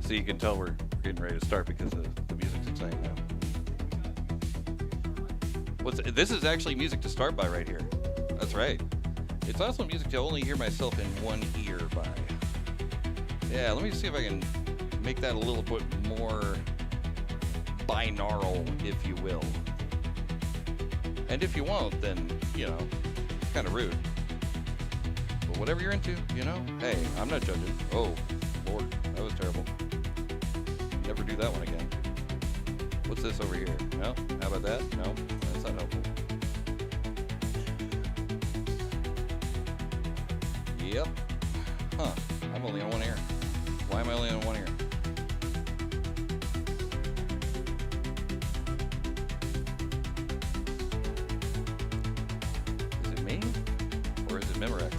So you can tell we're getting ready to start because the music's exciting now. This is actually music to start by right here. That's right. It's also music to only hear myself in one ear by. Yeah, let me see if I can make that a little bit more binaural, if you will. And if you won't, then, you know, kind of rude. But whatever you're into, you know, hey, I'm not judging. Oh, Lord, that was terrible. Never do that one again. What's this over here? No? How about that? No? That's not helpful. Yep. Huh. I'm only on one ear. Why am I only on one ear? Is it me? Or is it Memorex?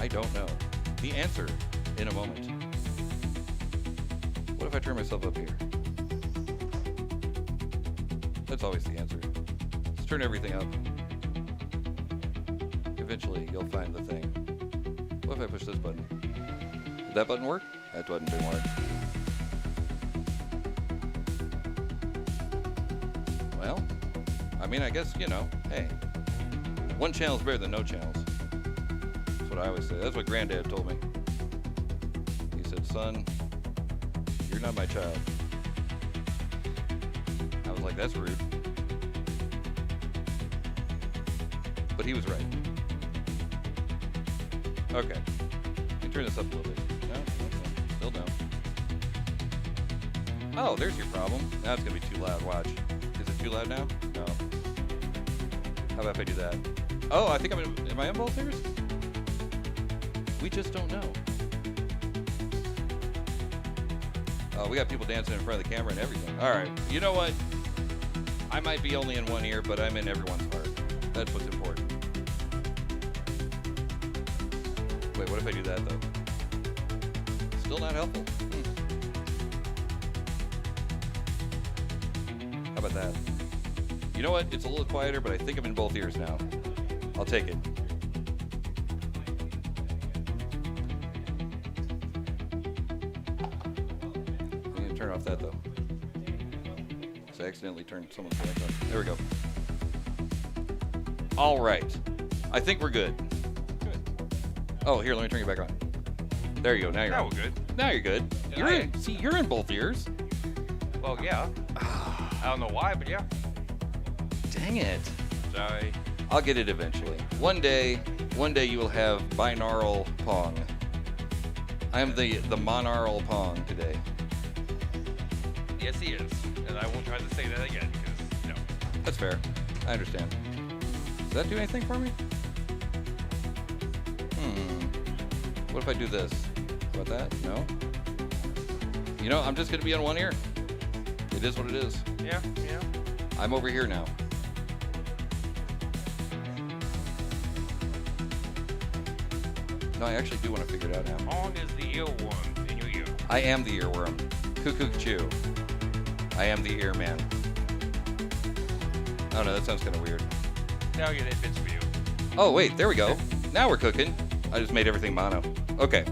I don't know. The answer in a moment. What if I turn myself up here? That's always the answer. Just turn everything up. Eventually, you'll find the thing. What if I push this button? Did that button work? That button didn't work. Well, I mean, I guess, you know, hey, one channel is better than no channels. That's what I always say. That's what Granddad told me. He said, son, you're not my child. I was like, that's rude. But he was right. Okay. Let me turn this up a little bit. No? Okay. Still no. Oh, there's your problem. Now it's going to be too loud. Watch. Is it too loud now? No. How about if I do that? Oh, I think am I in both ears? We just don't know. Oh, we got people dancing in front of the camera and everything. All right. You know what? I might be only in one ear, but I'm in everyone's heart. That's what's important. Wait, what if I do that, though? Still not helpful. How about that? You know what? It's a little quieter, but I think I'm in both ears now. I'll take it. I'm going to turn off that, though. I accidentally turned someone's mic on. There we go. All right. I think we're good. Good. Oh, here, let me turn you back on. There you go. Now you're on. We're good. Now you're good. You're in both ears. Well, yeah. I don't know why, but yeah. Dang it. Sorry. I'll get it eventually. One day you will have binaural Pong. I am the monaural Pong today. Yes, he is. And I won't try to say that again, because, no. That's fair. I understand. Does that do anything for me? What if I do this? How about that? No? You know, I'm just going to be on one ear. It is what it is. Yeah. I'm over here now. No, I actually do want to figure it out now. Pong is the earworm in your ear. I am the earworm. Cuckoo chew. I am the ear man. Oh no, that sounds kind of weird. Now it fits for you. Oh wait, there we go. Now we're cooking. I just made everything mono. Okay.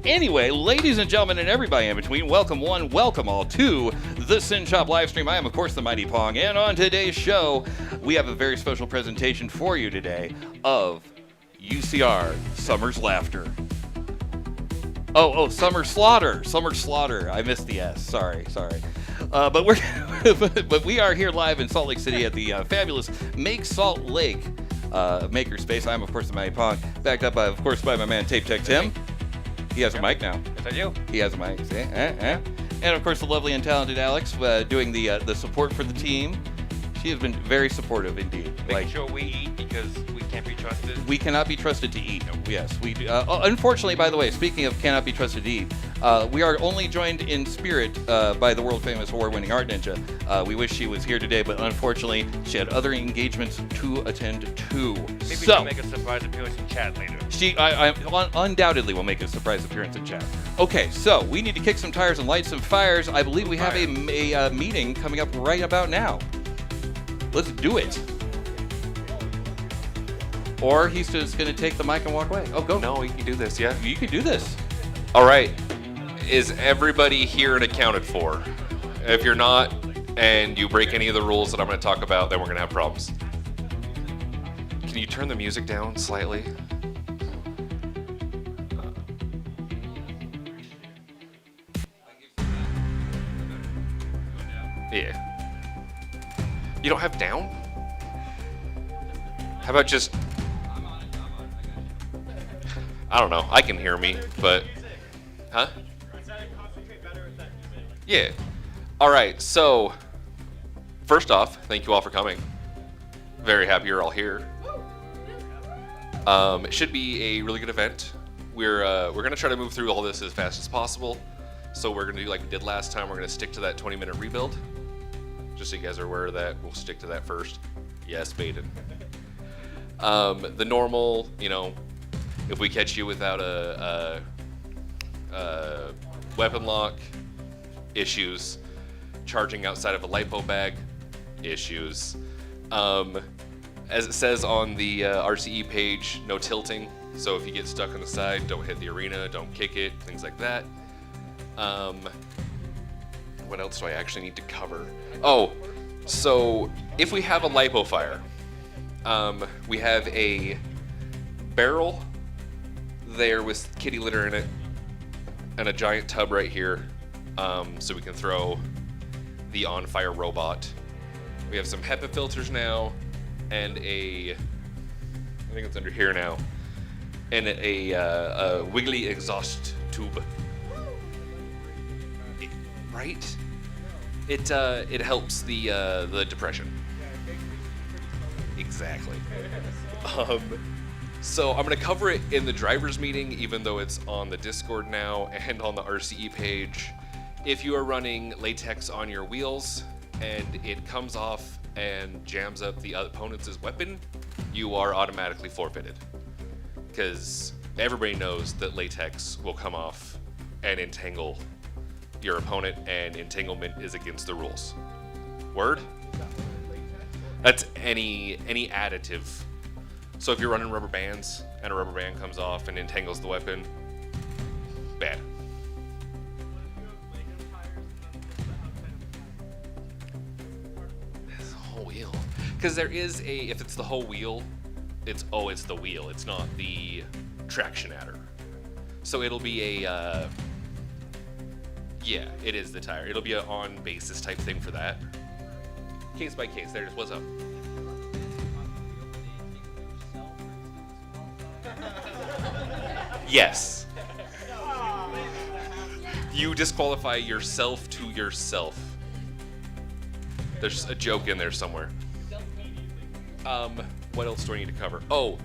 Anyway, ladies and gentlemen and everybody in between, welcome one, welcome all to the Synshop live stream. I am, of course, the Mighty Pong, and on today's show, we have a very special presentation for you today of UCR, Summer's Laughter. Oh, Summer Slaughter. Summer Slaughter. I missed the S. Sorry. But we are here live in Salt Lake City at the fabulous Make Salt Lake Makerspace. I'm, of course, the Mighty Pong, backed up, of course, by my man Tape Tech Tim. He has a mic now. Yes, I do. He has a mic. See? And, of course, the lovely and talented Alex doing the support for the team. She has been very supportive indeed. Making sure we eat because we can't be trusted. We cannot be trusted to eat. Nope. Yes, we do. Unfortunately, by the way, speaking of cannot be trusted to eat, we are only joined in spirit by the world-famous award-winning Art Ninja. We wish she was here today, but unfortunately, she had other engagements to attend to. Maybe she'll make a surprise appearance in chat later. She undoubtedly will make a surprise appearance in chat. Okay, so we need to kick some tires and light some fires. I believe we have a meeting coming up right about now. Let's do it. Or he's just going to take the mic and walk away. Oh, go. No, you can do this, yeah? You can do this. All right. Is everybody here and accounted for? If you're not, and you break any of the rules that I'm going to talk about, then we're going to have problems. Can you turn the music down slightly? Yeah. You don't have down? How about just... I don't know. I can hear me, but... Huh? Yeah. All right, so... First off, thank you all for coming. Very happy you're all here. It should be a really good event. We're going to try to move through all this as fast as possible. So we're going to do like we did last time. We're going to stick to that 20-minute rebuild. Just so you guys are aware of that, we'll stick to that first. Yes, Baden. The normal, you know, if we catch you without a weapon lock, issues. Charging outside of a lipo bag, issues. As it says on the RCE page, no tilting. So if you get stuck on the side, don't hit the arena, don't kick it, things like that. What else do I actually need to cover? Oh, so if we have a lipo fire, we have a barrel there with kitty litter in it and a giant tub right here, so we can throw the on-fire robot. We have some HEPA filters now, and I think it's under here now, and a wiggly exhaust tube. Right? It helps the depression. Exactly. So I'm gonna cover it in the driver's meeting, even though it's on the Discord now and on the RCE page. If you are running latex on your wheels and it comes off and jams up the opponent's weapon, you are automatically forfeited. Because everybody knows that latex will come off and entangle your opponent, and entanglement is against the rules. Word? That's any additive. So if you're running rubber bands and a rubber band comes off and entangles the weapon, bad. It's the whole wheel. Because there is if it's the whole wheel, it's the wheel. It's not the traction adder. So it'll be a, yeah, it is the tire. It'll be an on basis type thing for that. Case by case. There it is. What's up? Yes. You disqualify yourself to yourself. There's a joke in there somewhere. What else do I need to cover? Oh,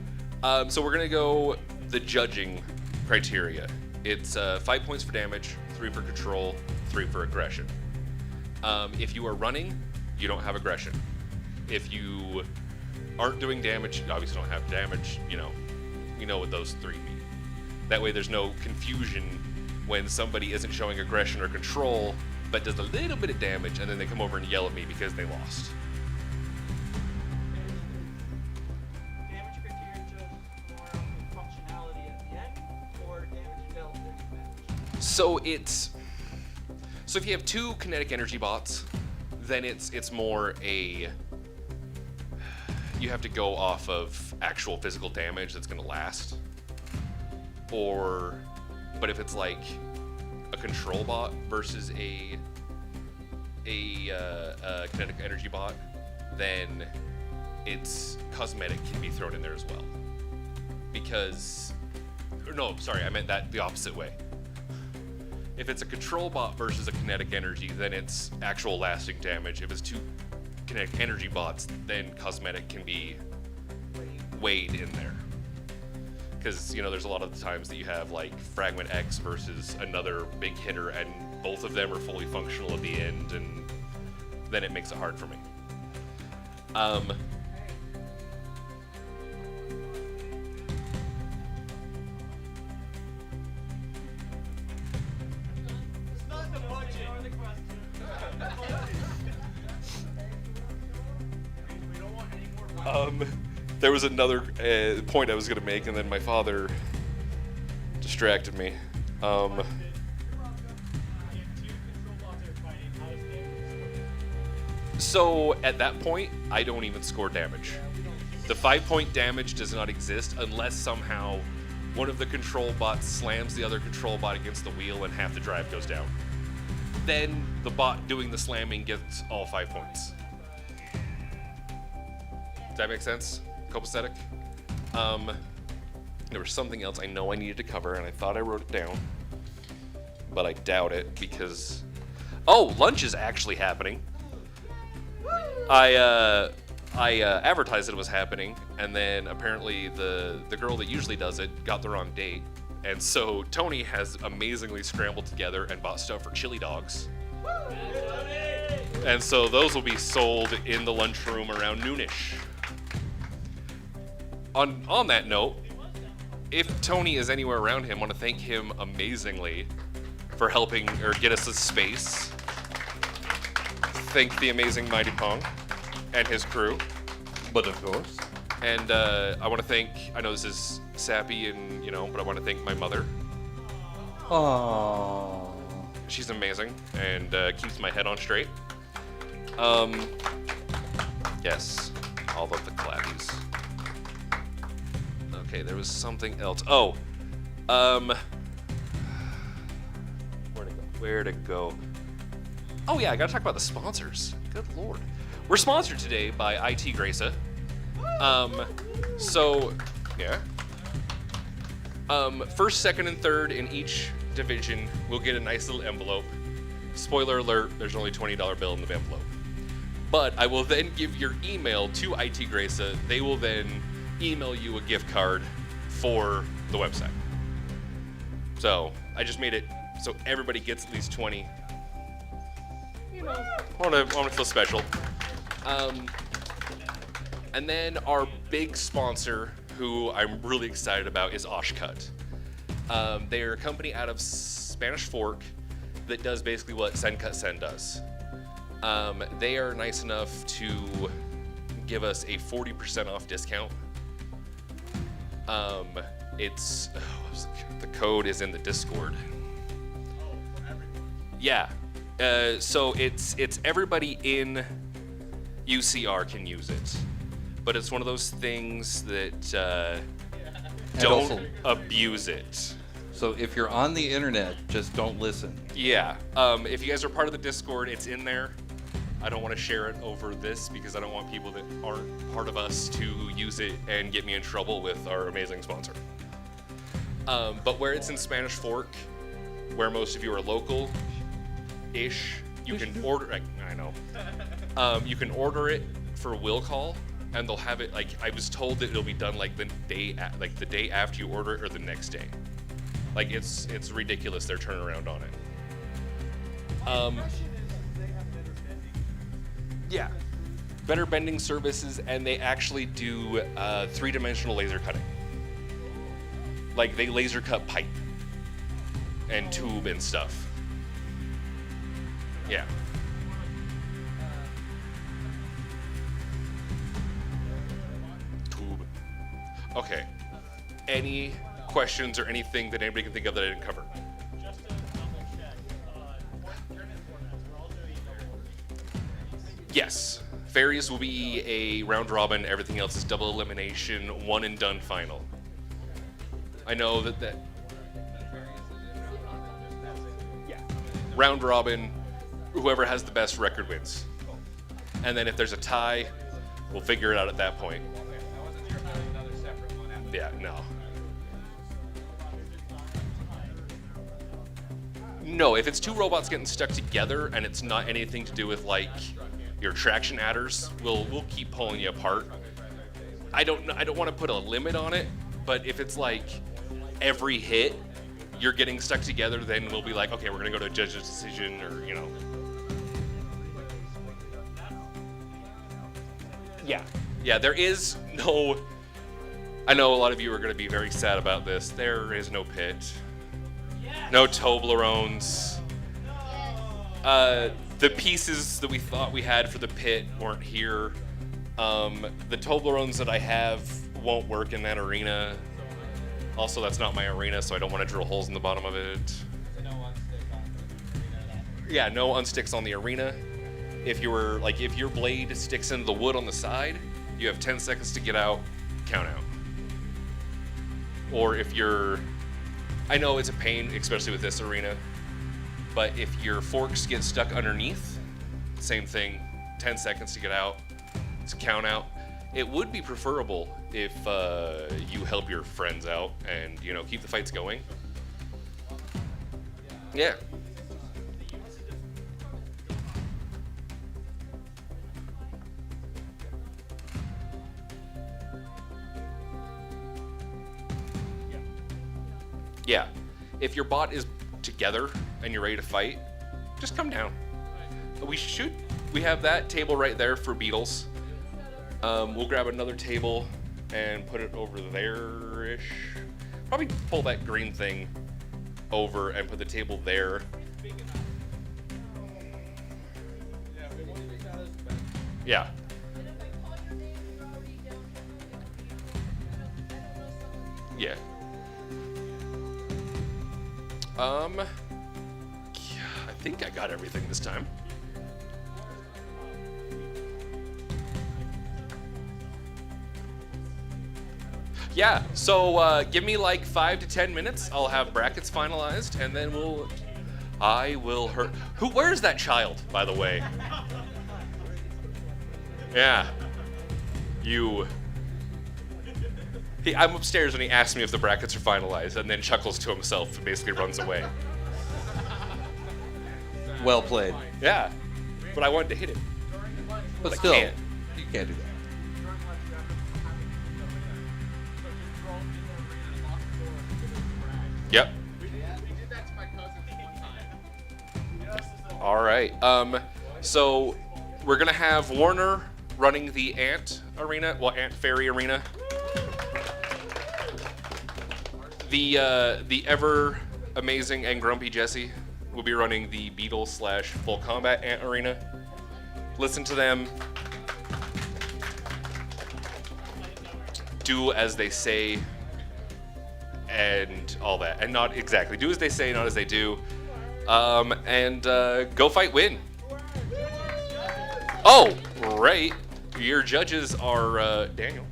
so we're gonna go the judging criteria. It's 5 points for damage, 3 for control, 3 for aggression. If you are running, you don't have aggression. If you aren't doing damage, you obviously don't have damage. You know what those 3 mean. That way there's no confusion when somebody isn't showing aggression or control, but does a little bit of damage, and then they come over and yell at me because they lost. Damage criteria just more functionality at the end, or damage dealt damage? So if you have 2 kinetic energy bots, then it's more you have to go off of actual physical damage that's going to last. But if it's like a control bot versus a kinetic energy bot, then it's cosmetic can be thrown in there as well. I meant that the opposite way. If it's a control bot versus a kinetic energy, then it's actual lasting damage. If it's 2 kinetic energy bots, then cosmetic can be weighed in there. Because, there's a lot of the times that you have like Fragment X versus another big hitter, and both of them are fully functional at the end, and then it makes it hard for me. It's not the budget. Ignore the question. We don't want any more. There was another point I was going to make, and then my father distracted me. So at that point, I don't even score damage. The 5-point damage does not exist unless somehow one of the control bots slams the other control bot against the wheel and half the drive goes down. Then the bot doing the slamming gets all 5 points. Does that make sense? Copacetic? There was something else I know I needed to cover, and I thought I wrote it down, but I doubt it because... Oh, lunch is actually happening. I advertised that it was happening, and then apparently the girl that usually does it got the wrong date. And so Tony has amazingly scrambled together and bought stuff for chili dogs. And so those will be sold in the lunchroom around noonish. On that note, if Tony is anywhere around him, I want to thank him amazingly for helping or get us a space. Thank the amazing Mighty Pong and his crew. But of course. And I want to thank, I know this is sappy and, but I want to thank my mother. Aww. She's amazing and keeps my head on straight. Yes, all of the clappies. Okay, there was something else. Oh, where to go? Oh yeah, I gotta talk about the sponsors. Good lord. We're sponsored today by IT Gracia. So, yeah. First, second, and third in each division will get a nice little envelope. Spoiler alert, there's only a $20 bill in the envelope. But I will then give your email to IT Gracia. They will then email you a gift card for the website. So, I just made it so everybody gets at least 20. I want to feel special. And then our big sponsor, who I'm really excited about, is Oshcut. They're a company out of Spanish Fork that does basically what Send Cut Send does. They are nice enough to give us a 40% off discount. The code is in the Discord. Yeah. So it's everybody in UCR can use it, but it's one of those things that don't also, abuse it. So if you're on the internet, just don't listen. Yeah. If you guys are part of the Discord, it's in there. I don't want to share it over this because I don't want people that aren't part of us to use it and get me in trouble with our amazing sponsor. But where it's in Spanish Fork, where most of you are local-ish, you can order. I know. You can order it for will call, and they'll have it. Like I was told that it'll be done like the day after you order it or the next day. Like it's ridiculous their turnaround on it. Yeah, better bending services, and they actually do 3-dimensional laser cutting. Like they laser cut pipe and tube and stuff. Yeah. Tube. Okay. Any questions or anything that anybody can think of that I didn't cover? Just to double check, what tournament formats? We're all doing Yes. Fairies will be a round robin. Everything else is double elimination, one and done final. I know that. Yeah. Round robin. Whoever has the best record wins. And then if there's a tie, we'll figure it out at that point. I wasn't sure if there was another separate one after. Yeah. No. No, if it's two robots getting stuck together and it's not anything to do with like your traction adders, we'll keep pulling you apart. I don't want to put a limit on it, but if it's like every hit you're getting stuck together, then we'll be like, okay, we're gonna go to a judge's decision, or Yeah, there is no. I know a lot of you are gonna be very sad about this. There is no pit. No Toblerones. The pieces that we thought we had for the pit weren't here. The Toblerones that I have won't work in that arena. Also, that's not my arena, so I don't want to drill holes in the bottom of it. So no one stick on the arena. Yeah, no unsticks on the arena. If your blade sticks into the wood on the side, you have 10 seconds to get out, count out. Or if I know it's a pain, especially with this arena, but if your forks get stuck underneath, same thing, 10 seconds to get out, to count out. It would be preferable if you help your friends out and, keep the fights going. Yeah. Yeah. If your bot is together and you're ready to fight, just come down. We have that table right there for beetles. We'll grab another table and put it over there-ish. Probably pull that green thing over and put the table there. Yeah. Yeah. I think I got everything this time. Yeah, so give me like 5 to 10 minutes. I'll have brackets finalized, and then I will hurt. Where's that child, by the way? Yeah. I'm upstairs and he asks me if the brackets are finalized, and then chuckles to himself and basically runs away. Well played. Yeah, but I wanted to hit it. But I still, can't. you can't do that. Yep. All right. So we're gonna have Warner running the ant fairy arena. The ever amazing and grumpy Jesse will be running the beetle / full combat ant arena. Listen to them. Do as they say. And all that, and not exactly. Do as they say, not as they do. And go fight, win. Oh, right. Your judges are Daniel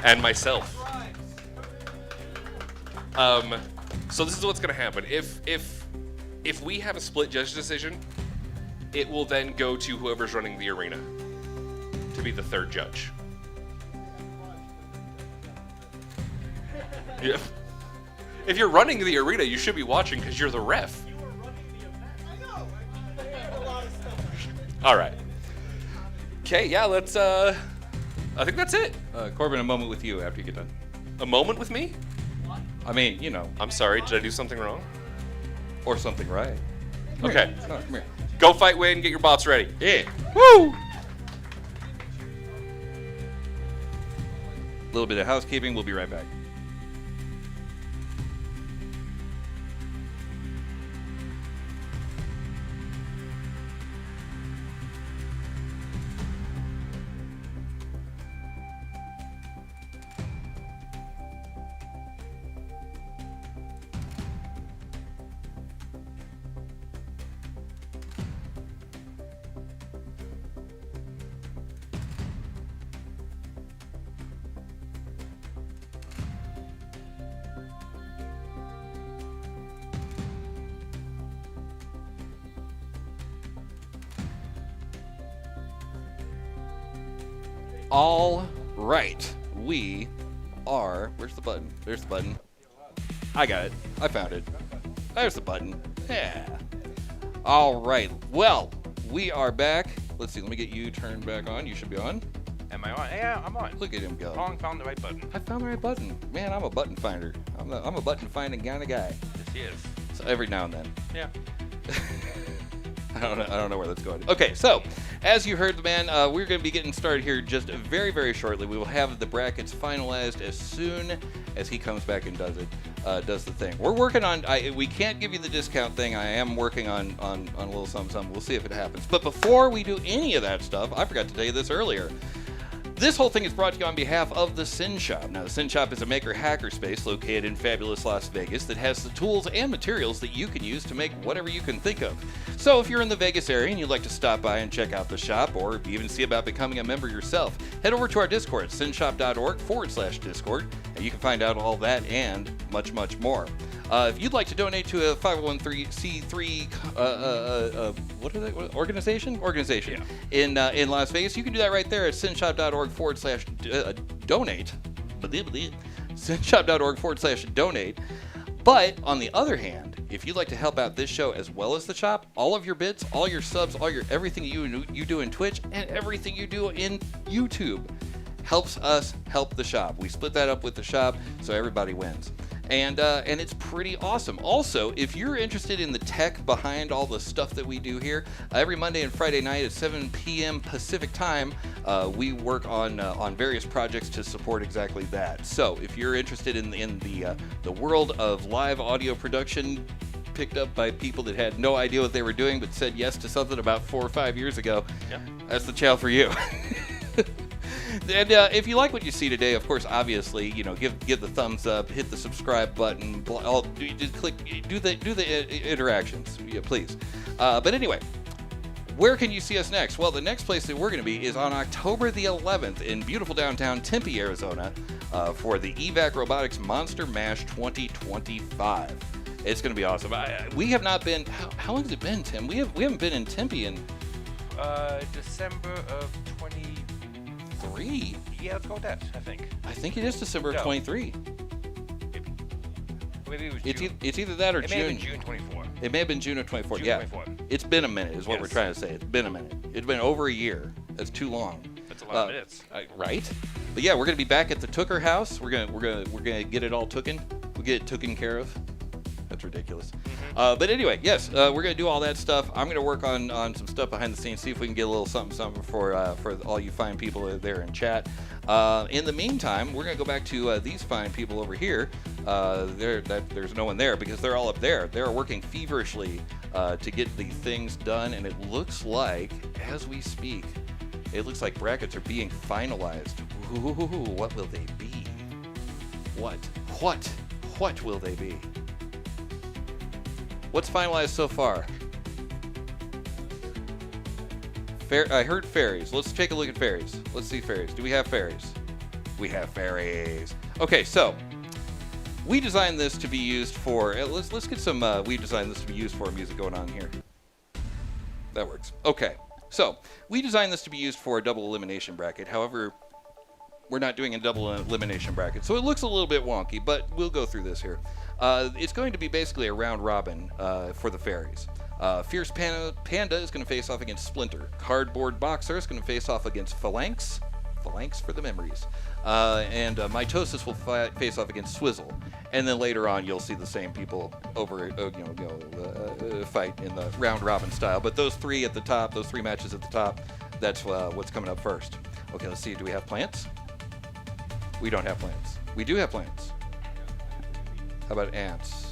and myself. So this is what's gonna happen. If we have a split judge decision, it will then go to whoever's running the arena to be the third judge. Yeah. If you're running the arena, you should be watching because you're the ref. You were running the event. I know. I have a lot of stuff. All right. Okay, yeah, let's, I think that's it. Corbin, a moment with you after you get done. A moment with me? I mean, I'm sorry, did I do something wrong? or something right. Okay. Oh, come here. Go fight, win, get your bots ready. Yeah. Woo! A little bit of housekeeping. We'll be right back. All right, we are. Where's the button? There's the button. I got it. I found it. There's the button. Yeah. All right. Well, we are back. Let's see. Let me get you turned back on. You should be on. Am I on? Yeah, I'm on. Look at him go. Wrong, found the right button. I found the right button. Man, I'm a button finder. I'm a button finding kind of guy. Yes, he is. So every now and then. Yeah. I don't know where that's going. Okay, so as you heard, man, we're going to be getting started here just very, very shortly. We will have the brackets finalized as soon as he comes back and does the thing. We're working on. We can't give you the discount thing. I am working on a little something. We'll see if it happens. But before we do any of that stuff, I forgot to tell you this earlier. This whole thing is brought to you on behalf of the Synshop. Now, the Synshop is a maker hackerspace located in fabulous Las Vegas that has the tools and materials that you can use to make whatever you can think of. So if you're in the Vegas area and you'd like to stop by and check out the shop or even see about becoming a member yourself, head over to our Discord, synshop.org/Discord, and you can find out all that and much, much more. If you'd like to donate to a 501c3 what are they? Organization in Las Vegas, you can do that right there at synshop.org/donate. Synshop.org/donate. But on the other hand, if you'd like to help out this show as well as the shop, all of your bits, all your subs, all your everything you do in Twitch and everything you do in YouTube helps us help the shop. We split that up with the shop so everybody wins. And it's pretty awesome. Also, if you're interested in the tech behind all the stuff that we do here, every Monday and Friday night at 7 p.m. Pacific time, we work on various projects to support exactly that. So, if you're interested in the world of live audio production, picked up by people that had no idea what they were doing but said yes to something about 4 or 5 years ago, that's the channel for you. And if you like what you see today, of course, obviously, give the thumbs up, hit the subscribe button, just click, do the interactions, please. But anyway, where can you see us next? Well, the next place that we're going to be is on October the 11th in beautiful downtown Tempe, Arizona, for the EVAC Robotics Monster Mash 2025. It's going to be awesome. We have not been. How long has it been, Tim? We haven't been in Tempe in December of 23. Yeah, let's go with that, I think. I think it is December of 23. Maybe it was June. It's either that or It June. may have been June 24. It may have been June of 24. June Yeah. 24. It's been a minute, is what we're Yes. trying to say. It's been a minute. It's been over a year. That's too long. That's a lot of minutes. Right? But yeah, we're gonna be back at the Tooker house. We're gonna get it all tooken. We'll get it tooken care of. That's ridiculous. But anyway, yes, we're gonna do all that stuff. I'm gonna work on some stuff behind the scenes, see if we can get a little something for all you fine people there in chat. In the meantime, we're gonna go back to these fine people over here. There's no one there because they're all up there. They're working feverishly to get the things done, and it looks like, as we speak, it looks like brackets are being finalized. Ooh, what will they be? What will they be? What's finalized so far? I heard fairies. Let's take a look at fairies. Let's see fairies. Do we have fairies? We have fairies. Okay, so we designed this to be used for. Let's get some. We designed this to be used for music going on here. That works. Okay, so we designed this to be used for a double elimination bracket. However, we're not doing a double elimination bracket, so it looks a little bit wonky, but we'll go through this here. It's going to be basically a round robin for the fairies. Fierce Panda is going to face off against Splinter. Cardboard Boxer is going to face off against Phalanx. Phalanx for the memories. And Mitosis will face off against Swizzle. And then later on, you'll see the same people fight in the round robin style. But those three at the top, those three matches at the top, that's what's coming up first. Okay, let's see. Do we have plants? We don't have plants. We do have plants. How about ants?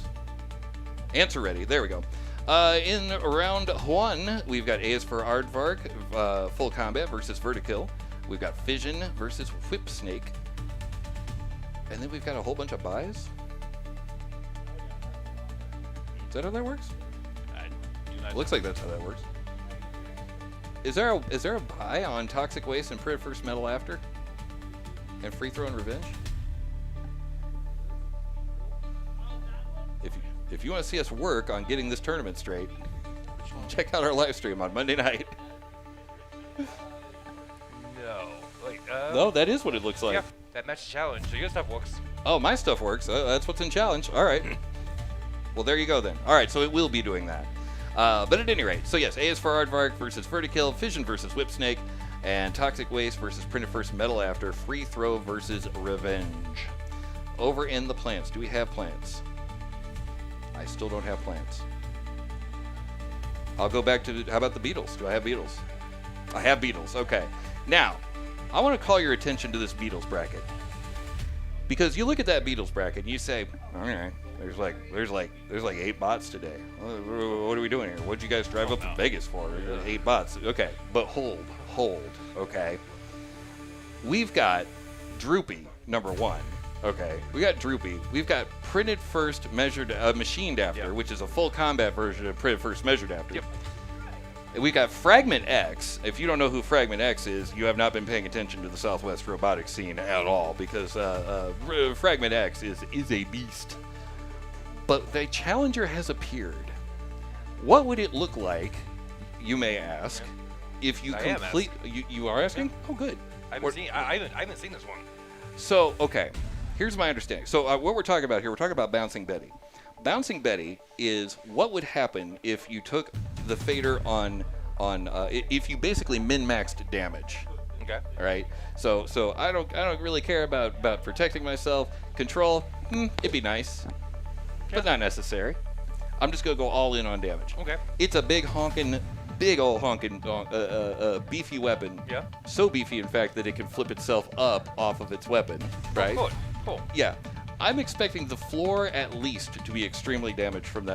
Ants are ready. There we go. In round one, we've got A is for Aardvark, full combat versus Vertikill. We've got Fission versus Whip Snake. And then we've got a whole bunch of buys. Is that how that works? Looks like that's how that works. Is there a buy on Toxic Waste and Print First Metal After? And Free Throw and Revenge? If you want to see us work on getting this tournament straight, check out our live stream on Monday night. No. Wait, No, that is what it looks like. Yeah, that match challenge. So your stuff works. Oh, my stuff works. That's what's in challenge. All right. Well, there you go then. All right, so it will be doing that. But at any rate, so yes, A is for Aardvark versus Vertikill, Fission versus Whip Snake, and Toxic Waste versus Printed First Metal After, Free Throw versus Revenge. Over in the plants, do we have plants? I still don't have plants. I'll go back to, how about the Beatles? Do I have Beatles? I have Beatles, okay. Now, I want to call your attention to this Beatles bracket. Because you look at that Beatles bracket and you say, all right, there's like 8 bots today. What are we doing here? What'd you guys drive up to Vegas for? 8 bots. Okay, but hold, okay. we've got droopy, number one. Okay, we got droopy. We've got printed first, measured, machined after, Yep. which is a full combat version of printed first, measured after. Yep. And we've got Fragment X. If you don't know who Fragment X is, you have not been paying attention to the Southwest robotics scene at all, because Fragment X is a beast. But the Challenger has appeared. What would it look like, you may ask, if you I am complete... You are asking? Oh, good. I haven't seen this one. So, okay, here's my understanding. So, what we're talking about here, we're talking about Bouncing Betty. Bouncing Betty is what would happen if you took the fader on if you basically min-maxed damage. Okay. All right. So I don't really care about protecting myself. Control, it'd be nice, but not necessary. I'm just gonna go all in on damage. Okay. It's a big old honking, beefy weapon. Yeah. So beefy, in fact, that it can flip itself up off of its weapon. Right. Oh, cool. Yeah. I'm expecting the floor at least to be extremely damaged from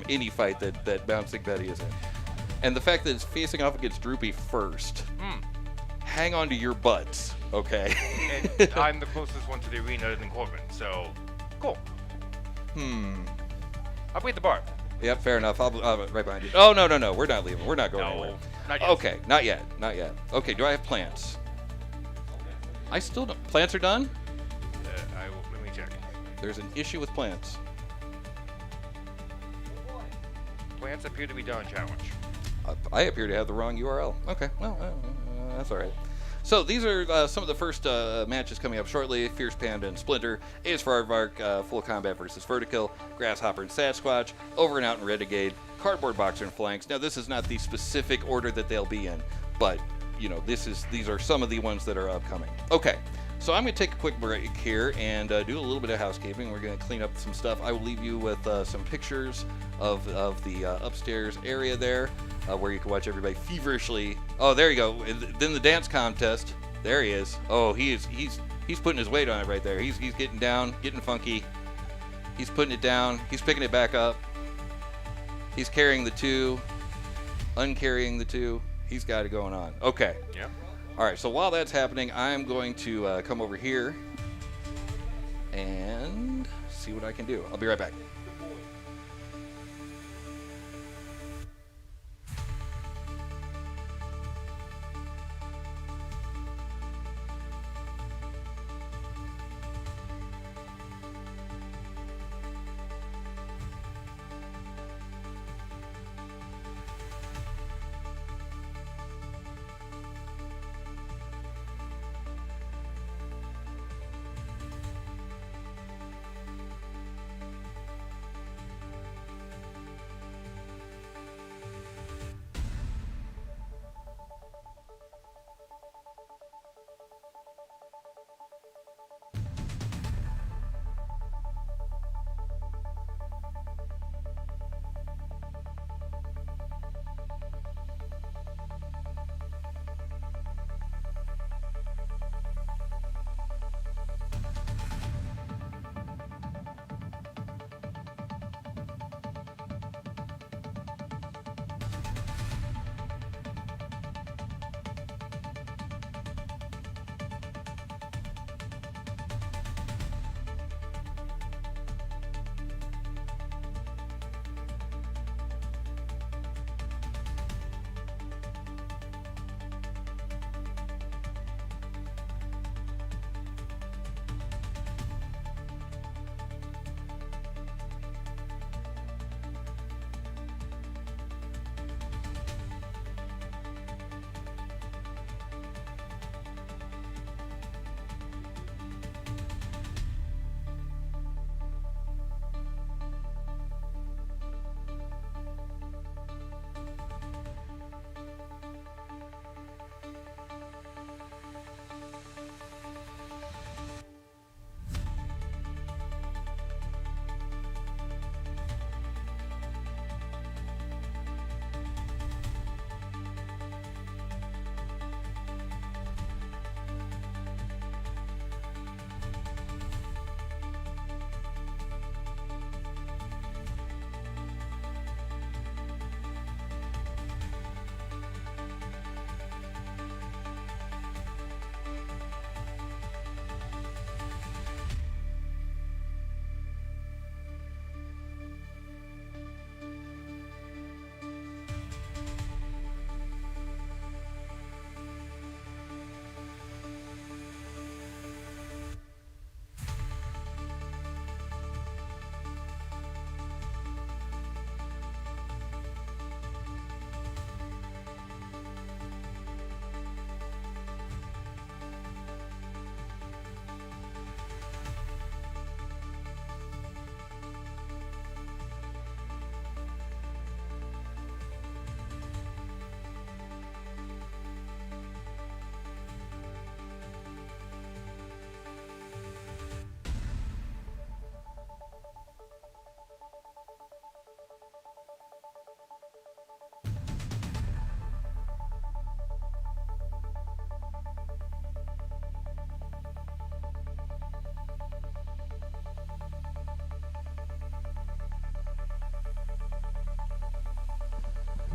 any fight that Bouncing Betty is in. And the fact that it's facing off against Droopy first. Hang on to your butts, okay? And I'm the closest one to the arena other than Corbin, so cool. I'll wait the bar. Yep, fair enough. I'll right behind you. Oh, no. We're not leaving. We're not going No, anywhere. not yet. Okay, not yet. Okay, do I have plants? I still don't. Plants are done? Let me check. There's an issue with plants. Plants appear to be done challenge. I appear to have the wrong URL. Okay, well, that's all right. So these are some of the first matches coming up shortly. Fierce Panda and Splinter, Ace for Aardvark, Full Combat versus Vertical, Grasshopper and Sasquatch, Over and Out and Renegade, Cardboard Boxer and Flanks. Now this is not the specific order that they'll be in, but you know these are some of the ones that are upcoming. Okay, so I'm going to take a quick break here and do a little bit of housekeeping. We're going to clean up some stuff. I will leave you with some pictures of the upstairs area there. Where you can watch everybody feverishly. Oh, there you go. Then the dance contest. There he is. Oh, he's putting his weight on it right there. He's getting down, getting funky. He's putting it down. He's picking it back up. He's carrying the two, uncarrying the two. He's got it going on. Okay. Yeah. All right. So while that's happening, I'm going to come over here and see what I can do. I'll be right back.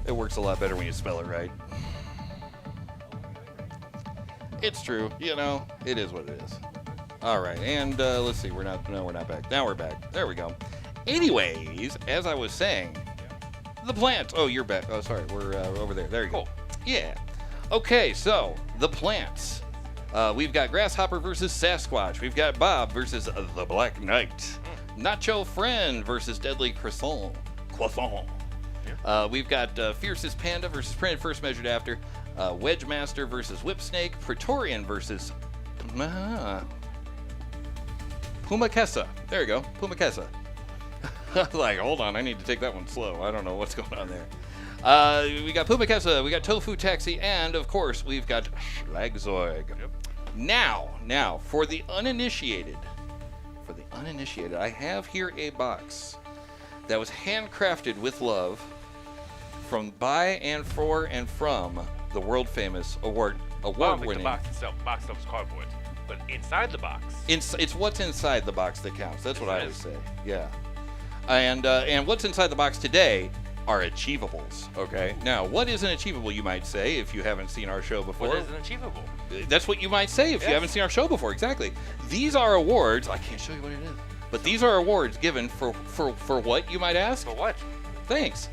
It works a lot better when you spell it right. It's true. You know, it is what it is. All right, and let's see. We're not back. Now we're back. There we go. Anyways, as I was saying, the plants. Oh, you're back. Oh, sorry. We're over there. There you go. Yeah. Okay, so the plants. We've got Grasshopper versus Sasquatch. We've got Bob versus the Black Knight. Nacho Friend versus Deadly Croissant. We've got Fiercest Panda versus Printed First Measured After. Wedge Master versus Whip Snake. Praetorian versus Pumakessa. There you go. Pumakessa. Like, hold on. I need to take that one slow. I don't know what's going on there. We got Pumakessa. We got Tofu Taxi. And, of course, we've got Schlagzeug. Yep. Now, for the uninitiated, I have here a box that was handcrafted with love by and for and from the world famous award-winning. The box itself is cardboard, but inside the box. It's what's inside the box that counts. That's what I always say. Yeah. And what's inside the box today are achievables. Okay. Now, what is an achievable? You might say if you haven't seen our show before. What is an achievable? That's what you might say if you haven't seen our show before. Exactly. These are awards. I can't show you what it is, but these are awards given for what, you might ask? For what? Thanks.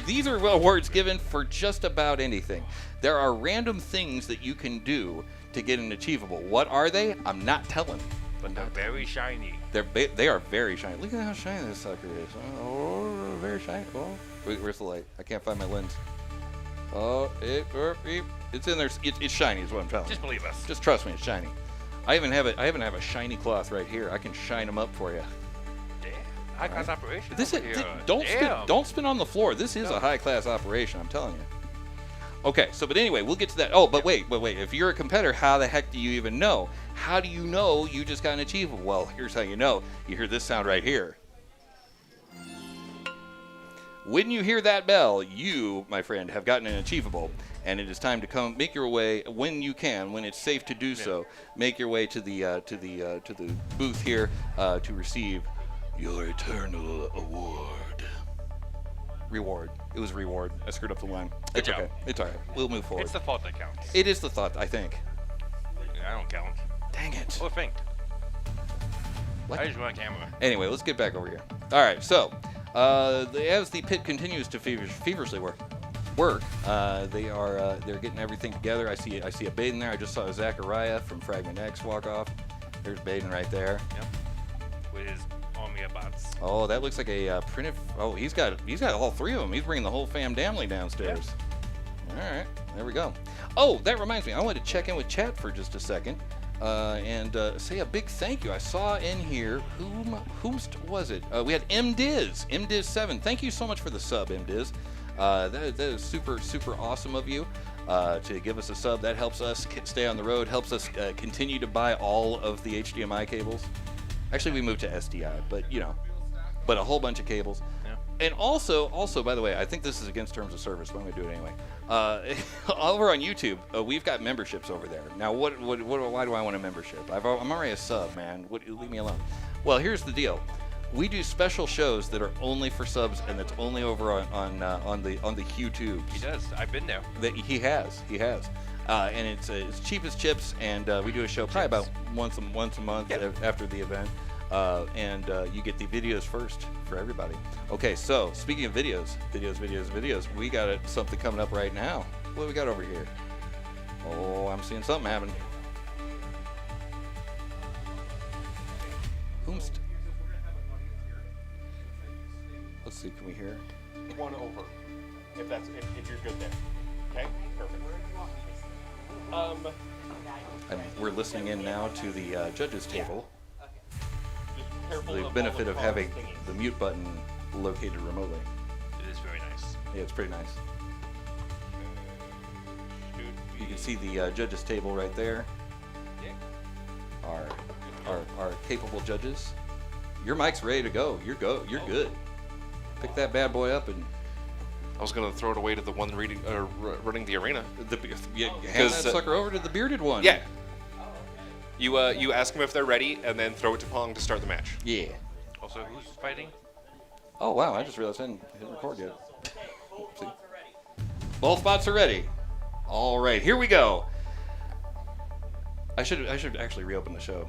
These are awards given for just about anything. There are random things that you can do to get an achievable. What are they? I'm not telling. But they're very shiny. They are very shiny. Look at how shiny this sucker is. Oh, very shiny. Oh, where's the light? I can't find my lens. Oh, it's in there. It's shiny is what I'm telling you. Just believe us. Just trust me, it's shiny. I even have a shiny cloth right here. I can shine them up for you. Damn. High class operation. This is don't spin on the floor. This is a high class operation. I'm telling you. Okay, but anyway, we'll get to that. Oh, but wait. If you're a competitor, how the heck do you even know? How do you know you just got an achievable? Well, here's how you know. You hear this sound right here. When you hear that bell, you, my friend, have gotten an achievable, and it is time to come make your way when you can, when it's safe to do so. Make your way to the booth here to receive your eternal reward. It was reward. I screwed up the line. It's okay. It's all right. We'll move forward. It's the thought that counts. It is the thought, I think. I don't count. Dang it. Or think. What? I just run a camera. Anyway, let's get back over here. All right, so as the pit continues to feverishly work, they're getting everything together. I see a Baden there. I just saw Zachariah from Fragment X walk off. There's Baden right there. Yep. With his army of bots. Oh, that looks like a printed. Oh, he's got all three of them. He's bringing the whole fam damly downstairs. Yep. All right, there we go. Oh, that reminds me. I wanted to check in with chat for just a second. And say a big thank you. I saw in here, whomst was it? We had MDiz7. Thank you so much for the sub, MDiz. That is super, super awesome of you to give us a sub. That helps us stay on the road, helps us continue to buy all of the HDMI cables. Actually, we moved to SDI, but a whole bunch of cables. Yeah. And also, by the way, I think this is against terms of service, but I'm going to do it anyway. Over on YouTube, we've got memberships over there. Now, why do I want a membership? I'm already a sub, man. Leave me alone. Well, here's the deal. We do special shows that are only for subs, and that's only over on the YouTube. He does. I've been there. He has. And it's cheap as chips, and we do a show probably about once a month after the event. And you get the videos first for everybody. Okay, so speaking of videos, we got something coming up right now. What do we got over here? Oh, I'm seeing something happen. Whomst? Let's see, can we hear? One over, if you're good there. Okay, perfect. We're listening in now to the judges table. Careful The of benefit all of the having cards thingies. the mute button located remotely. It is very nice. Yeah, it's pretty nice. You can see the judges table right there. Our capable judges. Your mic's ready to go. You're good. Pick that bad boy up and I was gonna throw it away to the one running the arena. hand that sucker over to the bearded one. Yeah. You ask them if they're ready, and then throw it to Pong to start the match. Yeah. Also, who's fighting? Oh wow! I just realized I didn't hit record yet. Both spots are ready. Both spots are ready. All right, here we go. I should actually reopen the show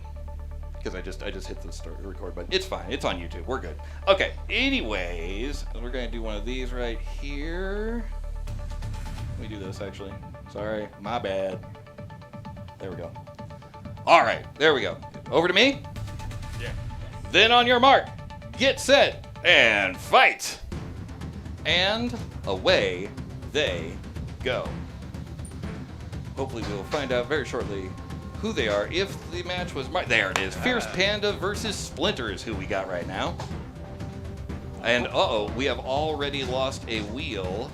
because I just hit the start record button. It's fine. It's on YouTube. We're good. Okay. Anyways, we're gonna do one of these right here. Let me do this actually. Sorry, my bad. There we go. All right, there we go. Over to me. Yeah. Then on your mark, get set, and fight. And away they go. Hopefully we'll find out very shortly who they are if the match was there it is. Fierce Panda versus Splinter is who we got right now. And we have already lost a wheel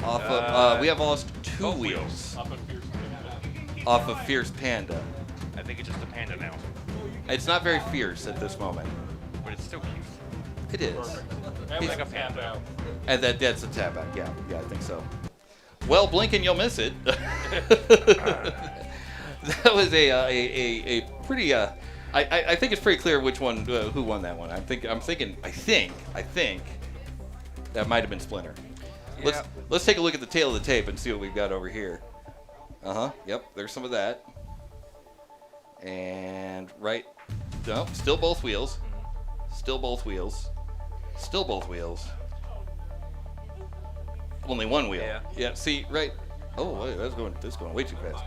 off of we have lost two wheels off of Fierce Panda. I think it's just a panda now, It's not very fierce at this moment. but it's still cute. It is. It's like a panda. And that's a tap out. Yeah, I think so. Well, blink and you'll miss it. That was a pretty. I think it's pretty clear which one who won that one. I think that might have been Splinter. Yeah. Let's take a look at the tail of the tape and see what we've got over here. Yep. There's some of that. And right. No, still both wheels. Still both wheels. Still both wheels. Only one wheel. Yeah. See, right. Oh, wait, that's going way too fast.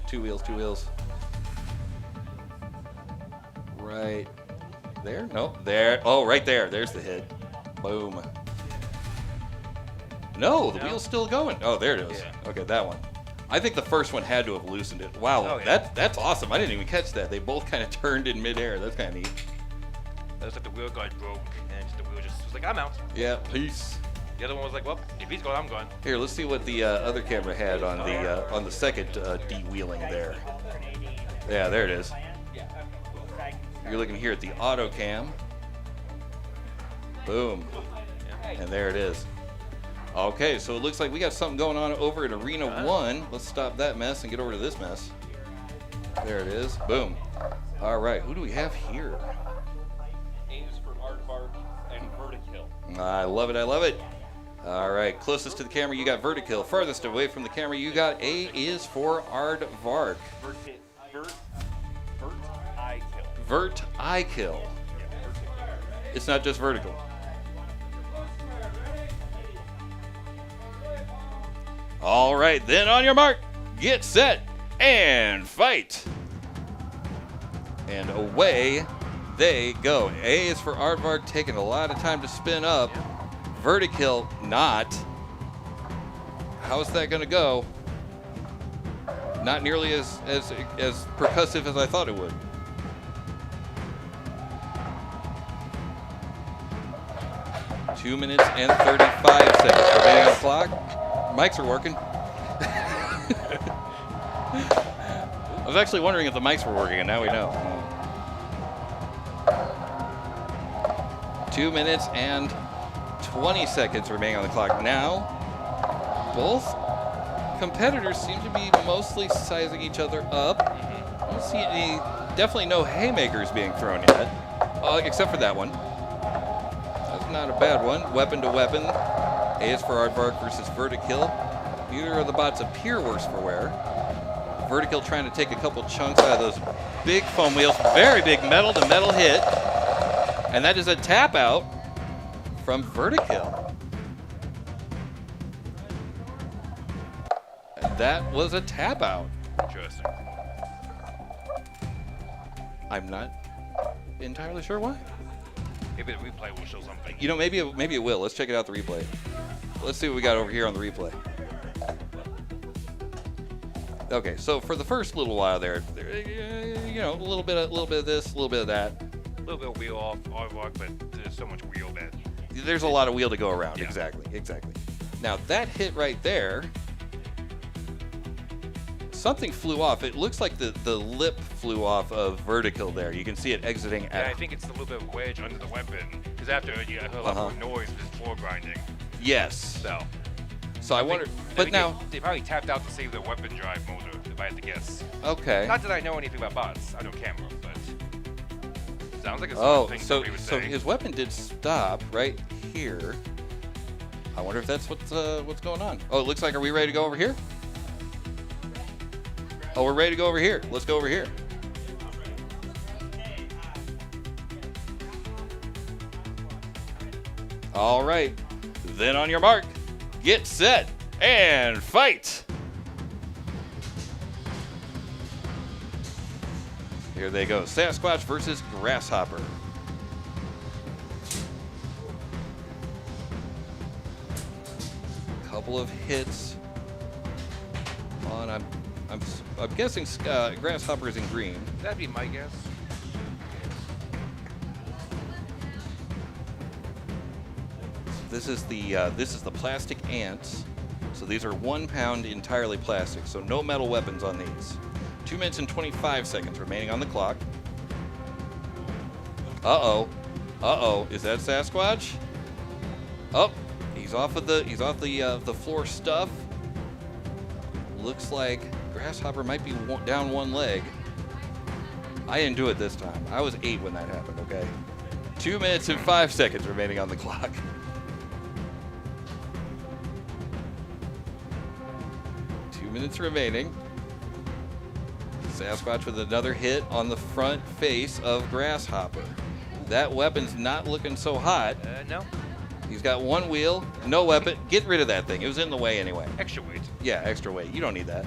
Two wheels. Right there. Nope. There. Oh, right there. There's the hit. Boom. No, the wheel's still going. Oh, there it is. Yeah. Okay, that one. I think the first one had to have loosened it. Wow, Oh, yeah. that's awesome. I didn't even catch that. They both kind of turned in midair. That's kind of neat. That was like the wheel guard broke, and the wheel just was like, I'm out. Yeah, peace. The other one was like, well, if he's gone, I'm gone. Here, let's see what the other camera had on the second de-wheeling there. Yeah, there it is. You're looking here at the auto cam. Boom. And there it is. Okay, so it looks like we got something going on over at Arena 1. Let's stop that mess and get over to this mess. There it is. Boom. All right, who do we have here? Aims for aardvark and vertikill. I love it. All right, closest to the camera, you got Vertikill. Farthest away from the camera, you got A is for Aardvark. Vert I kill. Vert It's not just vertical. All right, then on your mark, get set, and fight. And away they go. A is for Aardvark, taking a lot of time to spin up. Vertikill, not. How's that going to go? Not nearly as percussive as I thought it would. Two minutes and 35 seconds remaining on the clock. Mics are working. I was actually wondering if the mics were working, and now we know. 2 minutes and 20 seconds remaining on the clock. Now, both competitors seem to be mostly sizing each other up. I don't see any, definitely no haymakers being thrown yet, except for that one. That's not a bad one. Weapon to weapon. A is for Aardvark versus Vertikill. Neither of the bots appear worse for wear. Vertikill trying to take a couple chunks out of those big foam wheels. Very big metal to metal hit. And that is a tap out from Vertikill. And that was a tap out. Interesting. I'm not entirely sure why. Maybe the replay will show something. You know, maybe it will. Let's check it out, the replay. Let's see what we got over here on the replay. Okay, so for the first little while there, you know, a little bit of this, a little bit of that. A little bit of wheel off, Aardvark, but there's so much wheel that. There's a lot of wheel to go around. Yeah. Exactly. Now that hit right there, something flew off. It looks like the lip flew off of Vertikill there. You can see it exiting Yeah, out. I think it's a little bit of wedge under the weapon. Because after you heard a lot more noise with this floor grinding. Yes. So I wonder, I but think now, they probably tapped out to save the weapon drive motor, if I had to guess. okay. Not that I know anything about bots. I know camera, but Sounds like a Oh, thing so somebody would so say. his weapon did stop right here. I wonder if that's what's going on. Oh, it looks like, are we ready to go over here? Oh, we're ready to go over here. Let's go over here. All right. Then on your mark, get set, and fight. Here they go. Sasquatch versus Grasshopper. Couple of hits on. I'm guessing Grasshopper is in green. That'd be my guess. This is the plastic ants. So these are 1 pound entirely plastic. So no metal weapons on these. 2 minutes and 25 seconds remaining on the clock. Uh-oh. Is that Sasquatch? Oh, he's off the floor stuff. Looks like Grasshopper might be down one leg. I didn't do it this time. I was 8 when that happened, okay? 2 minutes and 5 seconds remaining on the clock. 2 minutes remaining. Sasquatch with another hit on the front face of Grasshopper. That weapon's not looking so hot. No. He's got one wheel, no weapon. Get rid of that thing. It was in the way anyway. Extra weight. Yeah, extra weight. You don't need that.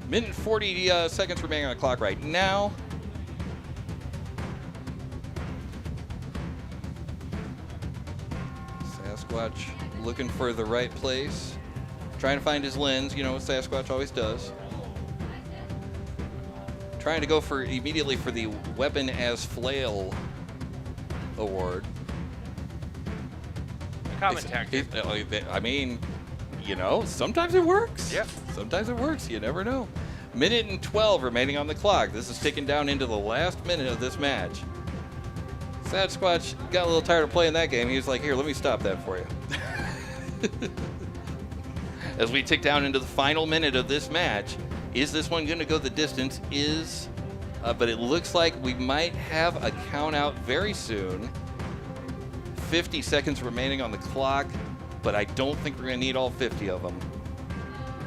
Minute and 40 seconds remaining on the clock right now. Sasquatch looking for the right place. Trying to find his lens. You know what Sasquatch always does. Trying to go immediately for the Weapon as Flail award. Common tactic. I mean, you know, sometimes it works. Yep. Sometimes it works. You never know. Minute and 12 remaining on the clock. This is ticking down into the last minute of this match. Sasquatch got a little tired of playing that game. He was like, here, let me stop that for you. As we tick down into the final minute of this match, is this one going to go the distance? But it looks like we might have a count out very soon. 50 seconds remaining on the clock, but I don't think we're going to need all 50 of them,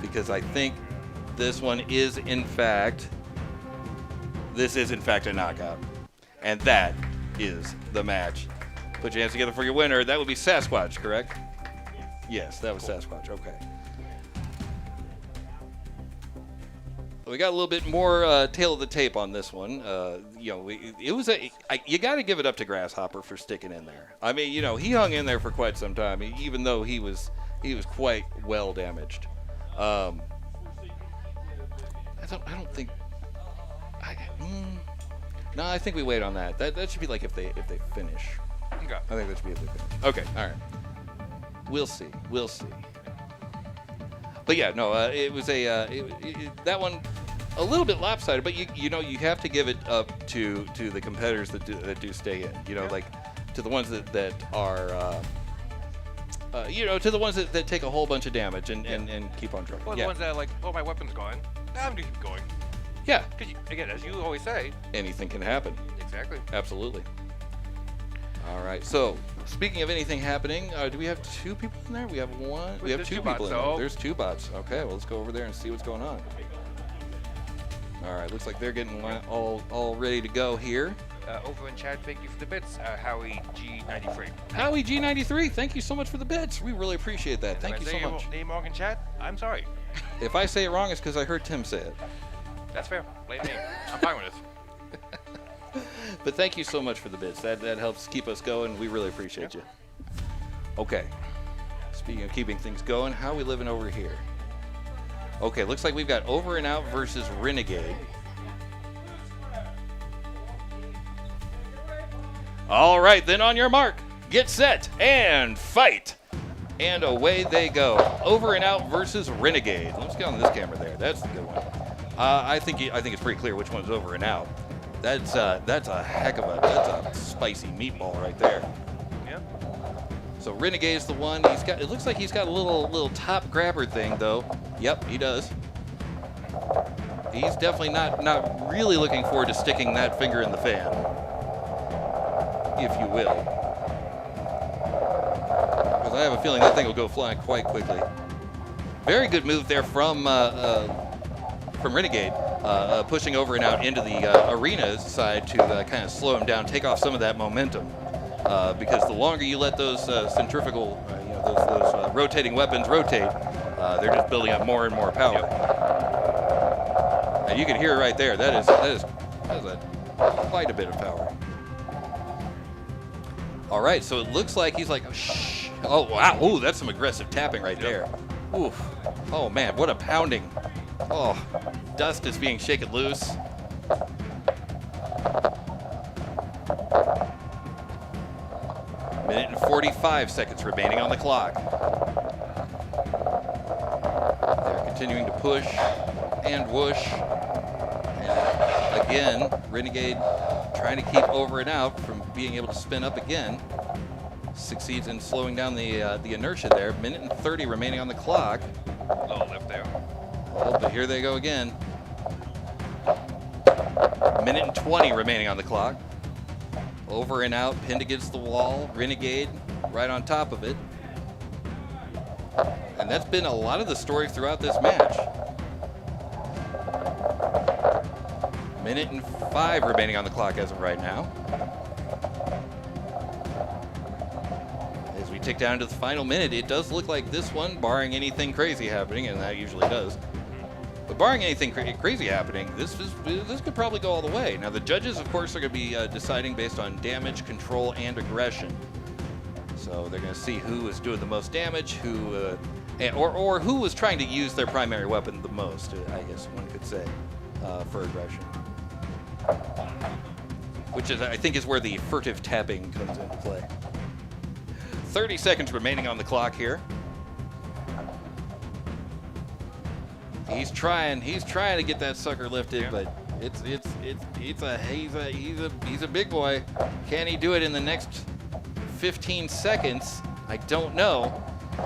because I think this one is in fact a knockout. And that is the match. Put your hands together for your winner. That would be Sasquatch, correct? Yes, that was Sasquatch. Okay. We got a little bit more tail of the tape on this one. You know, you got to give it up to Grasshopper for sticking in there. I mean, you know, he hung in there for quite some time, even though he was quite well damaged. I don't think. No, I think we wait on that. That should be like if they finish. Okay. I think that should be if they finish. Okay, all right. We'll see. But yeah, no, it was that one a little bit lopsided. But you know you have to give it up to the competitors that do stay in. You know, like to the ones that are you know, to the ones that take a whole bunch of damage and keep on trucking. Well, the ones that are like, oh, my weapon's gone. Now I'm gonna keep going. Yeah. Because again, as you always say, Anything can happen. exactly. Absolutely. All right. So, speaking of anything happening, do we have 2 people in there? We have one. We have There's 2 two people bots, in there. so- There's 2 bots. Okay. Well, let's go over there and see what's going on. All right. Looks like they're getting all ready to go here. Over in chat, thank you for the bits, Howie G93. Howie G93, thank you so much for the bits. We really appreciate that. Thank you so much. Name wrong in chat, I'm sorry. If I say it wrong, it's because I heard Tim say it. That's fair. Blame me. I'm fine with it. But thank you so much for the bits. That helps keep us going. We really appreciate you. Okay. Speaking of keeping things going, how are we living over here? Okay, looks like we've got Over and Out versus Renegade. All right, then on your mark, get set, and fight. And away they go. Over and Out versus Renegade. Let's get on this camera there. That's the good one. I think it's pretty clear which one's Over and Out. That's a heck of a spicy meatball right there. Yeah. So Renegade's the one. It looks like he's got a little top grabber thing though. Yep, he does. He's definitely not really looking forward to sticking that finger in the fan. if you will. Because I have a feeling that thing will go flying quite quickly. Very good move there from Renegade, pushing over and out into the arena side to kind of slow him down, take off some of that momentum. Because the longer you let those centrifugal, those rotating weapons rotate, they're just building up more and more power. And you can hear it right there. That is quite a bit of power. All right, so it looks like he's like, shh. Oh wow, ooh, that's some aggressive tapping right there. Oof. Oh man, what a pounding. Oh, dust is being shaken loose. Minute and 45 seconds remaining on the clock. They're continuing to push and whoosh. And again, Renegade trying to keep over and out from being able to spin up again. Succeeds in slowing down the inertia there. Minute and 30 remaining on the clock. Little lift there. Oh, but here they go again. Minute and 20 remaining on the clock. Over and out, pinned against the wall. Renegade right on top of it. And that's been a lot of the story throughout this match. Minute and 5 remaining on the clock as of right now. As we tick down to the final minute, it does look like this one, barring anything crazy happening, and that usually does. But barring anything crazy happening, this could probably go all the way. Now the judges, of course, are going to be deciding based on damage, control, and aggression. So they're going to see who is doing the most damage, who, or who was trying to use their primary weapon the most, I guess one could say, for aggression. Which is, I think, is where the furtive tapping comes into play. 30 seconds remaining on the clock here. He's trying to get that sucker lifted, but he's a big boy. Can he do it in the next 15 seconds? I don't know.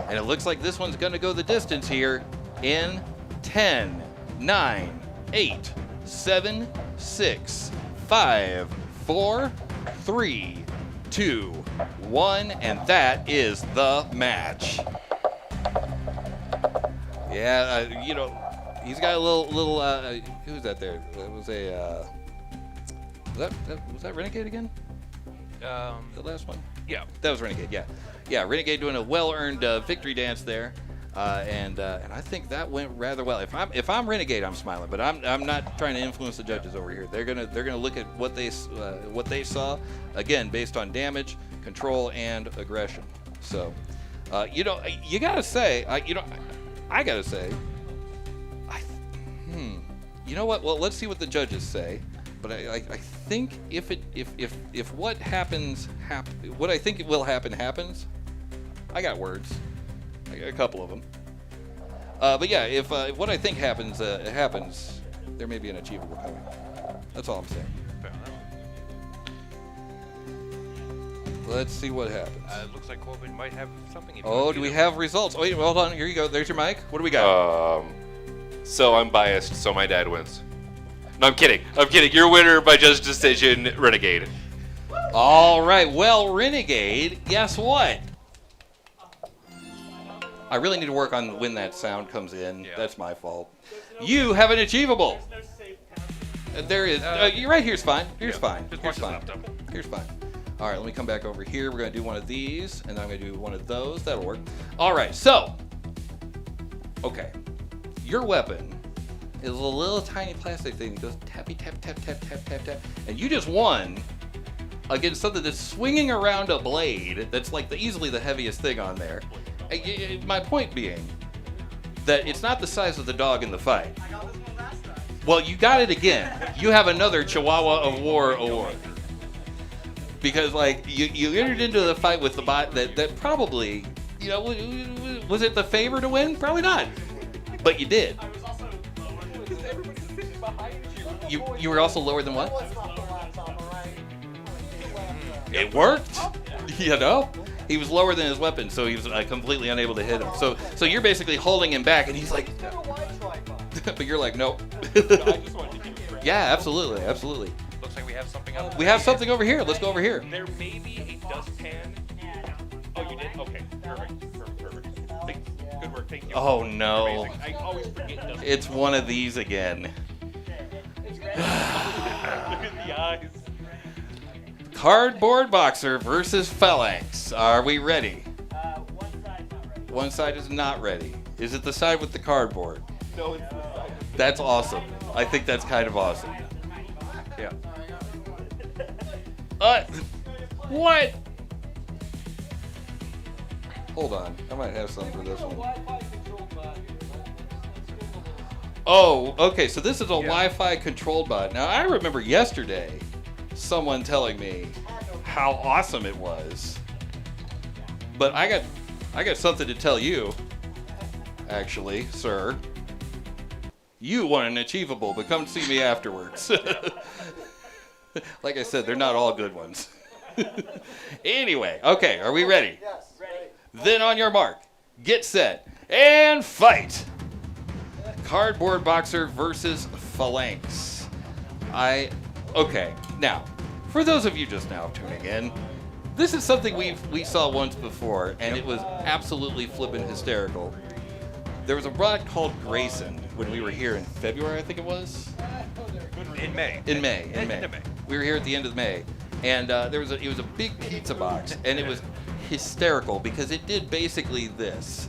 And it looks like this one's gonna go the distance here in 10, 9, 8, 7, 6, 5, 4, 3, 2, 1, and that is the match. Yeah, he's got a little. Who's that there? That was a. Was that Renegade again? The last one. Yeah. That was Renegade. Yeah. Renegade doing a well-earned victory dance there, and I think that went rather well. If I'm Renegade, I'm smiling, but I'm not trying to influence the judges over here. They're gonna look at what they saw, again based on damage, control, and aggression. So, you gotta say, I gotta say, you know what? Well, let's see what the judges say. But I think if what happens, what I think will happen happens, I got words. I got a couple of them. But yeah, if what I think happens happens, there may be an achievable coming. That's all I'm saying. Fair enough. Let's see what happens. It looks like Corbin might have something. Oh, do we have results? Oh, wait, hold on. Here you go. There's your mic. What do we got? So I'm biased, so my dad wins. No, I'm kidding. You're winner by judge decision, Renegade. All right. Well, Renegade, guess what? I really need to work on when that sound comes in. Yeah. That's my fault. You have an achievable. There's no safe passage. There is. You're right. Here's fine. Here's fine. Just Here's mark fine. this laptop. Here's fine. All right. Let me come back over here. We're going to do one of these, and then I'm going to do one of those. That'll work. All right. So, okay. Your weapon is a little tiny plastic thing that goes tappy, tap, tap, tap, tap, tap, tap. And you just won against something that's swinging around a blade that's like easily the heaviest thing on there. My point being that it's not the size of the dog in the fight. I got this one last time. Well, you got it again. You have another Chihuahua of War award. Because, like, you entered into the fight with the bot that probably, was it the favor to win? Probably not. But you did. I was also lower because everybody's sitting behind you. You were also lower than what? What's not the laptop, all right? It worked. He was lower than his weapon, so he was completely unable to hit him. So you're basically holding him back, and he's like, but you're like, nope. I just wanted to give it a break. Yeah, absolutely. Looks like we have something up. We have something over here. Let's go over here. There may be a dustpan. Oh, you did? Okay. Perfect. Good work. Thank you. Oh no. Amazing. I always forget dustpan. It's one of these again. Look at the eyes. Cardboard boxer versus phalanx. Are we ready? One side's not ready. One side is not ready. Is it the side with the cardboard? No, it's the side. That's awesome. I think that's kind of awesome. Yeah. What? Hold on. I might have something for this one. Wi-Fi controlled bot. Oh, okay. So this is a Yeah. Wi-Fi controlled bot. Now I remember yesterday someone telling me how awesome it was. But I got something to tell you. Actually, sir. You want an achievable, but come see me afterwards. Like I said, they're not all good ones. Anyway, okay, are we ready? Yes. Ready. Then on your mark, get set, and fight! Cardboard boxer versus phalanx. Okay, now, for those of you just now tuning in, this is something we saw once before, and it was absolutely flippin' hysterical. There was a product called Grayson when we were here in February, I think it was. In May. In May. End of May. We were here at the end of May, and it was a big pizza box, and it was hysterical because it did basically this.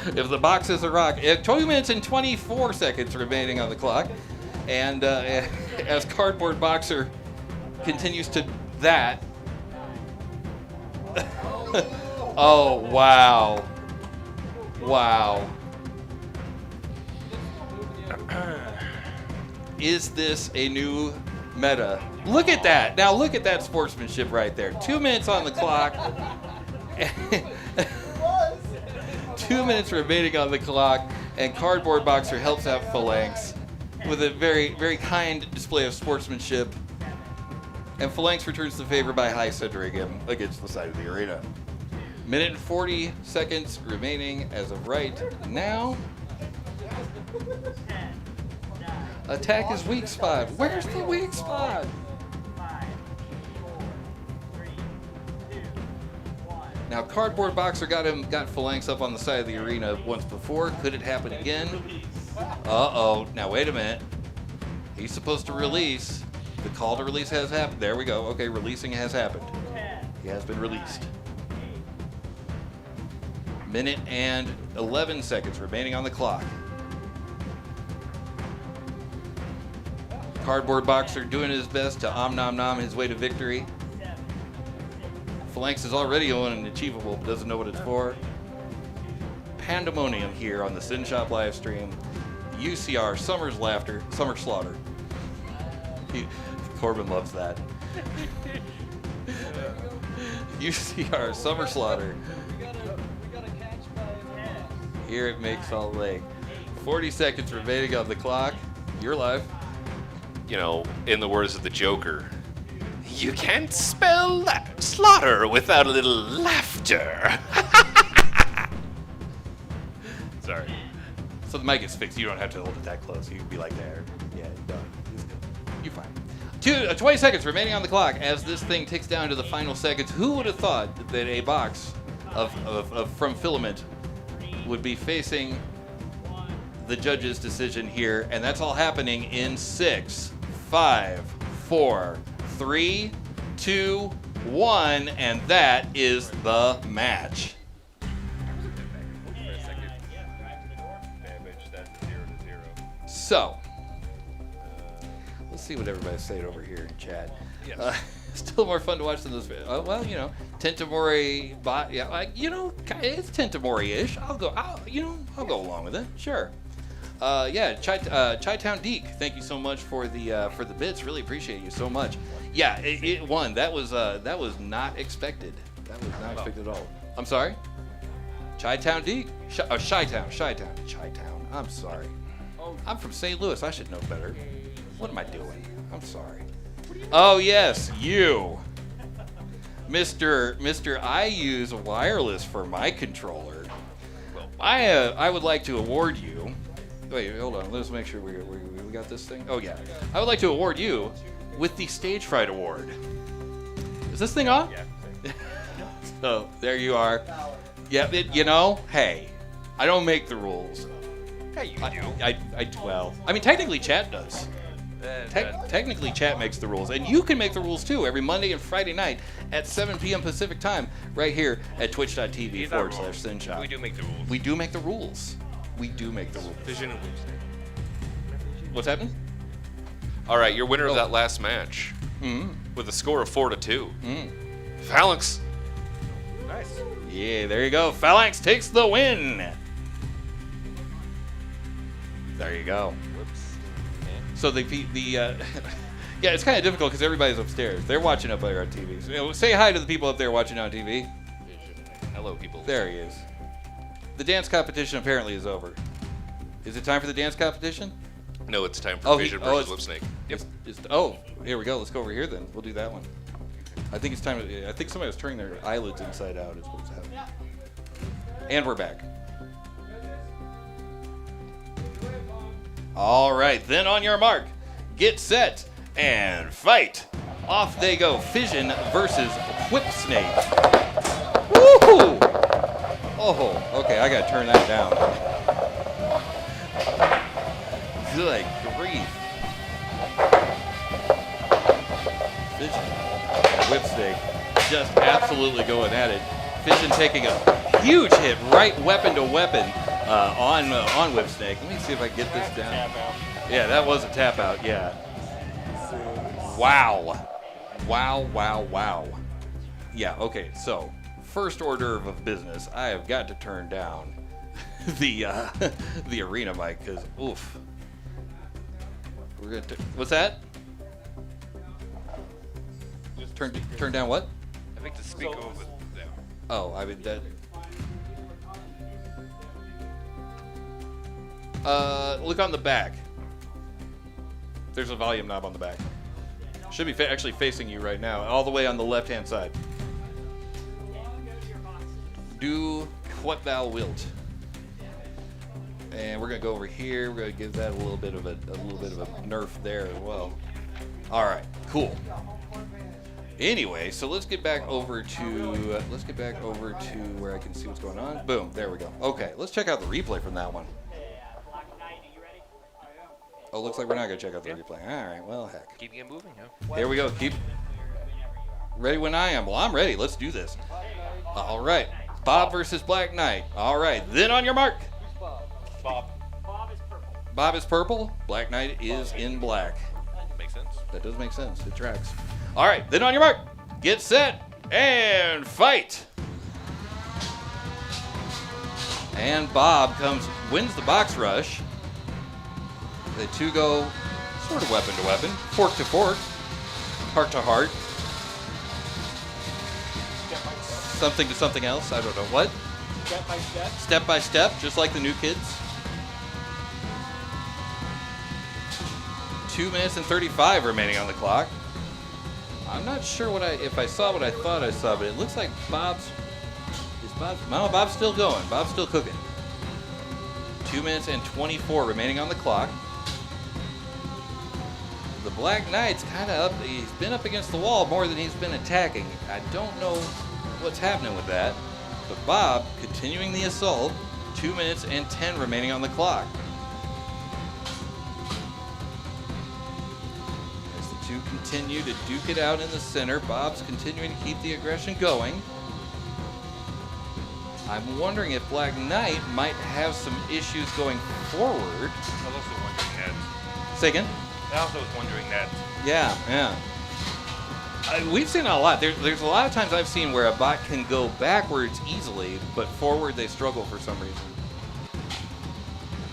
If the box is a rock, 2 minutes and 24 seconds remaining on the clock, and as Cardboard Boxer continues to that. Oh wow. Wow. Is this a new meta? Look at that. Now look at that sportsmanship right there. 2 minutes on the clock. 2 minutes remaining on the clock, and Cardboard Boxer helps out Phalanx with a very, very kind display of sportsmanship. And Phalanx returns the favor by high centering him against the side of the arena. Minute and 40 seconds remaining as of right now. Attack is weak spot. Where's the weak spot? 5, 4, 3, 2, 1. Now Cardboard Boxer got Phalanx up on the side of the arena once before. Could it happen again? Uh-oh. Now wait a minute. He's supposed to release. The call to release has happened. There we go. Okay, releasing has happened. 10, He has been released. Minute and 11 seconds remaining on the clock. Cardboard Boxer doing his best to nom his way to victory. Phalanx is already on an achievable, but doesn't know what it's for. Pandemonium here on the Synshop live stream. UCR Summer Slaughter. Corbin loves that. UCR Summer Slaughter. We got a catch by Here at Make Salt Lake. 40 seconds remaining on the clock. You're live. You know, in the words of the Joker, you can't spell slaughter without a little laughter. Sorry. So the mic is fixed. You don't have to hold it that close. You can be like there. Yeah, done. It's good. You're fine. 20 seconds remaining on the clock as this thing ticks down to the final seconds. Who would have thought that a box from Filament would be facing the judge's decision here? And that's all happening in 6, 5, 4, 3, 2, 1, and that is the match. So, let's see what everybody's saying over here in chat. Yes. Still more fun to watch than this video. Well, you know, Tentamori bot. Yeah, like, you know, it's Tentamori-ish. I'll go along with it. Sure. Yeah, Chi-Town Deke. Thank you so much for the bits. Really appreciate you so much. Yeah, it won. That was not expected. That was not expected at all. I'm sorry. Chi-Town Deke. Chi-Town. I'm sorry. I'm from St. Louis. I should know better. What am I doing? I'm sorry. Oh yes, you, Mr. I use wireless for my controller. I would like to award you Wait, hold on. Let's make sure we got this thing. Oh, yeah. I would like to award you with the Stage Fright Award. Is this thing on? Yeah. So, there you are. Yeah, you know, hey, I don't make the rules. Hey, you do. Well, I mean, technically chat does. Technically, chat makes the rules, and you can make the rules too every Monday and Friday night at 7 p.m. Pacific time, right here at twitch.tv/Synshop. We do make the rules. We do make the rules. We do make the rules. Vision and Wednesday. What's happening? All right, your winner of that last match with a score of 4-2. Phalanx. Nice. Yeah, there you go. Phalanx takes the win. There you go. Whoops. So the yeah, it's kind of difficult because everybody's upstairs. They're watching up there on TV. So, you know, say hi to the people up there watching on TV. Hello, people. There he is. The dance competition apparently is over. Is it time for the dance competition? No, it's time for Vision versus it's- Lipsnake. Oh, here we go. Let's go over here then. We'll do that one. I think it's time. I think somebody was turning their eyelids inside out. Is what's happening. And we're back. All right, then on your mark, get set, and fight. Off they go. Fission versus Whipsnake. Woohoo! Oh, okay, I gotta turn that down. Good grief. Fission and Whipsnake just absolutely going at it. Fission taking a huge hit, right weapon to weapon on Whipsnake. Let me see if I can get this down. Yeah, that was a tap out, yeah. Wow. Wow. Yeah, okay, so first order of business, I have got to turn down the arena mic because oof. We're gonna what's that? Just turn down what? I think the speaker over there. Oh, I mean that. Look on the back. There's a volume knob on the back. Should be actually facing you right now, all the way on the left-hand side. Do what thou wilt. And we're gonna go over here. We're gonna give that a little bit of a nerf there as well. All right, cool. Anyway, so let's get back over to where I can see what's going on. Boom, there we go. Okay, let's check out the replay from that one. Oh, looks like we're not gonna check out the replay. All right, well, heck. Keeping it moving, huh? Here we go. Keep ready when I am. Well, I'm ready. Let's do this. All right, Bob versus Black Knight. All right, then on your mark. Bob. Bob is purple. Black Knight is in black. Makes sense. That does make sense. It tracks. All right, then on your mark, get set, and fight. And Bob wins the box rush. The two go sort of weapon to weapon, fork to fork, heart to heart, something to something else. I don't know what. Step by step. Step by step, just like the new kids. 2 minutes and 35 remaining on the clock. I'm not sure if I saw what I thought I saw, but it looks like Bob's still going. Bob's still cooking. 2 minutes and 24 remaining on the clock. The Black Knight's kind of up. He's been up against the wall more than he's been attacking. I don't know what's happening with that. But Bob continuing the assault. 2 minutes and 10 remaining on the clock. As the two continue to duke it out in the center, Bob's continuing to keep the aggression going. I'm wondering if Black Knight might have some issues going forward. I was also wondering that. Say again? I also was wondering that. Yeah. We've seen it a lot. There's a lot of times I've seen where a bot can go backwards easily, but forward they struggle for some reason.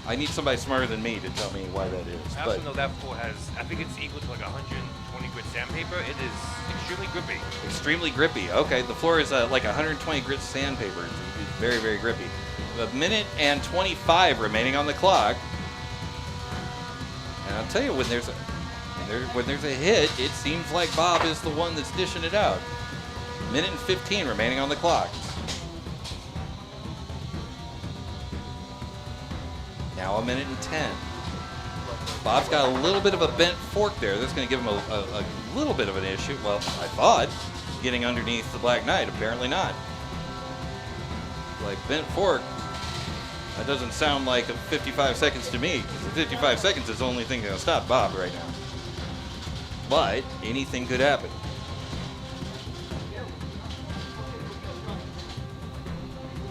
I need somebody smarter than me to tell me why that is. I also know that floor has, I think it's equal to like 120 grit sandpaper. It is extremely grippy. Extremely grippy. Okay, the floor is like 120 grit sandpaper. It's very, very grippy. A minute and 25 remaining on the clock. And I'll tell you, when there's a hit, it seems like Bob is the one that's dishing it out. Minute and 15 remaining on the clock. Now 1:10. Bob's got a little bit of a bent fork there. That's going to give him a little bit of an issue. Well, I thought getting underneath the Black Knight. Apparently not. Like bent fork. That doesn't sound like 55 seconds to me. 55 seconds is the only thing that'll stop Bob right now. But anything could happen.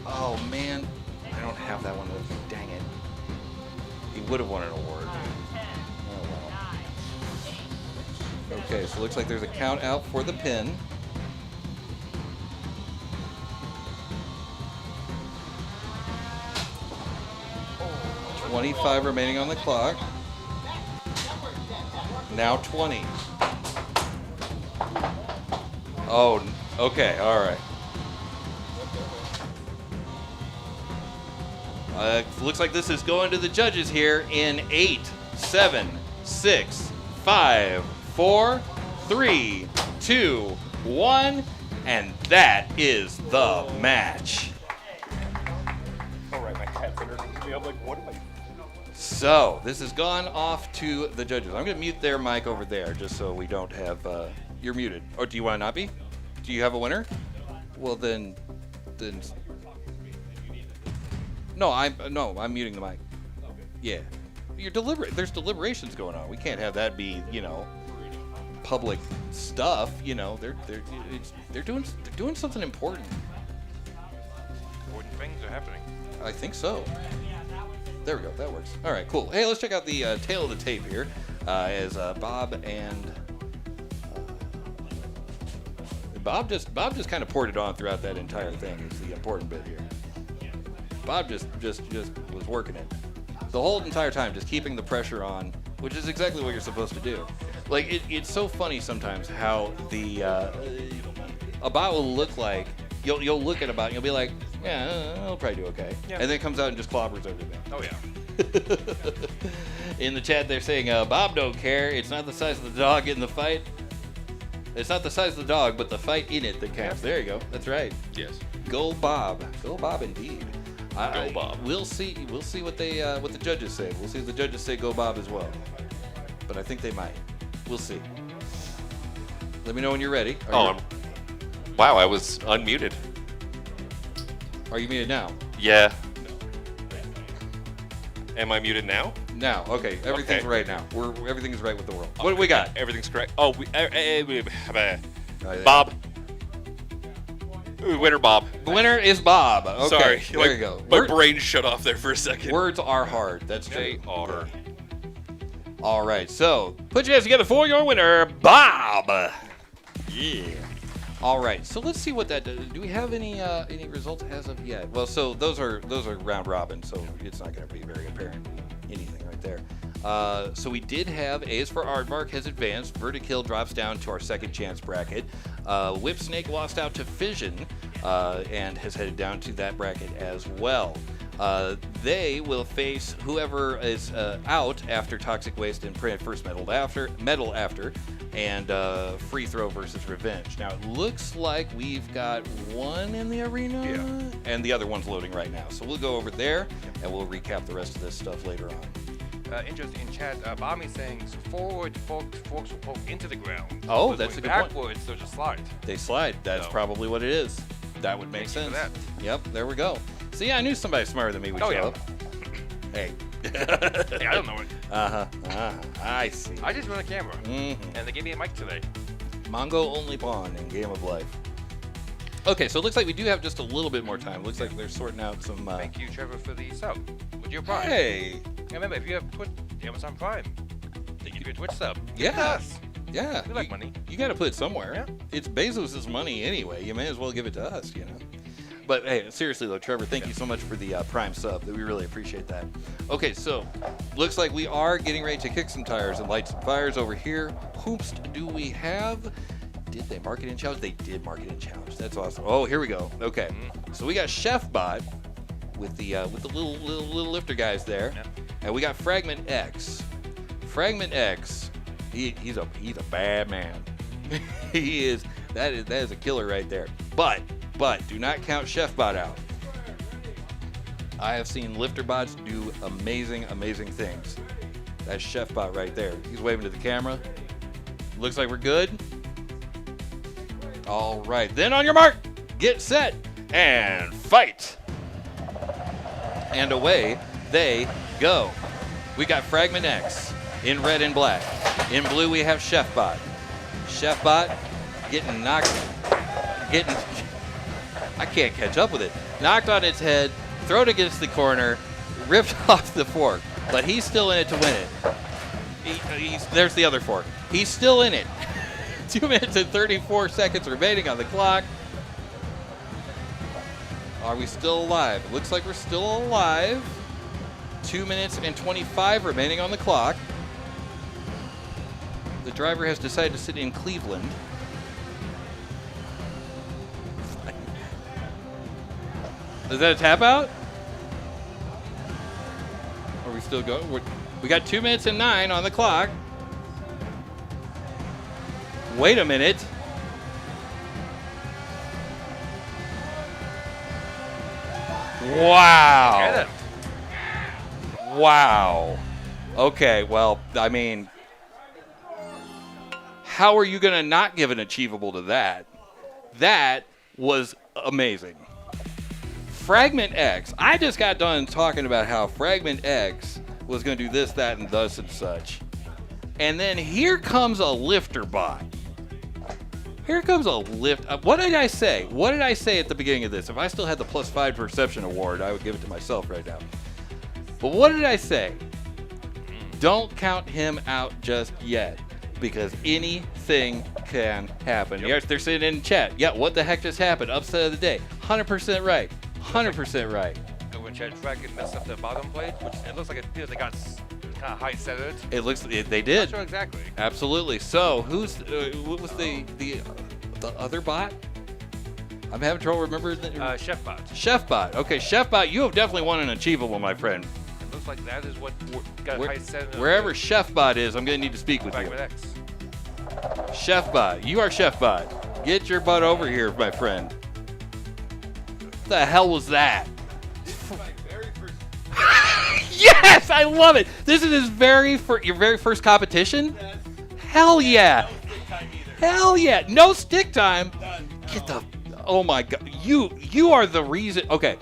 Oh man, I don't have that one. Dang it. He would have won an award. Oh well. Okay, so it looks like there's a count out for the pin. Oh, 25 remaining on the clock. Now 20. Oh, okay, all right. Looks like this is going to the judges here in 8, 7, 6, 5, 4, 3, 2, 1, and that is the match. All right, my cat's underneath me. I'm like, what am I? So this has gone off to the judges. I'm going to mute their mic over there just so we don't have. You're muted. Or do you want to not be? Do you have a winner? Well then. No, I'm muting the mic. Yeah, you're there's deliberations going on. We can't have that be, public stuff. They're doing something important. Important things are happening. I think so. There we go. That works. All right, cool. Hey, let's check out the tail of the tape here, as Bob and Bob just kind of poured it on throughout that entire thing. Is the important bit here. Bob just was working it the whole entire time, just keeping the pressure on, which is exactly what you're supposed to do. Like it's so funny sometimes how the a bot will look like you'll look at a bot and you'll be like, yeah, I'll probably do okay, Yeah. and then it comes out and just clobbers everything. Oh yeah. In the chat, they're saying Bob don't care. It's not the size of the dog in the fight. It's not the size of the dog, but the fight in it that counts. There you go. That's right. Yes. Go Bob. Go Bob indeed. Go Bob. We'll see what the judges say. We'll see if the judges say go Bob as well. But I think they might. We'll see. Let me know when you're ready. Wow, I was unmuted. Are you muted now? Yeah. Am I muted now? Now. Okay. Everything's Okay. right now. Everything's right with the world. What do we got? Everything's correct. Oh, Yeah. Bob. Ooh, winner, Bob. The winner is Bob. Okay. Sorry. There you go. My brain shut off there for a second. Words are hard. That's true. They are. All right, so put your hands together for your winner, Bob. Yeah. All right, so let's see what that does. Do we have any results as of yet? Well, so those are round robin, so it's not going to be very apparent anything right there. So we did have A's for Aardvark has advanced. Vertikill drops down to our second chance bracket. Whipsnake lost out to Fission and has headed down to that bracket as well. They will face whoever is out after Toxic Waste and first medal after, and free throw versus revenge. Now it looks like we've got one in the arena, and the other one's loading right now. So we'll go over there and we'll recap the rest of this stuff later on. Interesting in chat. Bami saying forward forks will poke into the ground. Oh, But that's a going good point. backwards, they'll just slide. They slide. That's So- probably what it is. That would make Thank you sense. for that. Yep, there we go. So yeah, I knew somebody smarter than me would Oh, show yeah. up. Hey. Hey, I don't know it. I see. I just run a camera, Mhm. and they gave me a mic today. Mongo only pawn in Game of Life. Okay, so it looks like we do have just a little bit more time. Looks like they're sorting out some. Thank you, Trevor, for the sub with your Prime. Hey. And remember, if you have Amazon Prime, they give you a Twitch sub. Give it to Yeah. us. Yeah. We like money. You got to put it somewhere. Yeah. It's Bezos' money anyway. You may as well give it to us, But hey, seriously though, Trevor, thank you so much for the Prime sub. We really appreciate that. Okay, so looks like we are getting ready to kick some tires and light some fires over here. Hoops do we have? Did they mark it in challenge? They did mark it in challenge. That's awesome. Oh, here we go. Okay, so we got Chefbot with the little lifter guys there, and we got Fragment X. Fragment X, he's a bad man. He is. That is a killer right there. But do not count Chefbot out. I have seen lifter bots do amazing, amazing things. That's Chef Bot right there. He's waving to the camera. Looks like we're good. All right, then on your mark, get set, and fight. And away they go. We got Fragment X in red and black. In blue, we have Chef Bot. Chef Bot getting knocked, I can't catch up with it. Knocked on its head, thrown against the corner, ripped off the fork, but he's still in it to win it. There's the other fork. He's still in it. 2 minutes and 34 seconds remaining on the clock. Are we still alive? It looks like we're still alive. 2 minutes and 25 remaining on the clock. The driver has decided to sit in Cleveland. Is that a tap out? Are we still going? We got 2 minutes and 9 on the clock. Wait a minute. Wow. Wow. Okay, well, I mean, how are you going to not give an achievable to that? That was amazing. Fragment X. I just got done talking about how Fragment X was going to do this, that, and thus and such. And then here comes a lifter bot. Here comes a lift. What did I say? What did I say at the beginning of this? If I still had the +5 perception award, I would give it to myself right now. But what did I say? Don't count him out just yet, because anything can happen. Yes, they're sitting in chat. Yeah, what the heck just happened? Upset of the day. 100% right. 100% right. And when Chad Dragon messed up the bottom plate, which it looks like they got kind of high centered. It looks they did. Not sure exactly. Absolutely. So who's what was the other bot? I'm having trouble remembering. Chef Bot. Chef Bot. Okay, Chef Bot, you have definitely won an achievable, my friend. It looks like that is what got high centered. Wherever Chef Bot is, I'm going to need to speak with you. X. Chef Bot, you are Chef Bot. Get your butt over here, my friend. What the hell was that? Yes, I love it. This is your very first competition? Yes. Hell yeah. No stick time either. Hell yeah. No stick time. Done. Get the oh my god. You are the reason. Okay.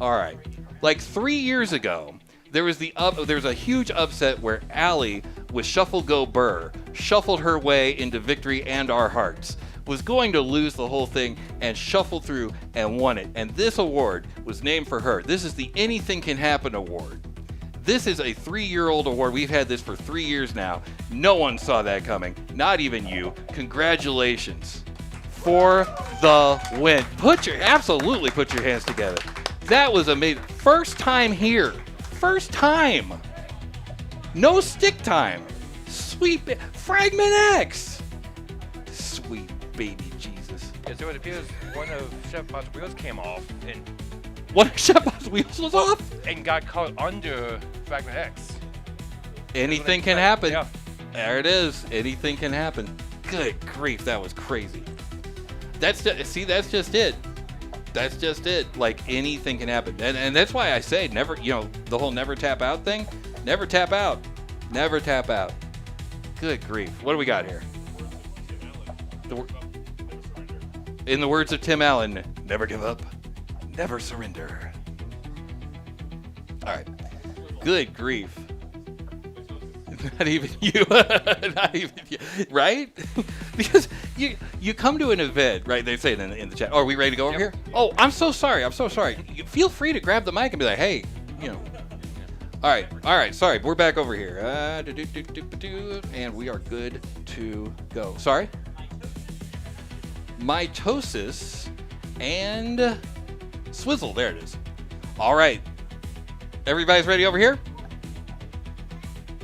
All right. Like 3 years ago, there was a huge upset where Allie with Shuffle Go Burr shuffled her way into victory and our hearts. Was going to lose the whole thing and shuffled through and won it. And this award was named for her. This is the Anything Can Happen award. This is a 3-year-old award. We've had this for 3 years now. No one saw that coming. Not even you. Congratulations for the win. Absolutely put your hands together. That was amazing. First time here. First time. No stick time. Sweet Fragment X. Sweet baby Jesus. Yeah, so it appears one of Chef Bot's wheels came off and One of Chef Bot's wheels was off? and got caught under Fragment X. Anything can happen. Yeah. There it is. Anything can happen. Good grief, that was crazy. That's just it. That's just it. Like anything can happen. And that's why I say never, the whole never tap out thing. Never tap out. Never tap out. Good grief. What do we got here? In the words of Tim Allen, never give up, never surrender. All right. Good grief. Not even you. Not even you. Right? Because you come to an event, right? They say it in the chat. Oh, are we ready to go over here? Oh, I'm so sorry. Feel free to grab the mic and be like, hey, All right. Sorry, we're back over here. And we are good to go. Sorry? Mitosis and Swizzle. There it is. All right. Everybody's ready over here?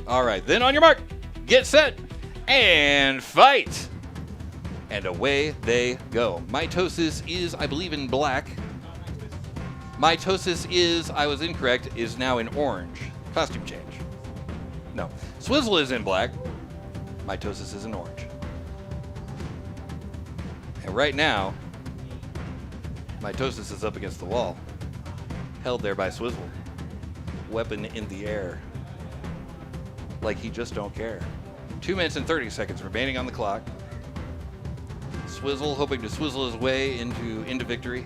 All right. Then on your mark, get set, and fight. And away they go. Mitosis is, I believe, in black. Mitosis is, I was incorrect, is now in orange. Costume change. No. Swizzle is in black. Mitosis is in orange. And right now, Mitosis is up against the wall. held there by Swizzle. Weapon in the air. Like he just don't care. 2 minutes and 30 seconds remaining on the clock. Swizzle hoping to swizzle his way into victory.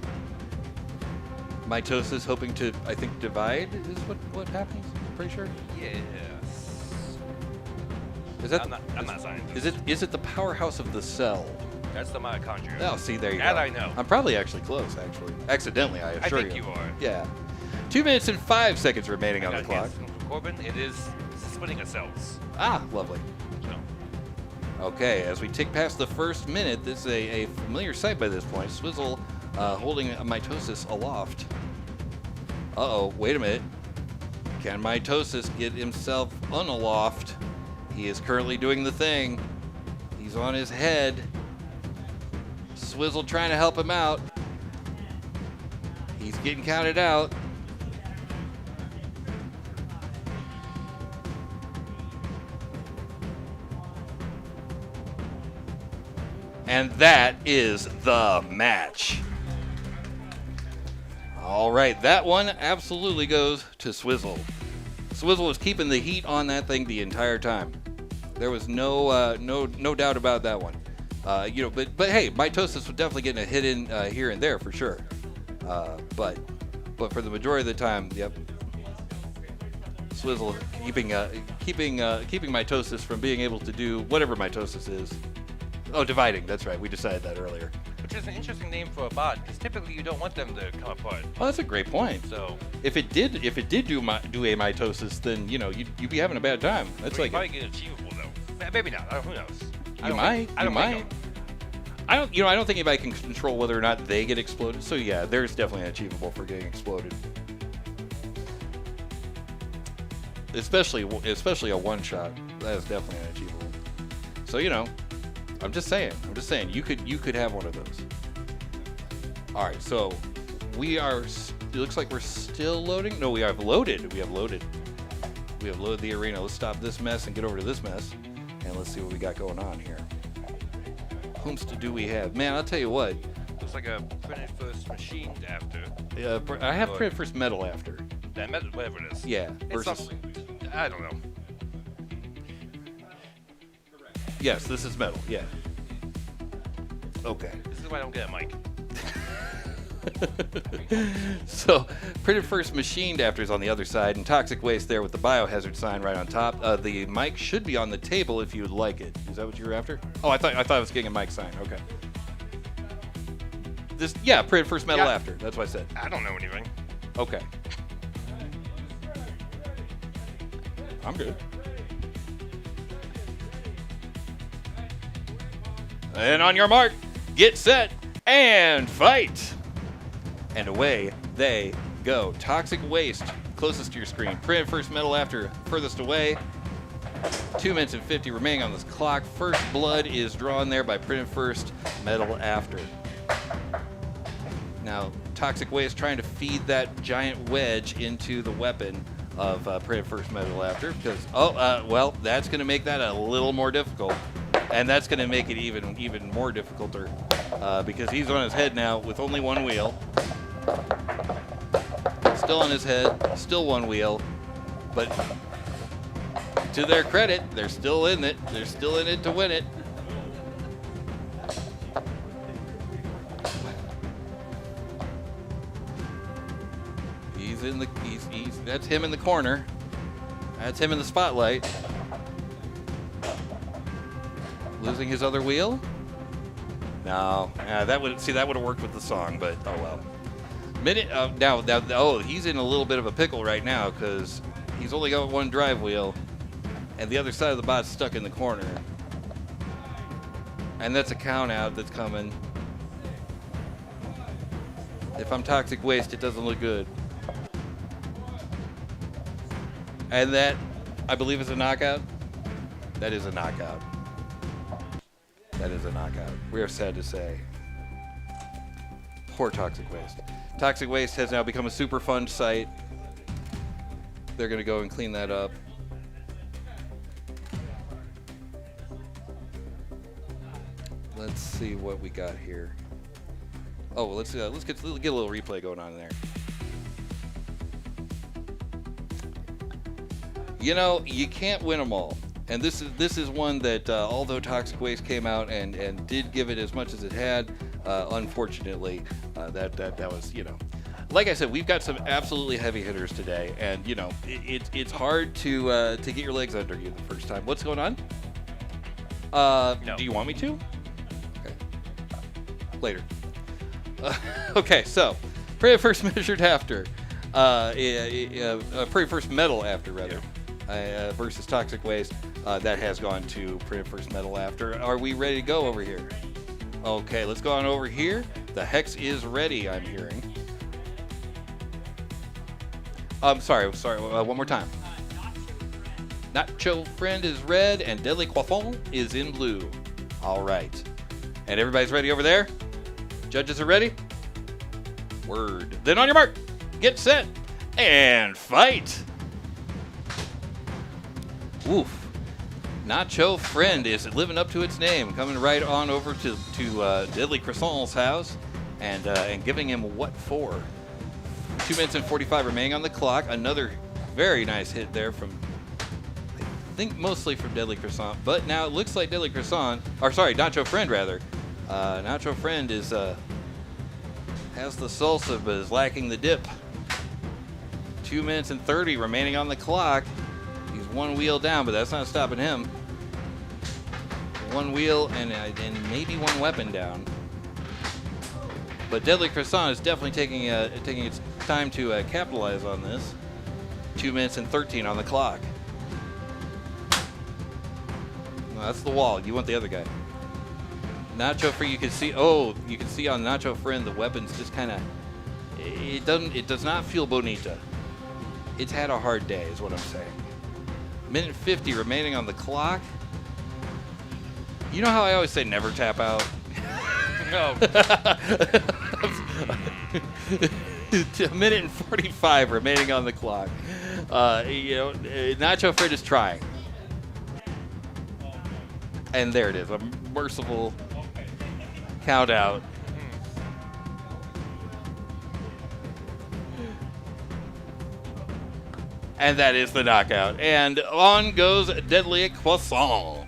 Mitosis hoping to, I think, divide is what happens. Pretty sure. Yes. Is that? I'm not a scientist. Is it the powerhouse of the cell? That's the mitochondria. Oh, see, there you That go. I know. I'm probably actually close, actually. Accidentally, I assure I think you are. Yeah. 2 minutes and 5 seconds remaining I on the got clock. guess from Corbin, it is splitting of cells. Ah, lovely. So, Okay, as we tick past the first minute, this is a familiar sight by this point. Swizzle holding a mitosis aloft. Uh-oh, wait a minute. Can mitosis get himself unaloft? He is currently doing the thing. He's on his head. Swizzle trying to help him out. He's getting counted out. And that is the match. All right, that one absolutely goes to Swizzle. Swizzle was keeping the heat on that thing the entire time. There was no doubt about that one. But hey, mitosis was definitely getting a hit in here and there for sure. But for the majority of the time, yep. Swizzle keeping mitosis from being able to do whatever mitosis is. Oh, dividing. That's right. We decided that earlier. which is an interesting name for a bot, because typically you don't want them to come apart. Oh, that's a great point. So If it did do a mitosis, then you'd be having a bad time. That's you like might get achievable though. Maybe not. Who knows? you might. I don't think I don't think anybody can control whether or not they get exploded. So yeah, there's definitely an achievable for getting exploded. Especially a one shot. That is definitely an achievable. So I'm just saying. You could have one of those. All right. So we are. It looks like we're still loading. No, we have loaded. We have loaded the arena. Let's stop this mess and get over to this mess, and let's see what we got going on here. Whomst do we have? Man, I'll tell you what. Looks like a printed first machined after. I have printed first metal after. That metal, whatever it is. Yeah. It's Versus. I don't know. Yes, this is metal. Yeah. Okay. This is why I don't get a mic. So, printed first machined after is on the other side, and toxic waste there with the biohazard sign right on top. The mic should be on the table if you would like it. Is that what you were after? Oh, I thought I was getting a mic sign. Okay. Printed first metal Yeah. after. That's what I said. I don't know anything. Okay. I'm good. And on your mark, get set, and fight! And away they go. Toxic waste, closest to your screen. Printed first metal after, furthest away. 2 minutes and 50 remaining on this clock. First blood is drawn there by printed first metal after. Now, toxic waste trying to feed that giant wedge into the weapon of printed first metal after, because that's going to make that a little more difficult. And that's going to make it even more difficulter because he's on his head now with only one wheel. Still on his head, still one wheel. But to their credit, they're still in it. They're still in it to win it. That's him in the corner. That's him in the spotlight. Losing his other wheel? No, that would have worked with the song, but oh well. He's in a little bit of a pickle right now because he's only got one drive wheel, and the other side of the bot's stuck in the corner, and that's a count out that's coming. If I'm toxic waste, it doesn't look good, and that I believe is a knockout. That is a knockout. That is a knockout. We are sad to say. Poor Toxic Waste. Toxic Waste has now become a super fun site. They're going to go and clean that up. Let's see what we got here. Oh, let's get a little replay going on there. You know, you can't win them all. And this is one that, although Toxic Waste came out and did give it as much as it had, unfortunately, that was, you know, like I said, we've got some absolutely heavy hitters today, and you know, it's hard to get your legs under you the first time. What's going on? No. Do you want me to? Okay. Later. Okay, so Prey First measured after, Prey First medal after rather, versus Toxic Waste. That has gone to Prey First medal after. Are we ready to go over here? Okay, let's go on over here. The hex is ready, I'm hearing. Sorry, one more time. Nacho Friend is red, and Deadly Croissant is in blue. All right. And everybody's ready over there? Judges are ready? Word. Then on your mark, get set, and fight! Oof. Nacho Friend is living up to its name, coming right on over to Deadly Croissant's house and giving him what for? 2 minutes and 45 remaining on the clock. Another very nice hit there from, I think, mostly from Deadly Croissant. But now it looks like Deadly Croissant, or sorry, Nacho Friend rather. Nacho Friend is has the salsa but is lacking the dip. 2 minutes and 30 remaining on the clock. He's one wheel down, but that's not stopping him. One wheel and maybe one weapon down. But Deadly Croissant is definitely taking its time to capitalize on this. 2 minutes and 13 on the clock. No, that's the wall. You want the other guy. Nacho Friend, you can see on Nacho Friend the weapons just kind of, it does not feel bonita. It's had a hard day is what I'm saying. Minute 50 remaining on the clock. You know how I always say never tap out? No. A minute and 45 remaining on the clock. Nacho Friend is trying. And there it is, a merciful count out. And that is the knockout. And on goes Deadly Croissant.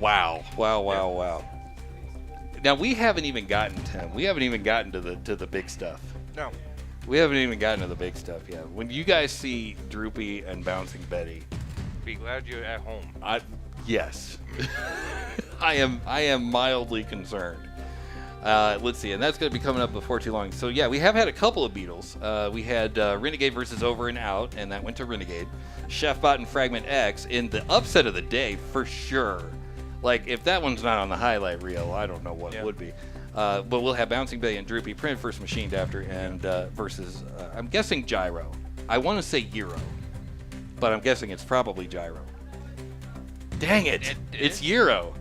Wow. Now we haven't even gotten Tim. We haven't even gotten to the big stuff. No. We haven't even gotten to the big stuff yet. When you guys see Droopy and Bouncing Betty, Be glad you're at home. yes, I am mildly concerned. Let's see, and that's going to be coming up before too long. So yeah, we have had a couple of beetles. We had Renegade versus Over and Out, and that went to Renegade. Chefbot and Fragment X in the upset of the day for sure. Like, if that one's not on the highlight reel, I don't know what would be. But we'll have Bouncing Betty and Droopy printed first machined after, and versus, I'm guessing Gyro. I want to say Gyro, but I'm guessing it's probably Gyro. Dang it! It's Gyro.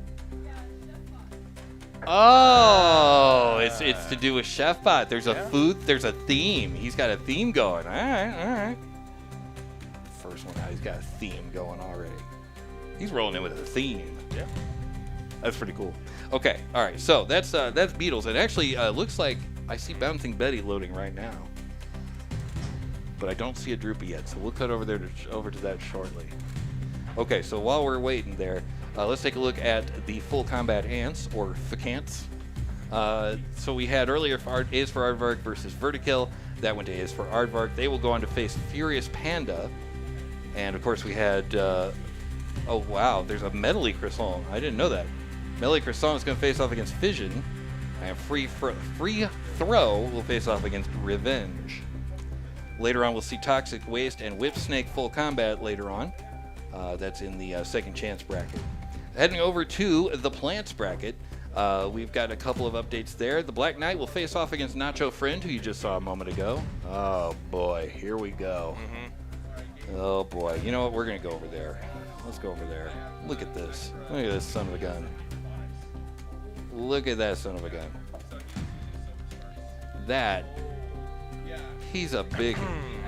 Oh, it's to do with Chefbot. There's a theme. He's got a theme going. All right. First one out, he's got a theme going already. He's rolling in with a theme. Yeah. That's pretty cool. Okay, all right. So that's Beatles. It actually looks like I see Bouncing Betty loading right now, but I don't see a Droopy yet. So we'll cut over to that shortly. Okay, so while we're waiting there, let's take a look at the full combat ants or Facants. So we had earlier A's for Aardvark versus Vertikill. That went to A's for Aardvark. They will go on to face Furious Panda, and of course we had. Oh wow, there's a Medley Croissant. I didn't know that. Medley Croissant is going to face off against Fission, and Free Throw will face off against Revenge. Later on, we'll see Toxic Waste and Whip Snake full combat later on. That's in the second chance bracket. Heading over to the Plants bracket, we've got a couple of updates there. The Black Knight will face off against Nacho Friend, who you just saw a moment ago. Oh boy, here we go. Oh boy, you know what? We're going to go over there. Let's go over there. Look at this. Look at this son of a gun. Look at that son of a gun. He's a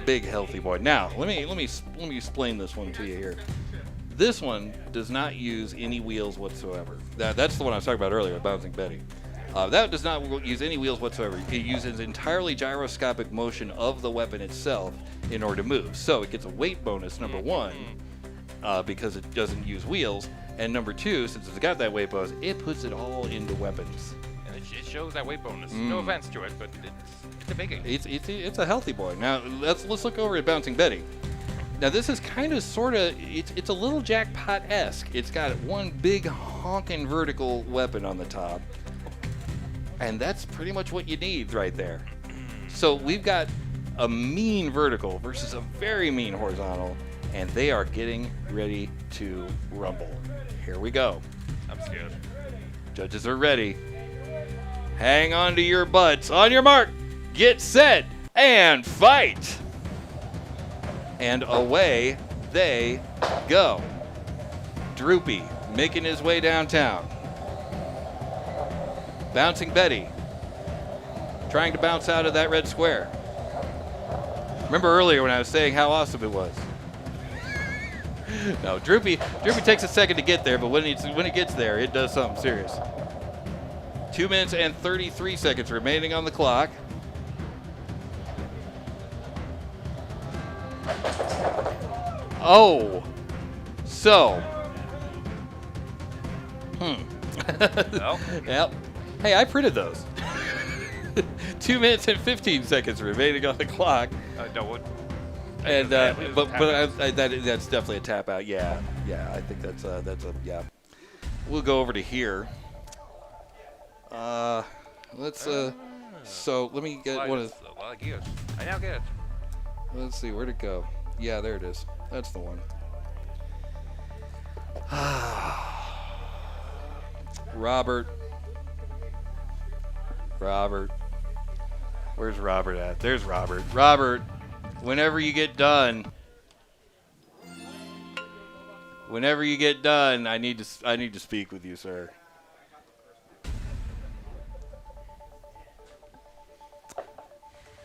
big healthy boy. Now, let me explain this one to you here. This one does not use any wheels whatsoever. That's the one I was talking about earlier, Bouncing Betty. That does not use any wheels whatsoever. It uses entirely gyroscopic motion of the weapon itself in order to move. So it gets a weight bonus, number one, because it doesn't use wheels. And number two, since it's got that weight bonus, it puts it all into weapons. And it shows that weight bonus. No offense to it, but it's a biggie. It's a healthy boy. Now let's look over at Bouncing Betty. Now this is kind of sort of it's a little jackpot-esque. It's got one big honking vertical weapon on the top, and that's pretty much what you need right there. So we've got a mean vertical versus a very mean horizontal, and they are getting ready to rumble. Here we go. I'm scared. Judges are ready. Hang on to your butts. On your mark, get set, and fight. And away they go. Droopy making his way downtown. Bouncing Betty trying to bounce out of that red square. Remember earlier when I was saying how awesome it was? No, Droopy takes a second to get there, but when it gets there, it does something serious. 2 minutes and 33 seconds remaining on the clock. Oh, so. Well. Yep. Hey, I printed those. 2 minutes and 15 seconds remaining on the clock. No, what? And That's definitely a tap out. Yeah, I think that's a yeah. We'll go over to here. Let's so let me get one of. A lot of gears. I now get it. Let's see where'd it go. Yeah, there it is. That's the one. Robert. Where's Robert at? There's Robert. Robert, whenever you get done, I need to speak with you, sir.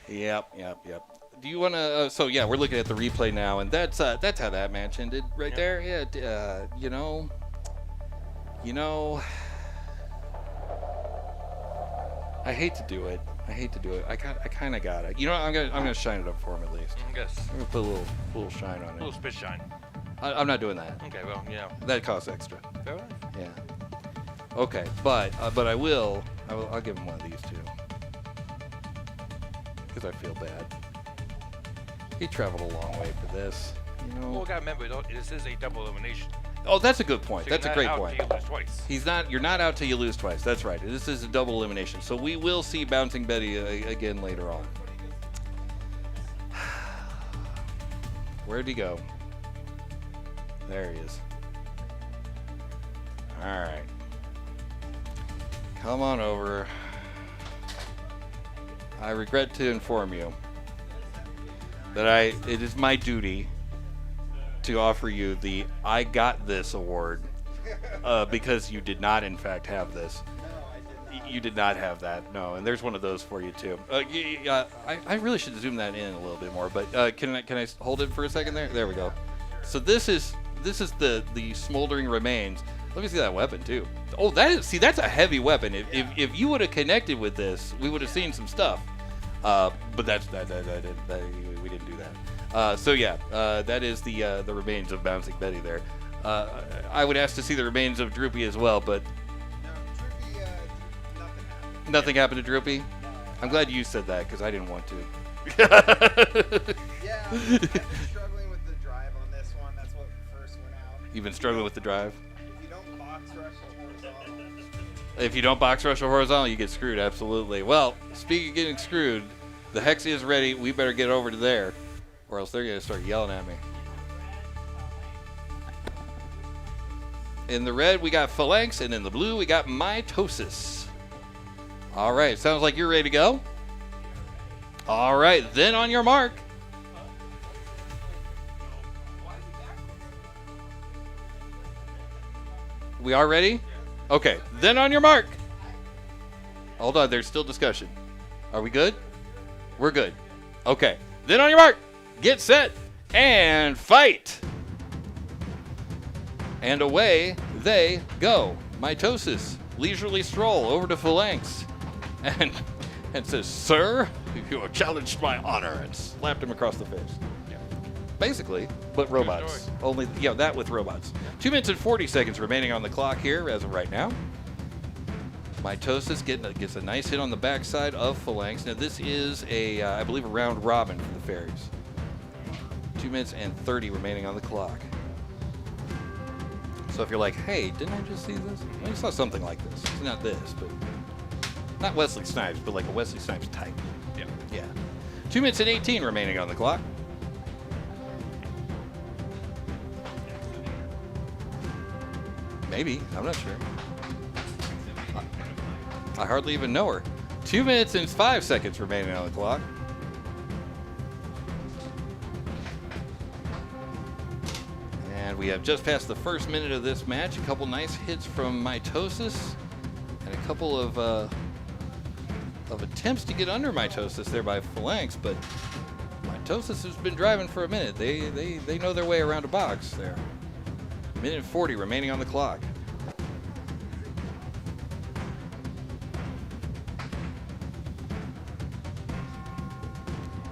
Yep. Do you want to? So yeah, we're looking at the replay now, and that's how that match ended right there. Yeah, you know. I hate to do it. I kind of got it. You know, I'm gonna shine it up for him at least. Yes. I'm gonna put a little shine on A it. little spit shine. I'm not doing that. Okay, well, yeah. That costs extra. Fair enough. Yeah. Okay, but I'll give him one of these too, because I feel bad. He traveled a long way for this. You know. Well, we gotta remember, this is a double elimination. Oh, that's a good point. So That's a great point. You lose twice. You're not out till you lose twice. That's right. This is a double elimination. So we will see Bouncing Betty again later on. Where'd he go? There he is. All right. Come on over. I regret to inform you that it is my duty to offer you the I Got This award because you did not, in fact, have this. You did not have that, no. And there's one of those for you, too. I really should zoom that in a little bit more, but can I hold it for a second there? There we go. So this is the smoldering remains. Let me see that weapon, too. Oh, that's a heavy weapon. If you would have connected with this, we would have seen some stuff. But we didn't do that. So yeah, that is the remains of Bouncing Betty there. I would ask to see the remains of Droopy as well, but No, Droopy, nothing happened to Droopy. No. I'm glad you said that because I didn't want to. Yeah, I've been struggling with the drive on this one. That's what first went out. You've been struggling with the drive. If you don't box rush the horizontal. If you don't box rush or horizontal, you get screwed. Absolutely. Well, speaking of getting screwed, the Hex is ready. We better get over to there, or else they're gonna start yelling at me. In the red, we got Phalanx, and in the blue, we got Mitosis. All right, sounds like you're ready to go. All right, then on your mark. We are ready? Okay, then on your mark. Hold on, there's still discussion. Are we good? We're good. Okay, then on your mark, get set, and fight. And away they go. Mitosis leisurely stroll over to Phalanx and says, "Sir, you have challenged my honor," and slapped him across the face. Yeah. Basically, but robots. story. Only, that with robots. 2 minutes and 40 seconds remaining on the clock here as of right now. Mitosis gets a nice hit on the backside of Phalanx. Now this is I believe, a round robin for the fairies. 2 minutes and 30 remaining on the clock. So if you're like, hey, didn't I just see this? I saw something like this. It's not this, but not Wesley Snipes, but like a Wesley Snipes type. Yeah. Yeah. 2 minutes and 18 remaining on the clock. Maybe. I'm not sure. I hardly even know her. 2 minutes and 5 seconds remaining on the clock. And we have just passed the first minute of this match. A couple nice hits from Mitosis, and a couple of attempts to get under Mitosis there by Phalanx, but Mitosis has been driving for a minute. They know their way around a box there. Minute and 40 remaining on the clock.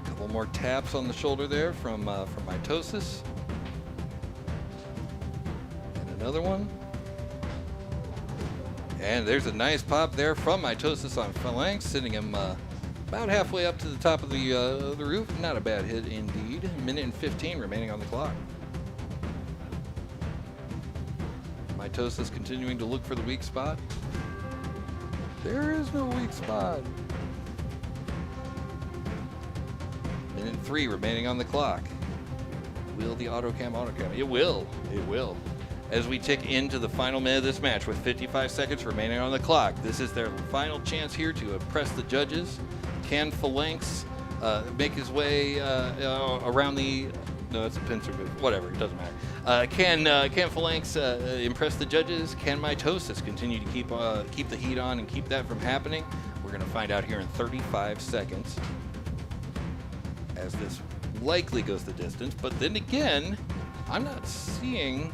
Couple more taps on the shoulder there from Mitosis. And another one. And there's a nice pop there from Mitosis on Phalanx, sending him about halfway up to the top of the roof. Not a bad hit indeed. Minute and 15 remaining on the clock. Mitosis continuing to look for the weak spot. There is no weak spot. Minute 3 remaining on the clock. Will the autocam? It will. It will. As we tick into the final minute of this match with 55 seconds remaining on the clock. This is their final chance here to impress the judges. Can Phalanx make his way around the... No, it's a pincer move. Whatever, it doesn't matter. Can Phalanx impress the judges? Can Mitosis continue to keep the heat on and keep that from happening? We're going to find out here in 35 seconds. As this likely goes the distance, but then again, I'm not seeing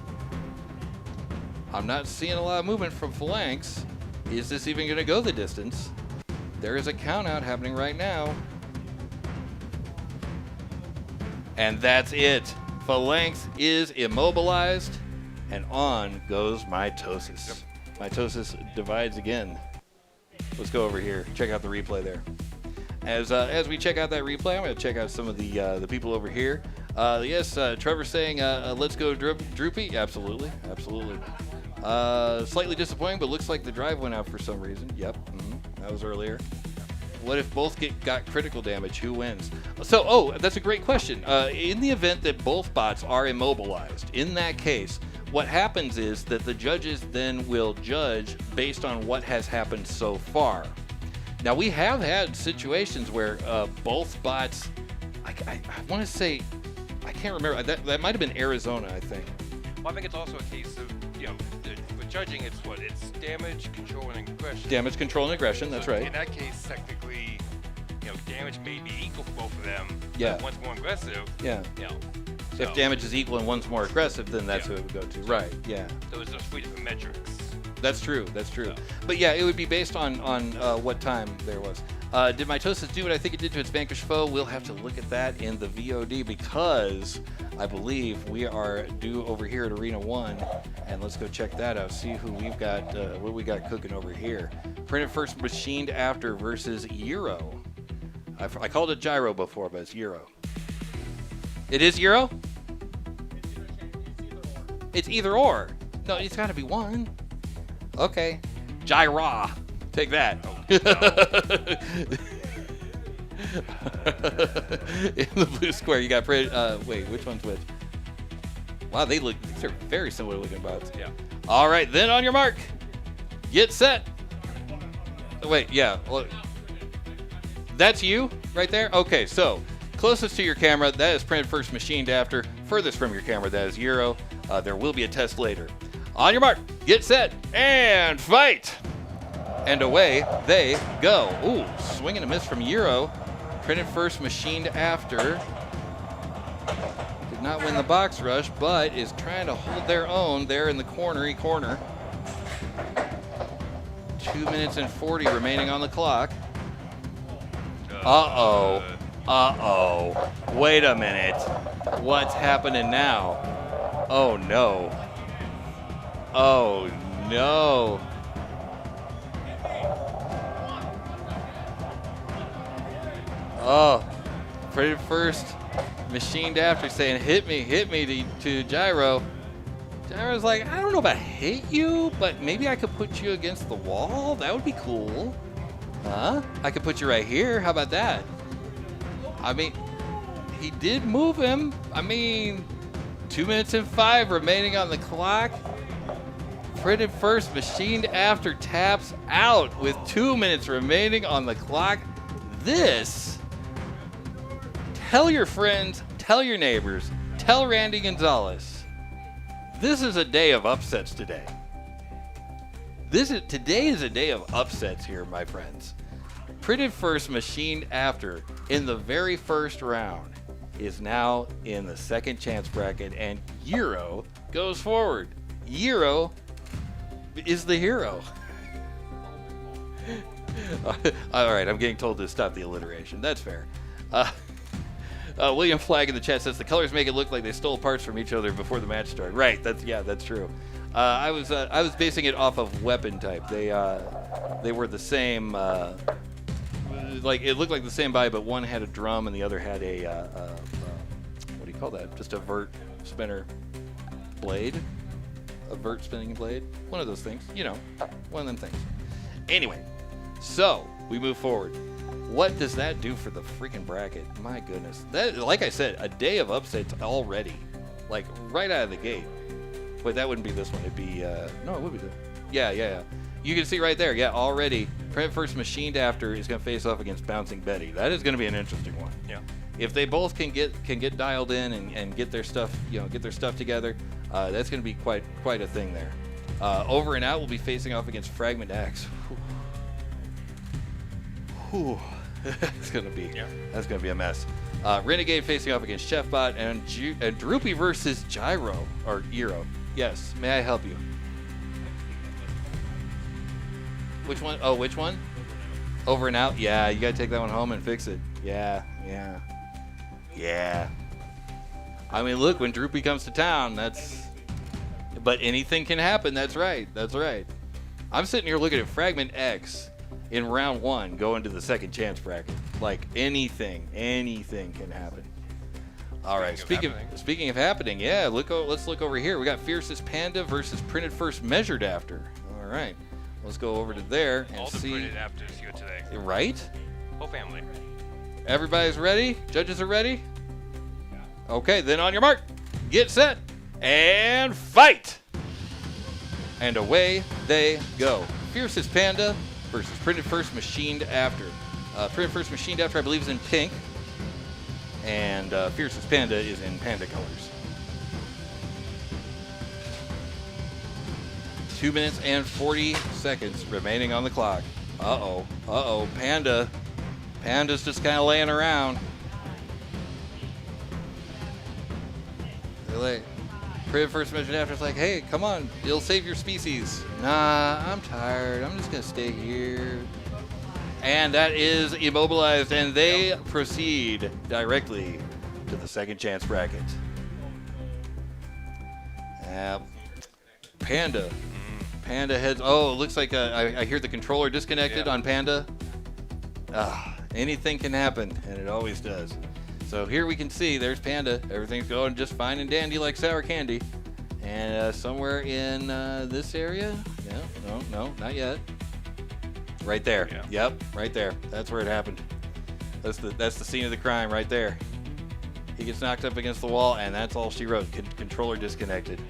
a lot of movement from Phalanx. Is this even going to go the distance? There is a count out happening right now. And that's it. Phalanx is immobilized, and on goes Mitosis. Yep. Mitosis divides again. Let's go over here. Check out the replay there. As we check out that replay, I'm going to check out some of the people over here. Yes, Trevor saying, let's go Droopy. Absolutely, absolutely. Slightly disappointing, but looks like the drive went out for some reason. Yep, that was earlier. What if both got critical damage? Who wins? So, that's a great question. In the event that both bots are immobilized, in that case, what happens is that the judges then will judge based on what has happened so far. Now, we have had situations where both bots, I want to say, I can't remember, that might have been Arizona, I think. Well, I think it's also a case of, with judging, it's damage, control, and aggression. Damage, control, and aggression, that's right. In that case, technically, damage may be equal for both of them. Yeah. But one's more aggressive. Yeah. So, If damage is equal and one's more aggressive, then that's who it would go to. Right, yeah. Those are 3 different metrics. That's true, that's true. So. But yeah, it would be based on what time there was. Did Mitosis do what I think it did to its vanquished foe? We'll have to look at that in the VOD because I believe we are due over here at Arena 1. And let's go check that out, see who we've got, what we got cooking over here. Printed first, machined after versus Euro. I called it Gyro before, but it's Euro. It is Euro? It's either or. No, it's got to be one. Okay. Gyra. Take that. Oh, In the blue square, you got wait, which one's which? Wow, these are very similar looking bots. Yeah. All right, then on your mark. Get set. Wait, yeah. Well, that's you right there? Okay, so closest to your camera, that is printed first, machined after. Furthest from your camera, that is Euro. There will be a test later. On your mark, get set, and fight! And away they go. Ooh, swing and a miss from Euro. Printed first, machined after. Did not win the box rush, but is trying to hold their own there in the corner. 2 minutes and 40 remaining on the clock. Uh-oh. Uh-oh. Wait a minute. What's happening now? Oh, no. Oh, no. Oh. Pretty first, machined after, saying, hit me to Gyro. Gyro's like, I don't know about hit you, but maybe I could put you against the wall. That would be cool. Huh? I could put you right here. How about that? I mean, he did move him. I mean, 2 minutes and 5 remaining on the clock. Printed first, machined after taps out with 2 minutes remaining on the clock. This, tell your friends, tell your neighbors, tell Randy Gonzalez. This is a day of upsets today. Today is a day of upsets here, my friends. Printed first, machined after in the very first round is now in the second chance bracket, and Euro goes forward. Euro is the hero. All right, I'm getting told to stop the alliteration. That's fair. William Flagg in the chat says the colors make it look like they stole parts from each other before the match started. Right. That's true. I was basing it off of weapon type. They were the same. Like it looked like the same buy, but one had a drum and the other had a what do you call that? Just a vert spinner blade. A vert spinning blade. One of those things. You know, one of them things. Anyway, so we move forward. What does that do for the freaking bracket? My goodness. That, like I said, a day of upsets already. Like, right out of the gate. Wait, that wouldn't be this one. It'd be, no, it would be this. Yeah. You can see right there, yeah, already. Print first, machined after is going to face off against Bouncing Betty. That is going to be an interesting one. Yeah. If they both can get dialed in and get their stuff, get their stuff together, that's going to be quite a thing there. Over and Out will be facing off against Fragment X. Whew. That's gonna be a mess. Renegade facing off against Chefbot and Droopy versus Gyro or Eero. Yes, may I help you? Which one? Oh, which one? Over and Out. Yeah, you gotta take that one home and fix it. Yeah. I mean, look, when Droopy comes to town, but anything can happen. That's right. I'm sitting here looking at Fragment X in round 1 going to the second chance bracket. Like anything can happen. All right, speaking of happening, yeah, let's look over here. We got Fiercest Panda versus Printed First Measured After. All right, let's go over to there and all the see. printed afters here today. Right? Whole family. Everybody's ready? Judges are ready? Okay, then on your mark, get set, and fight! And away they go. Fiercest Panda versus Printed First Machined After. Printed First Machined After, I believe, is in pink. And Fiercest Panda is in panda colors. 2 minutes and 40 seconds remaining on the clock. Uh-oh. Panda's just kind of laying around. They're like, Printed First Machined After is like, hey, come on, it'll save your species. Nah, I'm tired. I'm just going to stay here. And that is immobilized, and they proceed directly to the second chance bracket. Panda heads. Oh, it looks like I hear the controller disconnected on Panda. Anything can happen, and it always does. So here we can see there's Panda. Everything's going just fine and dandy like sour candy. And somewhere in this area, no, not yet. Right there. Yeah. Yep, right there. That's where it happened. That's the scene of the crime right there. He gets knocked up against the wall, and that's all she wrote. Controller disconnected.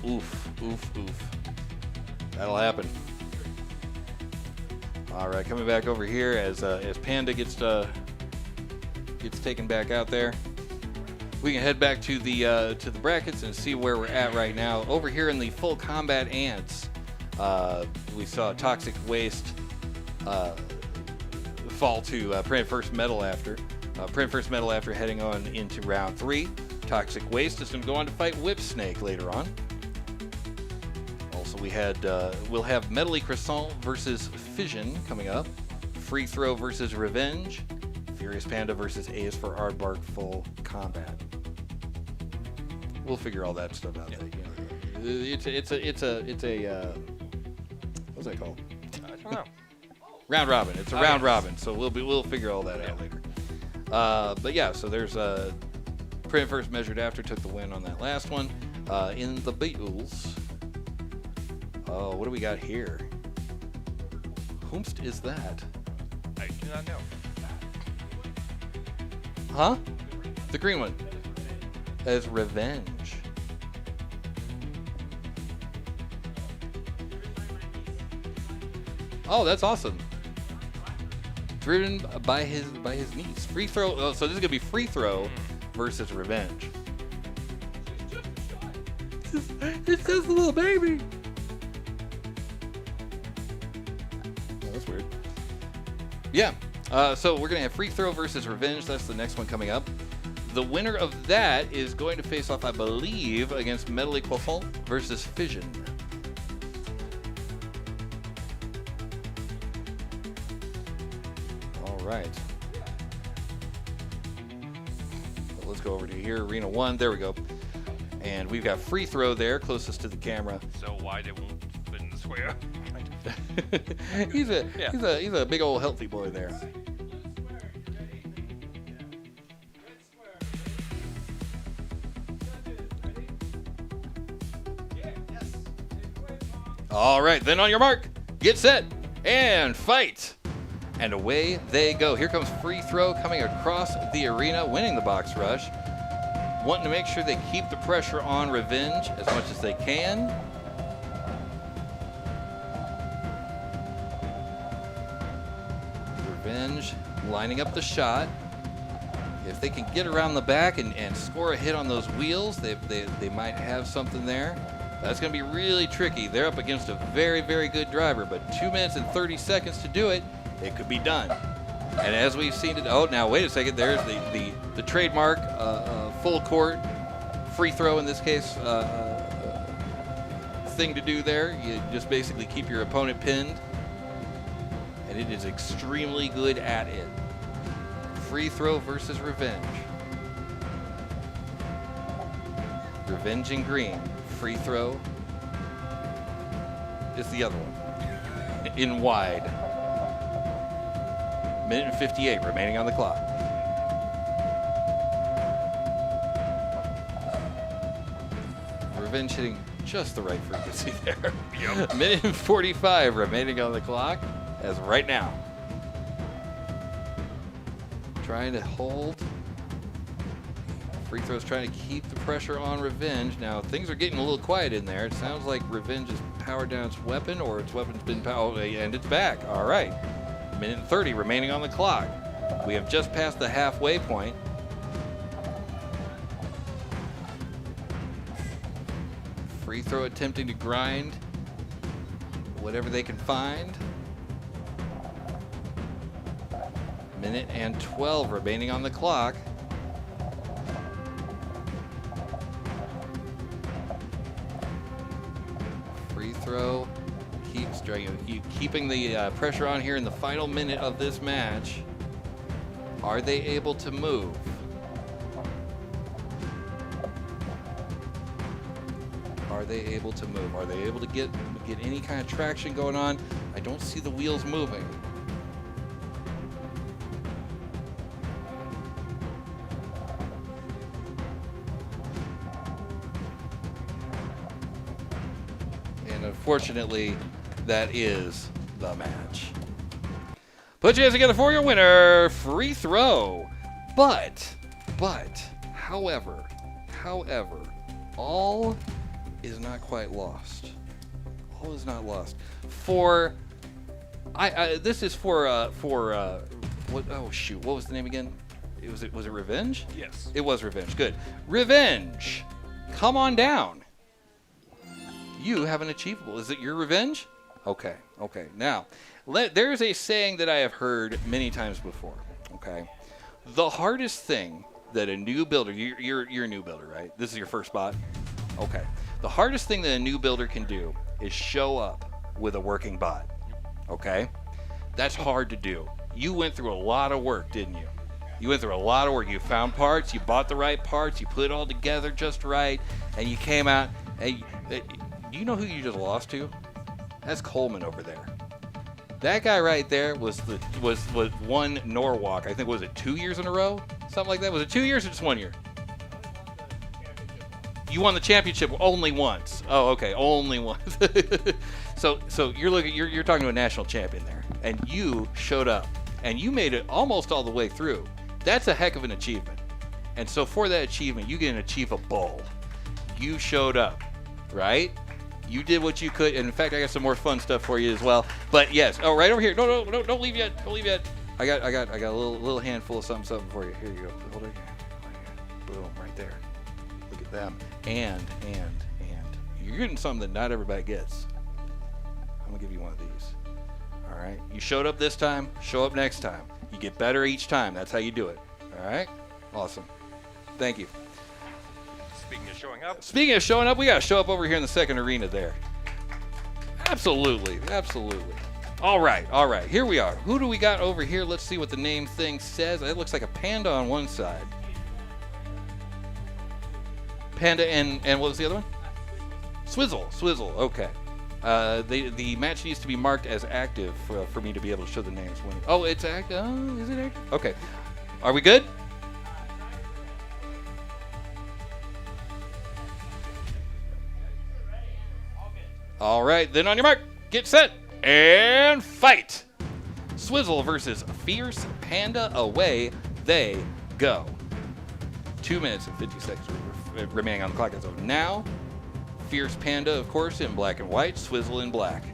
Oof. That'll happen. All right, coming back over here as Panda gets taken back out there. We can head back to the brackets and see where we're at right now. Over here in the full combat ants, we saw Toxic Waste fall to Print First Metal After. Print First Metal After heading on into round 3. Toxic Waste is going to go on to fight Whip Snake later on. So we'll have Medley Croissant versus Fission coming up. Free Throw versus Revenge. Furious Panda versus A is for Aardvark Full Combat. We'll figure all that stuff out. It's a what's that called? I don't know. Round robin. It's a round robin. So we'll figure all that out later. But yeah, so there's Print First Measured After took the win on that last one. In the Beatles. Oh, what do we got here? Whomst is that? I do not know. Huh? The green one. As Revenge. Oh, that's awesome. Driven by his niece. Free Throw. Oh, so this is gonna be Free Throw versus Revenge. It's just a little baby. Oh, that's weird. Yeah. So we're gonna have Free Throw versus Revenge. That's the next one coming up. The winner of that is going to face off, I believe, against Medley Croissant versus Fission. All right. So let's go over to here, Arena 1. There we go. And we've got Free Throw there, closest to the camera. So why they won't spin the square? he's a big old healthy boy there. All right, then on your mark, get set, and fight. And away they go. Here comes Free Throw coming across the arena, winning the box rush. Wanting to make sure they keep the pressure on Revenge as much as they can. Revenge lining up the shot. If they can get around the back and score a hit on those wheels, they might have something there. That's going to be really tricky. They're up against a very, very good driver, but 2 minutes and 30 seconds to do it, it could be done. And as we've seen it, oh, now wait a second, there's the trademark full court Free Throw in this case thing to do there. You just basically keep your opponent pinned, and it is extremely good at it. Free Throw versus Revenge. Revenge in green. Free Throw is the other one in wide. Minute and 58 remaining on the clock. Revenge hitting just the right frequency there. Yep. Minute and 45 remaining on the clock as right now. Trying to hold. Free Throw's trying to keep the pressure on Revenge. Now, things are getting a little quiet in there. It sounds like Revenge has powered down its weapon, or its weapon's been powered, and it's back. All right. Minute and 30 remaining on the clock. We have just passed the halfway point. Free Throw attempting to grind whatever they can find. Minute and 12 remaining on the clock. Free Throw keeps keeping the pressure on here in the final minute of this match. Are they able to move? Are they able to move? Are they able to get any kind of traction going on? I don't see the wheels moving. And unfortunately, that is the match. Put your hands together for your winner, Free Throw. But, however, all is not quite lost. All is not lost. This is for what? Oh shoot! What was the name again? Was it Revenge? Yes. It was Revenge. Good. Revenge, come on down. You have an achievable. Is it your Revenge? Okay. Now, there's a saying that I have heard many times before. Okay. The hardest thing that a new builder, you're a new builder, right? This is your first spot? Okay. The hardest thing that a new builder can do is show up with a working bot. Okay? That's hard to do. You went through a lot of work, didn't you? You went through a lot of work. You found parts, you bought the right parts, you put it all together just right, and you came out. And do you know who you just lost to? That's Coleman over there. That guy right there was one Norwalk. I think, was it 2 years in a row? Something like that. Was it 2 years or just 1 year? You won the championship only once. Oh, okay, only once. So you're talking to a national champion there, and you showed up, and you made it almost all the way through. That's a heck of an achievement. And so for that achievement, you get an achievable. You showed up, right? You did what you could, and in fact, I got some more fun stuff for you as well. But yes, oh, right over here. No, don't leave yet. Don't leave yet. I got a little handful of something for you. Here you go. Hold it here. Boom, right there. Look at them. And you're getting something that not everybody gets. I'm gonna give you one of these. All right. You showed up this time. Show up next time. You get better each time. That's how you do it. All right. Awesome. Thank you. Speaking of showing up, we got to show up over here in the second arena there. Absolutely. All right. Here we are. Who do we got over here? Let's see what the name thing says. It looks like a panda on one side. Panda and what was the other one? Swizzle. Okay. The match needs to be marked as active for me to be able to show the names. Oh, it's active. Oh, is it active? Okay. Are we good? All right, then on your mark, get set, and fight. Swizzle versus Fierce Panda. Away they go. 2 minutes and 50 seconds remaining on the clock. So now, Fierce Panda, of course, in black and white, Swizzle in black.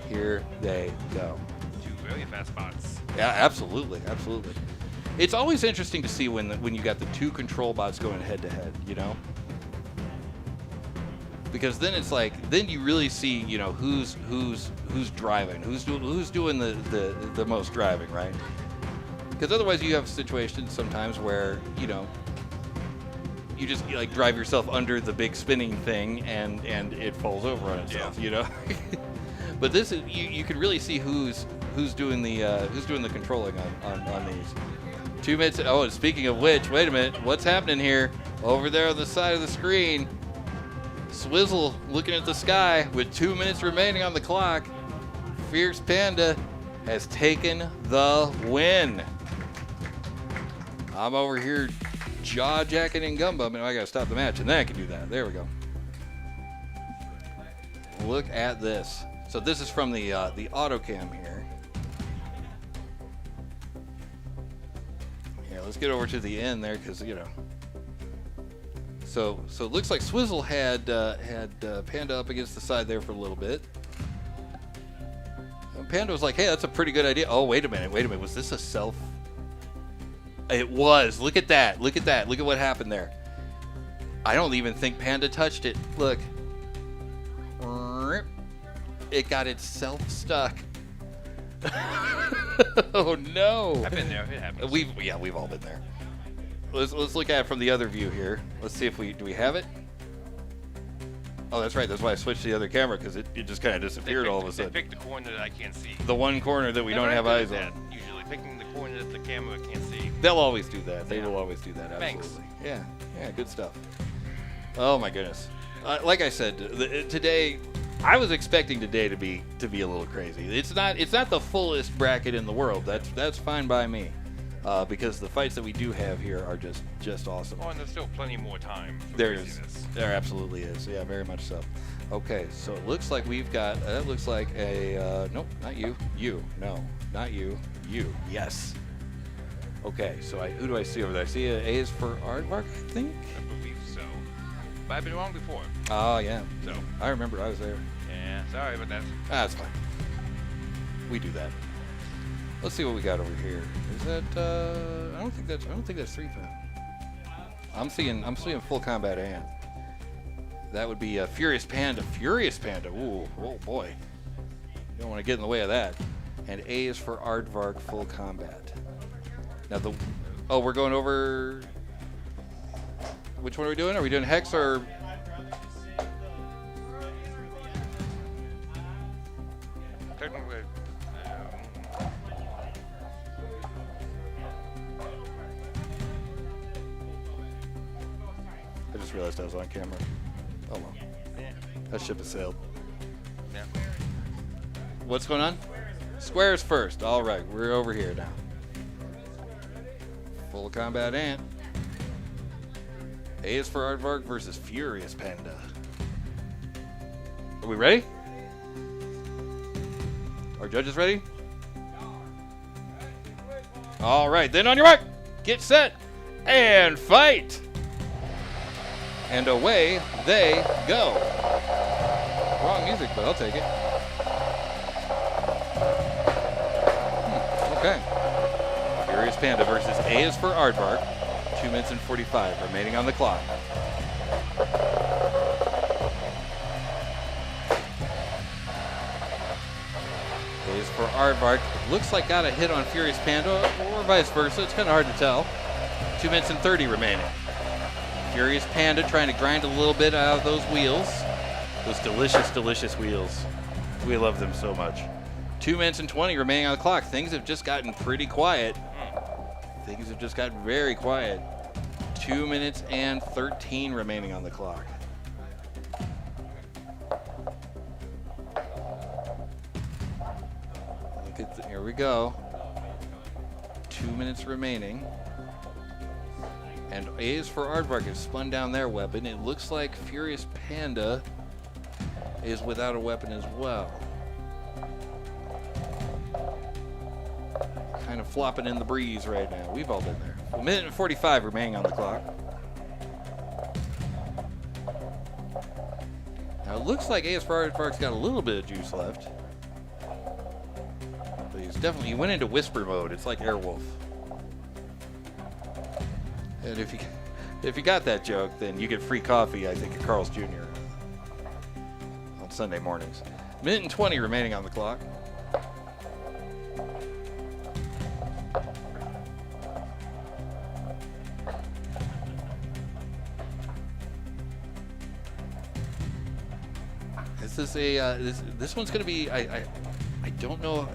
Here they go. 2 really fast bots. Yeah, absolutely. It's always interesting to see when you got the 2 control bots going head to head, you know? Because then it's like, then you really see, you know, who's driving, who's doing the most driving, right? Because otherwise you have situations sometimes where, you know, you just like drive yourself under the big spinning thing and it falls over on itself, you know. But this is you can really see who's doing the controlling on these. 2 minutes. Oh, and speaking of which, wait a minute, what's happening here? Over there on the side of the screen. Swizzle looking at the sky with 2 minutes remaining on the clock. Fierce Panda has taken the win. I'm over here jaw-jacking and gum-bumping. I gotta stop the match, and then I can do that. There we go. Look at this. So this is from the auto cam here. Yeah, let's get over to the end there, because you know. So it looks like Swizzle had Panda up against the side there for a little bit. And Panda was like, "Hey, that's a pretty good idea." Oh, wait a minute. Was this a self? It was. Look at that. Look at what happened there. I don't even think Panda touched it. Look. It got itself stuck. Oh no. I've been there. It happens. We've all been there. Let's look at it from the other view here. Let's see if do we have it? Oh, that's right. That's why I switched to the other camera, because it just kind of disappeared all of a sudden. They picked the corner that I can't see. The one corner that we don't have eyes on. Usually picking the corner that the camera can't see. They'll always do that. They will always do that. Absolutely. Thanks. Yeah, good stuff. Oh my goodness. Like I said, today I was expecting today to be a little crazy. It's not the fullest bracket in the world. That's fine by me. Because the fights that we do have here are just awesome. Oh, and there's still plenty more time for there absolutely is. Yeah, very much so. Okay, so it looks like we've got, that looks like a, nope, not you. You, no, not you. You, yes. Okay, so who do I see over there? I see A is for Aardvark, I think? I believe so. But I've been wrong before. Oh, yeah. So I remember I was there. Yeah, sorry about that. That's fine. We do that. Let's see what we got over here. Is that I don't think that's 3 fan. I'm seeing full combat and that would be Furious Panda. Ooh, oh boy. You don't want to get in the way of that. And A is for Aardvark full combat. Now we're going over Which one are we doing? Are we doing Hex or? Technically, I just realized I was on camera. Oh well. That ship has sailed. yeah. What's going on? Squares first. All right, we're over here now. Full combat ant. A is for Aardvark versus Furious Panda. Are we ready? Our judges ready? All right, then on your mark, get set, and fight. And away they go. Wrong music, but I'll take it. Okay. Furious Panda versus A is for Aardvark. 2 minutes and 45 remaining on the clock. A is for Aardvark. Looks like got a hit on Furious Panda, or vice versa. It's kind of hard to tell. 2 minutes and 30 remaining. Furious Panda trying to grind a little bit out of those wheels. Those delicious, delicious wheels. We love them so much. 2 minutes and 20 remaining on the clock. Things have just gotten pretty quiet. Things have just gotten very quiet. 2 minutes and 13 remaining on the clock. Look at here we go. 2 minutes remaining. And A is for Aardvark has spun down their weapon. It looks like Furious Panda is without a weapon as well. Kind of flopping in the breeze right now. We've all been there. 1 minute and 45 remaining on the clock. Now it looks like A is for Aardvark's got a little bit of juice left. But he went into whisper mode. It's like Airwolf. And if you got that joke, then you get free coffee, I think, at Carl's Jr. on Sunday mornings. 1 minute and 20 remaining on the clock. This is a this one's going to be I don't know.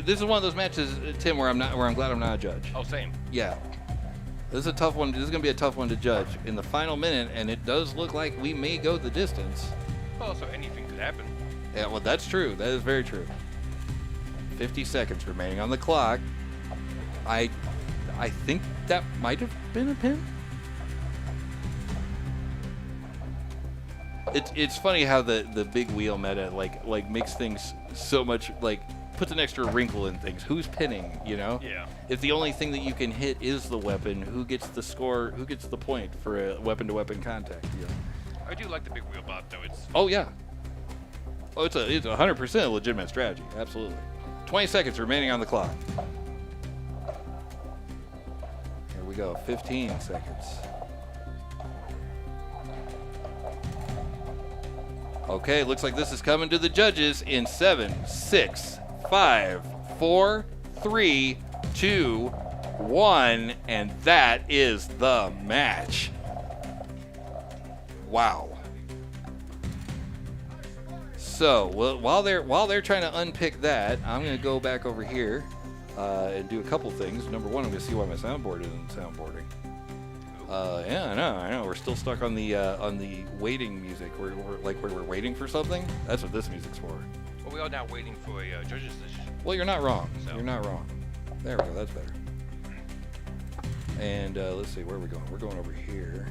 This is one of those matches, Tim, where I'm glad I'm not a judge. Oh, same. Yeah. This is a tough one. This is going to be a tough one to judge in the final minute, and it does look like we may go the distance. Well, so anything could happen. Yeah, well, that's true. That is very true. 50 seconds remaining on the clock. I think that might have been a pin. It's funny how the big wheel meta like makes things so much like puts an extra wrinkle in things. Who's pinning, you know? Yeah. If the only thing that you can hit is the weapon, who gets the score? Who gets the point for a weapon-to-weapon contact? You know? I do like the big wheel bot, though. It's Oh yeah. Oh, it's 100% a legitimate strategy. Absolutely. 20 seconds remaining on the clock. Here we go. 15 seconds. Okay, looks like this is coming to the judges in 7, 6, 5, 4, 3, 2, 1, and that is the match. Wow. So while they're trying to unpick that, I'm going to go back over here and do a couple things. Number one, I'm going to see why my soundboard isn't soundboarding. Yeah, I know. We're still stuck on the waiting music. We're waiting for something. That's what this music's for. well, we are now waiting for a judge's decision. Well, you're not wrong. So. You're not wrong. There we go. That's better. And let's see, where are we going? We're going over here.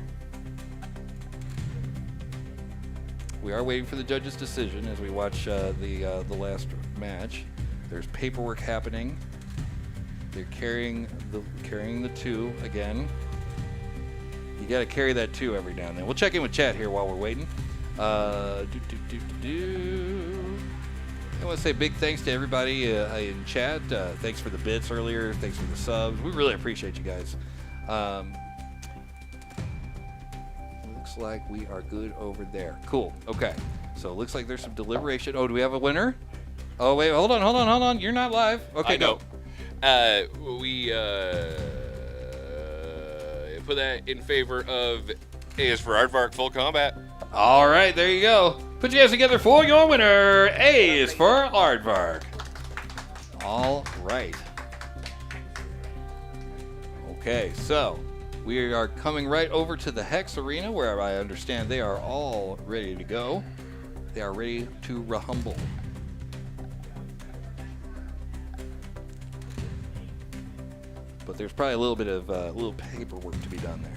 We are waiting for the judge's decision as we watch the last match. There's paperwork happening. They're carrying the 2 again. You got to carry that 2 every now and then. We'll check in with chat here while we're waiting. I want to say big thanks to everybody in chat. Thanks for the bits earlier. Thanks for the subs. We really appreciate you guys. Looks like we are good over there. Cool. Okay. So it looks like there's some deliberation. Oh, do we have a winner? Oh, wait. Hold on. You're not live. Okay, I know. no. We put that in favor of A is for Aardvark Full Combat. All right, there you go. Put your hands together for your winner. A is for Aardvark. All right. Okay, so we are coming right over to the Hex Arena, where I understand they are all ready to go. They are ready to rumble. But there's probably a little bit of little paperwork to be done there.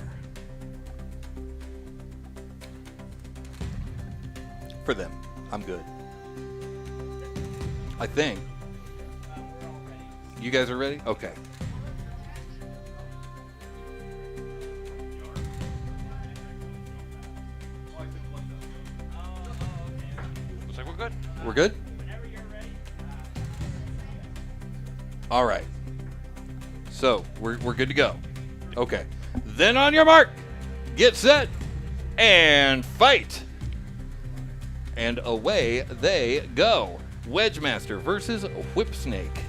For them, I'm good. I think. You guys are ready? Okay. Looks like we're good. We're good? All right. So, we're good to go. Okay. Then on your mark, get set, and fight. And away they go. Wedgemaster versus Whipsnake.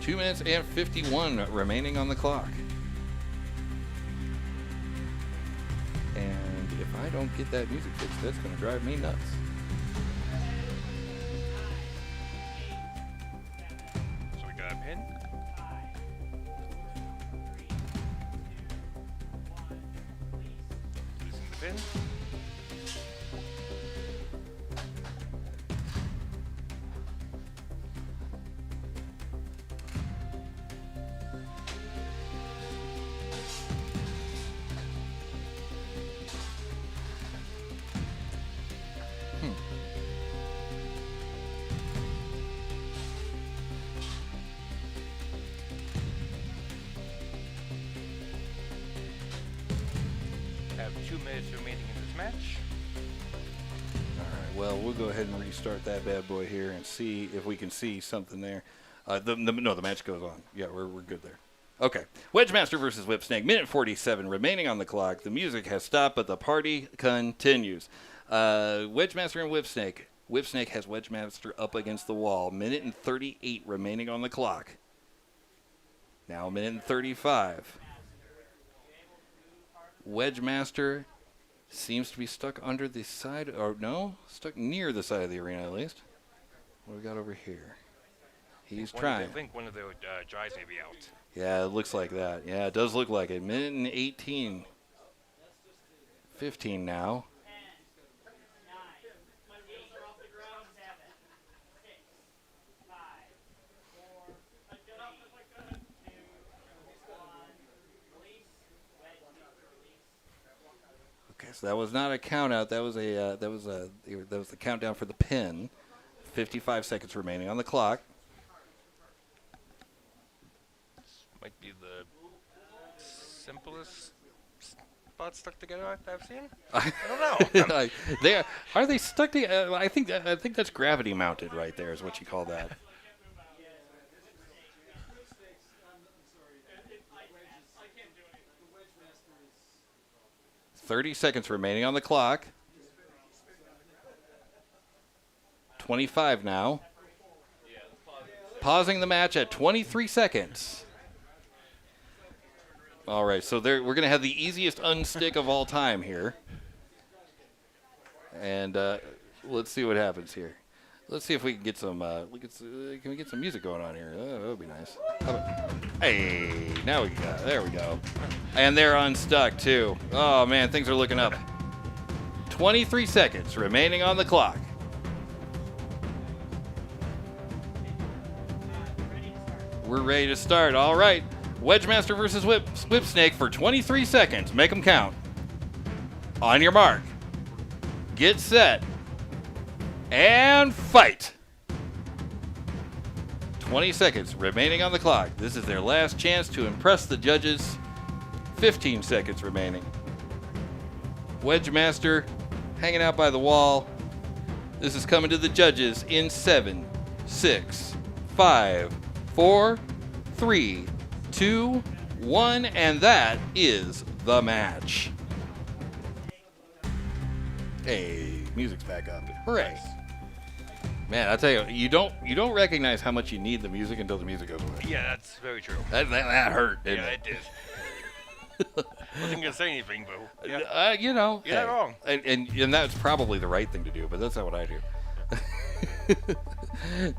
2 minutes and 51 remaining on the clock. And if I don't get that music fixed, that's going to drive me nuts. So we got a pin. Releasing the pin. Have 2 minutes remaining in this match. All right, well, we'll go ahead and restart that bad boy here and see if we can see something there. No, the match goes on. Yeah, we're good there. Okay, Wedgemaster versus Whipsnake, minute 47 remaining on the clock. The music has stopped, but the party continues. Wedgemaster and Whipsnake. Whipsnake has Wedgemaster up against the wall. Minute and 38 remaining on the clock. Now a minute and 35. Wedgemaster seems to be stuck under the side, or no, stuck near the side of the arena at least. What do we got over here? He's trying. I think one of the drives may be out. Yeah, it looks like that. Yeah, it does look like it. Minute and 18. 15 now. Okay, so that was not a count out. That was the countdown for the pin. 55 seconds remaining on the clock. Might be the simplest spots stuck together I've seen. I don't know. Are they stuck together? I think that's gravity mounted right there is what you call that. 30 seconds remaining on the clock. 25 now. Pausing the match at 23 seconds. All right, so we're going to have the easiest unstick of all time here. And let's see what happens here. Let's see if we can get some can we get some music going on here? Oh, that would be nice. Hey, now we got, there we go. And they're unstuck too. Oh man, things are looking up. 23 seconds remaining on the clock. We're ready to start. All right. Wedgemaster versus Whipsnake for 23 seconds. Make them count. On your mark. Get set. And fight. 20 seconds remaining on the clock. This is their last chance to impress the judges. 15 seconds remaining. Wedgemaster hanging out by the wall. This is coming to the judges in 7, 6, 5, 4, 3, 2, 1, and that is the match. Hey, music's back up. Hooray. Man, I'll tell you, you don't recognize how much you need the music until the music goes away. Yeah, that's very true. That hurt, didn't Yeah, it? it did. Wasn't gonna say anything, boo. You know, You're not wrong. And that's probably the right thing to do, but that's not what I do.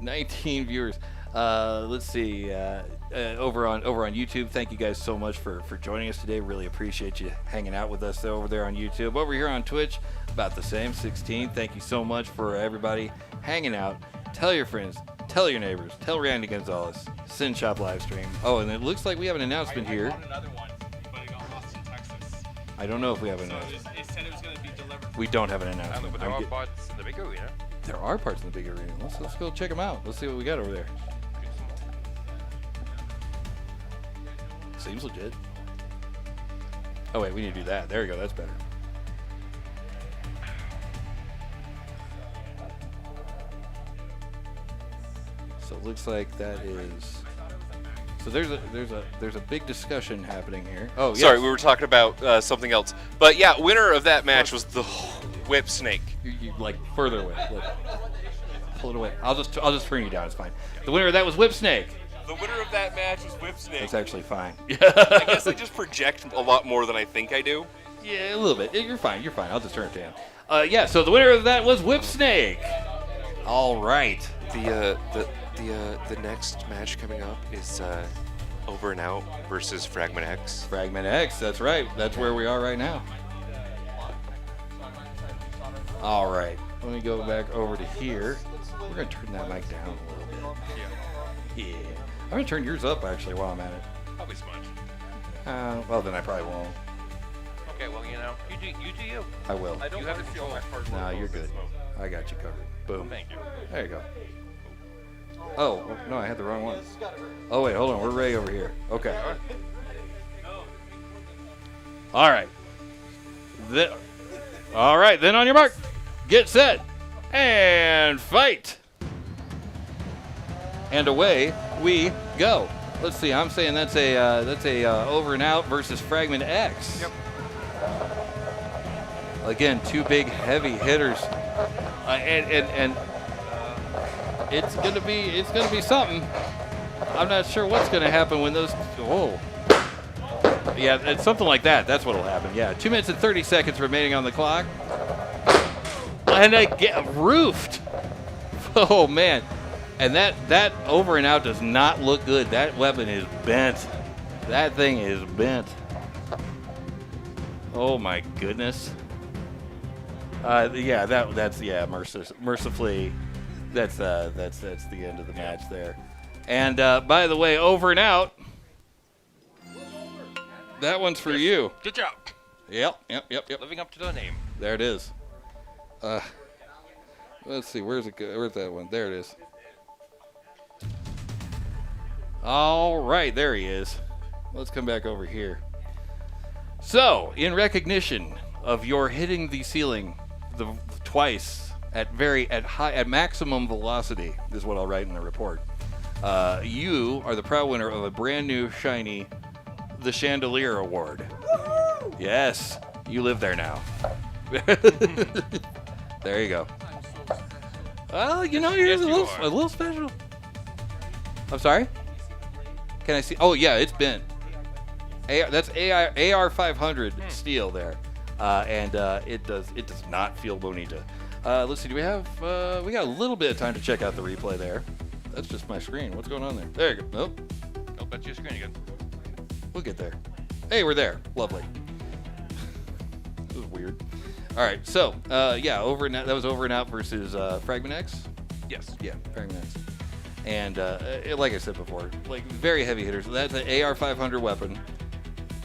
19 viewers. Let's see. Over on YouTube, thank you guys so much for joining us today. Really appreciate you hanging out with us over there on YouTube. Over here on Twitch, about the same, 16. Thank you so much for everybody hanging out. Tell your friends, tell your neighbors, tell Randy Gonzalez. Synshop live stream. Oh, and it looks like we have an announcement here. I bought another one, but it got lost in Texas. I don't know if we have an So announcement. it said it was going to be delivered. We don't have an I don't know, announcement. but there are parts in the big arena. There are parts in the big arena. Let's go check them out. Let's see what we got over there. Seems legit. Oh wait, we need to do that. There we go. That's better. So it looks like that is. So there's a big discussion happening here. Oh, yes. Sorry, we were talking about something else. But yeah, winner of that match was the Whip Snake. You like further away. Look. Pull it away. I'll just bring you down. It's fine. The winner of that was Whip Snake. The winner of that match was Whip Snake. That's actually fine. I guess I just project a lot more than I think I do. Yeah, a little bit. You're fine. You're fine. I'll just turn it down. Yeah. So the winner of that was Whip Snake. All right. The next match coming up is Over and Out versus Fragment X. Fragment X. That's right. That's where we are right now. All right. Let me go back over to here. We're gonna turn that mic down a little bit. Yeah. I'm gonna turn yours up actually while I'm at it. Probably smudge. Well then I probably won't. Okay, well, you know, you do you. I will. I don't You want have to to feel my hard work. No, you're over good. smoke. I got you covered. Boom. Thank you. There you go. Oh, no, I had the wrong one. Oh, wait, hold on. We're Ray over here. Okay. All right. All right, then on your mark, get set, and fight. And away we go. Let's see. I'm saying that's a Over and Out versus Fragment X. Yep. Again, two big heavy hitters, and it's gonna be something. I'm not sure what's gonna happen when those. Oh, yeah, it's something like that. That's what'll happen. Yeah, 2 minutes and 30 seconds remaining on the clock, and they get roofed. Oh man, and that Over and Out does not look good. That weapon is bent. That thing is bent. Oh my goodness. Yeah, that's mercifully, that's the end of the match there. And by the way, Over and Out. That one's for you. Good job. Yep. Living up to the name. There it is. Let's see, where's that one? There it is. All right, there he is. Let's come back over here. So, in recognition of your hitting the ceiling twice at maximum velocity, is what I'll write in the report. You are the proud winner of a brand new shiny The Chandelier Award. Woo-hoo! Yes, you live there now. There you go. Well, you know, yours is a little special. I'm sorry? Can I see? Oh, yeah, it's bent. That's AR 500 steel there. And it does not feel bonita. Let's see, we got a little bit of time to check out the replay there. That's just my screen. What's going on there? There you go. Nope. Nope, that's your screen again. We'll get there. Hey, we're there. Lovely. This was weird. All right, so yeah, that was Over and Out versus Fragment X. Yes. Yeah, Fragment X. And like I said before, like very heavy hitters. That's an AR 500 weapon,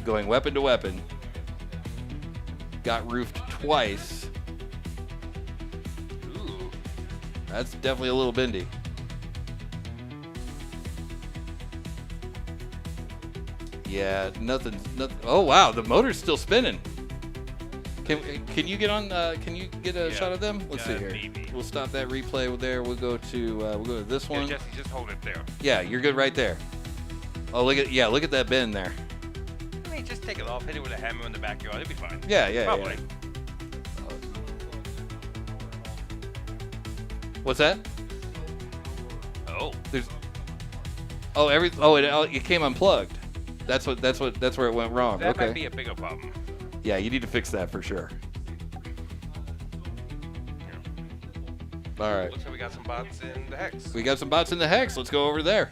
going weapon to weapon. Got roofed twice. Ooh. That's definitely a little bendy. Yeah, nothing. Oh wow, the motor's still spinning. Can you get on? Can you get a shot of them? Let's see here. Maybe. We'll stop that replay there. We'll go to this one. Yeah, Jesse, just hold it there. Yeah, you're good right there. Oh, look at that bend there. I mean, just take it off, hit it with a hammer in the backyard. It'll be fine. Yeah. Probably. What's that? Oh. It came unplugged. That's where it went wrong. That Okay. might be a bigger problem. Yeah, you need to fix that for sure. All right. Looks like we got some bots in the hex. We got some bots in the hex. Let's go over there.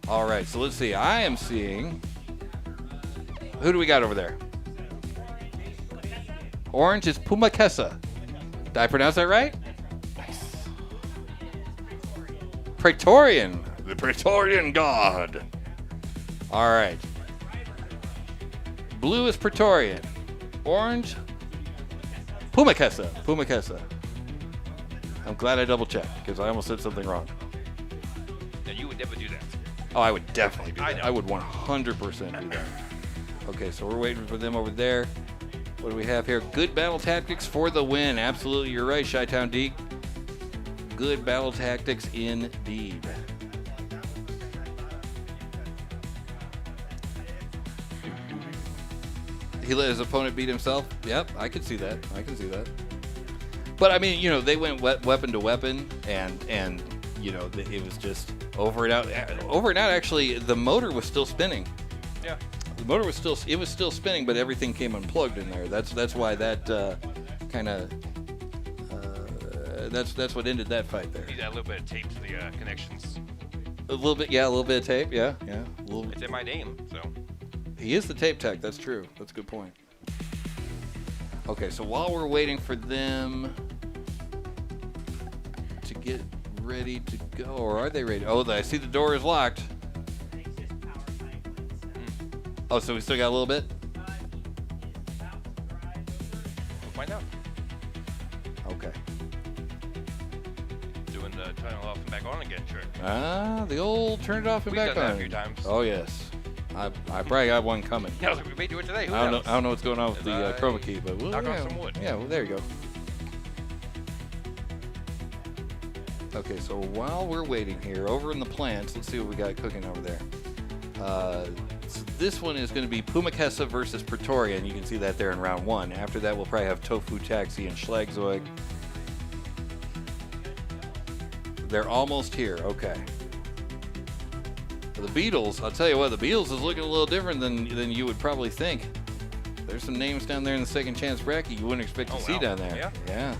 All right, so let's see. I am seeing. Who do we got over there? Orange is Pumakessa. Did I pronounce that right? Nice. Praetorian. The Praetorian God. All right. Blue is Praetorian. Orange, Pumakessa. Pumakessa. I'm glad I double checked because I almost said something wrong. And you would never do that. Oh, I would definitely do I that. know. I would 100% do that. Okay, so we're waiting for them over there. What do we have here? Good battle tactics for the win. Absolutely, you're right, Chi-Town Deke. Good battle tactics indeed. He let his opponent beat himself? Yep, I can see that. I can see that. But I mean, you know, they went weapon to weapon, and you know, it was just over and out. Over and out. Actually, the motor was still spinning. Yeah. The motor was still spinning, but everything came unplugged in there. That's why that kind of that's what ended that fight there. Need to add a little bit of tape to the connections. A little bit, yeah, a little bit of tape, yeah. A little. It's in my name, so. He is the tape tech. That's true. That's a good point. Okay, so while we're waiting for them to get ready to go, or are they ready? Oh, I see the door is locked. Oh, so we still got a little bit? We'll find out. Okay. Doing the turn it off and back on again trick. Ah, the old turn it off and We've back done that on. a few times. Oh, yes. I probably got one coming. Yeah, I was like, we may do it today. Who I knows? don't know what's going on with As the I chroma key, but we'll, knock on yeah, some wood. yeah, well, there you go. Okay, so while we're waiting here, over in the plants, let's see what we got cooking over there. So this one is going to be Pumakessa versus Praetorian. You can see that there in round one. After that, we'll probably have Tofu Taxi and Schlagzeug. They're almost here. Okay. The Beatles, I'll tell you what, the Beatles is looking a little different than you would probably think. There's some names down there in the second chance bracket you wouldn't expect to see down there. Yeah.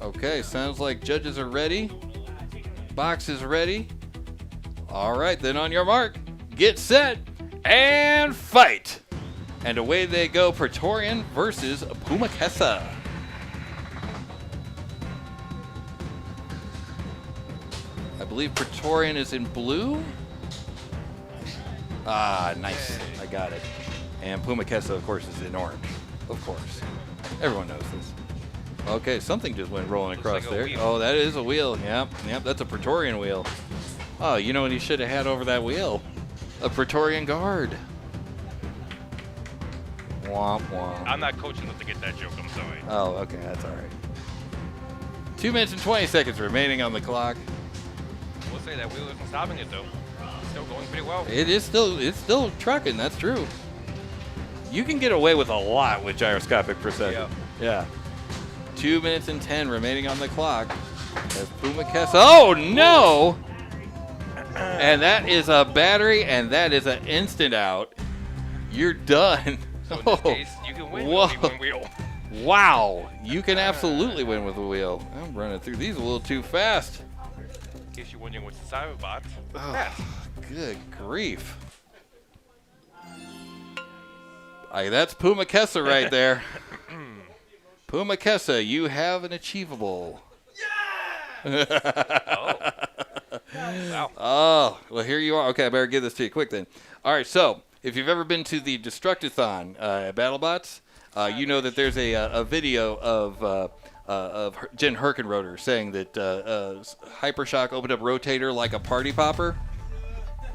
Okay, sounds like judges are ready. Box is ready. All right, then on your mark, get set, and fight. And away they go, Praetorian versus Pumakessa. I believe Praetorian is in blue. Ah, nice. I got it. And Pumakessa, of course, is in orange. Of course. Everyone knows this. Okay, something just went rolling across like a there. wheel. Oh, that is a wheel. Yep, that's a Praetorian wheel. Oh, you know what he should have had over that wheel? A Praetorian guard. Womp womp. I'm not coaching enough to get that joke. I'm sorry. Oh, okay, that's all right. 2 minutes and 20 seconds remaining on the clock. We'll say that wheel isn't stopping it though. It's still going pretty well. It's still trucking. That's true. You can get away with a lot with gyroscopic precision. Yeah. 2 minutes and 10 remaining on the clock. As Pumakessa. Oh no! And that is a battery, and that is an instant out. You're done. So in this case, you can win Whoa. with only one wheel. Wow, you can absolutely win with a wheel. I'm running through these a little too fast. In case you're wondering what's the cyberbot. Oh, good grief. That's Pumakessa right there. Pumakessa, you have an achievable. Oh. Wow. Oh, well, here you are. Okay, I better give this to you quick then. All right, so if you've ever been to the Destructathon at BattleBots, you know that there's a video of Jen Herkenroder saying that Hypershock opened up Rotator like a party popper.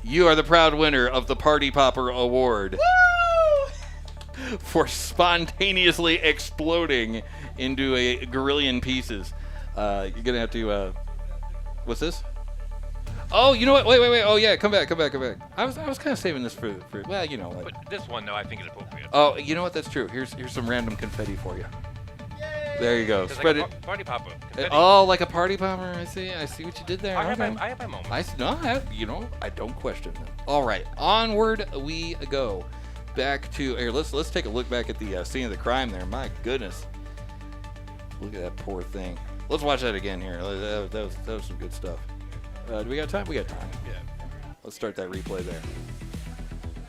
You are the proud winner of the Party Popper Award. Woo! For spontaneously exploding into a gorillion pieces. You're going to have to... what's this? Oh, you know what? Wait. Oh, yeah, come back. I was kind of saving this for well, you know. Like, But this one, though, I think is appropriate. oh, you know what? That's true. Here's some random confetti for you. There you go. It's Spread like it. a party popper. Confetti. Oh, like a party bomber. I see what you did there. I have Okay. my moments. I don't question them. All right, onward we go. Back to here. Let's take a look back at the scene of the crime there. My goodness, look at that poor thing. Let's watch that again here. That was some good stuff. Do we got time? We got time. Yeah. Let's start that replay there.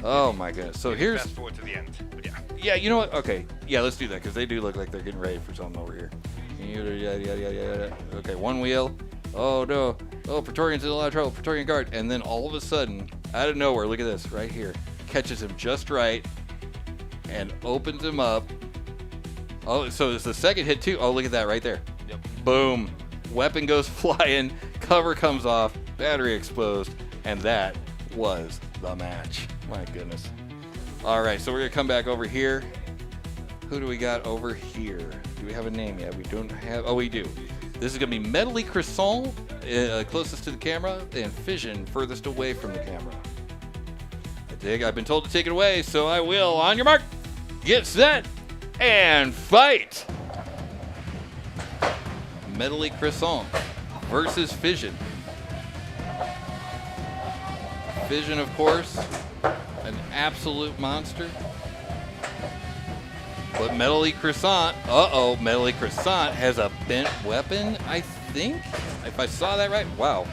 Oh my goodness. So here's. Fast forward to the end. But yeah. Yeah, you know what? Okay, yeah, let's do that because they do look like they're getting ready for something over here. Yada. Okay, one wheel. Oh no. Oh, Praetorian's in a lot of trouble. Praetorian guard, and then all of a sudden, out of nowhere, look at this right here. Catches him just right and opens him up. Oh, so it's the second hit too. Oh, look at that right there. Yep. Boom. Weapon goes flying. Cover comes off. Battery explodes, and that was the match. My goodness. All right, so we're gonna come back over here. Who do we got over here? Do we have a name yet? We don't have. Oh, we do. This is gonna be Medley Croissant, closest to the camera, and Fission furthest away from the camera. I've been told to take it away, so I will. On your mark, get set, and fight. Medley Croissant versus Fission. Fission, of course, an absolute monster. But Medley Croissant, Medley Croissant has a bent weapon, I think. If I saw that right, wow.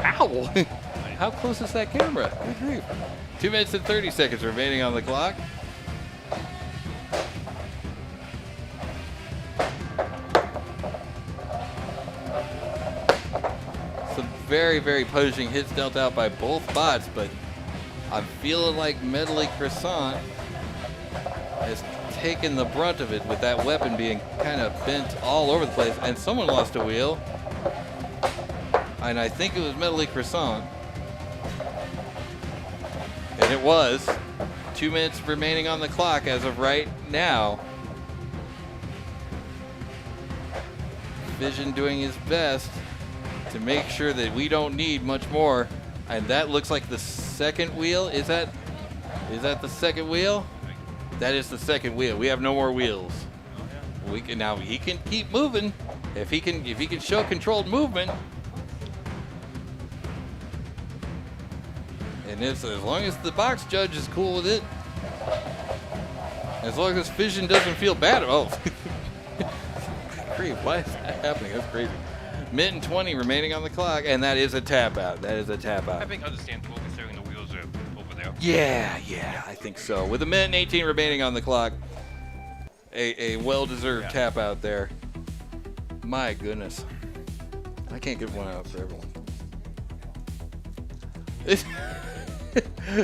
Ow! How close is that camera? Good grief. 2 minutes and 30 seconds remaining on the clock. Some very, very punishing hits dealt out by both bots, but I'm feeling like Medley Croissant has taken the brunt of it with that weapon being kind of bent all over the place. And someone lost a wheel. And I think it was Medley Croissant. And it was. 2 minutes remaining on the clock as of right now. Vision doing his best to make sure that we don't need much more. And that looks like the second wheel. Is that the second wheel? That is the second wheel. We have no more wheels. We can now. He can keep moving if he can show controlled movement. And as long as the box judge is cool with it, as long as Fission doesn't feel bad. Oh, why is that happening? That's crazy. Minute and 20 remaining on the clock, and that is a tap out. That is a tap out. I think understandable considering the wheels are over there. Yeah, I think so. With a minute and 18 remaining on the clock, a well-deserved tap out there. My goodness. I can't get one out for everyone.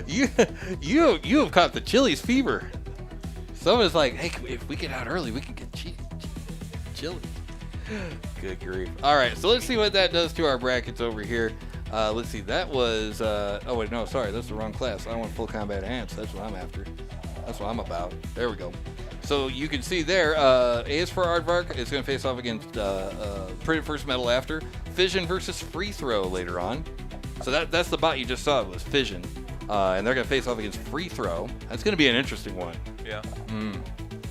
You have caught the Chili's fever. Someone's like, hey, if we get out early, we can get chili. Good grief. All right, so let's see what that does to our brackets over here. Let's see. That was. Oh wait, no, sorry, that's the wrong class. I want full combat ants. That's what I'm after. That's what I'm about. There we go. So you can see there, A is for Aardvark. It's going to face off against Printed First Metal after. Fission versus Free Throw later on. So that's the bot you just saw. It was Fission. And they're going to face off against Free Throw. That's going to be an interesting one. Yeah.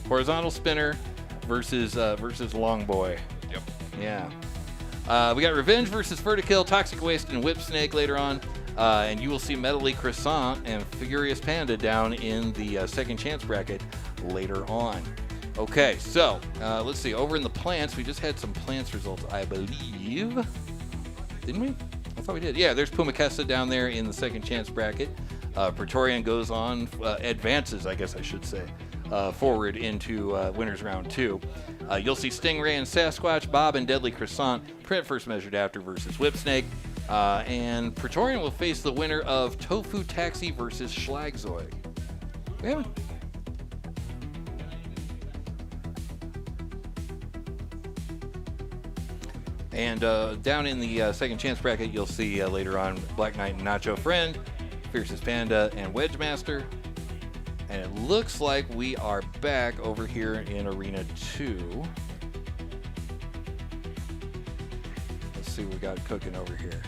Horizontal Spinner versus Long Boy. Yep. Yeah. We got Revenge versus Vertikill, Toxic Waste, and Whip Snake later on. And you will see Medley Croissant and Furious Panda down in the second chance bracket later on. Okay, so let's see. Over in the plants, we just had some plants results, I believe. Didn't we? I thought we did. Yeah, there's Pumakessa down there in the second chance bracket. Praetorian goes on, advances, I guess I should say, forward into winners round 2. You'll see Stingray and Sasquatch, Bob and Deadly Croissant, Print First Measured After versus Whipsnake. And Praetorian will face the winner of Tofu Taxi versus Schlagzoid. We haven't. And down in the second chance bracket, you'll see later on Black Knight and Nacho Friend, Fiercest Panda, and Wedge Master. And it looks like we are back over here in Arena 2. Let's see what we got cooking over here.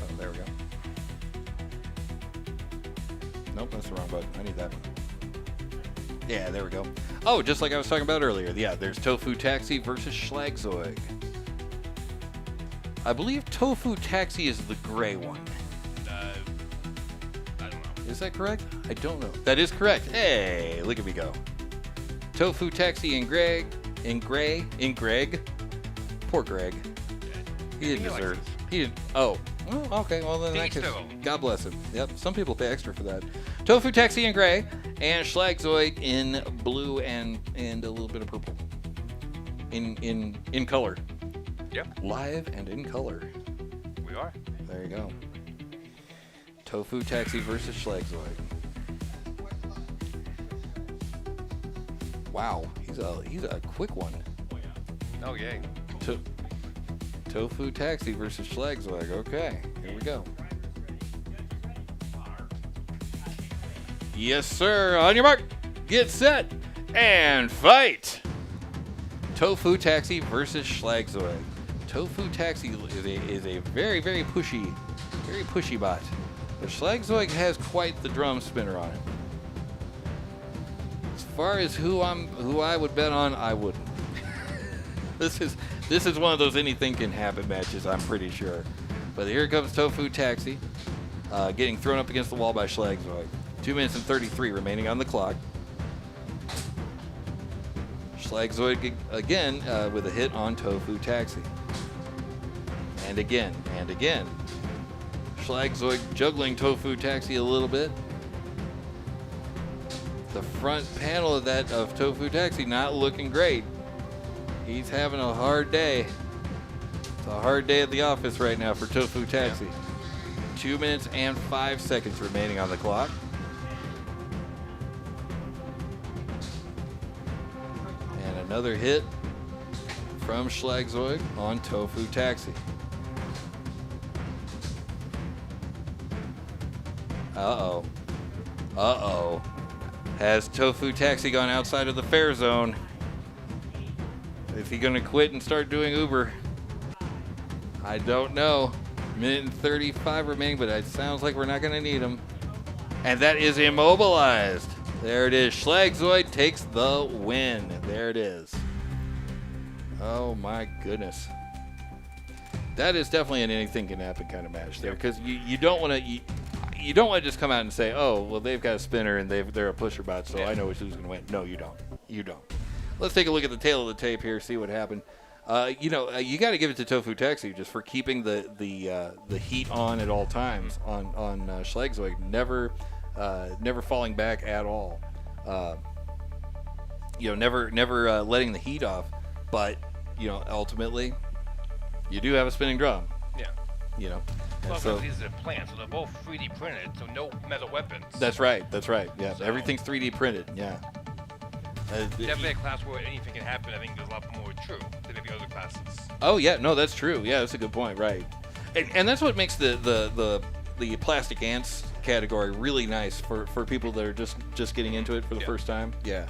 Oh, there we go. Nope, that's the wrong button. I need that one. Yeah, there we go. Oh, just like I was talking about earlier. Yeah, there's Tofu Taxi versus Schlagzeug. I believe Tofu Taxi is the gray one. I don't know. Is that correct? I don't know. That is correct. Hey, look at me go. Tofu Taxi and Greg. In Greg. Poor Greg. He didn't deserve. He didn't. Oh. Well, okay. Well, then in that case, God bless him. Yep. Some people pay extra for that. Tofu Taxi in gray and Schlagzeug in blue and a little bit of purple. In color. Yep. Live and in color. We are. There you go. Tofu Taxi versus Schlagzeug. Wow, he's a quick one. Oh, yay. Tofu Taxi versus Schlagzeug. Okay, here we go. Yes, sir. On your mark, get set, and fight. Tofu Taxi versus Schlagzeug. Tofu Taxi is a very, very pushy bot. The Schlagzeug has quite the drum spinner on it. As far as who I would bet on, I wouldn't. This is one of those anything can happen matches, I'm pretty sure. But here comes Tofu Taxi, getting thrown up against the wall by Schlagzeug. 2 minutes and 33 remaining on the clock. Schlagzeug again with a hit on Tofu Taxi. And again. Schlagzeug juggling Tofu Taxi a little bit. The front panel of Tofu Taxi not looking great. He's having a hard day. It's a hard day at the office right now for Tofu Taxi. 2 minutes and 5 seconds remaining on the clock. And another hit from Schlagzeug on Tofu Taxi. Uh-oh. Has Tofu Taxi gone outside of the fare zone? Is he going to quit and start doing Uber? I don't know. Minute and 35 remaining, but it sounds like we're not going to need him. And that is immobilized. There it is. Schlagzeug takes the win. There it is. Oh my goodness. That is definitely an anything can happen kind of match there, because you don't want to you don't want to just come out and say, oh, well, they've got a spinner and they're a pusher bot, so I know who's going to win. No, you don't. You don't. Let's take a look at the tail of the tape here, see what happened. You got to give it to Tofu Taxi just for keeping the heat on at all times on Schlagzeug, never falling back at all. Never letting the heat off. But ultimately, you do have a spinning drum. Yeah. And Well, so these are plants, so they're both 3D printed, so no metal weapons. that's right. Yeah, So- everything's 3D printed. Yeah. Definitely a class where anything can happen. I think there's a lot more true than maybe other classes. Oh yeah, no, that's true. Yeah, that's a good point. Right, and that's what makes the plastic ants category really nice for people that are just getting into it for the first time. Yeah,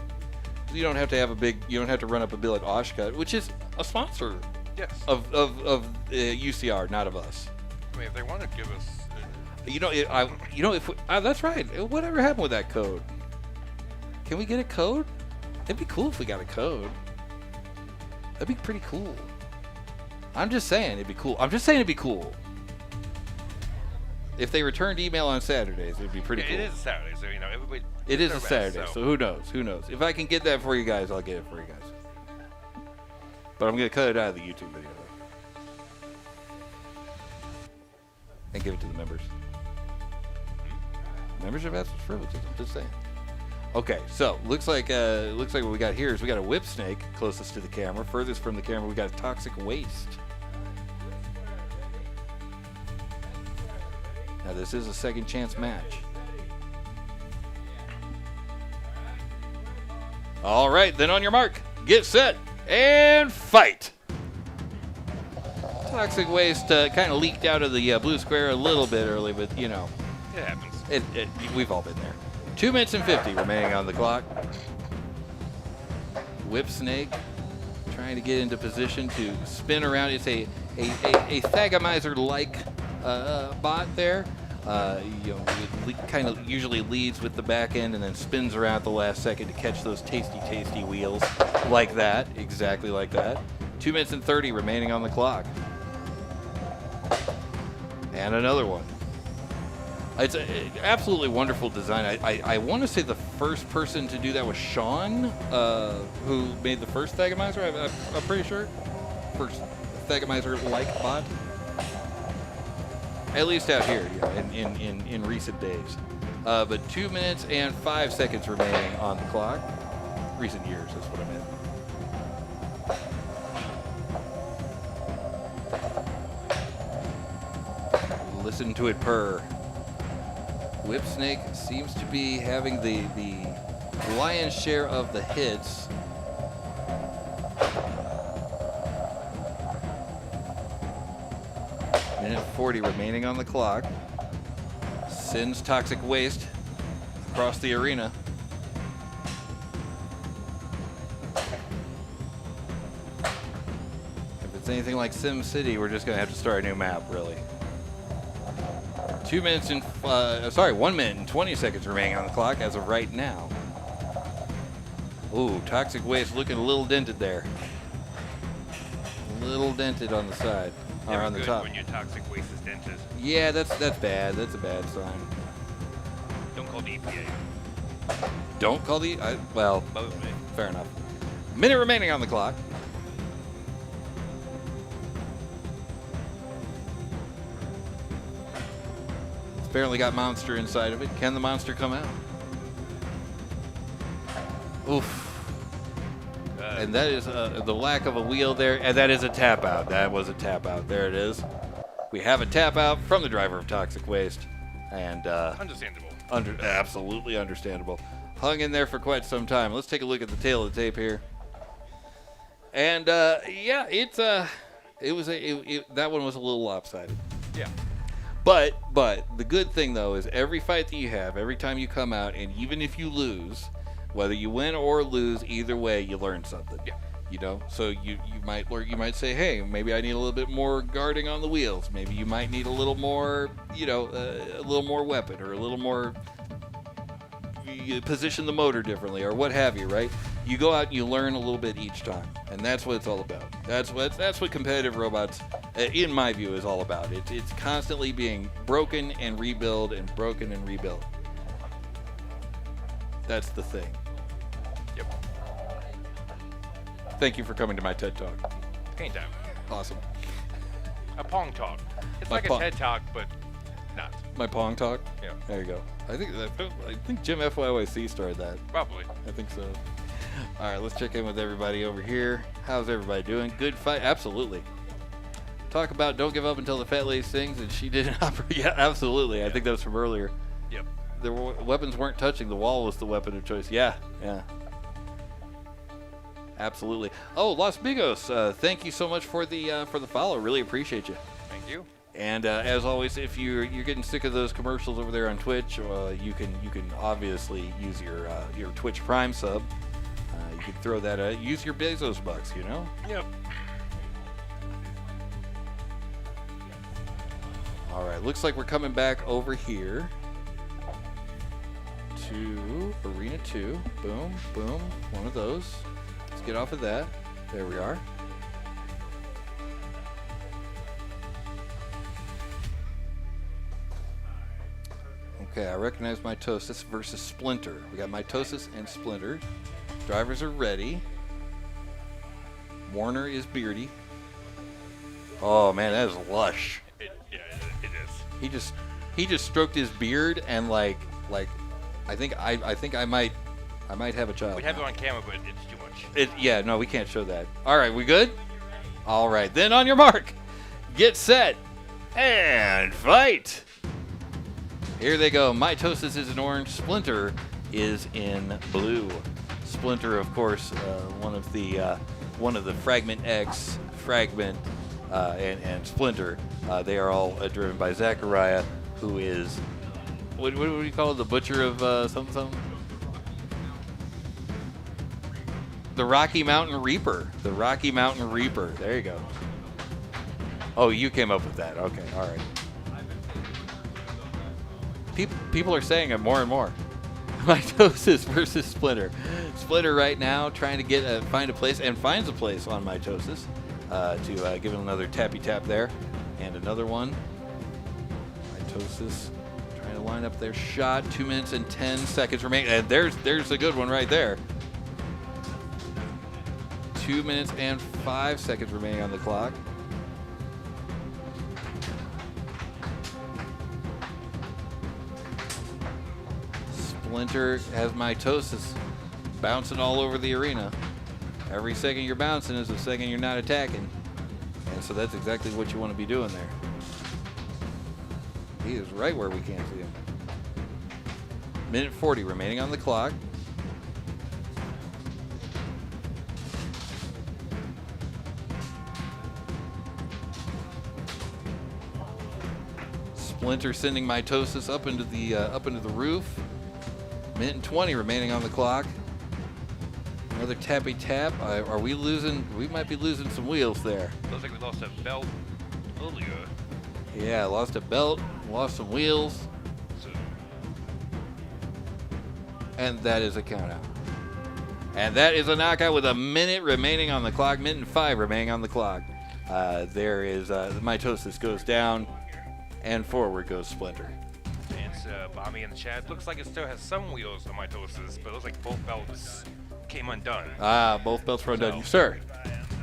you don't have to run up a bill at Oshkosh, which is a sponsor Yes. of UCR, not of us. I mean, if they want to give us. That's right. Whatever happened with that code? Can we get a code? It'd be cool if we got a code. That'd be pretty cool. I'm just saying it'd be cool. If they returned email on Saturdays, it'd be pretty cool. It is a Saturday, so everybody. It is a rest, Saturday, so who knows? If I can get that for you guys, I'll get it for you guys. But I'm going to cut it out of the YouTube video, though. And give it to the members. Membership access privileges, I'm just saying. Okay, so looks like what we got here is we got a whip snake closest to the camera. Furthest from the camera, we got a toxic waste. Now this is a second chance match. All right, then on your mark, get set, and fight. Toxic waste kind of leaked out of the blue square a little bit early, but It happens. We've all been there. 2 minutes and 50 remaining on the clock. Whip snake trying to get into position to spin around. It's a Thagomizer-like bot there. Kind of usually leads with the back end and then spins around at the last second to catch those tasty, tasty wheels like that, exactly like that. 2 minutes and 30 remaining on the clock. And another one. It's an absolutely wonderful design. I want to say the first person to do that was Sean, who made the first Thagomizer, I'm pretty sure. First Thagomizer-like bot. At least out here, in recent days. But 2 minutes and 5 seconds remaining on the clock. Recent years, is what I meant. Listen to it purr. Whip Snake seems to be having the lion's share of the hits. Minute 40 remaining on the clock. Syn's Toxic Waste across the arena. If it's anything like Sim City, we're just going to have to start a new map, really. 1 minute and 20 seconds remaining on the clock as of right now. Ooh, Toxic Waste looking a little dented there. A little dented on the side. Or on the top. When your toxic waste is dented. Yeah, that's bad. That's a bad sign. Don't call the EPA. Don't call the... well, Both me. fair enough. Minute remaining on the clock. It's apparently got monster inside of it. Can the monster come out? Oof. And that is the lack of a wheel there, and that is a tap out. That was a tap out. There it is. We have a tap out from the driver of Toxic Waste, and Understandable. Absolutely understandable. Hung in there for quite some time. Let's take a look at the tail of the tape here. And yeah, that one was a little lopsided. Yeah. But the good thing though is every fight that you have, every time you come out, and even if you lose. Whether you win or lose, either way, you learn something. Yeah. You know, so you might learn. You might say, hey, maybe I need a little bit more guarding on the wheels. Maybe you might need a little more, a little more weapon or a little more. You position the motor differently or what have you, right? You go out and you learn a little bit each time, and that's what it's all about. That's what competitive robots, in my view, is all about. It's constantly being broken and rebuilt and broken and rebuilt. That's the thing. Yep. Thank you for coming to my TED Talk. Anytime. Awesome. A Pong Talk. It's My like Pong- a TED Talk, but not. My Pong Talk? Yeah. There you go. I think Jim FYYC started that. Probably. I think so. All right, let's check in with everybody over here. How's everybody doing? Good fight? Absolutely. Talk about don't give up until the fat lady sings, and she didn't operate. Yeah, absolutely. Yeah. I think that was from earlier. Yep. The weapons weren't touching. The wall was the weapon of choice. Yeah. Absolutely. Oh, Los Migos, thank you so much for the follow. Really appreciate you. Thank you. And as always, if you're getting sick of those commercials over there on Twitch, you can obviously use your Twitch Prime sub. You can throw that. Use your Bezos bucks. You know. Yep. All right. Looks like we're coming back over here to Arena 2. Boom, boom. One of those. Let's get off of that. There we are. Okay, I recognize Mitosis versus Splinter. We got Mitosis and Splinter. Drivers are ready. Warner is beardy. Oh man, that is lush. It is. He just stroked his beard and like I think I might have a child. We'd have it now. on camera, but it's too much. Yeah, no, we can't show that. All right, we good? All right, then on your mark, get set, and fight. Here they go. Mitosis is in orange. Splinter is in blue. Splinter, of course, one of the Fragment X, Fragment, and Splinter. They are all driven by Zachariah, who is what do you call it? The butcher of something. The Rocky Mountain Reaper. The Rocky Mountain Reaper. There you go. Oh, you came up with that. Okay, all right. People are saying it more and more. Mitosis versus Splinter. Splinter right now trying to find a place, and finds a place on Mitosis to give him another tappy tap there, and another one. Mitosis trying to line up their shot. 2 minutes and 10 seconds remaining, and there's a good one right there. 2 minutes and 5 seconds remaining on the clock. Splinter has Mitosis bouncing all over the arena. Every second you're bouncing is a second you're not attacking. And so that's exactly what you want to be doing there. He is right where we can't see him. Minute 40 remaining on the clock. Splinter sending Mitosis up into the roof. Minute and 20 remaining on the clock. Another tappy tap. Are we losing? We might be losing some wheels there. Looks like we lost a belt earlier. Yeah, lost a belt, lost some wheels. And that is a count out. And that is a knockout with a minute remaining on the clock. Minute and 5 remaining on the clock. There is the Mitosis goes down, and forward goes Splinter. Bommy in the chat. Looks like it still has some wheels on Mitosis, but it looks like both belts came undone. Ah, both belts were undone. Sir,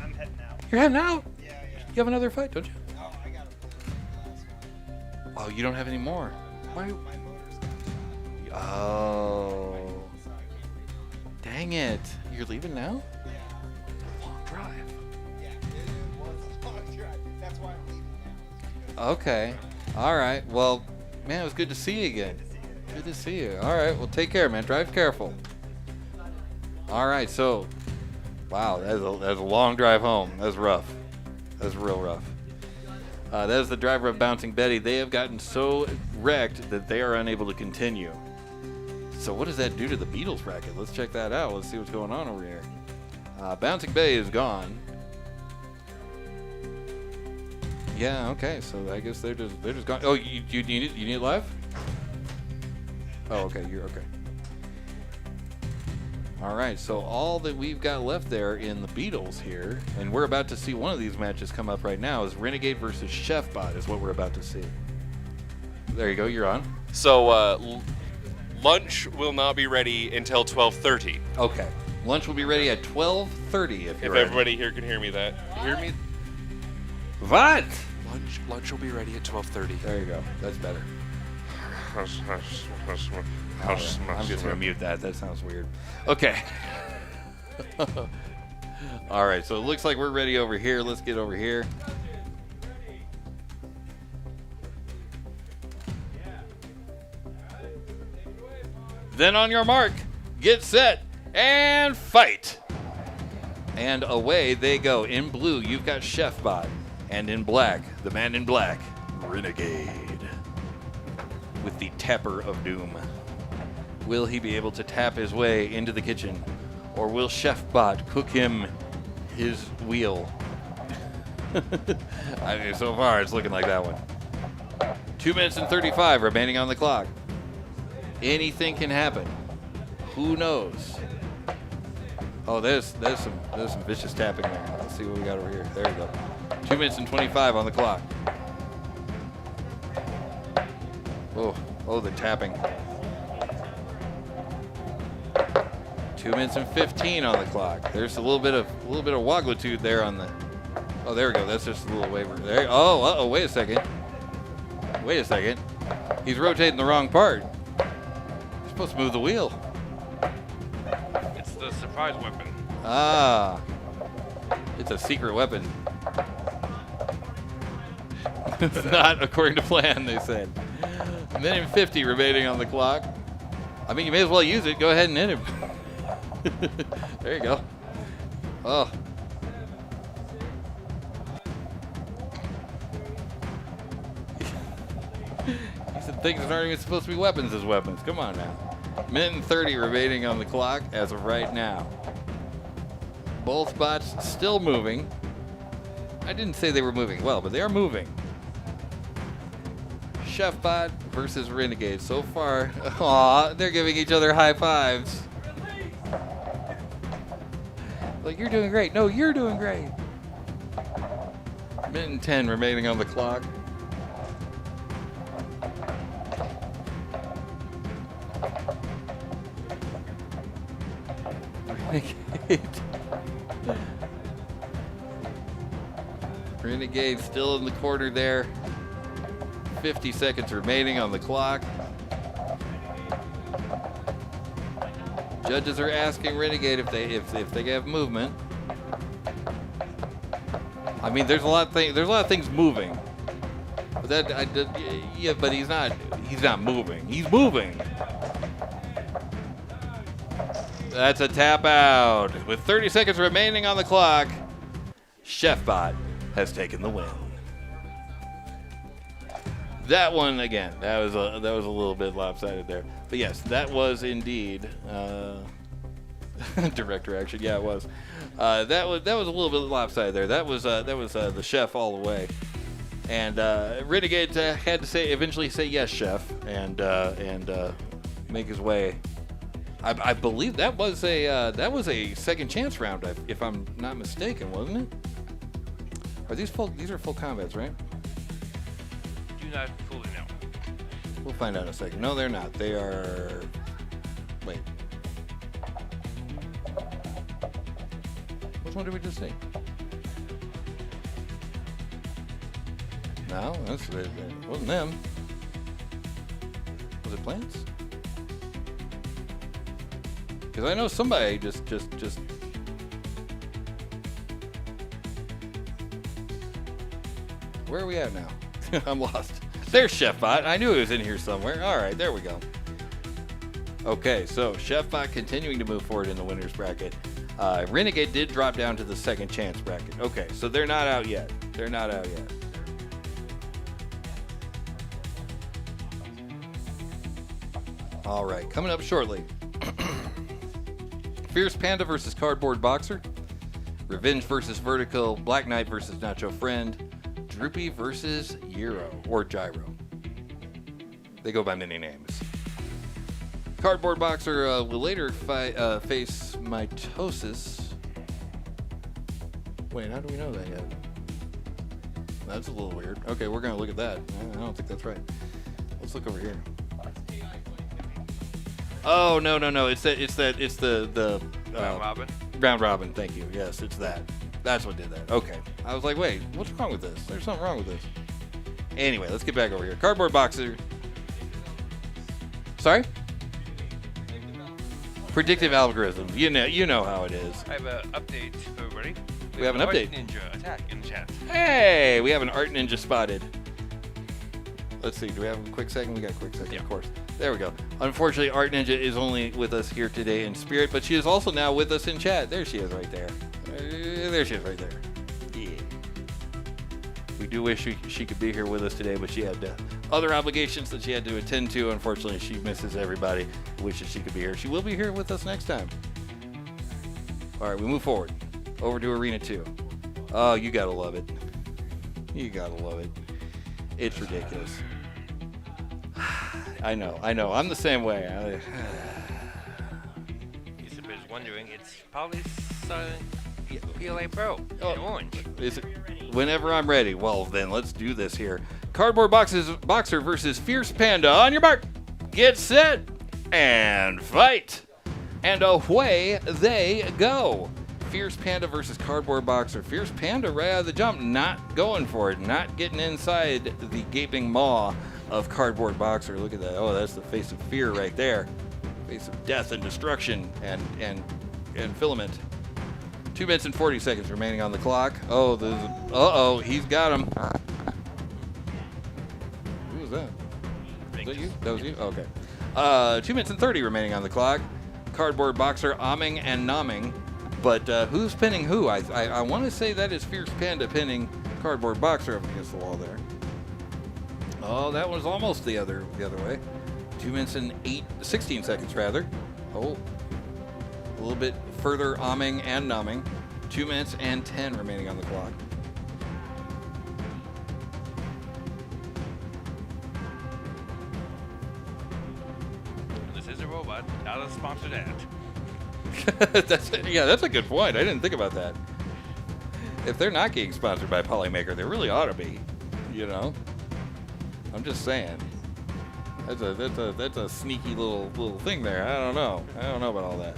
I'm heading out. you're heading out? Yeah. You have another fight, don't you? Oh, I got to pull the last one. Oh, you don't have any more. Why? My motor's gone. Oh. So I can't leave. Dang it. You're leaving now? Yeah. Long drive. Yeah. It was a long drive. That's why I'm leaving now. Okay. All right. Well, man, it was good to see you again. Good to see you. All right. Well, take care, man. Drive careful. All right. So, wow, that's a long drive home. That's rough. That's real rough. That is the driver of Bouncing Betty. They have gotten so wrecked that they are unable to continue. So what does that do to the Beatles bracket? Let's check that out. Let's see what's going on over here. Bouncing Betty is gone. Yeah, okay. So I guess they're just gone. Oh, you need it live? Oh, okay. You're okay. All right. So all that we've got left there in the Beatles here, and we're about to see one of these matches come up right now, is Renegade versus Chefbot is what we're about to see. There you go. You're on. So lunch will not be ready until 12:30. Okay. Lunch will be ready at 12:30 if you're If everybody here can hear me, hear me. What? Lunch will be ready at 12:30. There you go. That's better. I'm just going to mute that. That sounds weird. Okay. All right. So it looks like we're ready over here. Let's get over here. Then on your mark, get set, and fight. And away they go. In blue, you've got Chefbot. And in black, the man in black, Renegade. With the Tapper of Doom. Will he be able to tap his way into the kitchen? Or will Chefbot cook him his wheel? I mean, so far it's looking like that one. 2 minutes and 35 remaining on the clock. Anything can happen. Who knows? Oh, there's some vicious tapping there. Let's see what we got over here. There we go. 2 minutes and 25 on the clock. Oh, the tapping. 2 minutes and 15 on the clock. There's a little bit of wogglitude there on the. Oh, there we go. That's just a little waiver there. Oh, wait a second. Wait a second. He's rotating the wrong part. You're supposed to move the wheel. It's the surprise weapon. Ah. It's a secret weapon. It's not according to plan, they said. Minute and 50 remaining on the clock. I mean, you may as well use it. Go ahead and hit him. There you go. Oh. He said things that aren't even supposed to be weapons as weapons. Come on now. Minute and 30 remaining on the clock as of right now. Both bots still moving. I didn't say they were moving well, but they are moving. Chefbot versus Renegade. So far, aw, they're giving each other high fives. Like, you're doing great. No, you're doing great. Minute and 10 remaining on the clock. Renegade still in the corner there. 50 seconds remaining on the clock. Judges are asking Renegade if they have movement. I mean, there's a lot of things moving. But but he's not moving. He's moving. That's a tap out. With 30 seconds remaining on the clock, Chefbot has taken the win. That one again. That was a little bit lopsided there. But yes, that was indeed director action. Yeah, it was. That was a little bit lopsided there. That was the chef all the way. And Renegade had to eventually say yes, chef, and make his way. I believe that was a second chance round, if I'm not mistaken, wasn't it? Are these full? These are full combats, right? Do not fully know. We'll find out in a second. No, they're not. They are. Wait. Which one did we just see? No, it wasn't them. Was it plants? Because I know somebody just. Where are we at now? I'm lost. There's Chefbot. I knew he was in here somewhere. All right, there we go. Okay, so Chefbot continuing to move forward in the winner's bracket. Renegade did drop down to the second chance bracket. Okay, so they're not out yet. They're not out yet. All right, coming up shortly. Fierce Panda versus Cardboard Boxer. Revenge versus Vertical. Black Knight versus Nacho Friend. Droopy versus Gyro, or Gyro. They go by many names. Cardboard Boxer will later face Mitosis. Wait, how do we know that yet? That's a little weird. Okay, we're going to look at that. I don't think that's right. Let's look over here. Oh, no. It's the Round robin. Round robin, thank you. Yes, it's that. That's what did that. Okay. I was like, wait, what's wrong with this? There's something wrong with this. Anyway, let's get back over here. Cardboard Boxer. Sorry? Predictive algorithms. You know how it is. I have an update for everybody. We have an update. Ninja attack in the chat. Hey, we have an Art Ninja spotted. Let's see. Do we have a quick second? We got a quick second, Yeah. Of course. There we go. Unfortunately, Art Ninja is only with us here today in spirit, but she is also now with us in chat. There she is right there. There she is right there. Yeah. We do wish she could be here with us today, but she had other obligations that she had to attend to. Unfortunately, she misses everybody. Wishes she could be here. She will be here with us next time. All right, we move forward. Over to Arena 2. Oh, you gotta love it. You gotta love it. It's ridiculous. I know. I'm the same way. Isabel's wondering, it's probably PLA Pro in orange. Is it? Whenever I'm ready. Well, then let's do this here. Cardboard Boxer versus Fierce Panda. On your mark, get set, and fight. And away they go. Fierce Panda versus Cardboard Boxer. Fierce Panda right out of the jump, not going for it, not getting inside the gaping maw of Cardboard Boxer. Look at that. Oh, that's the face of fear right there. Face of death and destruction and filament. 2 minutes and 40 seconds remaining on the clock. Oh, he's got him. Who was that? Was that you? That was you? Okay. 2 minutes and 30 remaining on the clock. Cardboard Boxer amming and nomming. But who's pinning who? I want to say that is Fierce Panda pinning Cardboard Boxer up against the wall there. Oh, that was almost the other way. 2 minutes and 16 seconds rather. Oh, a little bit further amming and nomming. 2 minutes and 10 remaining on the clock. is a robot, not a sponsored ad. That's a good point. I didn't think about that. If they're not getting sponsored by Polymaker, they really ought to be. You know, I'm just saying. That's a sneaky little thing there. I don't know about all that.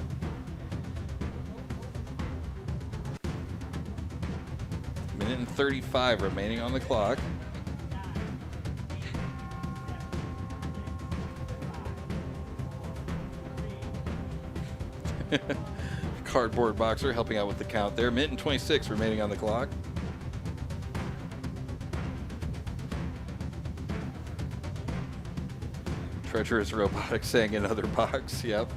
Minute and 35 remaining on the clock. Cardboard Boxer helping out with the count there. Minute and 26 remaining on the clock. Treacherous Robotics saying another box. Yep.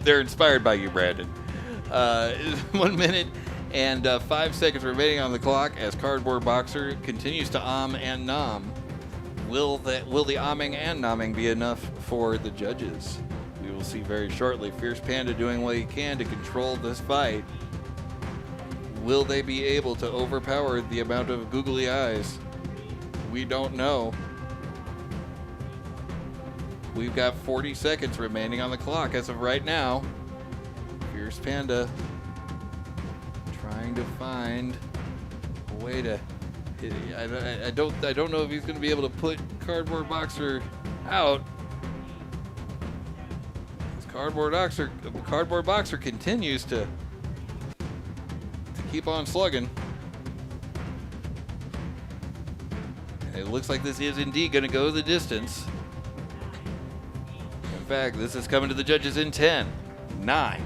They're inspired by you, Brandon. 1 minute and 5 seconds remaining on the clock as Cardboard Boxer continues to and nom. Will the ahming and nomming be enough for the judges? We will see very shortly. Fierce Panda doing what he can to control this fight. Will they be able to overpower the amount of googly eyes? We don't know. We've got 40 seconds remaining on the clock as of right now. Fierce Panda trying to find a way to... I don't know if he's going to be able to put Cardboard Boxer out. Cardboard Boxer continues to keep on slugging. And it looks like this is indeed going to go the distance. In fact, this is coming to the judges in 10, 9,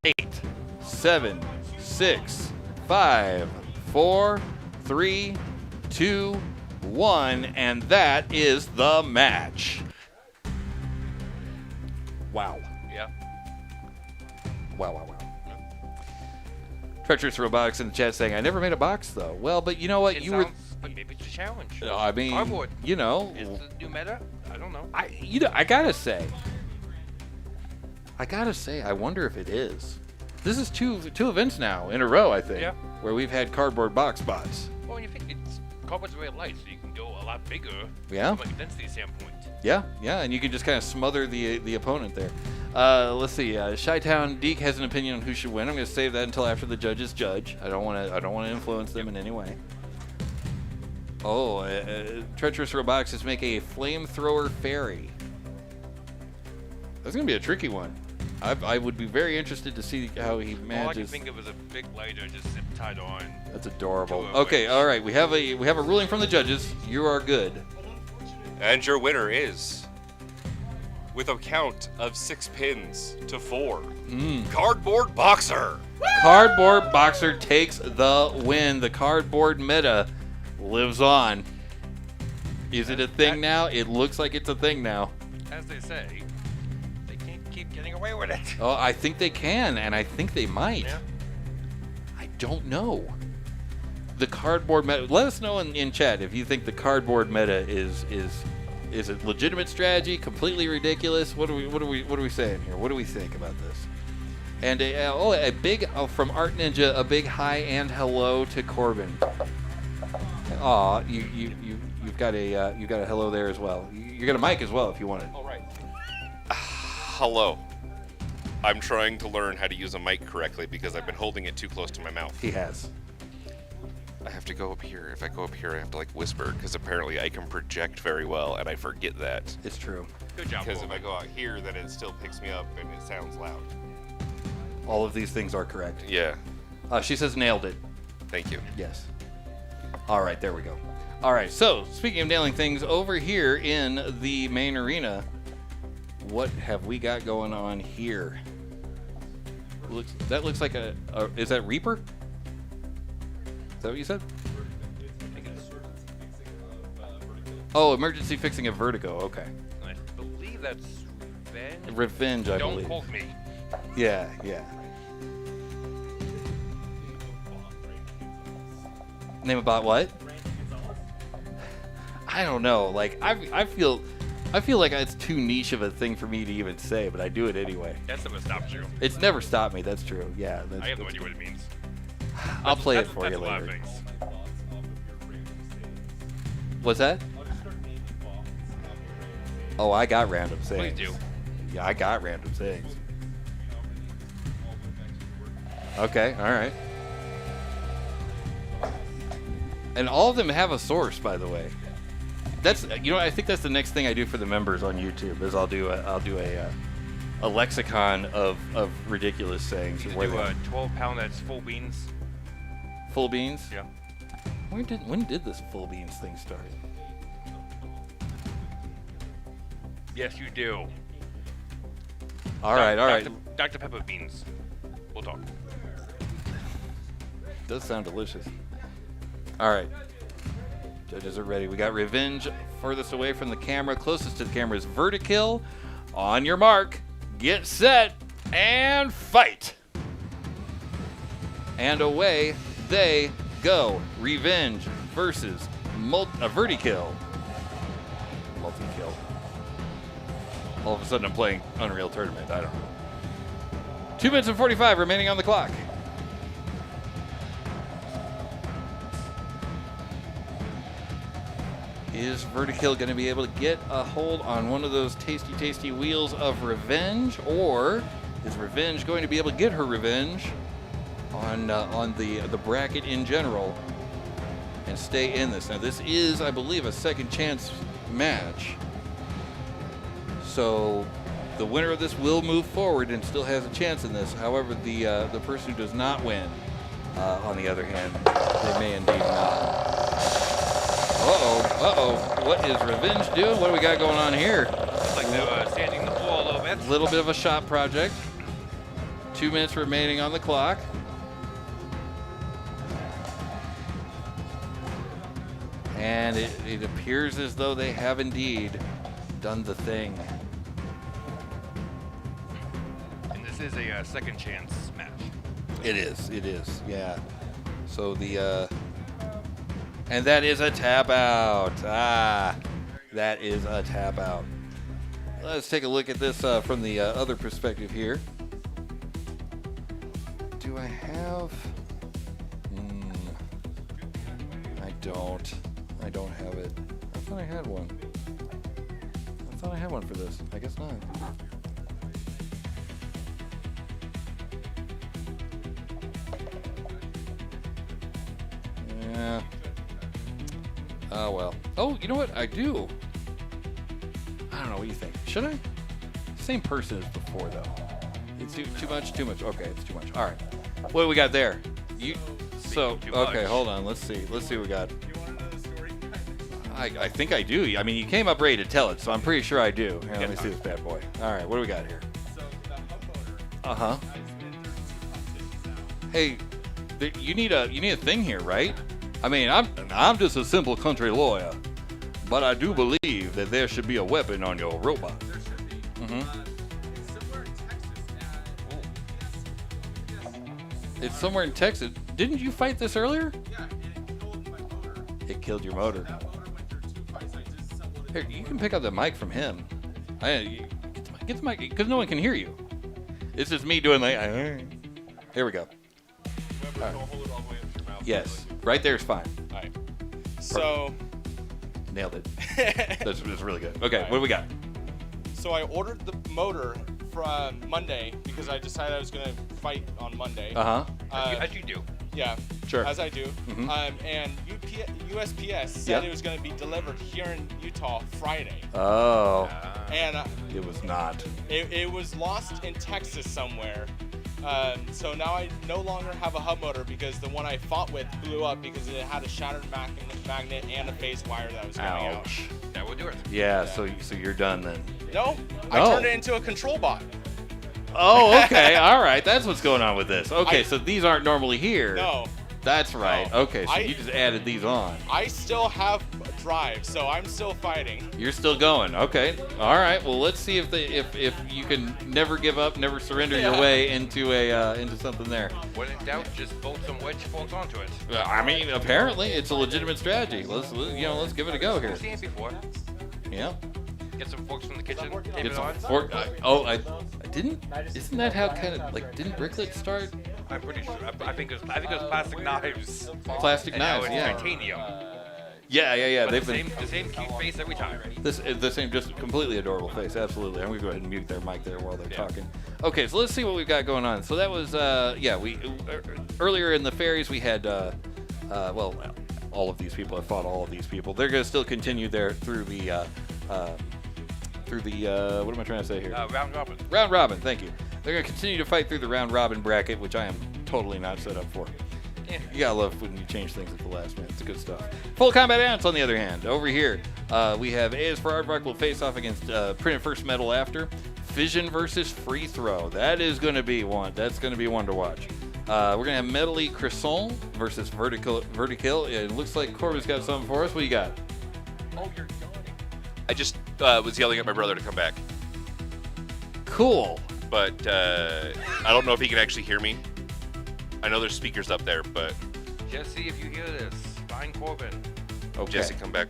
8, 7, 6, 5, 4, 3, 2, 1, and that is the match. Wow. Yeah. Wow. Treacherous Robotics in the chat saying, I never made a box, though. Well, but you know what? Like maybe it's a challenge. I mean, Cardboard. you know. Is the new meta? I don't know. I gotta say, I wonder if it is. This is two events now in a row, I think, where we've had cardboard box bots. Well, you think cardboard's very light, so you can go a lot bigger. Yeah. From a density standpoint. Yeah, and you can just kind of smother the opponent there. Let's see. Chi-Town Deke has an opinion on who should win. I'm going to save that until after the judges judge. I don't want to influence them in any way. Oh, Treacherous Robotics is making a flamethrower fairy. That's going to be a tricky one. I would be very interested to see how he manages. All I can think of is a big lighter just zip tied on. That's adorable. Okay, all right. We have a ruling from the judges. You are good. And your winner is, with a count of 6 pins to 4, Cardboard Boxer. Cardboard Boxer takes the win. The cardboard meta lives on. Is it a thing now? It looks like it's a thing now. As they say, they can't keep getting away with it. Oh, I think they can, and I think they might. Yeah. I don't know. The cardboard meta. Let us know in chat if you think the cardboard meta is a legitimate strategy, completely ridiculous. What are we saying here? What do we think about this? And a big from Art Ninja, a big hi and hello to Corbin. Aw, you've got a hello there as well. You got a mic as well if you want it. All right. Hello. I'm trying to learn how to use a mic correctly because I've been holding it too close to my mouth. He has. I have to go up here. If I go up here, I have to whisper because apparently I can project very well, and I forget that. It's true. Good job. Because if I go out here, then it still picks me up and it sounds loud. All of these things are correct. Yeah. She says nailed it. Thank you. Yes. All right, there we go. All right, so speaking of nailing things, over here in the main arena, what have we got going on here? That looks like is that Reaper? Is that what you said? Oh, emergency fixing of Vertigo. Okay. I believe that's Revenge. Revenge, I believe. Don't quote me. Yeah. Name about what? I don't know. Like I feel like it's too niche of a thing for me to even say, but I do it anyway. That's never stopped you. It's never stopped me. That's true. Yeah. I have no idea what it means. I'll play it for you That's a lot of later. things. What's that? Oh, I got random sayings. Please do. Yeah, I got random sayings. Okay, all right. And all of them have a source, by the way. That's I think that's the next thing I do for the members on YouTube is I'll do a lexicon of ridiculous sayings. You where do they- a 12-pound that's full beans. full beans. Yeah. When did this full beans thing start? Yes, you do. All right. Dr. Pepper beans. We'll talk. Does sound delicious. All right. Judges are ready. We got Revenge furthest away from the camera. Closest to the camera is Vertikill. On your mark, get set, and fight. And away they go. Revenge versus Vertikill. Multi-kill. All of a sudden I'm playing Unreal Tournament. I don't know. 2 minutes and 45 remaining on the clock. Is Vertikill going to be able to get a hold on one of those tasty, tasty wheels of revenge, or is Revenge going to be able to get her revenge on the bracket in general and stay in this? Now, this is, I believe, a second chance match, so the winner of this will move forward and still has a chance in this. However, the person who does not win, on the other hand, they may indeed not. Uh-oh. What is Revenge doing? What do we got going on here? Looks like they're sanding the floor a little bit. A little bit of a shot project. 2 minutes remaining on the clock. And it appears as though they have indeed done the thing. And this is a second chance match. It is, yeah. So and that is a tap out. That is a tap out. Let's take a look at this from the other perspective here. Do I have? I don't have it. I thought I had one. For this. I guess not. Yeah. Oh, well. Oh, you know what? I do. I don't know. What do you think? Should I? Same person as before, though. It's too much? Too much. Okay, it's too much. All right. What do we got there? So, Too okay, much. hold on. Let's see what we got. You want to know the story? I think I do. I mean, you came up ready to tell it, so I'm pretty sure I do. Here, let me Yeah. see this bad boy. All right, what do we got here? So the hub motor, Uh-huh. I've been 32 competitions now. Hey, you need a thing here, right? I mean, I'm just a simple country lawyer, but I do believe that there should be a weapon on your robot. There should be. Mhm. It's somewhere in Texas. It's somewhere in Texas. Didn't you fight this earlier? Yeah, and it killed my motor. It killed your motor. That motor went through 2 fights. I disassembled it. Here, you can pick up the mic from him. Get the mic, because no one can hear you. It's just me doing like. Here we go. Remember, don't hold it all the way up to your mouth. Yes, right there is fine. All right. So, Nailed it. That's really good. Okay, what do we got? so I ordered the motor from Monday because I decided I was gonna fight on Monday. Uh-huh. As you do. Yeah. Sure. As I do. Mhm. And USPS said Yep. it was gonna be delivered here in Utah Friday, Oh, and it was not. it was lost in Texas somewhere. So now I no longer have a hub motor because the one I fought with blew up because it had a shattered magnet and a phase wire that was coming out. Ouch. That will do it. Yeah, so you're done then. No, I Oh. turned it into a control bot. Oh, okay. All right. That's what's going on with this. Okay, I- so these aren't normally here. No, That's right. No. Okay, so I- you just added these on. I still have drive, so I'm still fighting. You're still going. Okay. All right. Well, let's see if you can never give up, never surrender your Yeah. way into into something there. When in doubt, just bolt some wedge bolts onto it. I mean, apparently it's a legitimate strategy. Let's give it a go here. I've seen it before. Yeah. Get some forks from the kitchen, tape Get it some on. fork. I didn't. Isn't that how kind of like didn't Bricklet start? I'm pretty sure. I think it was plastic knives. Plastic And now knives. it's Yeah. titanium. Yeah. But They've the been same cute face every time. the same, just completely adorable face. Absolutely. I'm gonna go ahead and mute their mic there while they're Yeah. talking. Okay, so let's see what we've got going on. So that was we earlier in the fairies we had well, all of these people have fought all of these people. They're gonna still continue there through the what am I trying to say here? Round robin. Round robin. Thank you. They're gonna continue to fight through the round robin bracket, which I am totally not set up for. Yeah. You gotta love when you change things at the last minute. It's good stuff. Full Combat Ants, on the other hand, over here, we have AS for Aardvark will face off against Printed First Metal after. Fission versus Free Throw. That is going to be one. That's going to be one to watch. We're going to have Medley Croissant versus Vertikill. It looks like Corbin's got something for us. What you got? Oh, you're yawning. I just was yelling at my brother to come back, Cool. but I don't know if he can actually hear me. I know there's speakers up there, but Jesse, if you hear this, find Corbin. Okay. Jesse, come back.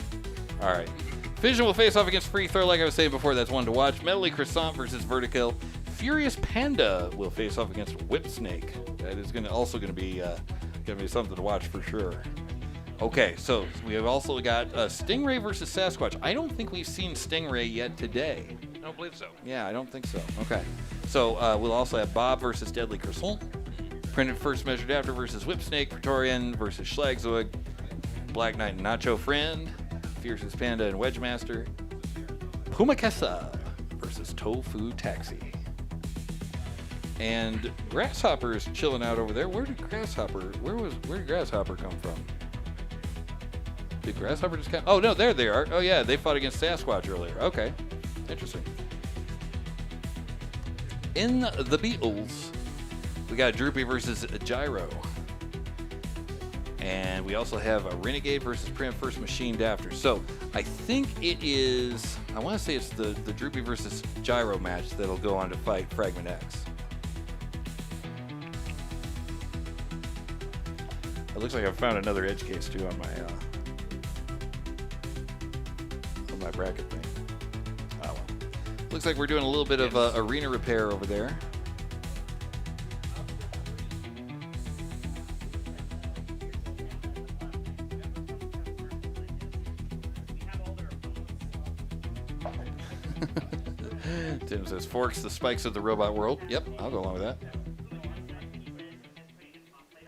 All right. Fission will face off against Free Throw, like I was saying before. That's one to watch. Medley Croissant versus Vertikill. Furious Panda will face off against Whip Snake. That is also going to be something to watch for sure. Okay, so we have also got Stingray versus Sasquatch. I don't think we've seen Stingray yet today. I don't believe so. Yeah, I don't think so. Okay. So we'll also have Bob versus Deadly Croissant. Printed First Measured After versus Whip Snake. Praetorian versus Schlagzorg. Black Knight and Nacho Friend. Fiercest Panda and Wedge Master. Pumakessa versus Tofu Taxi. And Grasshopper is chilling out over there. Where did Grasshopper come from? Did Grasshopper just come? Oh no, there they are. Oh yeah, they fought against Sasquatch earlier. Okay, interesting. In the Beatles, we got Droopy versus Gyro. And we also have a Renegade versus Print First Machined After. So I think it is, I want to say it's the Droopy versus Gyro match that'll go on to fight Fragment X. It looks like I found another edge case too on my bracket thing. Oh well. Looks like we're doing a little bit of arena repair over there. Tim says, Forks, the spikes of the robot world. Yep, I'll go along with that.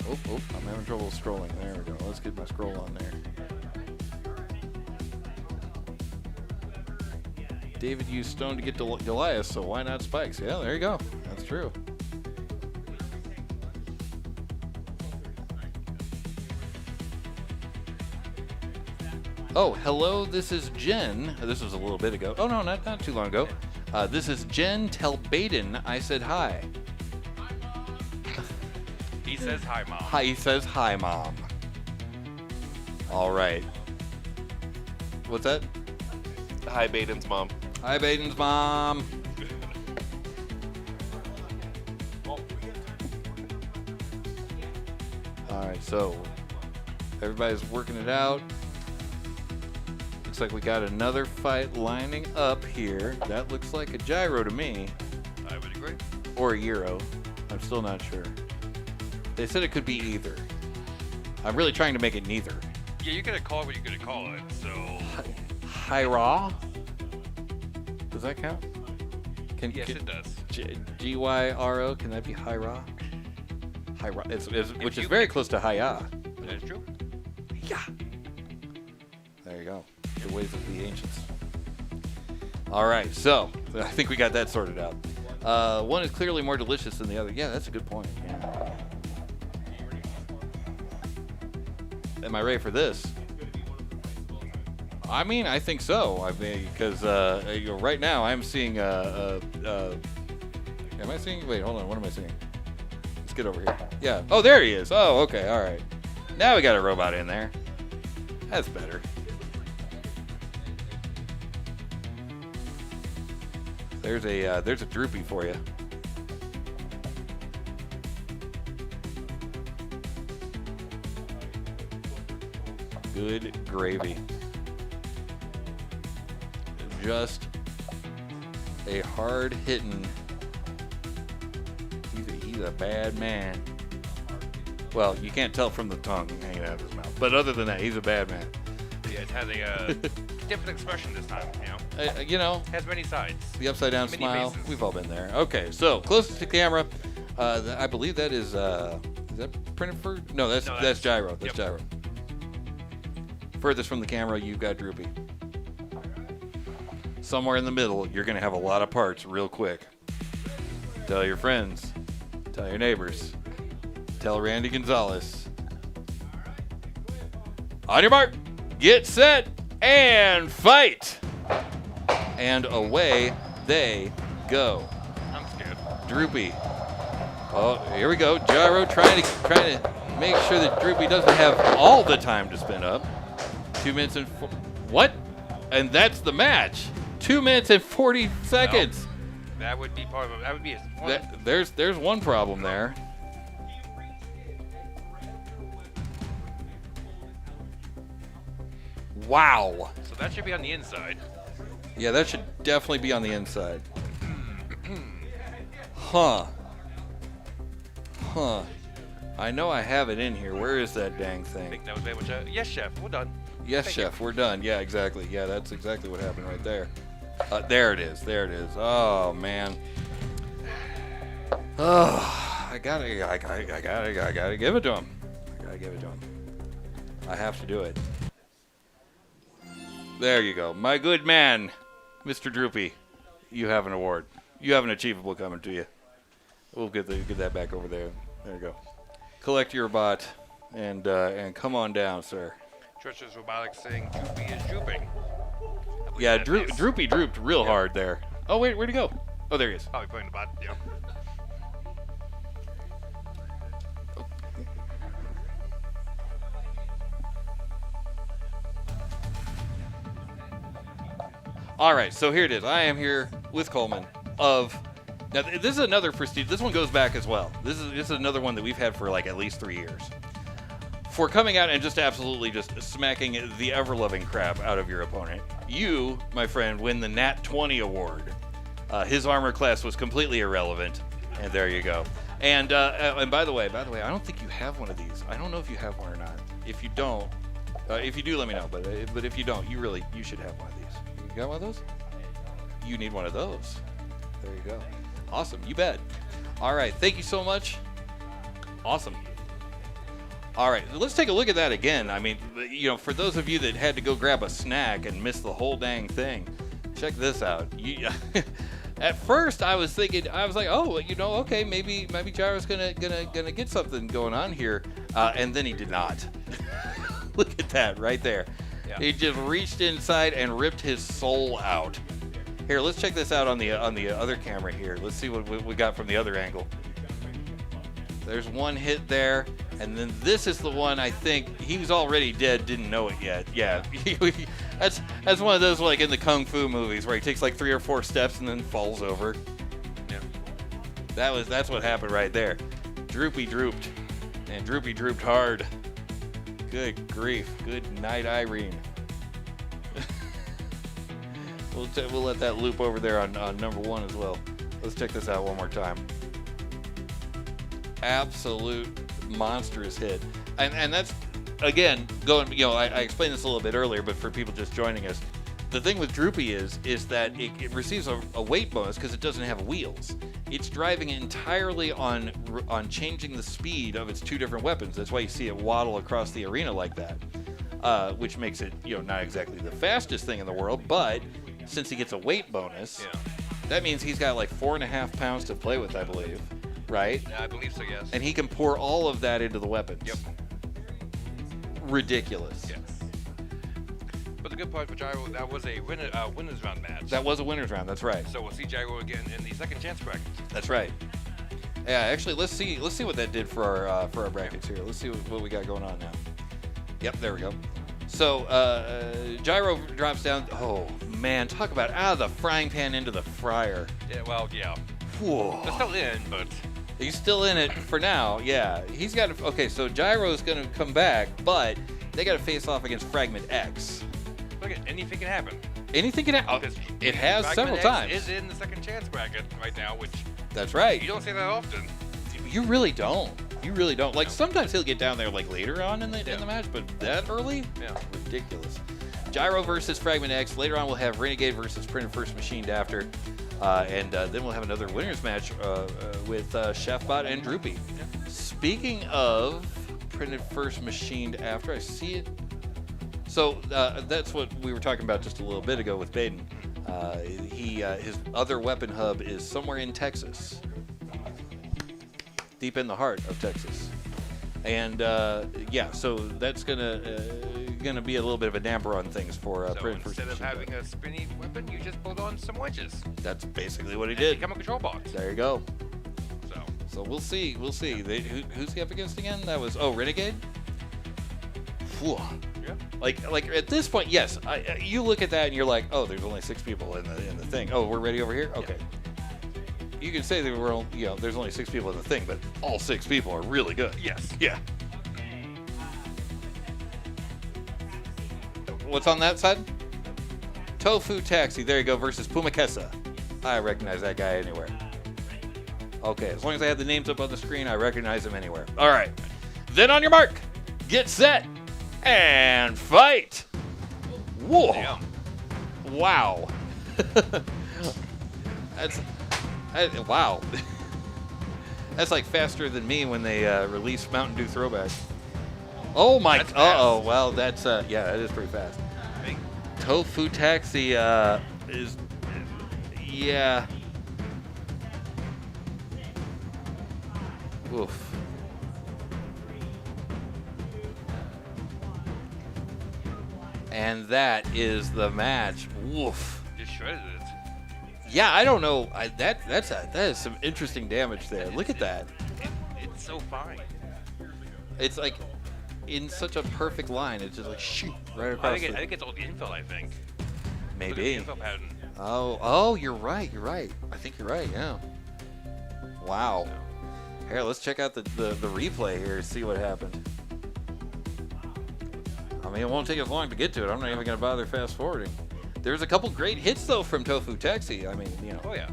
Oh, I'm having trouble scrolling. There we go. Let's get my scroll on there. David used stone to get to Goliath, so why not spikes? Yeah, there you go. That's true. Oh, hello, this is Jen. This was a little bit ago. Oh, no, not too long ago. This is Jen. Tell Baden I said hi. He says hi, Mom. Hi, he says hi, Mom. All right. What's that? Hi, Baden's mom. Hi, Baden's mom. All right, so everybody's working it out. Looks like we got another fight lining up here. That looks like a gyro to me. I would agree. Or a Euro. I'm still not sure. They said it could be either. I'm really trying to make it neither. Yeah, you're gonna call it what you're gonna call it, so. Hyra? Does that count? Yes, it does. Gyro, can that be Hyra? Hyra, which is very close to Haya. That is true. Yeah. There you go. The ways of the ancients. All right, so I think we got that sorted out. One is clearly more delicious than the other. Yeah, that's a good point. Yeah. Am I ready for this? I mean, I think so. I mean, because right now I'm seeing. Am I seeing? Wait, hold on. What am I seeing? Let's get over here. Yeah. Oh, there he is. Oh, okay. All right. Now we got a robot in there. That's better. There's a droopy for you. Good gravy. Just a hard-hitting. He's a bad man. Well, you can't tell from the tongue hanging out of his mouth, but other than that, he's a bad man. Yeah, it has a different expression this time. You know, Has many sides. the upside down Many smile. faces. We've all been there. Okay, so closest to camera. I believe that is that printed for? No, that's gyro. That's gyro. Furthest from the camera, you've got Droopy. Somewhere in the middle, you're gonna have a lot of parts real quick. Tell your friends. Tell your neighbors. Tell Randy Gonzalez. On your mark, get set, and fight! And away they go. I'm scared. Droopy. Oh, here we go. Gyro trying to make sure that Droopy doesn't have all the time to spin up. 2 minutes and what? And that's the match. 2 minutes and 40 seconds. Well, that would be part of it. That would be a There's one problem there. Wow. So that should be on the inside. Yeah, that should definitely be on the inside. Huh. I know I have it in here. Where is that dang I thing? think that was able to. Yes, chef. We're done. Yes, Thank chef, we're done. Yeah, exactly. Yeah, that's exactly what happened right there. There it is. There it is. Oh man. Oh, I gotta give it to him. I gotta give it to him. I have to do it. There you go. My good man, Mr. Droopy. You have an award. You have an achievable coming to you. We'll get that back over there. There you go. Collect your bot and come on down, sir. Treacherous Robotics saying Droopy is drooping. I believe Yeah, that is Droopy drooped real hard there. Oh, wait, where'd he go? Oh, there he is. Probably putting the bot. Yeah. All right, so here it is. I am here with Coleman of... Now, this is another prestige. This one goes back as well. This is another one that we've had for like at least 3 years. For coming out and just absolutely just smacking the ever-loving crap out of your opponent. You, my friend, win the Nat 20 award. His armor class was completely irrelevant, and there you go. And by the way, I don't think you have one of these. I don't know if you have one or not. If you don't, if you do, let me know. But if you don't, you should have one of these. You got one of those? You need one of those. There you go. Awesome. You bet. All right. Thank you so much. Awesome. All right. Let's take a look at that again. I mean, you know, for those of you that had to go grab a snack and miss the whole dang thing, check this out. At first, I was like, oh, you know, okay, maybe Gyro's gonna get something going on here, and then he did not. Look at that right there. Yeah. He just reached inside and ripped his soul out. Here, let's check this out on the other camera here. Let's see what we got from the other angle. There's one hit there, and then this is the one I think he was already dead, didn't know it yet. Yeah, that's one of those like in the kung fu movies where he takes like 3 or 4 steps and then falls over. Yeah. That's what happened right there. Droopy drooped, and Droopy drooped hard. Good grief. Good night, Irene. We'll let that loop over there on number 1 as well. Let's check this out one more time. Absolute monstrous hit. And that's, again, going, you know, I explained this a little bit earlier, but for people just joining us, the thing with Droopy is that it receives a weight bonus because it doesn't have wheels. It's driving entirely on changing the speed of its 2 different weapons. That's why you see it waddle across the arena like that, which makes it, you know, not exactly the fastest thing in the world, but since he gets a weight bonus, that means he's got like 4.5 pounds to play with, I believe, right? Yeah, I believe so, yes. And he can pour all of that into the weapons. Yep. Ridiculous. Yes. But the good part for Gyro, that was a winners round match. That was a winner's round. That's right. So we'll see Gyro again in the second chance bracket. That's right. Yeah, actually, let's see what that did for our brackets here. Let's see what we got going on now. Yep, there we go. So Gyro drops down. Oh man, talk about out of the frying pan into the fryer. Yeah, well, yeah. Whoa. They're still in, but He's still in it for now. Yeah, he's got to. Okay, so Gyro's gonna come back, but they got to face off against Fragment X. look at anything can happen. Anything can happen. Because It has Fragment several X times. is in the second chance bracket right now, which That's right. you don't say that often. You really don't. You really don't. Like, sometimes he'll get down there, like, later on in the match, but that early? Yeah. Ridiculous. Gyro versus Fragment X. Later on, we'll have Renegade versus Printed First Machined After. And then we'll have another winners match with Chefbot and Droopy. Yeah. Speaking of Printed First Machined After, I see it. So that's what we were talking about just a little bit ago with Baden. His other weapon hub is somewhere in Texas, deep in the heart of Texas, and yeah, so that's gonna be a little bit of a damper on things for So Printed First instead of Machined having a spinny weapon, you just pulled on some wedges. That's basically what he And did. become a control box. There you go. So So we'll see. Who's he up against again? That was Renegade. Whew. yeah. Like at this point, yes. You look at that and you're like, oh, there's only 6 people in the thing. Oh, we're ready over here. Okay. You can say that there's only 6 people in the thing, but all 6 people are really good. Yes. Yeah. What's on that side? Tofu Taxi. There you go. Versus Pumakesa. I recognize that guy anywhere. Okay, as long as I have the names up on the screen, I recognize him anywhere. All right. Then on your mark, get set, and fight. Whoa. Damn. Wow. Wow. That's like faster than me when they release Mountain Dew Throwback. Oh my. That's Uh-oh. fast. Well, that's yeah, that is pretty fast. Big. Tofu Taxi is yeah. Oof. And that is the match. Woof. Just shredded it. Yeah, I don't know. That is some interesting damage there. Look at that. It's so fine. It's like in such a perfect line. It's just like shoot right I across. think it's all the infill. I think. Look at Maybe. the infill pattern. Oh, you're right. I think you're right. Yeah. Wow. Here, let's check out the replay here and see what happened. I mean, it won't take us long to get to it. I'm not even going to bother fast forwarding. There's a couple great hits though from Tofu Taxi. I mean, Oh yeah.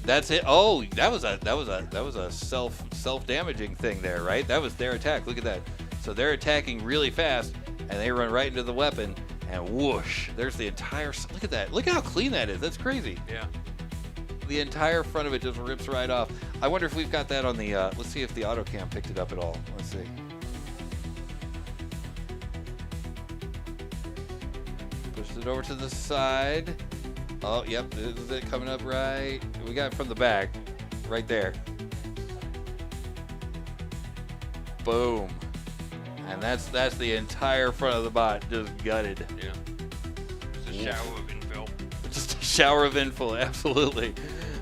that's it. Oh, that was a self damaging thing there, right? That was their attack. Look at that. So they're attacking really fast, and they run right into the weapon, and whoosh! There's the entire. Look at that. Look at how clean that is. That's crazy. Yeah. The entire front of it just rips right off. I wonder if we've got that on the. Let's see if the auto cam picked it up at all. Let's see. Pushed it over to the side. Oh, yep, this is it coming up right. We got it from the back, right there. Boom. And that's the entire front of the bot just gutted. Yeah. Just a shower of infill. Just a shower of info, absolutely.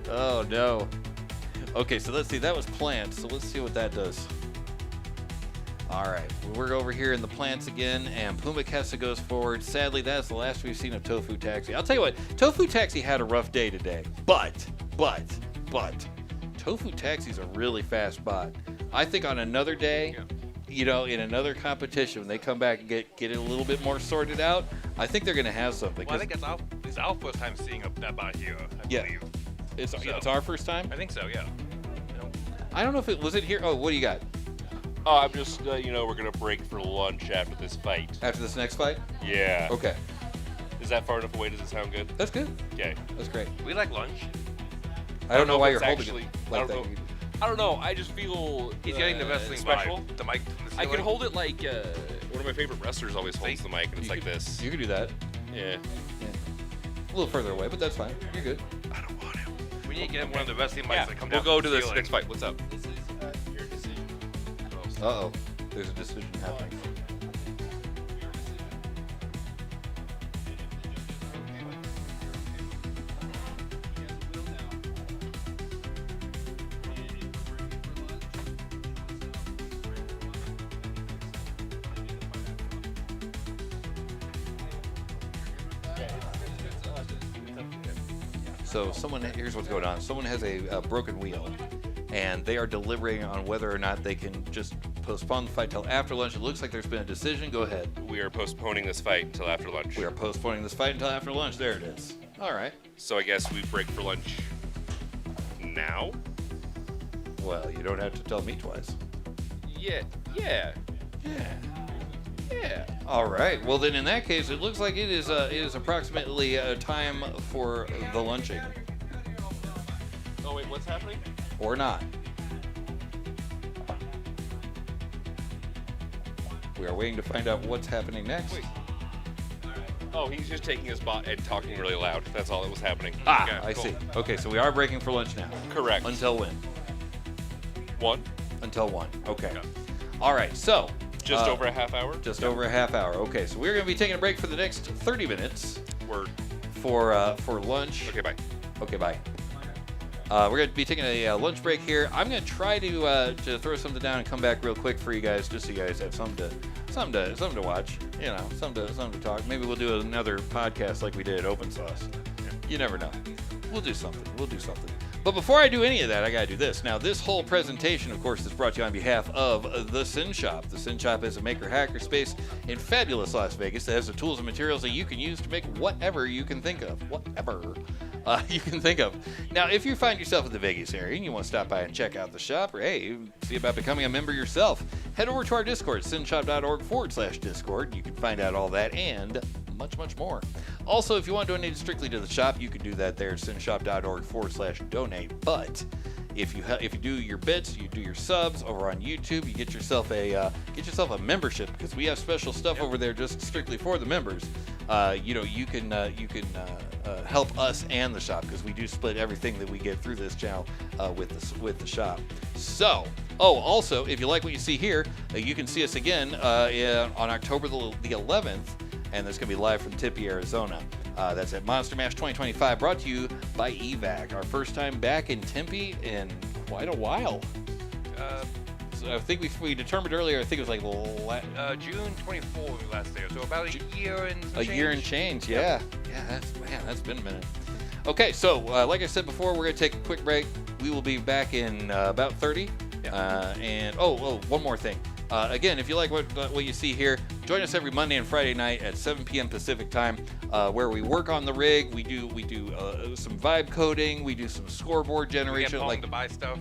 Oh no. Okay, so let's see. That was plants. So let's see what that does. All right, we're over here in the plants again, and Pumakesa goes forward. Sadly, that's the last we've seen of Tofu Taxi. I'll tell you what, Tofu Taxi had a rough day today, but Tofu Taxi's a really fast bot. I think on another day, in another competition, when they come back and get it a little bit more sorted out, I think they're going to have something. Well, I think it's our first time seeing that bot here. I believe. It's our first time. I think so. Yeah. I don't know if it was it here. Oh, what do you got? Oh, I'm just, we're going to break for lunch after this fight. After this next fight? Yeah. Okay. Is that far enough away? Does it sound good? That's good. Okay. That's great. We like lunch. I don't know why if you're it's holding actually- it like I don't that. know. I don't know. I just feel He's getting the wrestling special. vibe. The mic. From the I can ceiling. hold it like one of my favorite wrestlers always holds the mic, and it's like this. You can do that. Yeah. A little further away, but that's fine. You're good. I don't want to. We need to get one of the wrestling mics Yeah. that come We'll down go from to the this ceiling. next fight. What's up? This is your decision. Uh-oh. There's a decision happening. So here's what's going on. Someone has a broken wheel, and they are deliberating on whether or not they can just postpone the fight till after lunch. It looks like there's been a decision. Go ahead. We are postponing this fight until after lunch. We are postponing this fight until after lunch. There it is. All right. So I guess we break for lunch now? Well, you don't have to tell me twice. Yeah. All right. Well, then in that case, it looks like it is approximately time for the lunching, Oh wait, what's happening? or not. We are waiting to find out what's happening next. Wait. Oh, he's just taking his bot and talking really loud. That's all that was happening. Ah, Okay, I cool. see. Okay, so we are breaking for lunch now. Correct. Until when? 1. Until 1. Okay. Yeah. All right. So Just over a half hour. just over a half hour. Okay, so we're going to be taking a break for the next 30 minutes Word. for lunch. Okay, bye. Okay, bye. We're going to be taking a lunch break here. I'm going to try to throw something down and come back real quick for you guys, just so you guys have something to watch. You know, something to talk. Maybe we'll do another podcast like we did at Open Sauce. You never know. We'll do something. But before I do any of that, I got to do this. Now, this whole presentation, of course, is brought to you on behalf of the Synshop. The Synshop is a maker hacker space in fabulous Las Vegas that has the tools and materials that you can use to make whatever you can think of. Whatever you can think of. Now, if you find yourself in the Vegas area and you want to stop by and check out the shop, or hey, see about becoming a member yourself, head over to our Discord, synshop.org/Discord. You can find out all that and much more. Also, if you want to donate strictly to the shop, you can do that there at synshop.org/donate. But if you do your bits, you do your subs over on YouTube, you get yourself a membership, because we have special stuff over there just strictly for the members. You can help us and the shop, because we do split everything that we get through this channel with the shop. So, also, if you like what you see here, you can see us again on October the 11th, and that's going to be live from Tempe, Arizona. That's at Monster Mash 2025, brought to you by EVAC. Our first time back in Tempe in quite a while. So I think we determined earlier, I think it was like June 24 last day, so about a year and some a year and change. Yeah. That's been a minute. Okay, so like I said before, we're going to take a quick break. We will be back in about 30. And one more thing. Again, if you like what you see here, join us every Monday and Friday night at 7 p.m. Pacific time, where we work on the rig. We do some vibe coding. We do some scoreboard we get generation. Paul Like to buy stuff.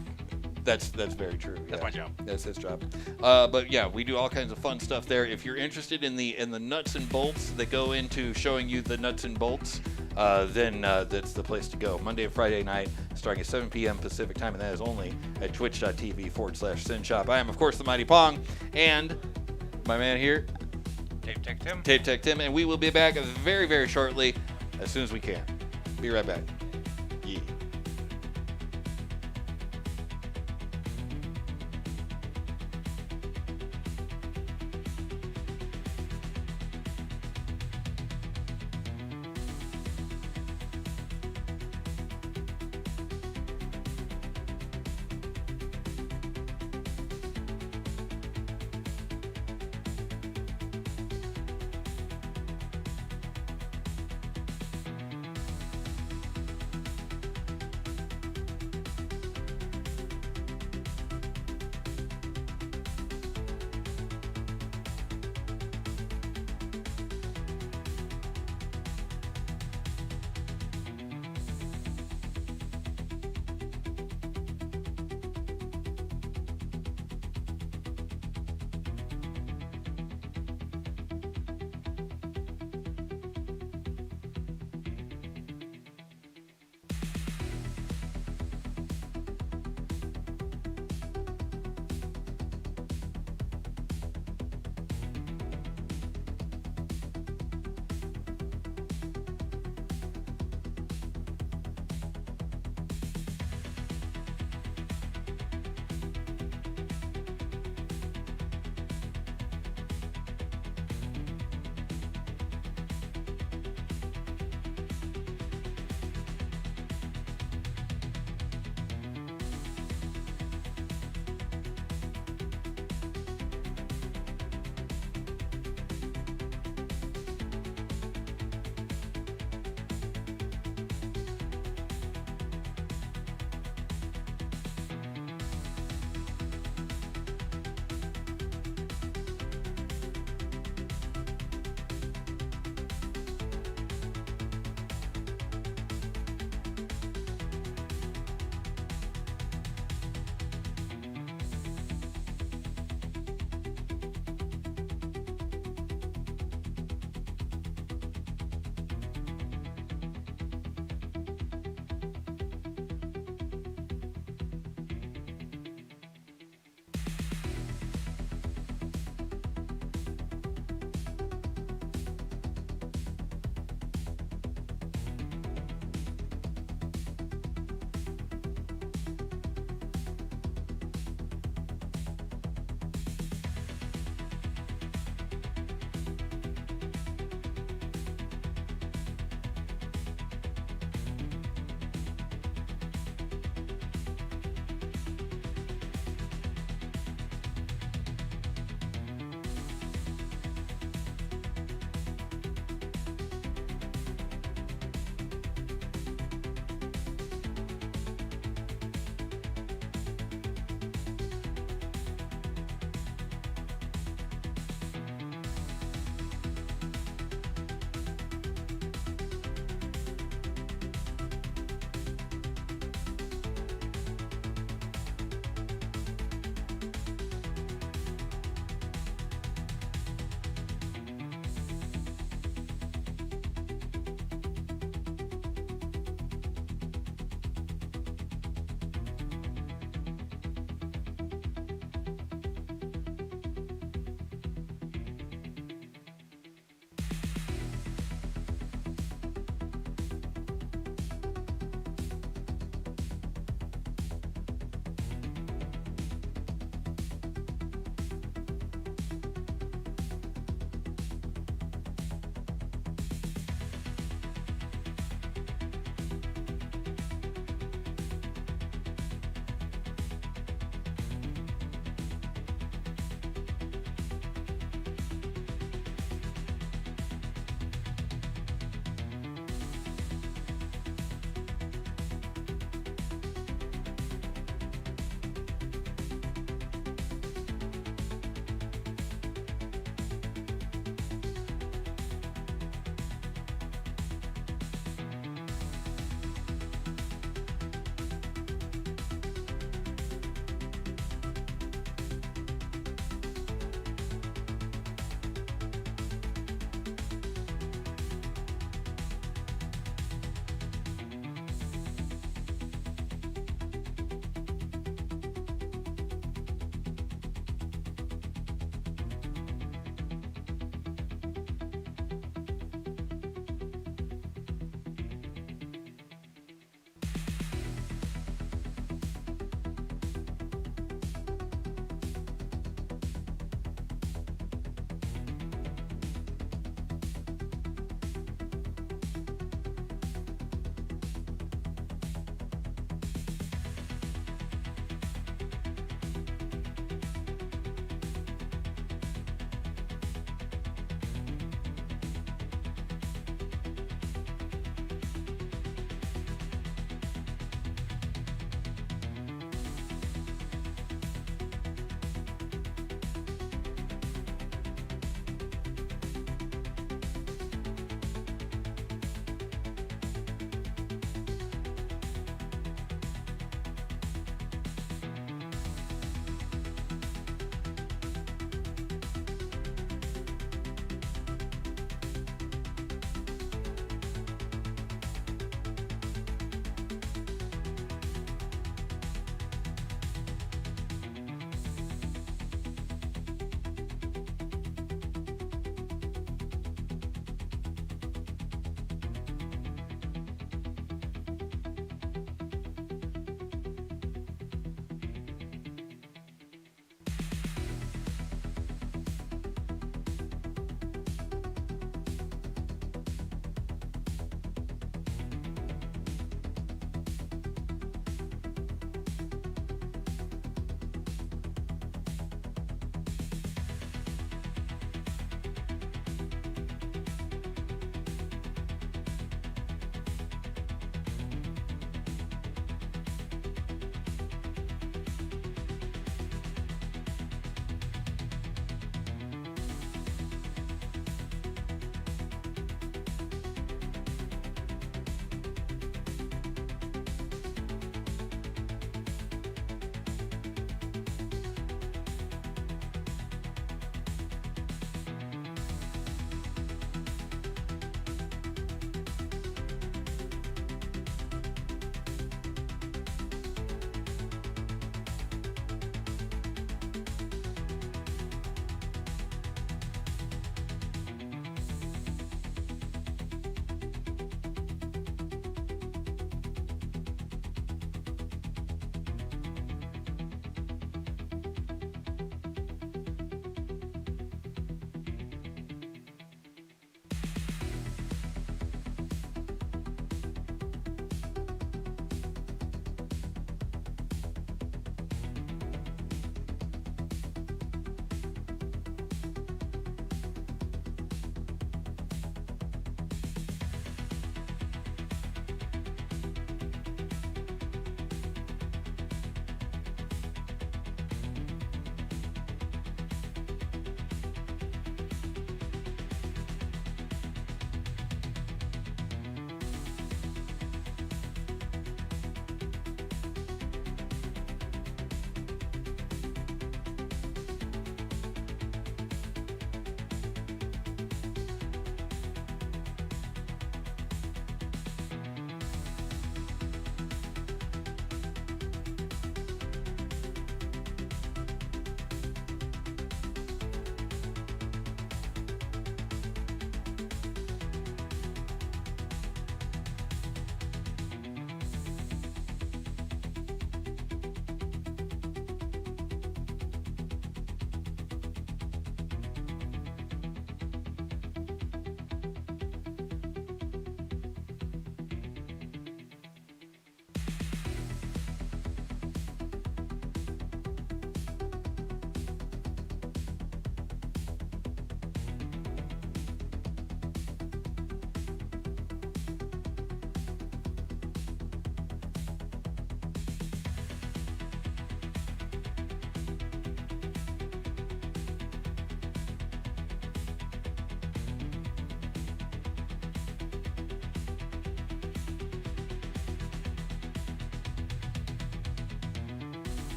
that's very true. That's my job. That's his job. But yeah, we do all kinds of fun stuff there. If you're interested in the nuts and bolts that go into showing you the nuts and bolts, then that's the place to go. Monday and Friday night, starting at 7 p.m. Pacific time, and that is only at twitch.tv/Synshop. I am, of course, the Mighty Pong, and my man here, Tape Tech Tim. and we will be back very, very shortly, as soon as we can. Be right back. Yeah.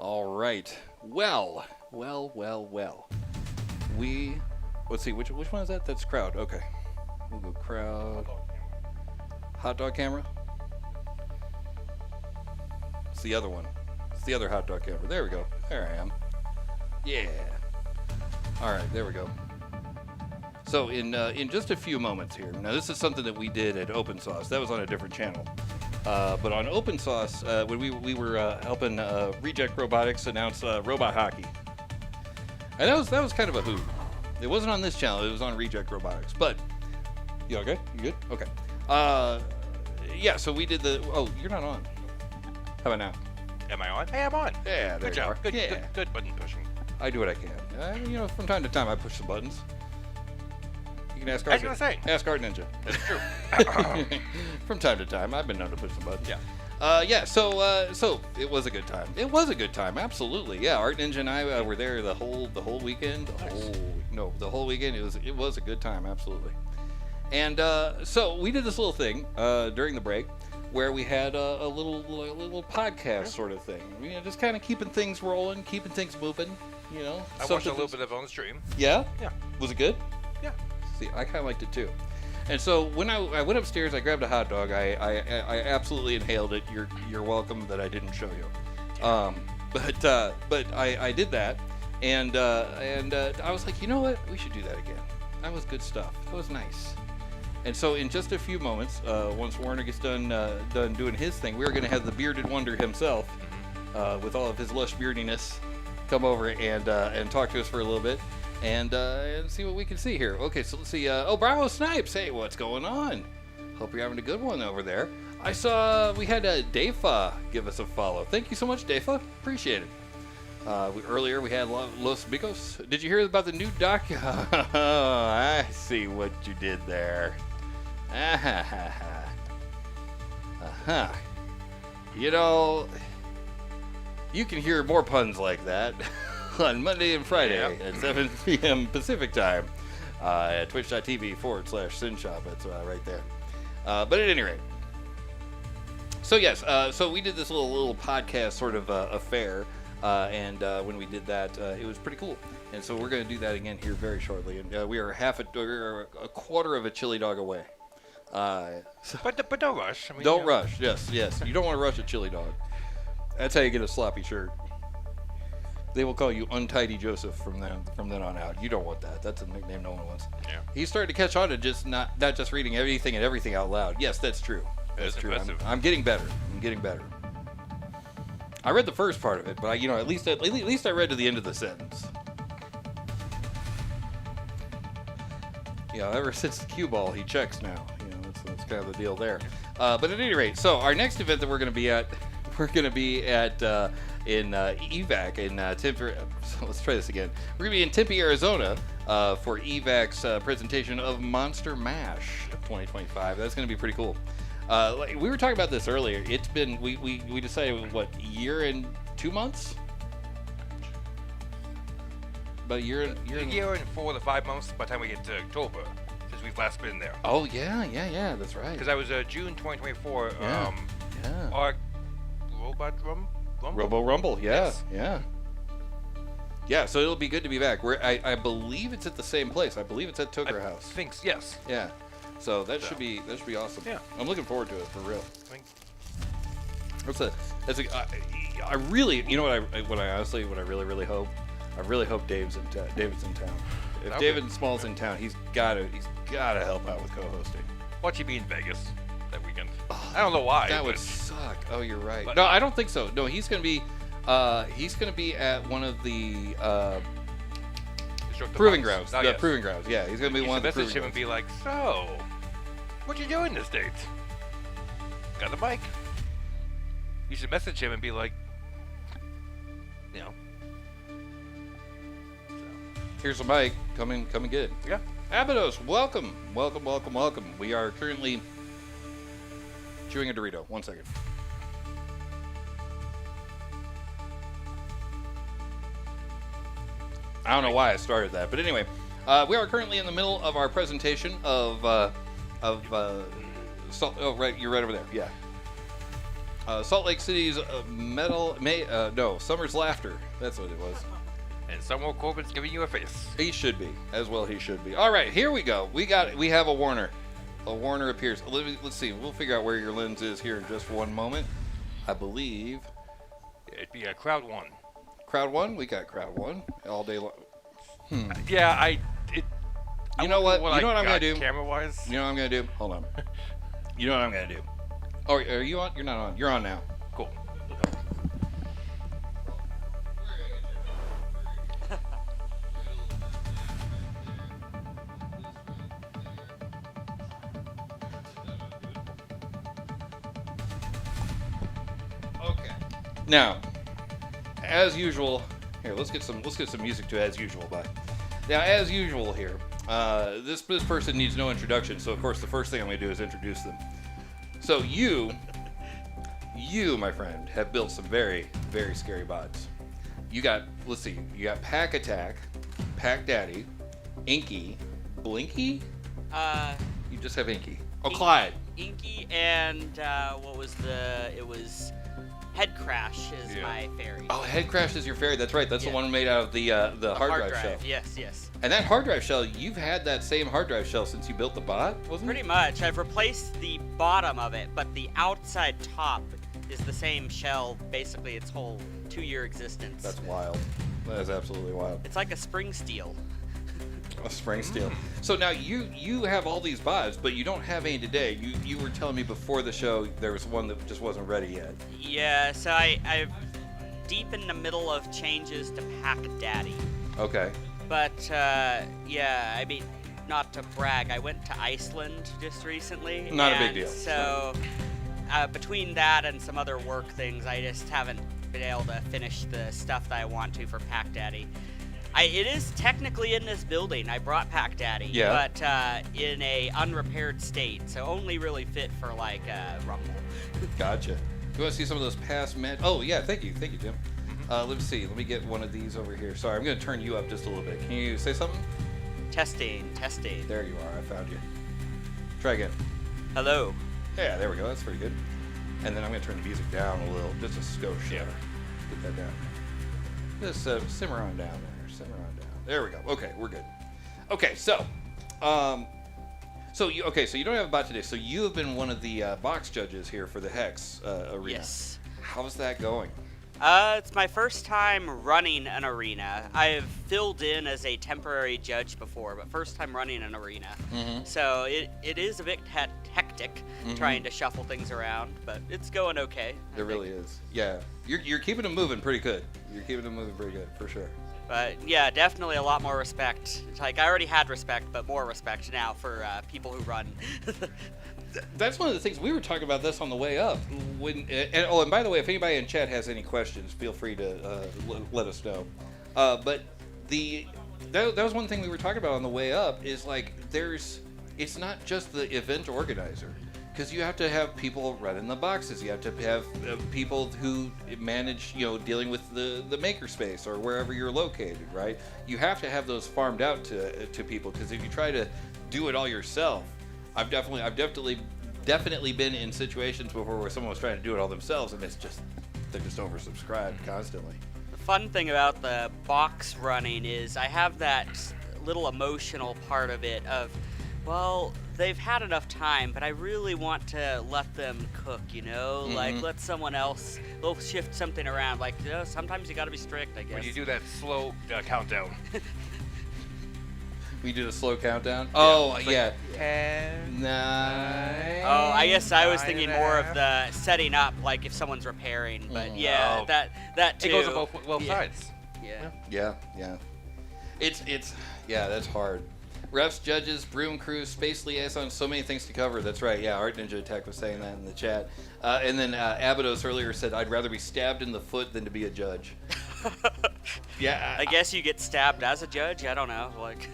All right. Well. Let's see. Which one is that? That's crowd. Okay. We'll go crowd. Hot dog camera. It's the other one. It's the other hot dog camera. There we go. There I am. Yeah. All right. There we go. So in just a few moments here. Now this is something that we did at Open Sauce. That was on a different channel. But on Open Sauce, when we were helping Reject Robotics announce robot hockey, and that was kind of a hoot. It wasn't on this channel; it was on Reject Robotics. But you okay? You good? Okay. Yeah. So we did the. Oh, you're not on. How about now? Am I on? Hey, I'm on. Yeah. There Good you job. are. Good, Yeah. good button pushing. I do what I can. From time to time, I push the buttons. You can ask I was gonna say. Ask Art Ninja. That's true. From time to time, I've been known to push some buttons. Yeah. So it was a good time. It was a good time, absolutely. Yeah, Art Ninja and I were there the whole weekend. The whole weekend. It was a good time, absolutely. And so we did this little thing during the break where we had a little podcast sort of thing. Just kind of keeping things rolling, keeping things moving. I watched a little bit of it on the stream. Yeah. Yeah. Was it good? Yeah. See, I kind of liked it too. And so when I went upstairs, I grabbed a hot dog. I absolutely inhaled it. You're welcome that I didn't show you. But I did that, and I was like, you know what? We should do that again. That was good stuff. That was nice. And so in just a few moments, once Warner gets done doing his thing, we're going to have the bearded wonder himself, with all of his lush beardiness, come over and talk to us for a little bit. And see what we can see here. Okay, so let's see. Bravo Snipes. Hey, what's going on? Hope you're having a good one over there. I saw we had Defa give us a follow. Thank you so much, Defa. Appreciate it. Earlier we had Los Bicos. Did you hear about the new doc? I see what you did there. You can hear more puns like that on Monday and Friday at 7 p.m. Pacific time at twitch.tv/Synshop. That's right there. But at any rate, so yes, so we did this little podcast sort of affair, and when we did that, it was pretty cool. And so we're going to do that again here very shortly. And we are a quarter of a chili dog away. But don't rush. Don't rush. Yes. You don't want to rush a chili dog. That's how you get a sloppy shirt. They will call you Untidy Joseph from then on out. You don't want that. That's a nickname no one wants. Yeah. He's starting to catch on to just not just reading everything out loud. Yes, that's true. That's true. I'm getting better. I read the first part of it, but at least I read to the end of the sentence. Ever since the cue ball, he checks now. That's kind of the deal there. But at any rate, so our next event that we're going to be at in EVAC in Tempe. So let's try this again. We're going to be in Tempe, Arizona for EVAC's presentation of Monster Mash 2025. That's going to be pretty cool. We were talking about this earlier. It's been we decided a year and 2 months. About a year and 4 to 5 months by the time we get to October, since we've last been there. Oh yeah, that's right. Because that was June 2024. Our Robot Rumble? Robo Rumble, yeah, yes. Yeah, so it'll be good to be back. I believe it's at the same place. I believe it's at Tucker House. Yes. Yeah. So that should be awesome. Yeah. I'm looking forward to it for real. I really really hope. I really hope David's in town. If David Small's in town, he's gotta help out with co-hosting. Watch he be in Vegas that weekend. I don't know why. That would suck. Oh, you're right. No, I don't think so. No, he's gonna be at one of the proving grounds. Oh, the yes. proving grounds. Yeah, he's gonna be one of the proving grounds. You should message him and be like, so, what you doing this date? Got the mic. You should message him and be like, here's a mic. Come and get it. Yeah. Abados, welcome. We are currently chewing a Dorito. 1 second. I don't know why I started that, but anyway, we are currently in the middle of our presentation of salt. Oh, right, you're right over there. Yeah. Salt Lake City's Summer's Laughter. That's what it was. And Samuel Corbin's giving you a face. He should be, as well he should be. All right, here we go. We have a Warner. A Warner appears. Let's see. We'll figure out where your lens is here in just one moment. I believe. It'd be a crowd one. Crowd one? We got crowd one all day long. Yeah, You know what? You know what I'm going to do? Camera-wise? You know what I'm going to do? Hold on. You know what I'm going to do? Oh, are you on? You're not on. You're on now. Cool. Okay. Now, as usual, here let's get some music to as usual. Bye. Now, as usual here, this person needs no introduction. So of course, the first thing I'm going to do is introduce them. So you, my friend, have built some very, very scary bots. You got, let's see, you got Pack Attack, Pack Daddy, Inky, Blinky. You just have Inky. Oh, Clyde. Inky and it was Head Crash is my fairy. Oh, Head Crash is your fairy. That's right. That's the one made out of the hard drive shell. Yes. And that hard drive shell, you've had that same hard drive shell since you built the bot, wasn't Pretty it? much. I've replaced the bottom of it, but the outside top is the same shell, basically its whole 2-year existence. That's wild. That is absolutely wild. It's like a spring steel. A spring steel. So now you have all these bots, but you don't have any today. You were telling me before the show there was one that just wasn't ready yet. Yeah, so I'm deep in the middle of changes to Pack Daddy. Okay. But, I mean, not to brag, I went to Iceland just recently. Not a big deal. So, between that and some other work things, I just haven't been able to finish the stuff that I want to for Pack Daddy. It is technically in this building. I brought Pack Daddy, but in a unrepaired state, so only really fit for, like, Rumble. Gotcha. You want to see some of those past Oh, yeah, thank you, Jim. Let's see. Let me get one of these over here. Sorry, I'm going to turn you up just a little bit. Can you say something? Testing. There you are. I found you. Try again. Hello. Yeah, there we go. That's pretty good. And then I'm going to turn the music down a little, just a skosh. Yeah. Get that down. Just simmer on down there. There we go. Okay, we're good. Okay, so, you don't have a bot today. So you have been one of the box judges here for the Hex arena. Yes. How's that going? It's my first time running an arena. I've filled in as a temporary judge before, but first time running an arena. Mm-hmm. So it is a bit hectic trying to shuffle things around, but it's going okay. It really is. Yeah, you're keeping them moving pretty good. You're keeping them moving pretty good, for sure. But yeah, definitely a lot more respect. It's like I already had respect, but more respect now for people who run. That's one of the things we were talking about this on the way up. And by the way, if anybody in chat has any questions, feel free to let us know. But that was one thing we were talking about on the way up. Is like it's not just the event organizer, because you have to have people running the boxes. You have to have people who manage, dealing with the makerspace or wherever you're located, right? You have to have those farmed out to people, because if you try to do it all yourself, I've definitely been in situations before where someone was trying to do it all themselves, and they're just oversubscribed constantly. The fun thing about the box running is I have that little emotional part of it of, well, they've had enough time, but I really want to let them cook, like let someone else, they'll shift something around. Like, sometimes you got to be strict, I guess. When you do that slow countdown. We do the slow countdown. Oh, yeah. 10, 9. Oh, I guess I was thinking more of the setting up, like if someone's repairing. But yeah, that too. It goes on both sides. Yeah. Yeah. It's that's hard. Refs, judges, broom crews, space liaisons, so many things to cover. That's right. Yeah, Art Ninja Attack was saying that in the chat. And then Abados earlier said, "I'd rather be stabbed in the foot than to be a judge." Yeah. I guess you get stabbed as a judge. I don't know. Like.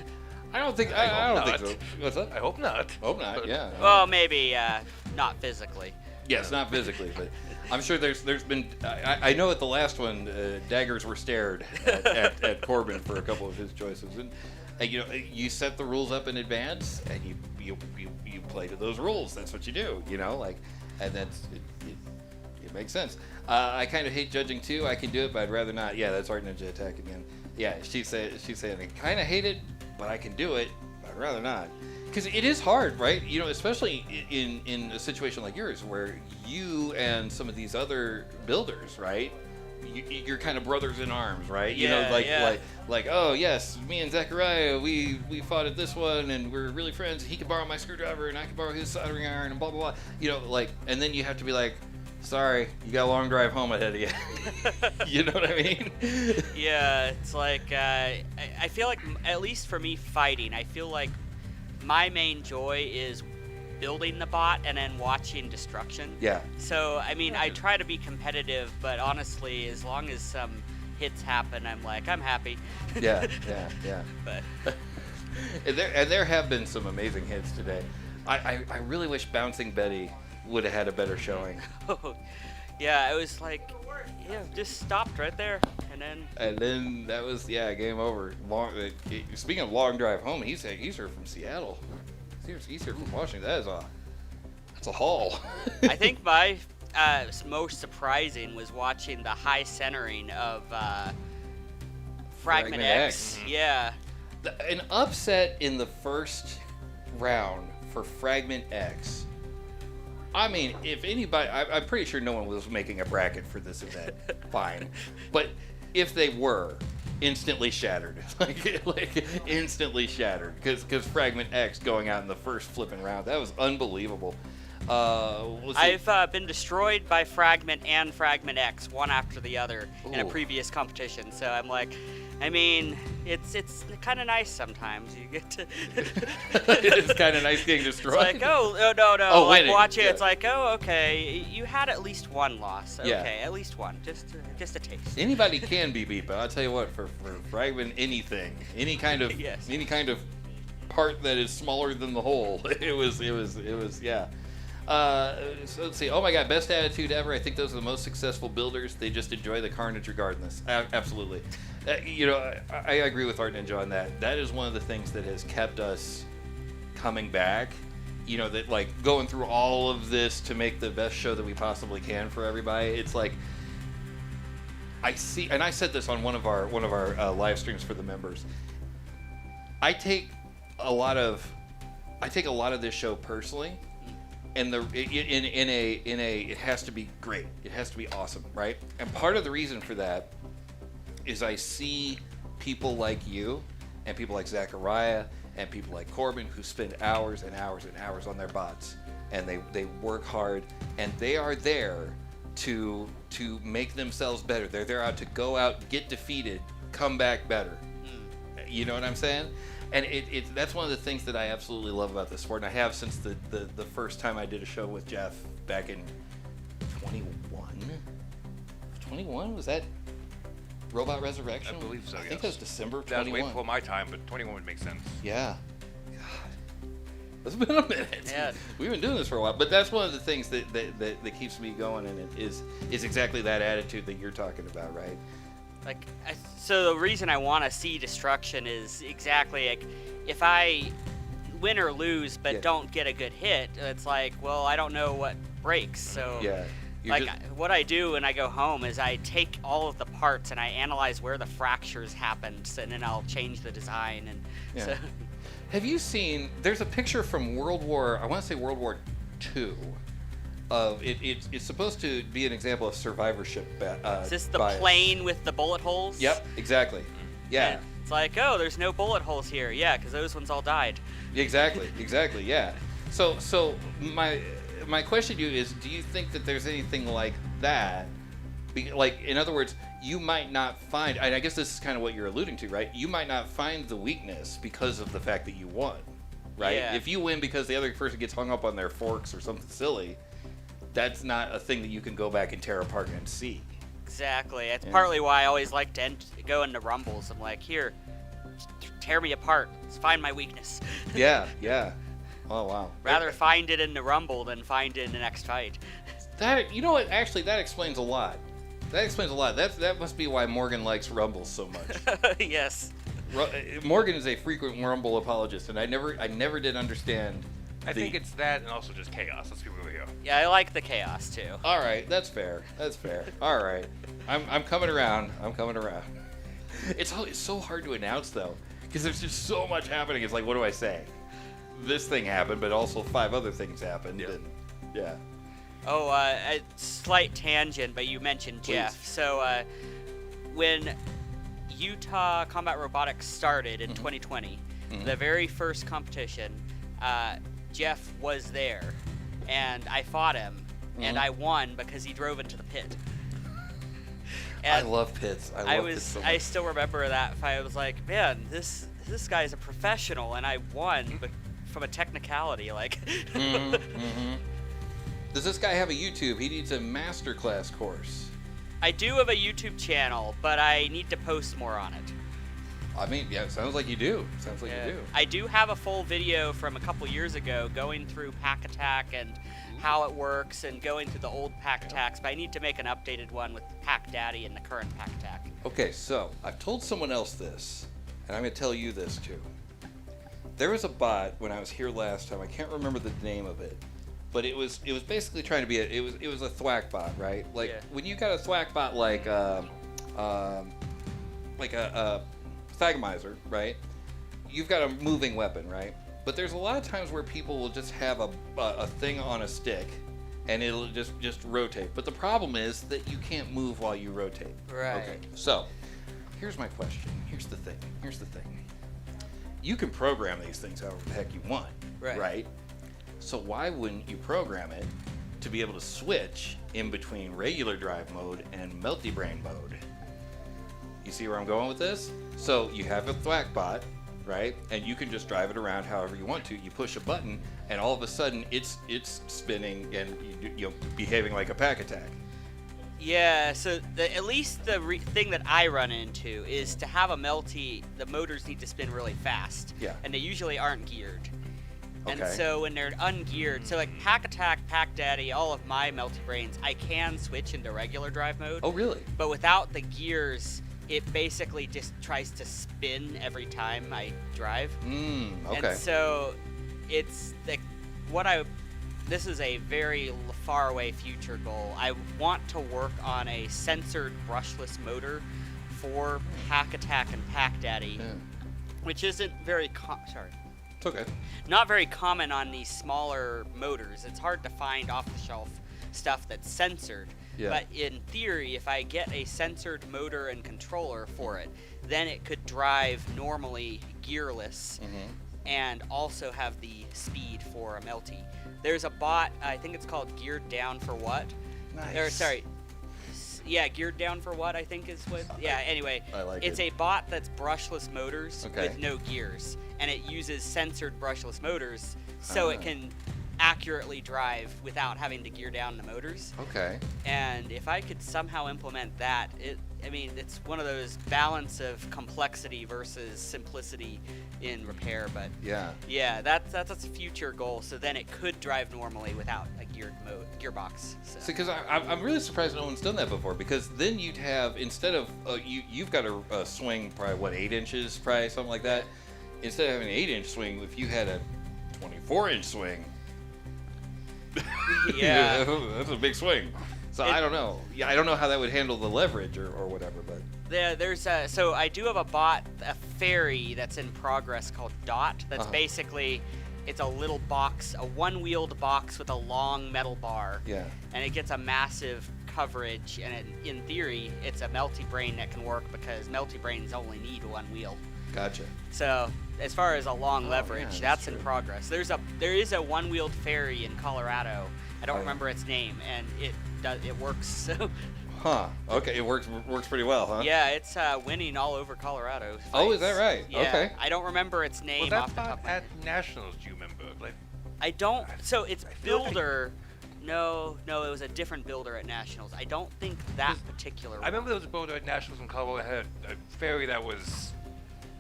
I don't think so. What's that? I hope not. Hope not. Yeah. Well, maybe not physically. Yes, not physically, but I'm sure there's been. I know at the last one, daggers were stared at Corbin for a couple of his choices, and you set the rules up in advance, and you play to those rules. That's what you do, and that's it Makes sense. I kind of hate judging too. I can do it, but I'd rather not. Yeah, that's Art Ninja Attack again. Yeah, she's saying I kind of hate it, but I can do it, but I'd rather not. Because it is hard, right? You know, especially in a situation like yours, where you and some of these other builders, right? You're kind of brothers in arms, right? You know, like, oh yes, me and Zachariah, we fought at this one, and we're really friends. He can borrow my screwdriver, and I can borrow his soldering iron, and blah blah blah. You know, like, and then you have to be like, sorry, you got a long drive home ahead of you. You know what I mean? Yeah, it's like I feel like, at least for me fighting, I feel like my main joy is building the bot and then watching destruction. Yeah. So, I mean, I try to be competitive, but honestly, as long as some hits happen, I'm happy. Yeah. But and there have been some amazing hits today. I really wish Bouncing Betty would have had a better showing. yeah, it was like, just stopped right there, and then that was game over. Speaking of long drive home, he's here from Seattle. He's here from Washington. That's a haul. I think my most surprising was watching the high centering of Fragment X. Yeah. An upset in the first round for Fragment X. I mean, if anybody, I'm pretty sure no one was making a bracket for this event. Fine. But if they were, instantly shattered. like instantly shattered. Because Fragment X going out in the first flipping round, that was unbelievable. I've been destroyed by Fragment and Fragment X, one after the other, in a previous competition. So I'm like, I mean, it's kind of nice sometimes. You get to. It's kind of nice getting destroyed. It's like, no. Oh, like winning. watch it. Yeah. It's like, oh, okay, you had at least one loss. Okay, Yeah. at least one, just a taste. Anybody can be beat, but I'll tell you what, for Fragment, any kind of Yes. any kind of part that is smaller than the whole, it was yeah. So let's see. Oh my God, best attitude ever. I think those are the most successful builders. They just enjoy the carnage regardless. Absolutely. I agree with Art Ninja on that. That is one of the things that has kept us coming back. You know, that like going through all of this to make the best show that we possibly can for everybody. It's like I see, and I said this on one of our live streams for the members. I take a lot of this show personally. And it has to be great. It has to be awesome, right? And part of the reason for that is I see people like you and people like Zachariah and people like Corbin who spend hours and hours and hours on their bots, and they work hard, and they are there to make themselves better. They're there to go out, get defeated, come back better. You know what I'm saying? And that's one of the things that I absolutely love about this sport, and I have since the first time I did a show with Jeff back in 21. 21? Was that Robot Resurrection? I believe so, I think yes. that was December of That was way 21. before my time, but 21 would make sense. Yeah. God. It's been a minute. Yeah. We've been doing this for a while, but that's one of the things that keeps me going, and it is exactly that attitude that you're talking about, right? So the reason I want to see destruction is exactly like, if I win or lose but don't get a good hit, it's like, well, I don't know what breaks. So what I do when I go home is I take all of the parts and I analyze where the fractures happened, and then I'll change the design. And so. Have you seen? There's a picture from World War II. It's supposed to be an example of survivorship. Is this the bias. plane with the bullet holes? Yep, exactly. Yeah. And it's like, oh, there's no bullet holes here. Yeah, because those ones all died. Exactly. Yeah. So my question to you is, do you think that there's anything like that? Like, in other words, you might not find, and I guess this is kind of what you're alluding to, right? You might not find the weakness because of the fact that you won, right? Yeah. If you win because the other person gets hung up on their forks or something silly, that's not a thing that you can go back and tear apart and see. Exactly. That's partly why I always like to go into rumbles. I'm like, here, tear me apart. Let's find my weakness. Yeah. Oh, wow. Rather find it in the rumble than find it in the next fight. That, you know what? Actually, that explains a lot. That must be why Morgan likes rumbles so much. Yes. Morgan is a frequent rumble apologist, and I never did understand I think it's that and also just chaos. Let's be real here. Yeah, I like the chaos too. All right, that's fair. That's fair. All right, I'm coming around. I'm coming around. It's so hard to announce though, because there's just so much happening. It's like, what do I say? This thing happened, but also 5 other things happened. Yeah. And, yeah. Oh, a slight tangent, but you mentioned Jeff. So, when Utah Combat Robotics started in 2020, the very first competition, Jeff was there, and I fought him, and I won because he drove into the pit. I And love pits. I love pits so much. I still remember that fight. I was like, man, this guy's a professional, and I won, but from a technicality, like. Does this guy have a YouTube? He needs a masterclass course. I do have a YouTube channel, but I need to post more on it. I mean, yeah, it sounds like you do. Sounds like you do. I do have a full video from a couple years ago going through Pack Attack and how it works and going through the old Pack Attacks, but I need to make an updated one with Pack Daddy and the current Pack Attack. Okay, so I've told someone else this, and I'm going to tell you this too. There was a bot when I was here last time. I can't remember the name of it, but it was basically trying to be it was a thwack bot, right? Like when you got a thwack bot like a Thagomizer, right? You've got a moving weapon, right? But there's a lot of times where people will just have a thing on a stick, and it'll just rotate. But the problem is that you can't move while you rotate. Right. Okay. So, here's my question. Here's the thing. You can program these things however the heck you want, right? So why wouldn't you program it to be able to switch in between regular drive mode and multi-brain mode? You see where I'm going with this? So you have a thwack bot, right? And you can just drive it around however you want to. You push a button, and all of a sudden it's spinning and you know, behaving like a pack attack. Yeah, so at least the thing that I run into is to have a melty, the motors need to spin really fast. Yeah. And they usually aren't geared. And Okay. so when they're ungeared, so like Pack Attack, Pack Daddy, all of my melty brains, I can switch into regular drive mode. Oh, really? But without the gears, it basically just tries to spin every time I drive. Okay. And so it's like this is a very far away future goal. I want to work on a censored brushless motor for Pack Attack and Pack Daddy, which isn't very It's okay. not very common on these smaller motors. It's hard to find off-the-shelf stuff that's censored. Yeah. But in theory, if I get a censored motor and controller for it, then it could drive normally gearless and also have the speed for a melty. There's a bot, I think it's called Geared Down for What? Nice. Geared Down for What, I think is what. Yeah, anyway. I like it's it. a bot that's brushless motors Okay. with no gears. And it uses censored brushless motors so it can accurately drive without having to gear down the motors. Okay. And if I could somehow implement that, it's one of those balance of complexity versus simplicity in repair. But yeah, that's a future goal. So then it could drive normally without a gearbox. So. Because I'm really surprised no one's done that before. Because then you'd have, instead of you've got a swing probably what 8 inches, probably something like that. Instead of having an 8-inch swing, if you had a 24-inch swing. Yeah. That's a big swing. So I don't know. Yeah, I don't know how that would handle the leverage or whatever, but So I do have a ferry that's in progress called Dot. That's basically, it's a little box, a one-wheeled box with a long metal bar. Yeah. And it gets a massive coverage, and in theory, it's a melty brain that can work because melty brains only need one wheel. Gotcha. So as far as a long leverage, yeah, that's in progress. There is a one-wheeled ferry in Colorado. I don't Oh, yeah. remember its name, and it works. So Huh. Okay, it works pretty well, huh? yeah, it's winning all over Colorado. Oh, is fights. that right? Yeah, Okay. I don't remember its name Was off that the top not of my head. at Nationals, do you remember? Like, I don't. So it's I feel like- Builder. No, it was a different builder at Nationals. I don't think that particular. I remember there was a boat at Nationals in Colorado that had a ferry that was,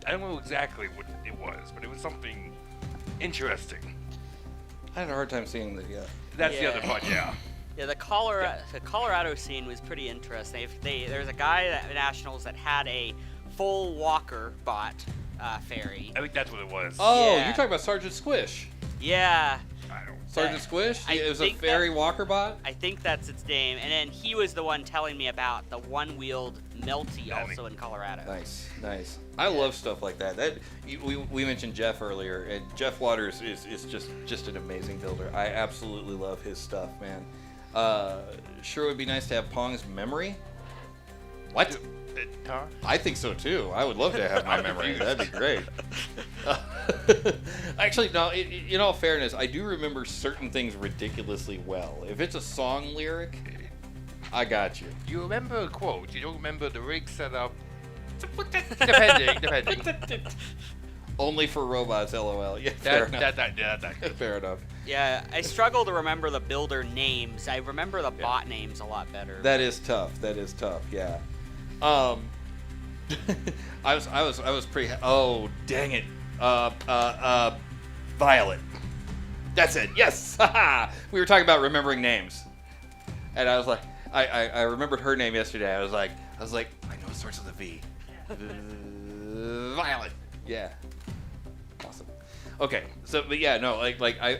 I don't know exactly what it was, but it was something interesting. I had a hard time seeing the That's the Yeah. other part, yeah. Yeah, the Colorado scene was pretty interesting. There's a guy at Nationals that had a full walker bot ferry. I think that's what it was. Oh, Yeah. you're talking about Sergeant Squish. Yeah, Sergeant Squish? I It was a think fairy walker bot? I think that's its name. And then he was the one telling me about the one-wheeled Melty also in Colorado. Nice. I love stuff like that. We mentioned Jeff earlier, and Jeff Waters is just an amazing builder. I absolutely love his stuff, man. Sure would be nice to have Pong's memory. What? Huh? I think so too. I would love to have my memory. That'd be great. Actually, no. In all fairness, I do remember certain things ridiculously well. If it's a song lyric, I got you. You remember a quote. You don't remember the rig setup. Depending. Only for robots, lol. Yeah, fair enough. That. Fair enough. Yeah, I struggle to remember the builder names. I remember the bot names a lot better. That is tough. Yeah. I was pretty. Oh, dang it. Violet. That's it. Yes. We were talking about remembering names, and I was like, I remembered her name yesterday. I was like, I know it starts with a V. Violet. Yeah. Awesome. Okay. So, but yeah, no,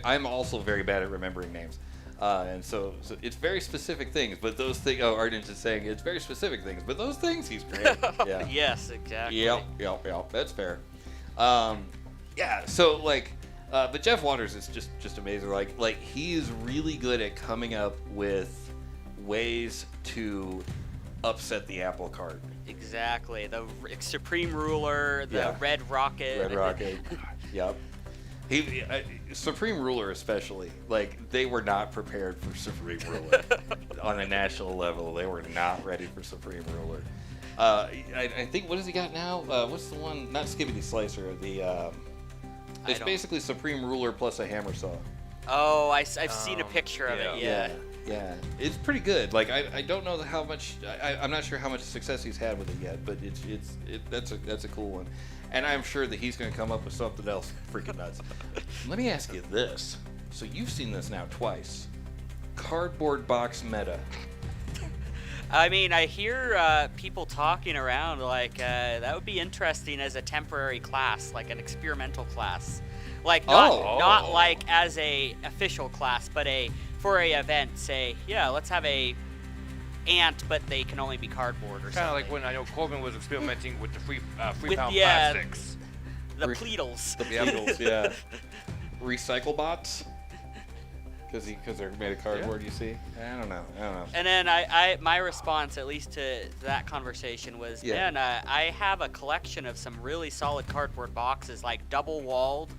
I'm also very bad at remembering names. And so it's very specific things, but those things. Oh, Arden's is saying it's very specific things, but those things he's great. Yeah. Yes, exactly. Yep. That's fair. Yeah. So but Jeff Waters is just amazing. Like he's really good at coming up with ways to upset the apple cart. Exactly. The Supreme Ruler, the Red Rocket. Yep. Supreme Ruler especially, they were not prepared for Supreme Ruler on a national level. They were not ready for Supreme Ruler. I think, what does he got now? What's the one? Not Skibbity Slicer. It's basically Supreme Ruler plus a hammer saw. Oh, I've seen a picture of it. Yeah. It's pretty good. I don't know how much. I'm not sure how much success he's had with it yet, but that's a cool one. And I'm sure that he's going to come up with something else freaking nuts. Let me ask you this. So you've seen this now twice. Cardboard box meta. I mean, I hear people talking around that would be interesting as a temporary class, like an experimental class. Not like as a official class, but for a event, say, let's have a ant, but they can only be cardboard or something. Kind of like when I know Corbin was experimenting with the free pound yeah, plastics. The pleatles. The pleatles, yeah. Recycle bots? Because they're made of cardboard, you see? I don't know. And then my response, at least to that conversation, was, man, I have a collection of some really solid cardboard boxes, like double-walled.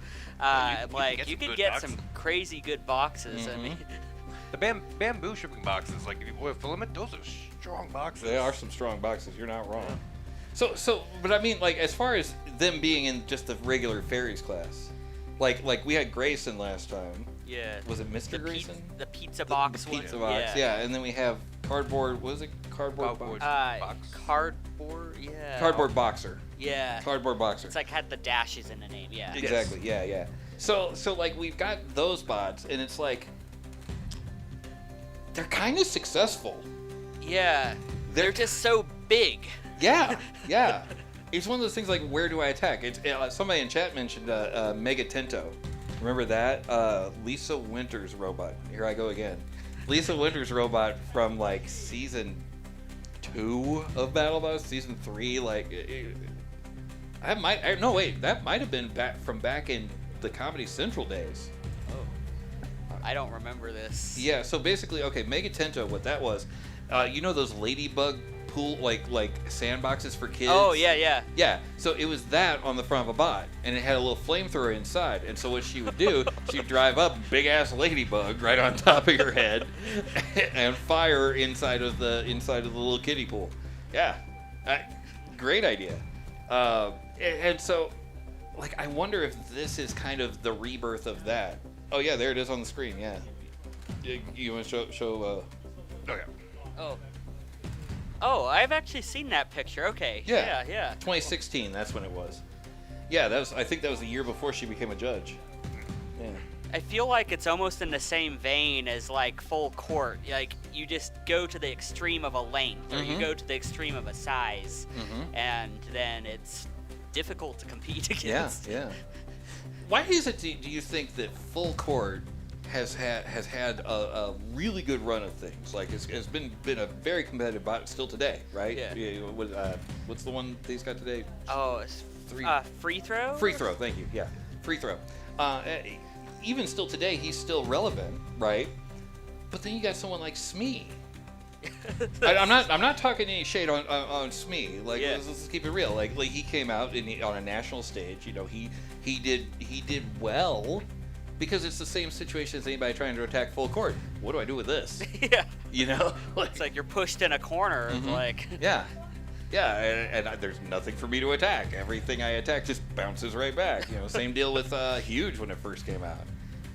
You could get some crazy good boxes. Mm-hmm. I mean, the bamboo shipping boxes, like if you boil filament, those are strong boxes. They are some strong boxes. You're not wrong. So, but I mean, as far as them being in just the regular fairies class, like we had Grayson last time. Yeah. Was it Mr. Grayson? The pizza box the one. Pizza box, yeah. And then we have cardboard. What is it? Cardboard box. Cardboard, yeah. Cardboard boxer. Yeah. Cardboard boxer. It's had the dashes in the name, yeah. Exactly. Yes. Yeah. So we've got those bots, and it's they're kind of successful. Yeah. They're just so big. Yeah. It's one of those things where do I attack? It's somebody in chat mentioned Mega Tento. Remember that? Lisa Winters robot. Here I go again. Lisa Winters robot from season 2 of BattleBots, season 3. That might have been back in the Comedy Central days. I don't remember this. Yeah, so basically, Mega Tento, what that was, those ladybug pool, like sandboxes for kids? Oh, yeah. Yeah, so it was that on the front of a bot, and it had a little flamethrower inside, and so what she would do, she'd drive up a big-ass ladybug right on top of your head, and fire inside of the little kiddie pool. Yeah, great idea. And so, I wonder if this is kind of the rebirth of that. Oh yeah, there it is on the screen. Yeah, you want to show? Oh, I've actually seen that picture. Okay. Yeah. 2016. That's when it was. Yeah, I think that was the year before she became a judge. Yeah. I feel like it's almost in the same vein as full court. You just go to the extreme of a length, or you go to the extreme of a size, and then it's difficult to compete against. Yeah. Why is it, do you think that full court has had a really good run of things. Like it's been a very competitive bot still today, right? Yeah. What's the one that he's got today? Oh, it's free throw. Free throw. Thank you. Yeah, free throw. Even still today, he's still relevant, right? But then you got someone like Smee. I'm not talking any shade on Smee. Like let's keep it real. Like he came out on a national stage. You know, he did well. Because it's the same situation as anybody trying to attack full court. What do I do with this? Yeah. You know? It's like you're pushed in a corner. Mm-hmm. Like. Yeah. Yeah, and there's nothing for me to attack. Everything I attack just bounces right back. You know, same deal with Huge when it first came out.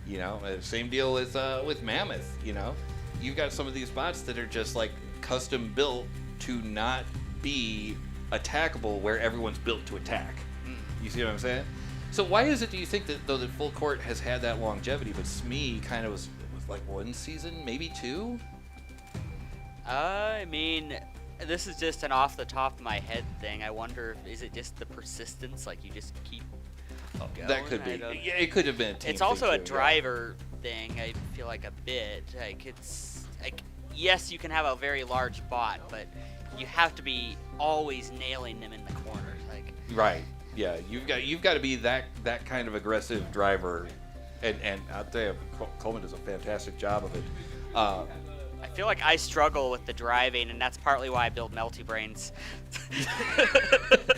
You know, same deal with Mammoth. You know, you've got some of these bots that are just like custom built to not be attackable where everyone's built to attack. You see what I'm saying? So why is it, do you think, that though that Full Court has had that longevity, but Smee kind of was like 1 season, maybe 2? I mean, this is just an off the top of my head thing. I wonder, is it just the persistence? Like you just keep going? That could be. Yeah, it could have been a team It's also thing a too, driver thing. I feel like a bit. Like it's like, yes, you can have a very large bot, but you have to be always nailing them in the corners. Like. Right. Yeah, you've got to be that kind of aggressive driver, and I'll tell you, Coleman does a fantastic job of it. I feel like I struggle with the driving, and that's partly why I build Melty Brains.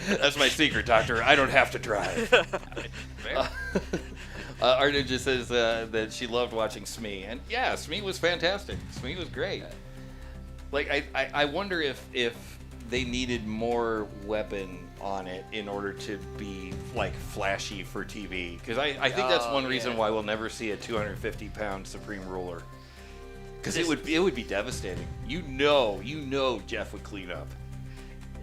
That's my secret, Doctor. I don't have to drive. Our Ninja says that she loved watching Smee, and yeah, Smee was fantastic. Smee was great. Like I wonder if they needed more weapon on it in order to be like flashy for TV, because I think that's one reason why we'll never see a 250-pound Supreme Ruler, because it would be devastating. You know Jeff would clean up.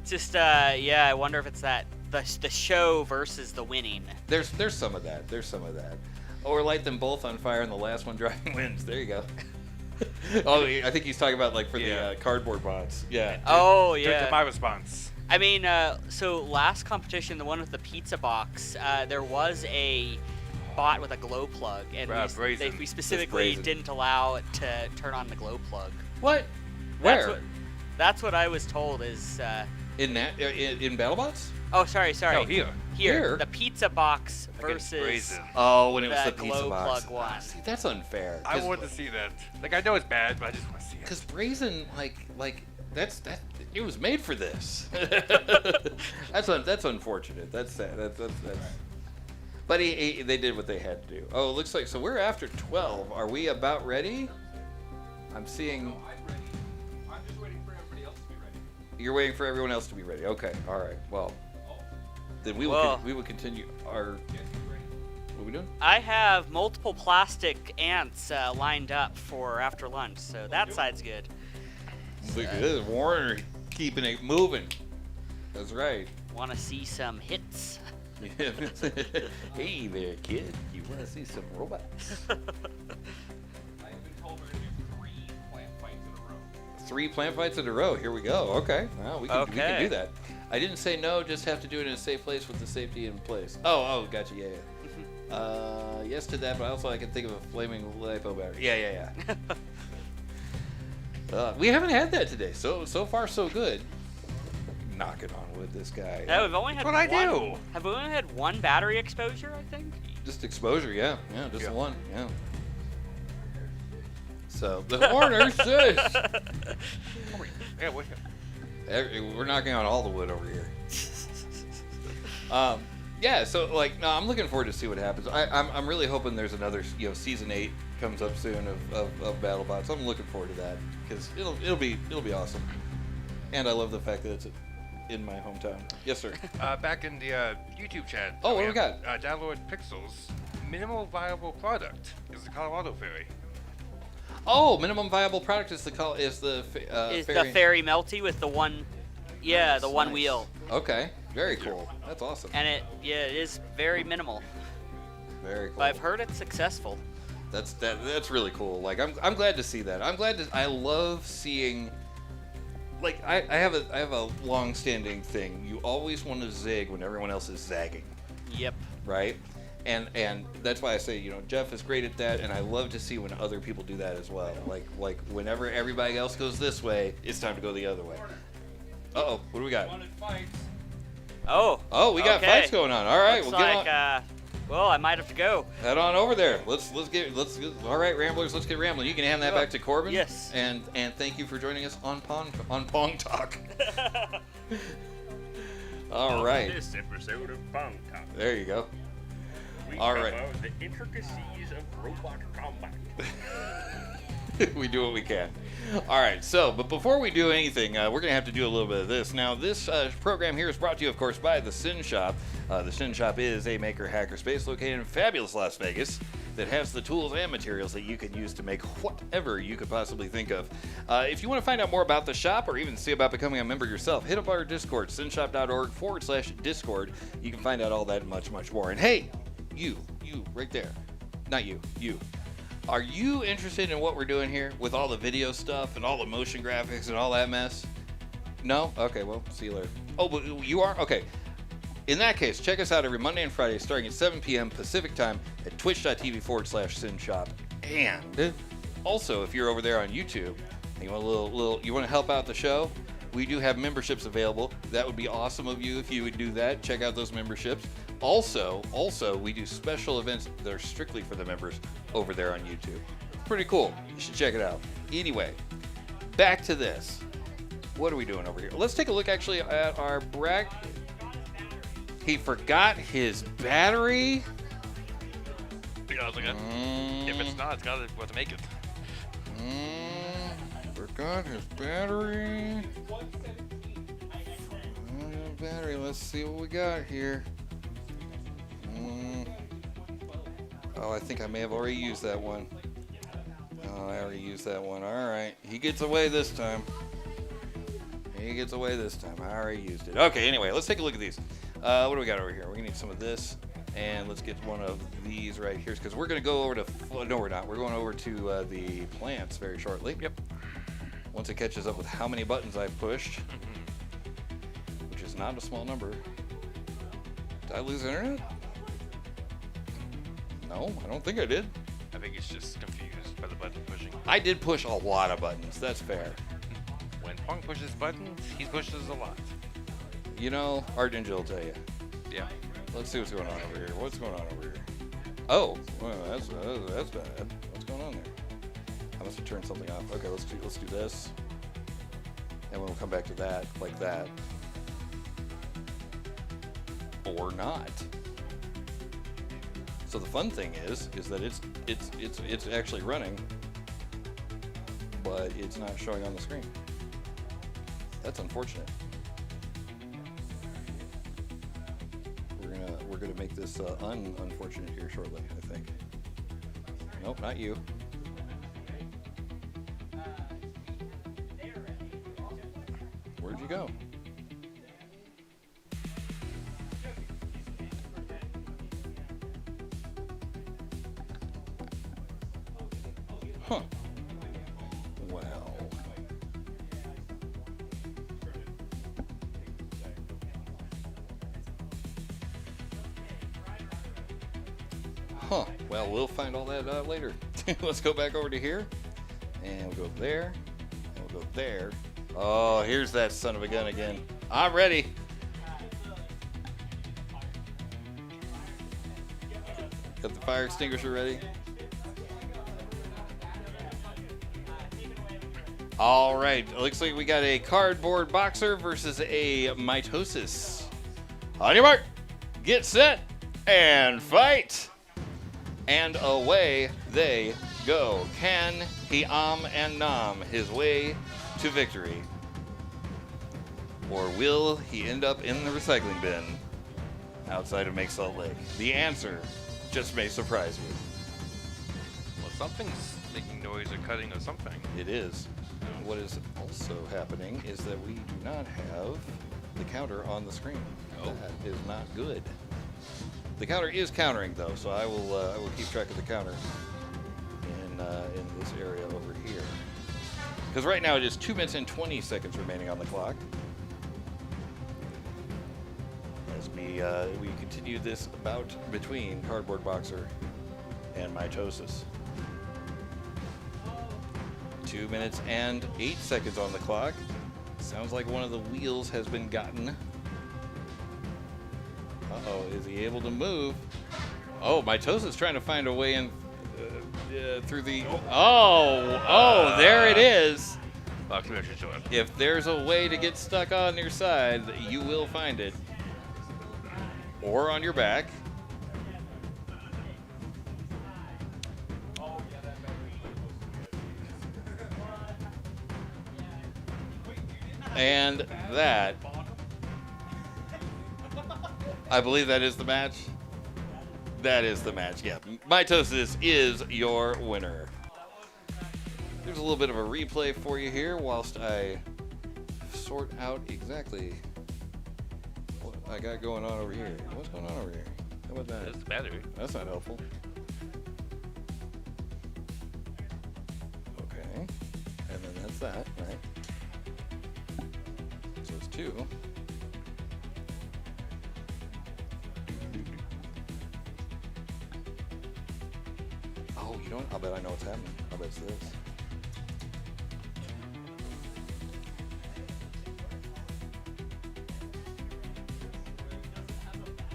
It's just I wonder if it's that the show versus the winning. There's some of that. Or light them both on fire and the last one driving wins. There you go. Oh, I think he's talking about like for the cardboard bots. Yeah. Oh yeah. To my response. I mean, so last competition, the one with the pizza box, there was a bot with a glow plug, and we specifically didn't allow it to turn on the glow plug. What? Where? That's what I was told is. In BattleBots? Oh, sorry. No, Here, the pizza box versus. Oh, when it was the the pizza glow box. plug one. See, that's unfair. I want to see that. Like, I know it's bad, but I just want to see it. Because Brazen, like that. It was made for this. That's unfortunate. That's sad. That's. But they did what they had to do. Oh, it looks like so. We're after 12. Are we about ready? I'm seeing. No, I'm ready. I'm just waiting for everybody else to be ready. You're waiting for everyone else to be ready. Okay. All right. Well, then we will continue our. What are we doing? I have multiple plastic ants lined up for after lunch, so that side's good. Look at this, Warner keeping it moving. That's right. Want to see some hits? Hey there, kid. You want to see some robots? I have been told we're going to do 3 plant fights in a row. 3 plant fights in a row. Here we go. Okay. Well, we can do that. I didn't say no. Just have to do it in a safe place with the safety in place. Oh, gotcha. Yeah. Yes to that, but also I can think of a flaming lipo battery. Yeah. We haven't had that today. So far so good. Knocking on wood, this guy. No, we've only had That's what I do. Have we only had 1 battery exposure? I think. Just exposure, yeah, just the one, yeah. So the Warner says. Yeah, We're knocking on all the wood over here. Yeah, so like, no, I'm looking forward to see what happens. I'm really hoping there's another, season 8 comes up soon of BattleBots. I'm looking forward to that because it'll be awesome. And I love the fact that it's in my hometown. Yes, sir. Back in the YouTube chat. Oh, what we got? Download Pixels. Minimal viable product is the Colorado Ferry. Oh, minimum viable product is the fairy melty with the one, the one wheel. Okay, very cool. That's awesome. And it is very minimal. Very cool. But I've heard it's successful. That's really cool. Like I'm glad to see that. I love seeing. Like I have a long-standing thing. You always want to zig when everyone else is zagging. Yep. Right? And that's why I say, you know, Jeff is great at that, and I love to see when other people do that as well. Like whenever everybody else goes this way, it's time to go the other way. Uh-oh, what do we got? Oh, We got okay. fights going on. All right, Looks well, get like, on. well, I might have to go. Head on over there. Let's get. All right, Ramblers, let's get rambling. You can hand that back to Corbin. Yes. And thank you for joining us on Pong Talk. All right. This episode of Pong Talk, There you go. we All cover right. the intricacies of robot combat. We do what we can. All right, so, but before we do anything, we're going to have to do a little bit of this. Now, this program here is brought to you, of course, by the Synshop. The Synshop is a maker hacker space located in fabulous Las Vegas that has the tools and materials that you can use to make whatever you could possibly think of. If you want to find out more about the shop or even see about becoming a member yourself, hit up our Discord, synshop.org/Discord. You can find out all that and much, much more. And hey, you right there. Not you. Are you interested in what we're doing here with all the video stuff and all the motion graphics and all that mess? No? Okay, well, see you later. Oh, but you are? Okay. In that case, check us out every Monday and Friday starting at 7 p.m. Pacific time at twitch.tv/Synshop. And also, if you're over there on YouTube and you want you want to help out the show, we do have memberships available. That would be awesome of you if you would do that. Check out those memberships. Also, we do special events that are strictly for the members over there on YouTube. Pretty cool. You should check it out. Anyway, back to this. What are we doing over here? Let's take a look actually at our He forgot his battery. Yeah, I was like, if it's not, it's got to make it. Forgot his battery. Battery. Let's see what we got here. Oh, I think I may have already used that one. Oh, I already used that one. All right. He gets away this time. I already used it. Okay, anyway, let's take a look at these. What do we got over here? We're going to need some of this. And let's get one of these right here. Because we're going to go over to... No, we're not. We're going over to the plants very shortly. Yep. Once it catches up with how many buttons I've pushed. Which is not a small number. Did I lose internet? No, I don't think I did. I think he's just confused by the button pushing. I did push a lot of buttons. That's fair. When Pong pushes buttons, he pushes a lot. You know, Art Ninja will tell you. Yeah. Let's see what's going on over here. What's going on over here? Oh, well, that's bad. What's going on there? I must have turned something off. Okay, let's do this. And we'll come back to that, like that. Or not. So the fun thing is that it's actually running, but it's not showing on the screen. That's unfortunate. We're gonna make this unfortunate here shortly, I think. Nope, not you. Where'd you go? Huh. Well. Huh. Well, we'll find all that out later. Let's go back over to here. And we'll go there. And we'll go there. Oh, here's that son of a gun again. I'm ready. Got the fire extinguisher ready. All right, it looks like we got a cardboard boxer versus a mitosis. On your mark, get set, and fight. And away they go. Can he and nom his way to victory? Or will he end up in the recycling bin outside of Make Salt Lake? The answer just may surprise you. Well, something's making noise or cutting or something. It is. What is also happening is that we do not have the counter on the screen. Oh. That is not good. The counter is countering though, so I will keep track of the counter in this area over here. Because right now it is 2 minutes and 20 seconds remaining on the clock. As we continue this bout between Cardboard Boxer and Mitosis. 2 minutes and 8 seconds on the clock. Sounds like one of the wheels has been gotten. Uh-oh, is he able to move? Oh, Mitosis trying to find a way in through the... Oh, there it is. If there's a way to get stuck on your side, you will find it. Or on your back. And that, I believe that is the match. That is the match, yeah. Mitosis is your winner. There's a little bit of a replay for you here whilst I sort out exactly what I got going on over here. What's going on over here? How about that? That's the battery. That's not helpful. Okay. And then that's that, right? So it's 2. Oh, you know what? I'll bet I know what's happening. I'll bet it's this.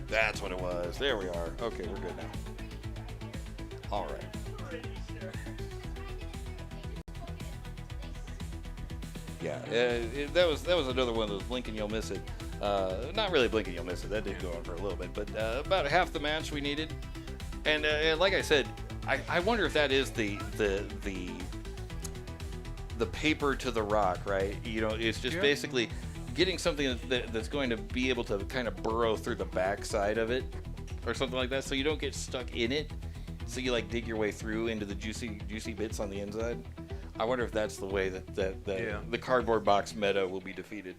That's what it was. There we are. Okay, we're good now. All right. Yeah, that was another one of those blink and you'll miss it. Not really blink and you'll miss it. That did go on for a little bit, but about half the match we needed. And like I said, I wonder if that is the paper to the rock, right? You know, it's just basically getting something that's going to be able to kind of burrow through the back side of it or something like that, so you don't get stuck in it. So you like dig your way through into the juicy bits on the inside. I wonder if that's the way that the cardboard box meta will be defeated.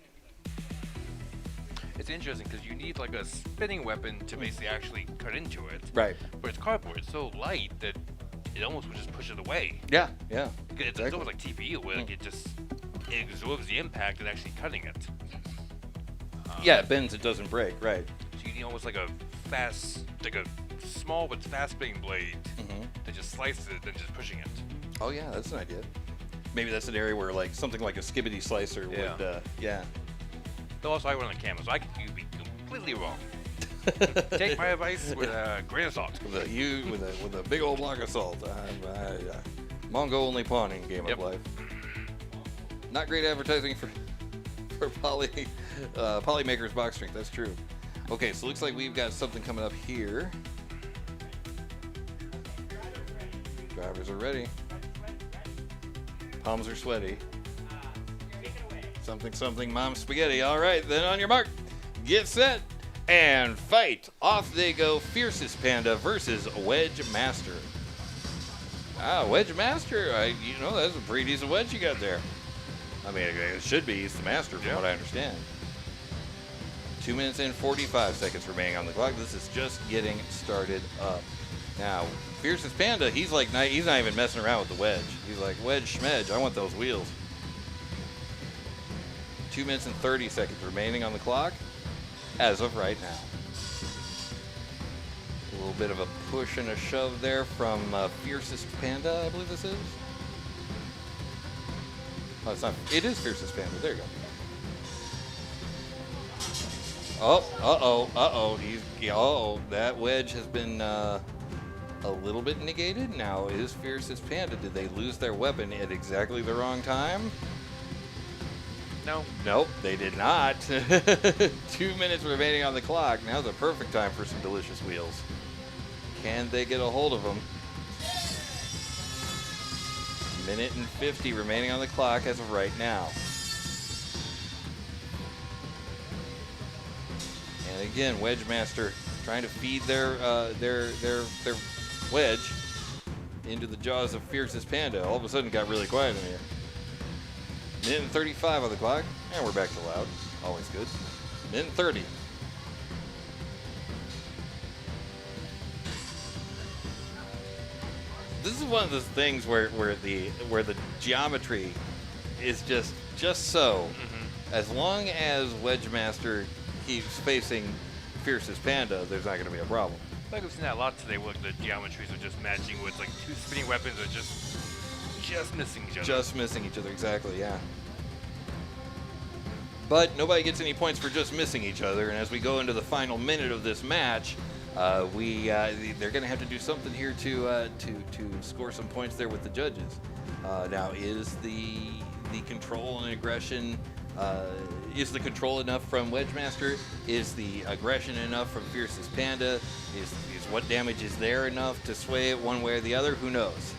It's interesting because you need like a spinning weapon to basically actually cut into it. Right. But it's cardboard. It's so light that it almost would just push it away. Yeah. It's almost like TPE where like, it absorbs the impact and actually cutting it. Yeah, it bends, it doesn't break, right. So you need almost like a small but fast spinning blade that just slices it and just pushing it. Oh yeah, that's an idea. Maybe that's an area where like something like a skibbity slicer would, yeah. Though also I run on camera, so I could be completely wrong. Take my advice with a grain of salt. With a big old block of salt. Mongo only pawning game of life. Not great advertising for Polymaker's box strength. That's true. Okay, so looks like we've got something coming up here. Drivers are ready. Palms are sweaty. Something, mom spaghetti. All right, then on your mark, get set, and fight. Off they go. Fiercest Panda versus Wedge Master. Wedge Master. That's a pretty decent wedge you got there. I mean, it should be. He's the master, from what I understand. 2 minutes and 45 seconds remaining on the clock. This is just getting started up. Now, Fiercest Panda, he's not even messing around with the wedge. He's like, wedge schmedge, I want those wheels. 2 minutes and 30 seconds remaining on the clock as of right now. A little bit of a push and a shove there from Fiercest Panda, I believe this is. Oh, it's not. It is Fiercest Panda. There you go. That wedge has been a little bit negated. Now, is Fiercest Panda, did they lose their weapon at exactly the wrong time? No. Nope, they did not. 2 minutes remaining on the clock. Now's the perfect time for some delicious wheels. Can they get a hold of them? Minute and 50 remaining on the clock as of right now. And again, Wedge Master trying to feed their wedge into the jaws of Fiercest Panda. All of a sudden got really quiet in here. Minute and 35 on the clock. And we're back to loud. Always good. Minute and 30. This is one of those things where the geometry is just so. As long as Wedge Master keeps facing Fiercest Panda, there's not going to be a problem. Like we've seen that a lot today, where the geometries are just matching with like two spinning weapons are just missing each other. Just missing each other, exactly, yeah. But nobody gets any points for just missing each other, and as we go into the final minute of this match, they're going to have to do something here to score some points there with the judges. Now, is the control and aggression, is the control enough from Wedgemaster? Is the aggression enough from Fiercest Panda? Is what damage is there enough to sway it one way or the other? Who knows?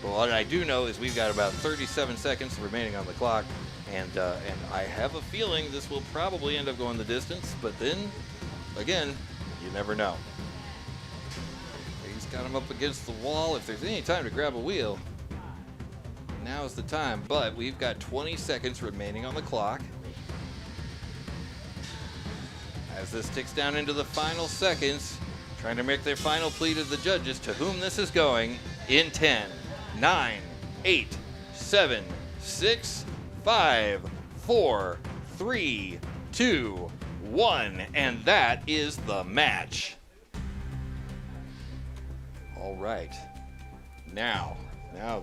But what I do know is we've got about 37 seconds remaining on the clock, and I have a feeling this will probably end up going the distance, but then, again, you never know. He's got him up against the wall. If there's any time to grab a wheel, now's the time, but we've got 20 seconds remaining on the clock. As this ticks down into the final seconds, trying to make their final plea to the judges to whom this is going in 10, 9, 8, 7, 6, 5, 4, 3, 2, 1, and that is the match. All right. Now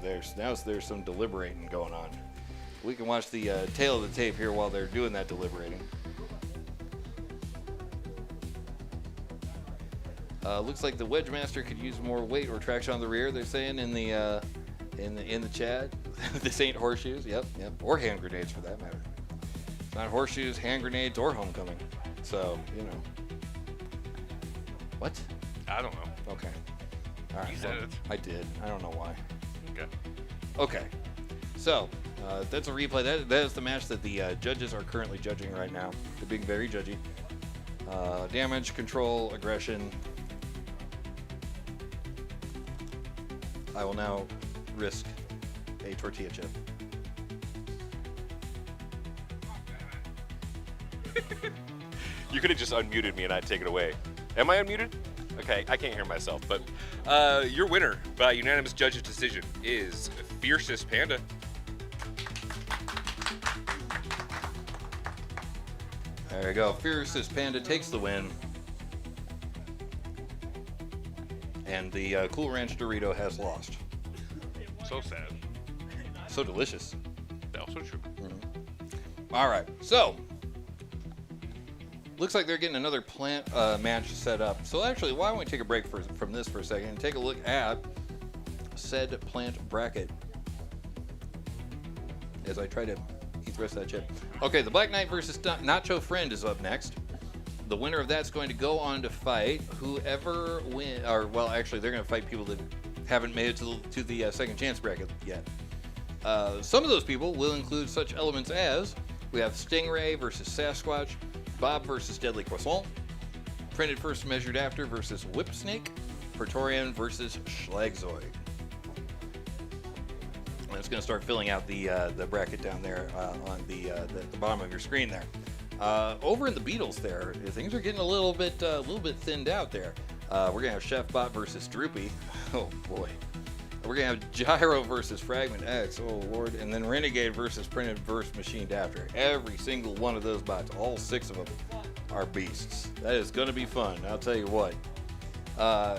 there's some deliberating going on. We can watch the tail of the tape here while they're doing that deliberating. Looks like the Wedgemaster could use more weight or traction on the rear. They're saying in the chat. This ain't horseshoes. Yep. Or hand grenades for that matter. It's not horseshoes, hand grenades, or homecoming. So What? I don't know. Okay. All right. You said it. I did. I don't know why. Okay. Okay. So, that's a replay. That is the match that the judges are currently judging right now. They're being very judgy. Damage, control, aggression. I will now risk a tortilla chip. You could have just unmuted me and I'd take it away. Am I unmuted? Okay, I can't hear myself, but your winner by unanimous judges' decision is Fiercest Panda. There you go. Fiercest Panda takes the win. And the Cool Ranch Dorito has lost. So sad. So delicious. Also true. All right. So, looks like they're getting another plant match set up. So actually, why don't we take a break from this for a second and take a look at said plant bracket as I try to eat the rest of that chip. Okay, the Black Knight versus Nacho Friend is up next. The winner of that's going to go on to fight whoever actually, they're going to fight people that haven't made it to the second chance bracket yet. Some of those people will include such elements as we have Stingray versus Sasquatch, Bob versus Deadly Croissant, Printed First Measured After versus Whipsnake, Praetorian versus Schlagzoid. And it's going to start filling out the bracket down there on the bottom of your screen there. Over in the Beatles there, things are getting a little bit thinned out there. We're going to have Chef Bot versus Droopy. Oh, boy. We're going to have Gyro versus Fragment X. Oh, Lord. And then Renegade versus Printed Verse Machined After. Every single one of those bots, all 6 of them, are beasts. That is going to be fun, I'll tell you what.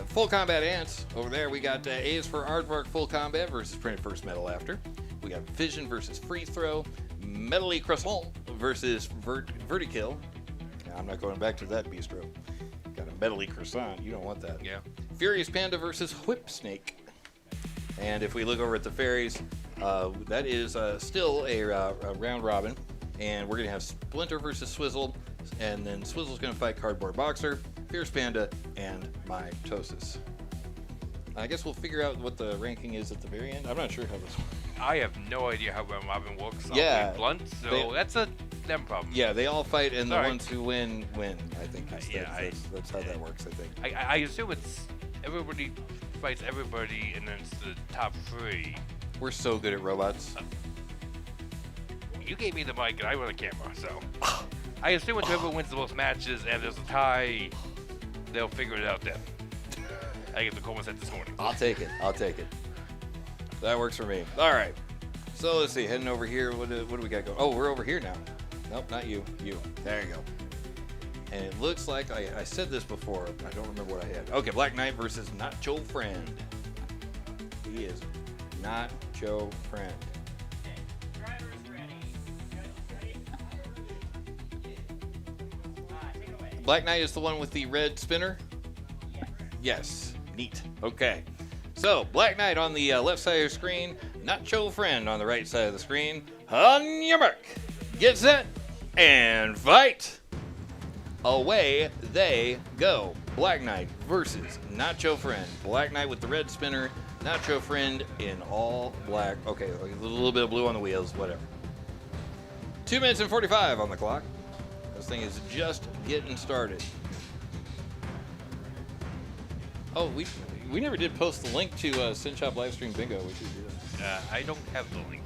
Full Combat Ants. Over there, we got A's for Aardvark Full Combat versus Printed First Metal After. We got Fission versus Freeze Throw. Metally Croissant versus Vertikill. I'm not going back to that bistro. Got a Metally Croissant. You don't want that. Yeah. Furious Panda versus Whipsnake. And if we look over at the fairies, that is still a round robin. And we're going to have Splinter versus Swizzle. And then Swizzle's going to fight Cardboard Boxer, Fierce Panda, and Mitosis. I guess we'll figure out what the ranking is at the very end. I'm not sure how this works. I have no idea how round robin works. I'll Yeah, be blunt, so that's a them problem. Yeah, they all fight, and the Sorry. ones who win. I think that's how that works. I think. I assume it's everybody fights everybody, and then it's the top 3. We're so good at robots. You gave me the mic, and I run a camera, so I assume it's whoever wins the most matches, and there's a tie, they'll figure it out then. I get the Coleman set this morning. I'll take it. That works for me. All right. So let's see. Heading over here. What do we got going? Oh, we're over here now. Nope, not you. You. There you go. And it looks like I said this before. I don't remember what I had. Okay, Black Knight versus Nacho Friend. He is Nacho Friend. Driver's ready. Take it away. Black Knight is the one with the red spinner? Yes. Neat. Okay. So, Black Knight on the left side of the screen, Nacho Friend on the right side of the screen. On your mark. Get set. And fight. Away they go. Black Knight versus Nacho Friend. Black Knight with the red spinner. Nacho Friend in all black. Okay, a little bit of blue on the wheels, whatever. 2 minutes and 45 on the clock. This thing is just getting started. Oh, we never did post the link to Synshop Livestream Bingo. We should do that. I don't have the link.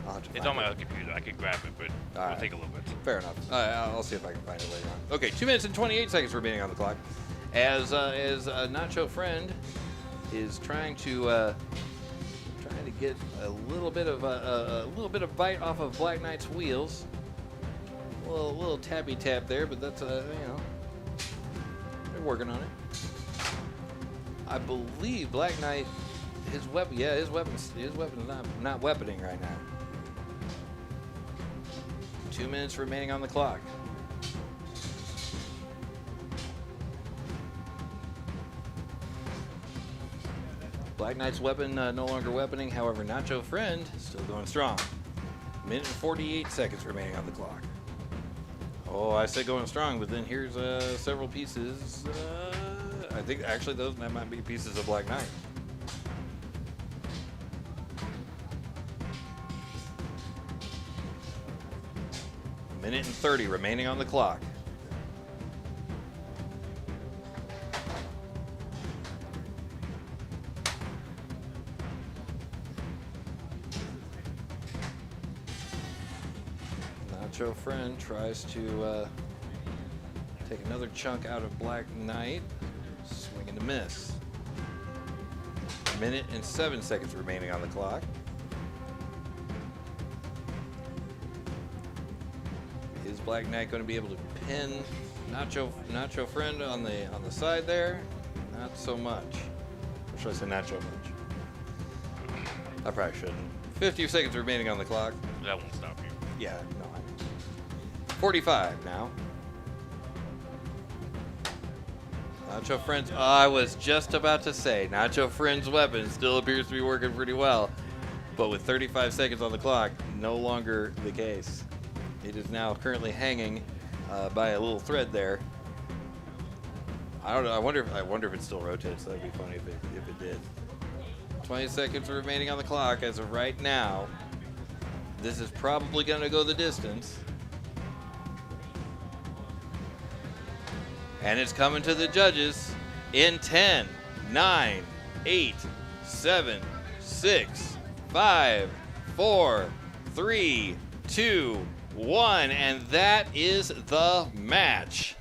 I'll have to It's find on my it. other computer. I can grab it, but it'll Alright. take a little bit. Fair enough. I'll see if I can find it later on. Okay, 2 minutes and 28 seconds remaining on the clock. As Nacho Friend is trying to get a little bit of bite off of Black Knight's wheels. A little tappy tap there, but that's they're working on it. I believe Black Knight, his weapon's not weaponing right now. 2 minutes remaining on the clock. Black Knight's weapon no longer weaponing, however, Nacho Friend still going strong. Minute and 48 seconds remaining on the clock. Oh, I said going strong, but then here's several pieces. I think actually that might be pieces of Black Knight. Minute and 30 remaining on the clock. Nacho Friend tries to take another chunk out of Black Knight. Swing and a miss. Minute and 7 seconds remaining on the clock. Is Black Knight going to be able to pin Nacho Friend on the side there? Not so much. Or should I say not so much? I probably shouldn't. 50 seconds remaining on the clock. That won't stop you. Yeah, no. 45 now. Nacho Friend's. Oh, I was just about to say, Nacho Friend's weapon still appears to be working pretty well, but with 35 seconds on the clock, no longer the case. It is now currently hanging by a little thread there. I don't know. I wonder if it still rotates. That'd be funny if it did. 20 seconds remaining on the clock as of right now. This is probably going to go the distance. And it's coming to the judges in 10, 9, 8, 7, 6, 5, 4, 3, 2, 1. And that is the match.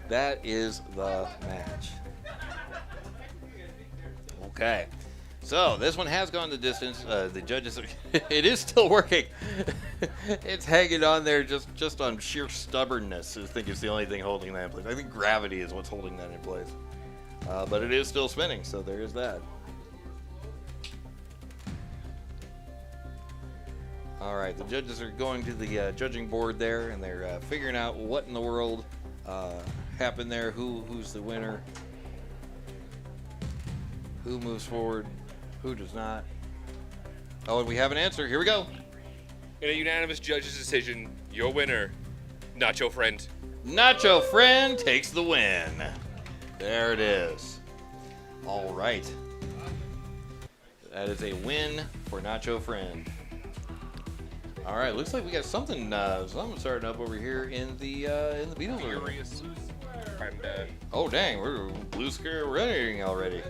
That is the match. Okay. So this one has gone the distance. The judges, it is still working. It's hanging on there just on sheer stubbornness. I think it's the only thing holding that in place. I think gravity is what's holding that in place. But it is still spinning, so there is that. All right, the judges are going to the judging board there, and they're figuring out what in the world happened there. Who's the winner? Who moves forward? Who does not? Oh, and we have an answer. Here we go. In a unanimous judge's decision, your winner, Nacho Friend. Nacho Friend takes the win. There it is. All right. That is a win for Nacho Friend. All right, looks like we got something starting up over here in the Beatles room. Furious. And, Oh dang, we're blue scare running already.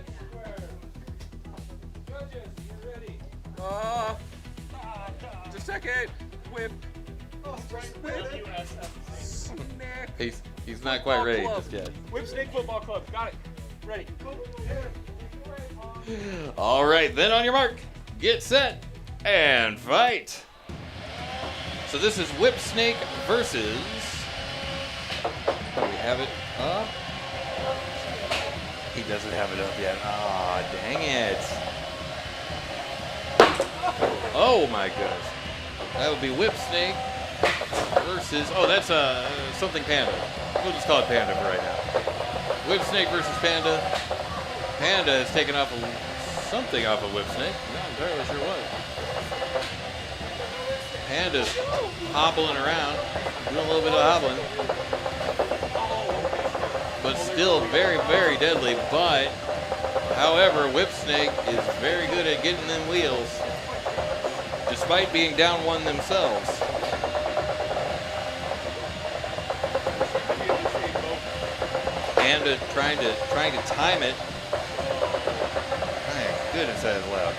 just a second. Whip. He's not quite ready just yet. Whip Snake Football Club. Got it. Ready. All right, then on your mark, get set, And fight. So this is Whip Snake versus. Do we have it up? He doesn't have it up yet. Aw, dang it. Oh my goodness. That would be Whip Snake versus. Oh, that's something Panda. We'll just call it Panda for right now. Whip Snake versus Panda. Panda has taken off something off of Whip Snake. Not entirely sure what. Panda's hobbling around, doing a little bit of hobbling. But still very, very deadly. But, however, Whip Snake is very good at getting them wheels, despite being down one themselves. Panda trying to time it. My goodness, that is loud.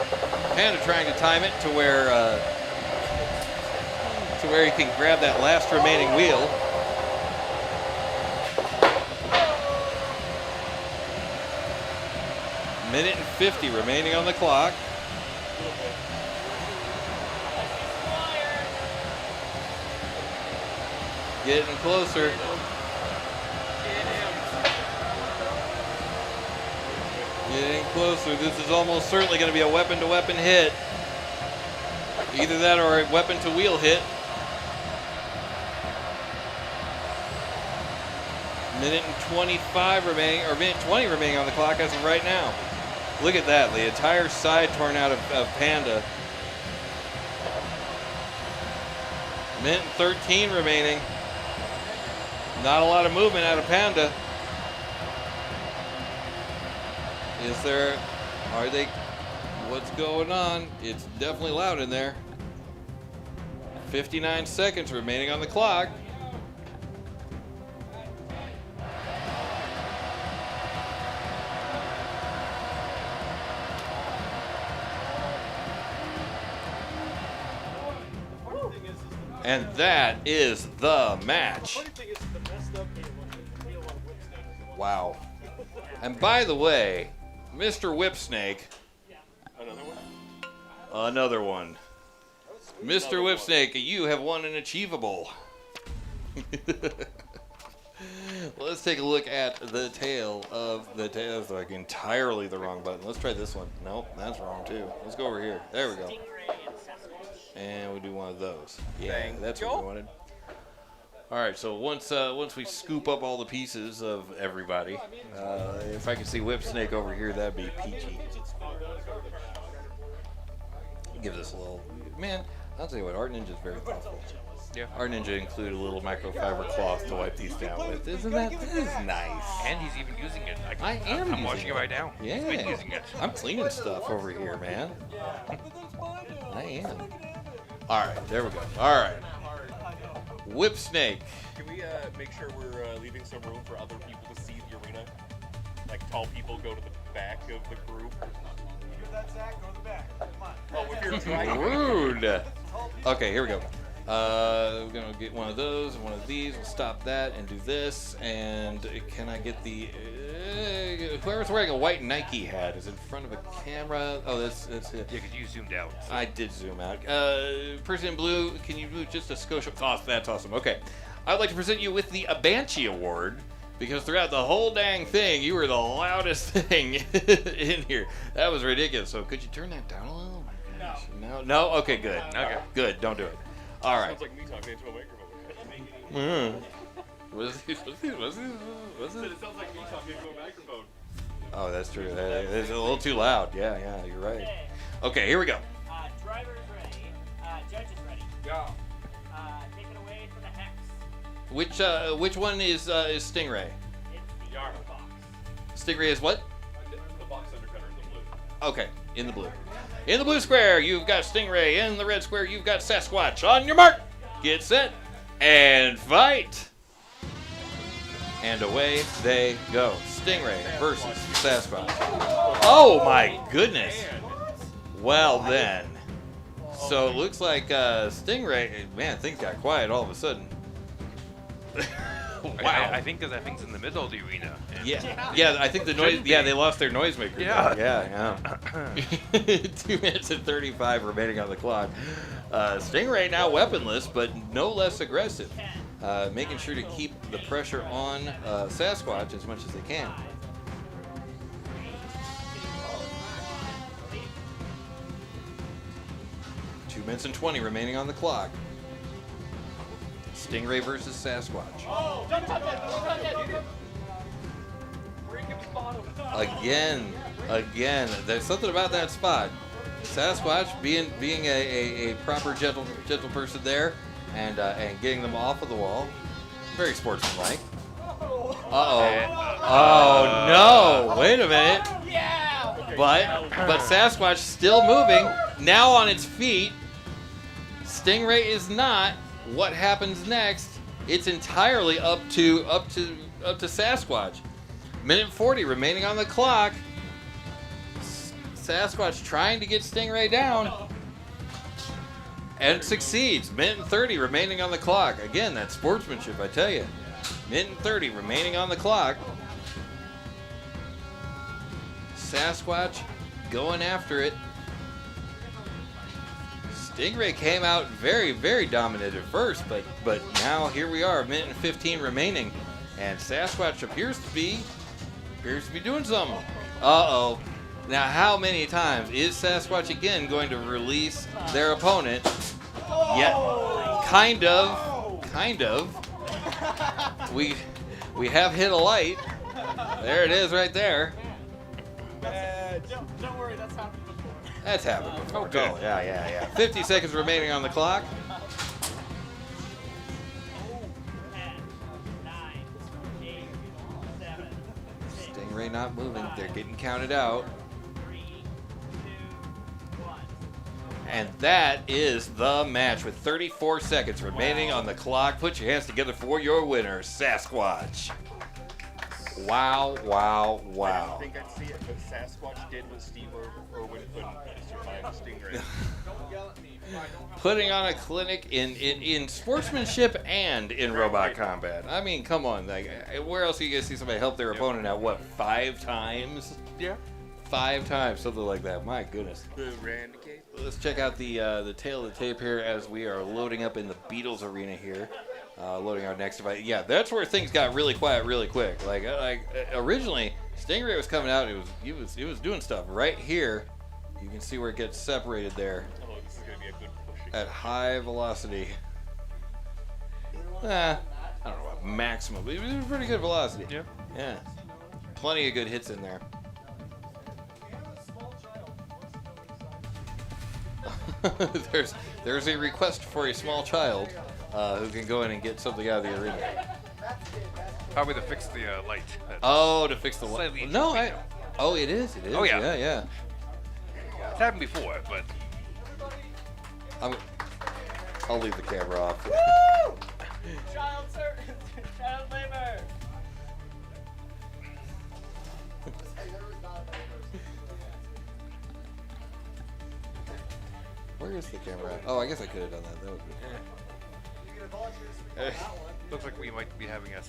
Panda trying to time it to where he can grab that last remaining wheel. Minute and 50 remaining on the clock. Getting closer. Getting closer. This is almost certainly going to be a weapon-to-weapon hit. Either that or a weapon-to-wheel hit. Minute and 25 remaining, or minute 20 remaining on the clock as of right now. Look at that, the entire side torn out of Panda. Minute and 13 remaining. Not a lot of movement out of Panda. What's going on? It's definitely loud in there. 59 seconds remaining on the clock. And that is the match. Wow. And by the way, Mr. Whipsnake. Another one. Mr. Whipsnake, you have won an achievable. Let's take a look at the tail of the tail. That's like entirely the wrong button. Let's try this one. Nope, that's wrong too. Let's go over here. There we go. And we do one of those. Yeah, that's what we wanted. All right, so once we scoop up all the pieces of everybody, if I can see Whipsnake over here, that'd be peachy. Give this a little, man. I'll tell you what, Art Ninja's very thoughtful. Yeah. Art Ninja included a little microfiber cloth to wipe these down with. Isn't that? This is nice. And he's even using it. I'm watching it right now. Yeah. He's been using it. I'm cleaning stuff over here, man. I am. All right, there we go. All right. Whipsnake. Can we make sure we're leaving some room for other people to see the arena? Like tall people go to the back of the group. Hear that, Zach? Go to the back. Come on. Oh, if you're trying. Rude. Okay, here we go. We're gonna get one of those and one of these. We'll stop that and do this. And can I get the whoever's wearing a white Nike hat is in front of a camera? Oh, that's it. Yeah, because you zoomed out. So. I did zoom out. Person in blue, can you move just a skosh? Oh, that's awesome. Okay, I'd like to present you with the Banshee Award because throughout the whole dang thing, you were the loudest thing in here. That was ridiculous. So could you turn that down a little? Oh my gosh. No. Okay, good. Okay, good. Don't do it. All right. Sounds like me talking into a microphone. Was it? It sounds like me talking into a microphone. Oh, that's true. It's a little too loud. Yeah, you're right. Okay, here we go. Driver's ready. Judge is ready. Yeah. Take it away for the hex. Which one is Stingray? It's the yellow box. Stingray is what? The box undercutter in the blue. Okay, in the blue. In the blue square, you've got Stingray. In the red square, you've got Sasquatch. On your mark, get set, and fight. And away they go. Stingray versus Sasquatch. Oh my goodness. Well then. So it looks like Stingray, man, things got quiet all of a sudden. I think because that thing's in the middle of the arena. And Yeah, I think the noise. Shouldn't Yeah, be. they lost their noisemaker. Yeah. Yeah. 2 minutes and 35 remaining on the clock. Stingray now weaponless, but no less aggressive, making sure to keep the pressure on Sasquatch as much as they can. Two minutes and 20 remaining on the clock. Stingray versus Sasquatch. Again, there's something about that spot. Sasquatch being a proper gentle person there, and getting them off of the wall, very sportsmanlike. Oh no! Wait a minute. But Sasquatch still moving, now on its feet. Stingray is not. What happens next? It's entirely up to Sasquatch. Minute 40 remaining on the clock. Sasquatch trying to get Stingray down. And succeeds. Minute 30 remaining on the clock. Again, that's sportsmanship, I tell you. Minute 30 remaining on the clock. Sasquatch going after it. Stingray came out very, very dominant at first, but now here we are, minute and 15 remaining, and Sasquatch appears to be doing something. Uh-oh. Now, how many times is Sasquatch again going to release their opponent? Yeah, kind of. We have hit a light. There it is, right there. Don't worry, that's happened before. That's happened before. Okay. Oh, yeah. 50 seconds remaining on the clock. 10, 9, 8, 7, 6, Stingray not moving. They're getting counted out. 3, 2, 1. And that is the match with 34 seconds remaining on the clock. Put your hands together for your winner, Sasquatch. Wow. I don't think I'd see it, but Sasquatch did what Steve Irwin couldn't. Survive the Stingray. Don't yell at me. Putting on a clinic in sportsmanship and in robot combat. I mean, come on. Like, where else are you going to see somebody help their opponent out, 5 times? Yeah. 5 times, something like that. My goodness. Let's check out the tail of the tape here as we are loading up in the Beatles arena here. Loading our next device. Yeah, that's where things got really quiet really quick. Like originally, Stingray was coming out. He was doing stuff right here. You can see where it gets separated there Oh, this is gonna be a good push. at high velocity. I don't know about maximum, but it was pretty good velocity. Yeah. Plenty of good hits in there. There's a request for a small child who can go in and get something out of the arena. Probably to fix the light. Oh, to fix the light. Slightly No, interesting. oh, it is. Oh, yeah. Yeah. It's happened before, but I'll leave the camera off. Child labor. Where is the camera at? Oh, I guess I could have done that. That would be. looks like we might be having a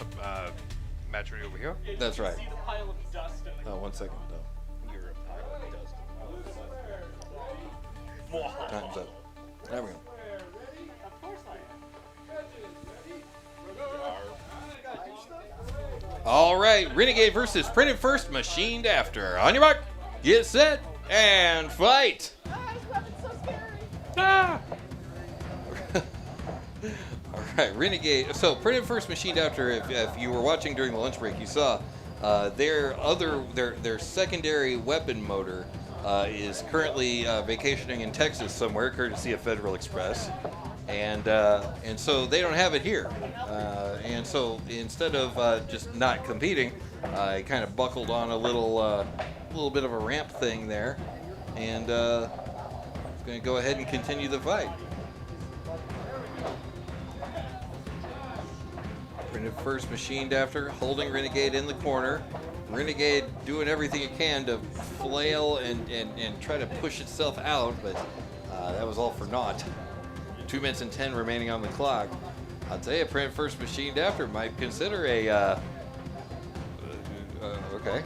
match ready over here. That's right. See the pile of dust in the 1 second though. You're a pile of dust. Time's up. There we go. Of course I am. All right, Renegade versus Printed First, Machined After. On your mark, get set, and fight. Ah! All right, Renegade. So, Printed First, Machined After. If you were watching during the lunch break, you saw their secondary weapon motor is currently vacationing in Texas somewhere, courtesy of Federal Express, and so they don't have it here. And so instead of just not competing, I kind of buckled on a little bit of a ramp thing there, and going to go ahead and continue the fight. Printed First, Machined After, holding Renegade in the corner. Renegade doing everything it can to flail and try to push itself out, but that was all for naught. 2 minutes and 10 remaining on the clock. I'll tell you, print first, machined after might consider a. Okay.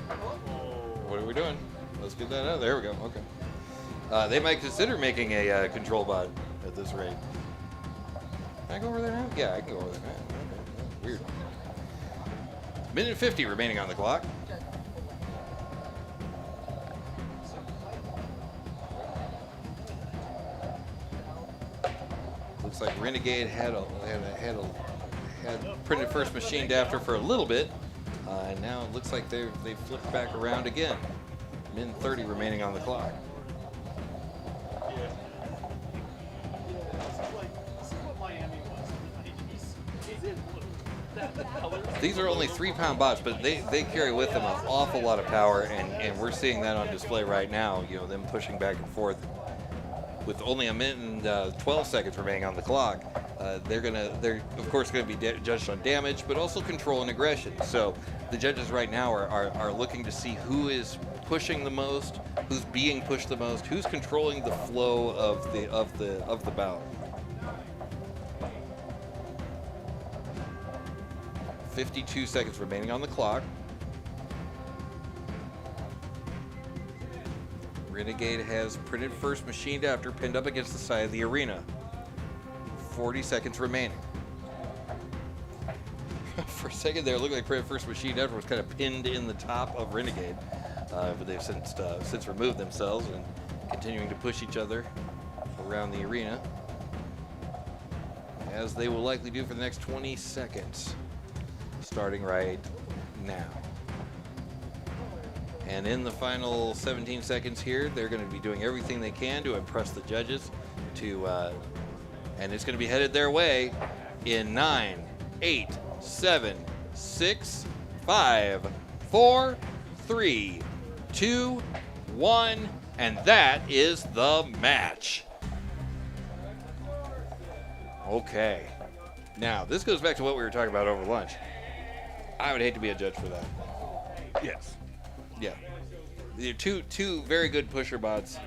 What are we doing? Let's get that out. There we go. Okay. They might consider making a control bot at this rate. Can I go over there now? Yeah, I can go over there now. Okay. Weird. Minute 50 remaining on the clock. Looks like Renegade had printed first, machined after for a little bit, and now it looks like they flipped back around again. Min 30 remaining on the clock. These are only 3-pound bots, but they carry with them an awful lot of power, and we're seeing that on display right now. You know, them pushing back and forth. With only a minute and 12 seconds remaining on the clock, they're of course going to be judged on damage, but also control and aggression. So the judges right now are looking to see who is pushing the most, who's being pushed the most, who's controlling the flow of the bout. 52 seconds remaining on the clock. Renegade has printed first, machined after, pinned up against the side of the arena. 40 seconds remaining. For a second there, it looked like printed first, machined after was kind of pinned in the top of Renegade. But they've since removed themselves and continuing to push each other around the arena, as they will likely do for the next 20 seconds, starting right now. And in the final 17 seconds here, they're going to be doing everything they can to impress the judges, and it's going to be headed their way in 9, 8, 7, 6, 5, 4, 3, 2, 1, and that is the match. Okay. Now, this goes back to what we were talking about over lunch. I would hate to be a judge for that. Yes. Yeah. They're two very good pusher bots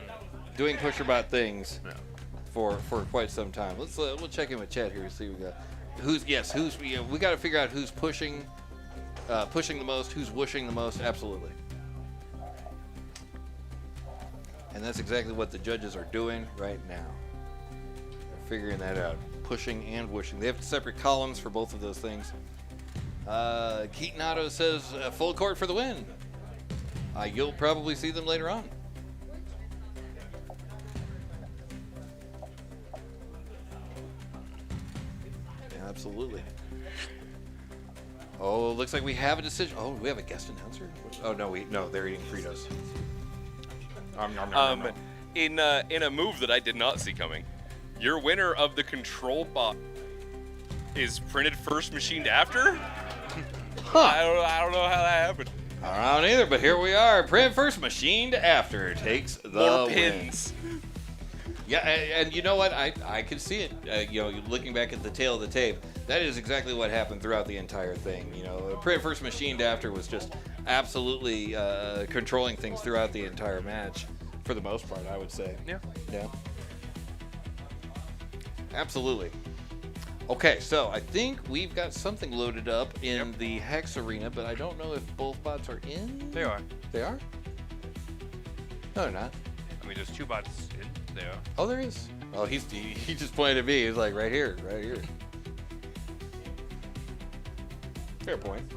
doing pusher bot things for quite some time. We'll check in with chat here and see we got who's we got to figure out who's pushing the most, who's whooshing the most. Absolutely. And that's exactly what the judges are doing right now. They're figuring that out. Pushing and whooshing. They have separate columns for both of those things. Keaton Otto says full court for the win. You'll probably see them later on. Yeah, absolutely. Oh, looks like we have a decision. Oh, we have a guest announcer? Oh, no, they're eating Fritos. In a move that I did not see coming, your winner of the control bot is printed first, machined after? Huh. I don't know how that happened. I don't either, but here we are. Print first, machined after takes the More win. pins. Yeah, and you know what? I can see it. Looking back at the tail of the tape, that is exactly what happened throughout the entire thing. Print first, machined after was just absolutely controlling things throughout the entire match, for the most part, I would say. Yeah. Yeah. Absolutely. Okay, so I think we've got something loaded up in the Hex Arena, but I don't know if both bots are in. They are. They are? No, they're not. I mean, there's two bots in there. Oh, there is. Oh, he just pointed at me. He's like, right here, right here. Fair point.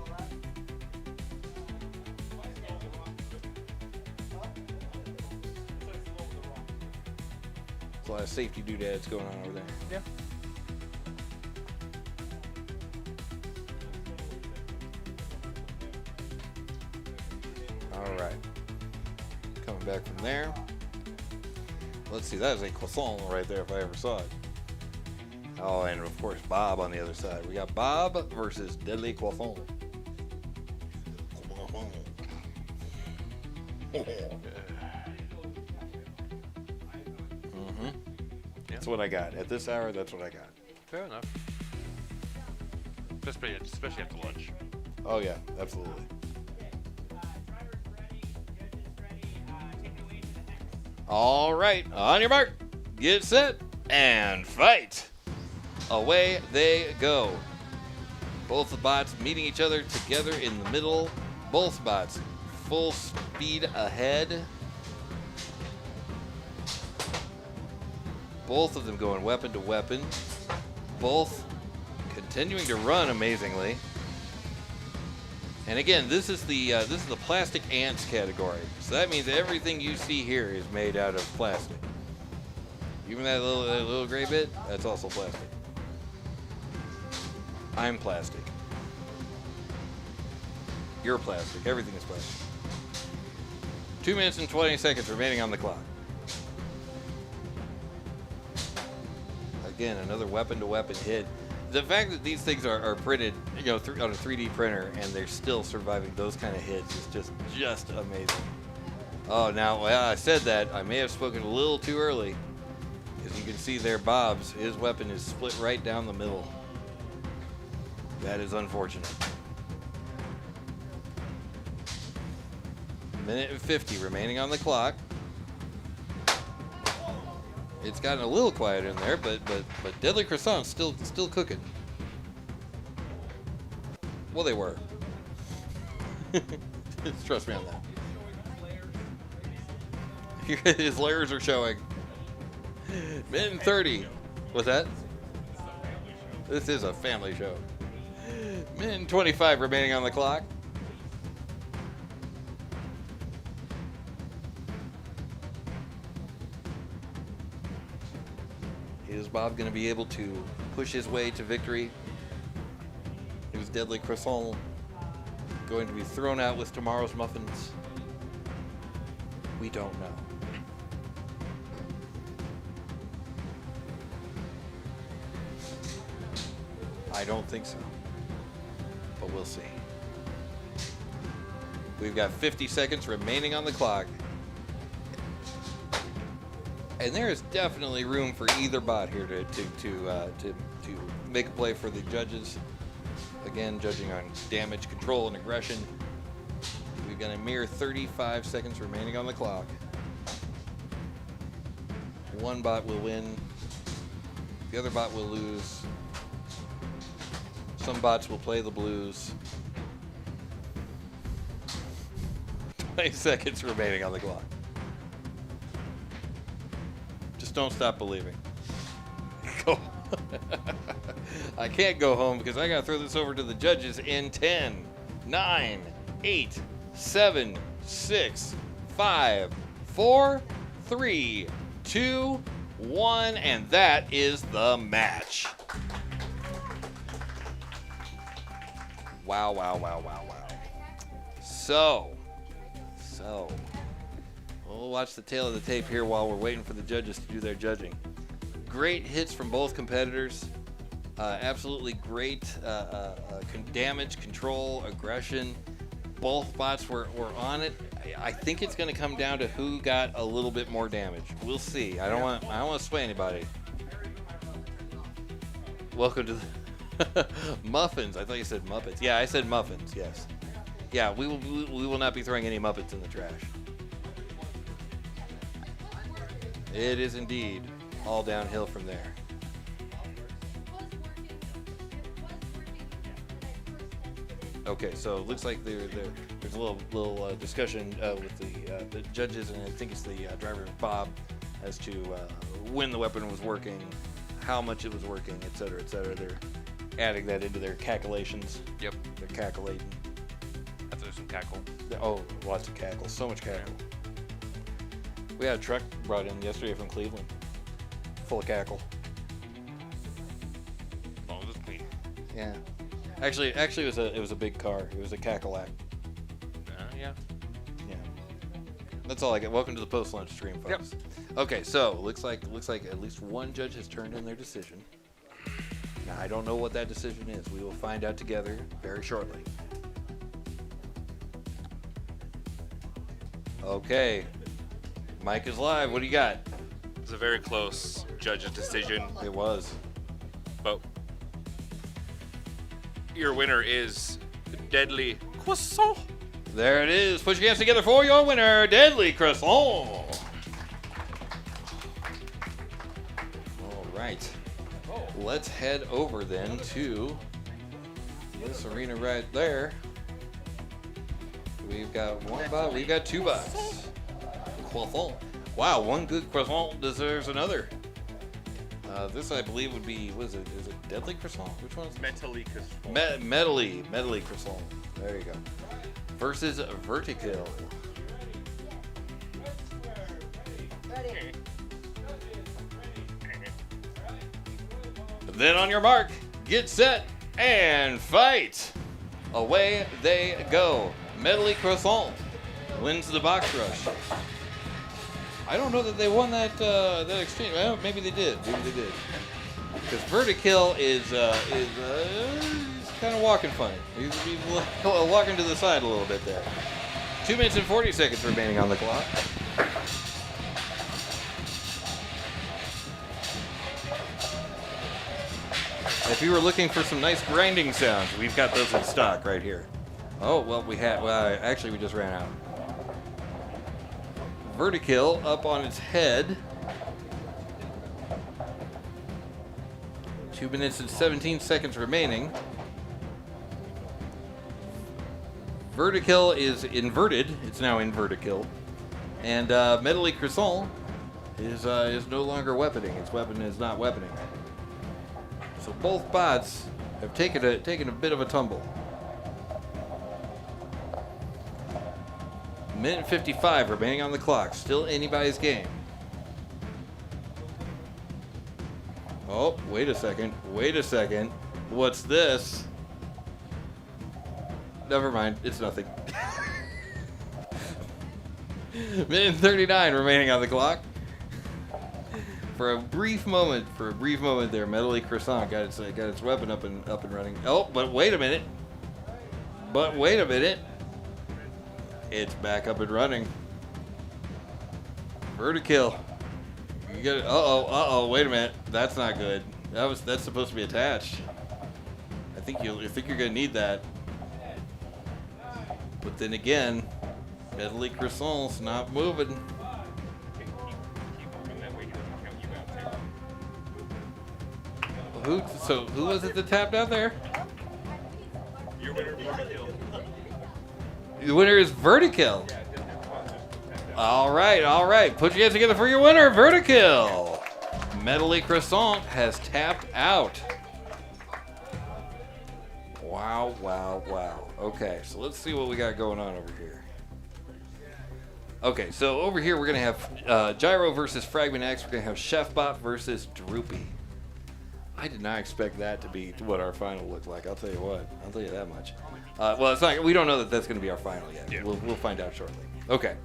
There's a lot of safety doodads going on over there. Yeah. All right. Coming back from there. Let's see, that is a croissant right there if I ever saw it. Oh, and of course Bob on the other side. We got Bob versus Deadly Croissant. That's what I got. At this hour, that's what I got. Fair enough. Especially after lunch. Oh yeah, absolutely. All right, on your mark, get set, and fight. away they go. Both the bots meeting each other together in the middle. Both bots full speed ahead. Both of them going weapon to weapon. Both continuing to run amazingly. And again, this is the plastic ants category. So that means everything you see here is made out of plastic. Even that little gray bit, that's also plastic. I'm plastic. You're plastic. Everything is plastic. 2 minutes and 20 seconds remaining on the clock. Again, another weapon-to-weapon hit. The fact that these things are printed, on a 3D printer and they're still surviving those kind of hits is just amazing. Oh, now, well, I said that. I may have spoken a little too early. As you can see there, Bob's, his weapon is split right down the middle. That is unfortunate. Minute and 50 remaining on the clock. It's gotten a little quiet in there, but Deadly Croissant's still cooking. Well, they were. Trust me on that. His layers are showing. Minute and 30. What's that? This is a family show. Minute and 25 remaining on the clock. Is Bob going to be able to push his way to victory? Is Deadly Croissant going to be thrown out with tomorrow's muffins? We don't know. I don't think so, but we'll see. We've got 50 seconds remaining on the clock. And there is definitely room for either bot here to make a play for the judges. Again, judging on damage, control, and aggression. We've got a mere 35 seconds remaining on the clock. One bot will win. The other bot will lose. Some bots will play the blues. 20 seconds remaining on the clock. Just don't stop believing. Go. I can't go home because I gotta throw this over to the judges in 10, 9, 8, 7, 6, 5, 4, 3, 2, 1, and that is the match. Wow, wow, wow, wow, wow. So, we'll watch the tail of the tape here while we're waiting for the judges to do their judging. Great hits from both competitors. Absolutely great damage, control, aggression. Both bots were on it. I think it's going to come down to who got a little bit more damage. We'll see. I don't want to sway anybody. Welcome to the muffins. I thought you said Muppets. Yeah, I said muffins. Yes. Yeah, we will not be throwing any Muppets in the trash. It is indeed all downhill from there. Okay, so it looks like there's a little discussion with the judges, and I think it's the driver Bob as to when the weapon was working, how much it was working, et cetera, et cetera. They're adding that into their calculations. Yep. They're calculating. I thought there's some cackle. Oh, lots of cackle. So much cackle. We had a truck brought in yesterday from Cleveland, full of cackle. As long as it's clean. Yeah. Actually, it was a big car. It was a Cadillac. Yeah. Yeah. That's all I get. Welcome to the post-lunch stream, folks. Yep. Okay, so looks like at least one judge has turned in their decision. Now I don't know what that decision is. We will find out together very shortly. Okay. Mike is live. What do you got? It was a very close judge's decision. It was. But your winner is Deadly Croissant. There it is. Put your hands together for your winner, Deadly Croissant. All right. let's head over then to this arena right there. We've got one bot, we've got two bots. Croissant. Wow, one good croissant deserves another. This, I believe, would be, what is it? Is it Deadly Croissant? Which one is it? Mentally croissant. Medley Croissant. There you go. Versus Vertical. Then on your mark, get set, and fight! Away they go. Medley Croissant wins the box rush. I don't know that they won that that exchange. Well, maybe they did. Because Vertical is kind of walking funny. He's walking to the side a little bit there. 2 minutes and 40 seconds remaining on the clock. If you were looking for some nice grinding sounds, we've got those in stock right here. Oh, well, actually, we just ran out. Vertical up on its head. 2 minutes and 17 seconds remaining. Vertical is inverted. It's now invertical. And Medley Croissant is no longer weaponing. Its weapon is not weaponing. So both bots have taken a bit of a tumble. Minute 55 remaining on the clock. Still anybody's game. Oh, wait a second. What's this? Never mind. It's nothing. Minute 39 remaining on the clock. For a brief moment there, Medley Croissant got its weapon up and running. Oh, but wait a minute. It's back up and running. Vertical. You got it. Uh-oh, wait a minute. That's not good. That's supposed to be attached. I think you're gonna need that. But then again, Medley Croissant's not moving. Keep moving that way. He doesn't count you out too. Who was it that tapped out there? Your winner, Vertical. The winner is Vertical. All right. Put your hands together for your winner, Vertical. Medley Croissant has tapped out. Wow. Okay, so let's see what we got going on over here. Okay, so over here we're going to have Gyro versus Fragment X. We're going to have Chefbot versus Droopy. I did not expect that to be what our final looked like. I'll tell you that much. Well, it's not. We don't know that that's going to be our final yet. Yeah. We'll find out shortly. Okay.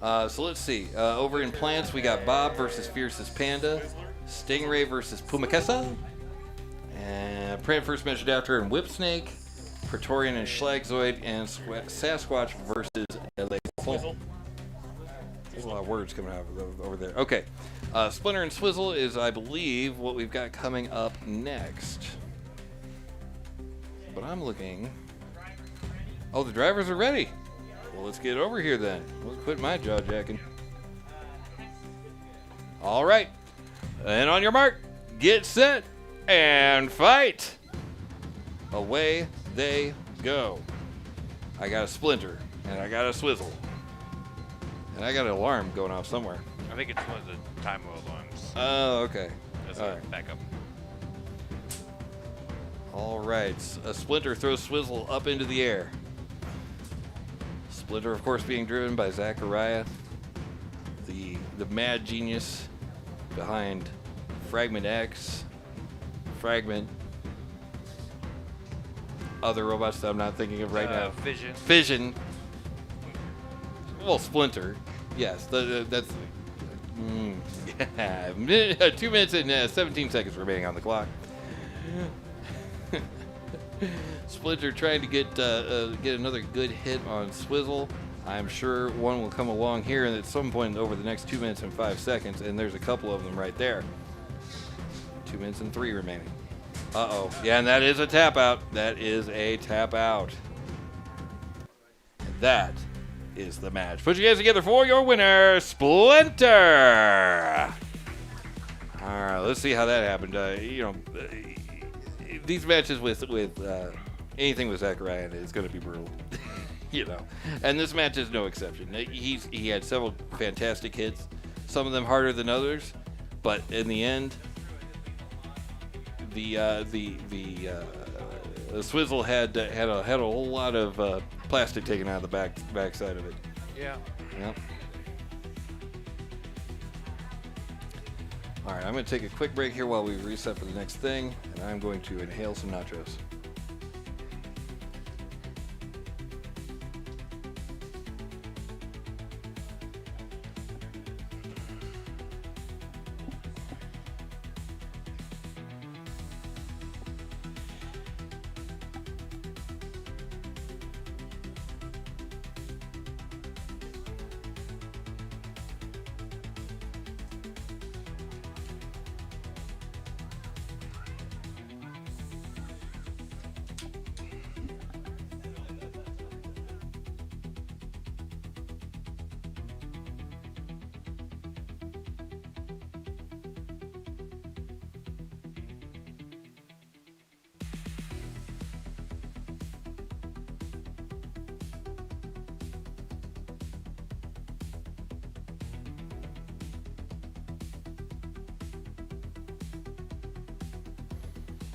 So let's see. Over in plants, we got Bob versus Fiercest Panda, Stingray versus Pumakessa, and Print first mentioned after, and Whipsnake, Praetorian and Schlagzoid, and Sasquatch versus LA Swizzle. There's a lot of words coming out over there. Okay. Splinter and Swizzle is, I believe, what we've got coming up next. But I'm looking. Oh, the drivers are ready. Well, let's get over here then. Let's quit my jaw jacking. All right. And on your mark, get set, and fight. Away they go. I got a Splinter, and I got a Swizzle. And I got an alarm going off somewhere. I think it's one of the timer alarms. Oh, okay. That's all a right. backup. All right. A Splinter throws Swizzle up into the air. Splinter, of course, being driven by Zachariah, the mad genius behind Fragment X, Fragment, other robots that I'm not thinking of right now. Fission. Well, Splinter. Yes, that's. Yeah. 2 minutes and 17 seconds remaining on the clock. Splinter trying to get another good hit on Swizzle. I'm sure one will come along here and at some point over the next 2 minutes and 5 seconds, and there's a couple of them right there. 2 minutes and 3 remaining. Uh-oh. Yeah, and that is a tap out. That is a tap out. And that is the match. Put your hands together for your winner, Splinter. All right, let's see how that happened. These matches with anything with Zachariah is going to be brutal. And this match is no exception. He had several fantastic hits, some of them harder than others, but in the end, the Swizzle had a whole lot of plastic taken out of the backside of it. Yeah. Yep. All right, I'm going to take a quick break here while we reset for the next thing, and I'm going to inhale some nachos.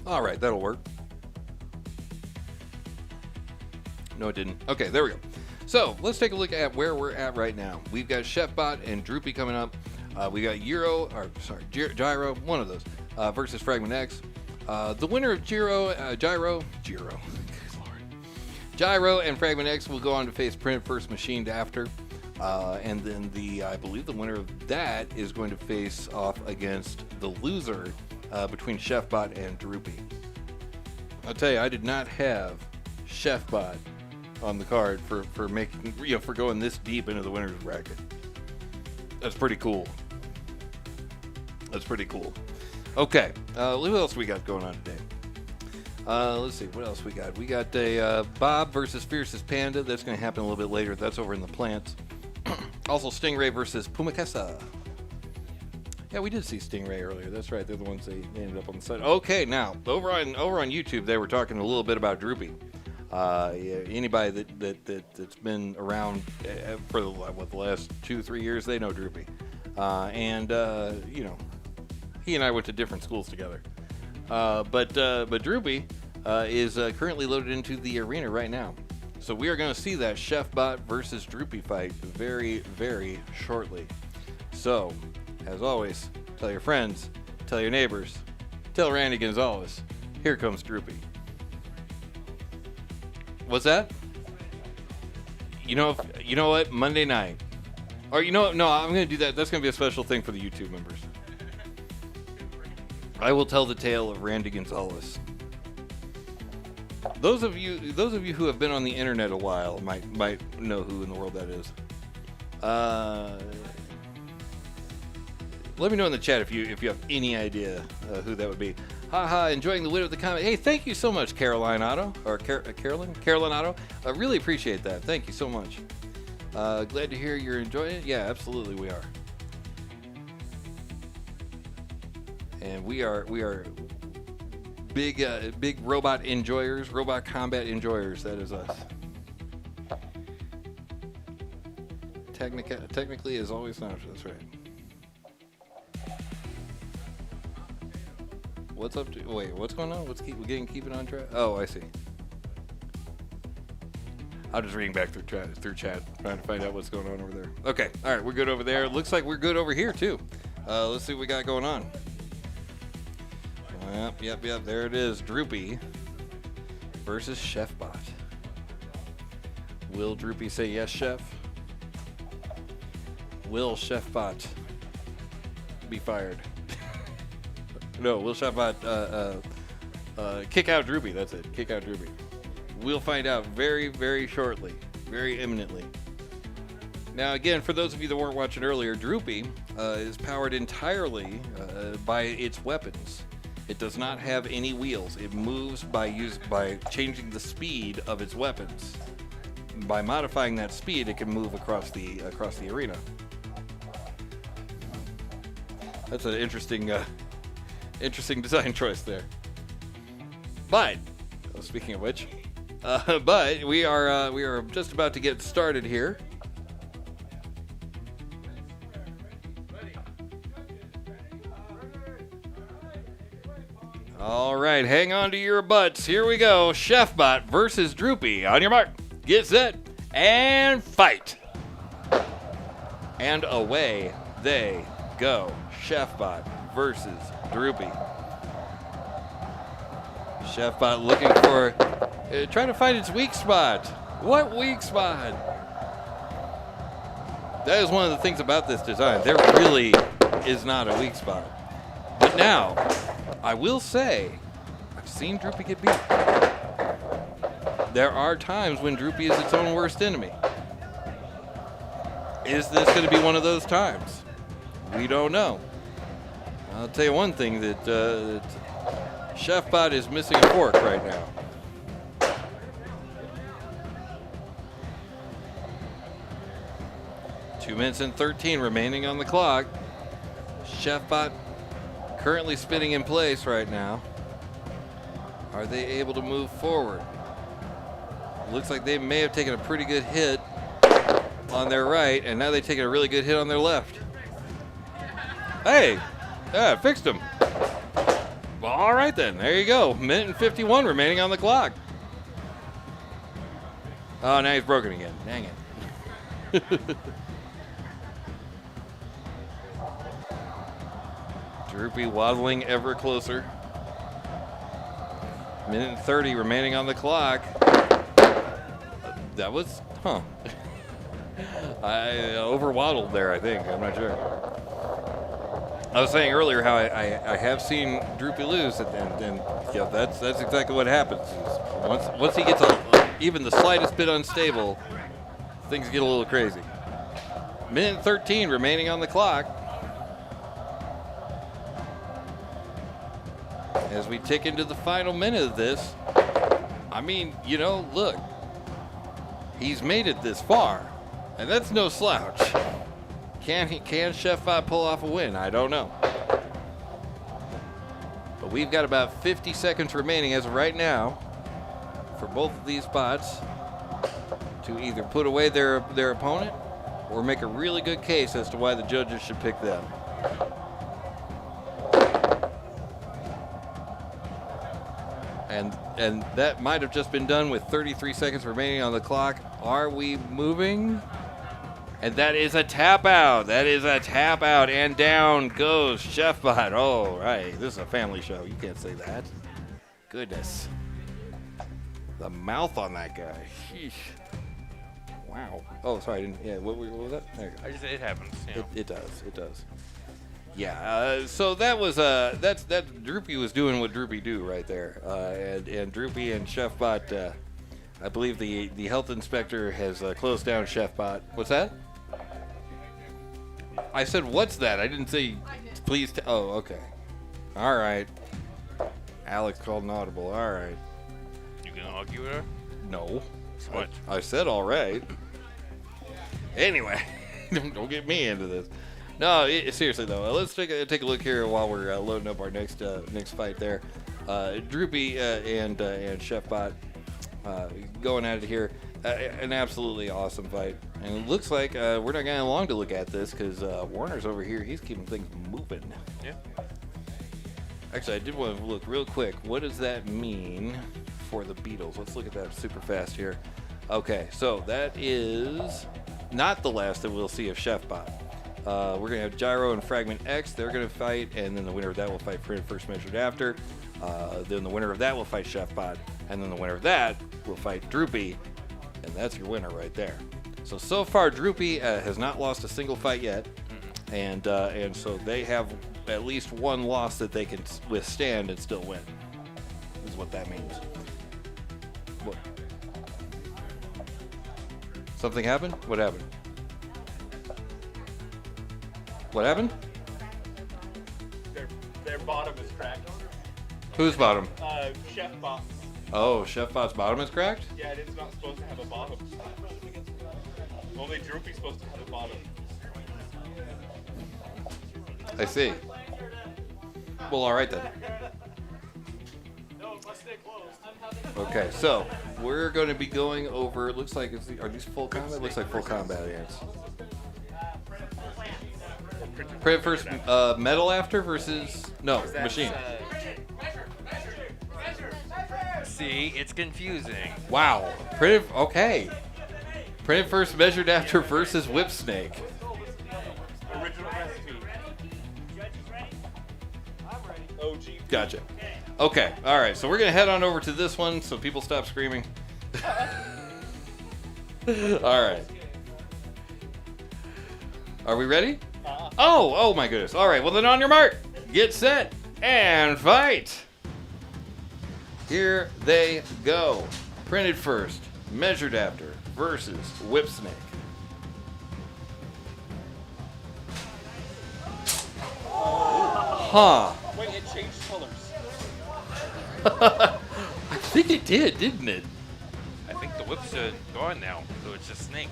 All right, that'll work. No, it didn't. Okay, there we go. So let's take a look at where we're at right now. We've got Chefbot and Droopy coming up. We got Gyro, one of those, versus Fragment X. The winner of Gyro, and Fragment X will go on to face Print First Machined after. And then I believe the winner of that is going to face off against the loser between Chefbot and Droopy. I'll tell you, I did not have Chefbot on the card for making, for going this deep into the winner's bracket. That's pretty cool. Okay, what else we got going on today? Let's see, what else we got? We got a Bob versus Fiercest Panda. That's going to happen a little bit later. That's over in the plants. Also, Stingray versus Pumakesa. Yeah, we did see Stingray earlier. That's right. They're the ones that ended up on the side. Okay, now over on YouTube, they were talking a little bit about Droopy. Anybody that's been around for the last 2-3 years, they know Droopy. He and I went to different schools together. But Droopy is currently loaded into the arena right now. So we are going to see that Chefbot versus Droopy fight very, very shortly. So, as always, tell your friends, tell your neighbors, tell Randy Gonzalez. Here comes Droopy. What's that? You know what? Monday night. Or no, I'm going to do that. That's going to be a special thing for the YouTube members. I will tell the tale of Randy Gonzalez. Those of you who have been on the internet a while might know who in the world that is. Let me know in the chat if you have any idea who that would be. Haha, enjoying the wit of the comment. Hey, thank you so much, Caroline Otto. Or Carolyn Otto. I really appreciate that. Thank you so much. Glad to hear you're enjoying it. Yeah, absolutely we are. And we are big robot enjoyers, robot combat enjoyers. That is us. Technically is always an option. That's right. What's up to? Wait, what's going on? Keep it on track? Oh, I see. I'm just reading back through chat, trying to find out what's going on over there. Okay, all right, we're good over there. Looks like we're good over here too. Let's see what we got going on. Yep. There it is. Droopy versus Chefbot. Will Droopy say yes, Chef? Will Chefbot be fired? No, will Chefbot kick out Droopy? That's it. Kick out Droopy. We'll find out very, very shortly. Very imminently. Now, again, for those of you that weren't watching earlier, Droopy is powered entirely by its weapons. It does not have any wheels. It moves by changing the speed of its weapons. By modifying that speed, it can move across the arena. That's an interesting Interesting design choice there. But, speaking of which, but we are just about to get started here. All right, hang on to your butts. Here we go. Chefbot versus Droopy. On your mark, get set, and fight. And away they go. Chefbot versus Droopy. Chefbot looking for, trying to find its weak spot. What weak spot? That is one of the things about this design. There really is not a weak spot. But now, I will say, I've seen Droopy get beat. There are times when Droopy is its own worst enemy. Is this going to be one of those times? We don't know. I'll tell you one thing, that Chefbot is missing a fork right now. Two minutes and 13 remaining on the clock. Chefbot currently spinning in place right now. Are they able to move forward? Looks like they may have taken a pretty good hit on their right, and now they've taken a really good hit on their left. Hey, yeah, fixed him. Well, all right then, there you go. Minute and 51 remaining on the clock. Oh, now he's broken again. Dang it. Droopy waddling ever closer. Minute and 30 remaining on the clock. That was, I over-waddled there, I think. I'm not sure. I was saying earlier how I have seen Droopy lose, and yeah, that's exactly what happens. Once he gets even the slightest bit unstable, things get a little crazy. Minute 13 remaining on the clock. As we tick into the final minute of this, I mean, look, he's made it this far, and that's no slouch. Can Chefbot pull off a win? I don't know. But we've got about 50 seconds remaining as of right now for both of these bots to either put away their opponent or make a really good case as to why the judges should pick them. And that might have just been done with 33 seconds remaining on the clock. Are we moving? And that is a tap out. That is a tap out. And down goes Chefbot. Oh, right. This is a family show. You can't say that. Goodness. The mouth on that guy. Sheesh. Wow. Oh, sorry. I didn't. Yeah. What was that? There you go. I just said it happens. It does. It does. Yeah. So that was that's Droopy was doing what Droopy do right there. And Droopy and Chefbot. I believe the health inspector has closed down Chefbot. What's that? I said, what's that? I didn't say, please. Oh, okay. All right. Alex called an audible. All right. You gonna argue with her? No. What? I said all right. Anyway, don't get me into this. No, seriously though. Let's take a look here while we're loading up our next fight there. Droopy and Chefbot going at it here. An absolutely awesome fight. And it looks like we're not getting long to look at this because Warner's over here. He's keeping things moving. Yeah. Actually, I did want to look real quick. What does that mean for the Beatles? Let's look at that super fast here. Okay, so that is not the last that we'll see of Chefbot. We're going to have Gyro and Fragment X. They're going to fight, and then the winner of that will fight First Measured After. Then the winner of that will fight Chefbot, and then the winner of that will fight Droopy, and that's your winner right there. So far, Droopy has not lost a single fight yet, and so they have at least one loss that they can withstand and still win, is what that means. What? Something happened? What happened? What happened? Their bottom is cracked. Whose bottom? Chefbot. Oh, Chefbot's bottom is cracked? Yeah, it's not supposed to have a bottom. Only Droopy's supposed to have a bottom. I see. Well, all right then. Okay, so we're going to be going over. It looks like are these full combat? It looks like full combat ants. Print first, metal after versus machine. See, it's confusing. Wow. Okay. Print first, measured after versus whip snake. Original recipe. OG. Gotcha. Okay. All right. So we're gonna head on over to this one, so people stop screaming. All right. Are we ready? Oh my goodness. All right. Well then, on your mark, get set, and fight. Here they go. Printed first, measured after versus whip snake. Huh. Wait, it changed colors. I think it did, didn't it? I think the whips are gone now, so it's just snake.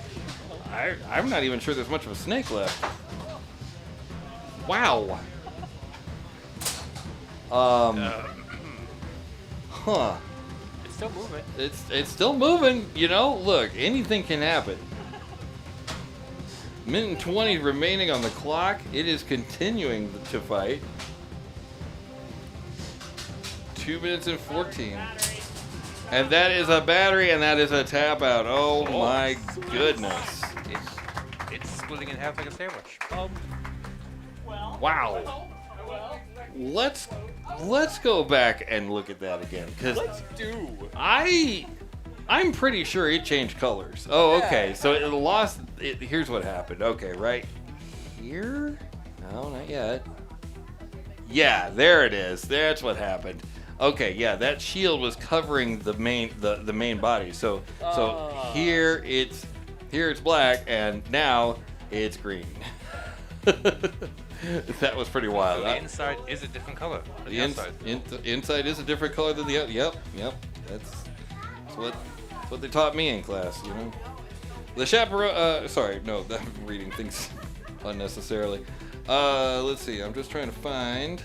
I'm not even sure there's much of a snake left. Wow. Huh. It's still moving. It's still moving. You know, look, anything can happen. Minute and 20 remaining on the clock. It is continuing to fight. 2 minutes and 14. And that is a battery, and that is a tap out. Oh my goodness. It's splitting in half like a sandwich. Wow. Let's go back and look at that again, because I'm pretty sure it changed colors. Oh, okay. So it lost. Here's what happened. Okay, right here. No, not yet. Yeah, there it is. That's what happened. Okay, yeah, that shield was covering the main body. So here it's black, and now it's green. That was pretty wild. The inside is a different color than the outside. Inside is a different color than the outside. Yep. That's what they taught me in class. You know, the chaperone. Sorry, no, I'm reading things unnecessarily. Let's see. I'm just trying to find.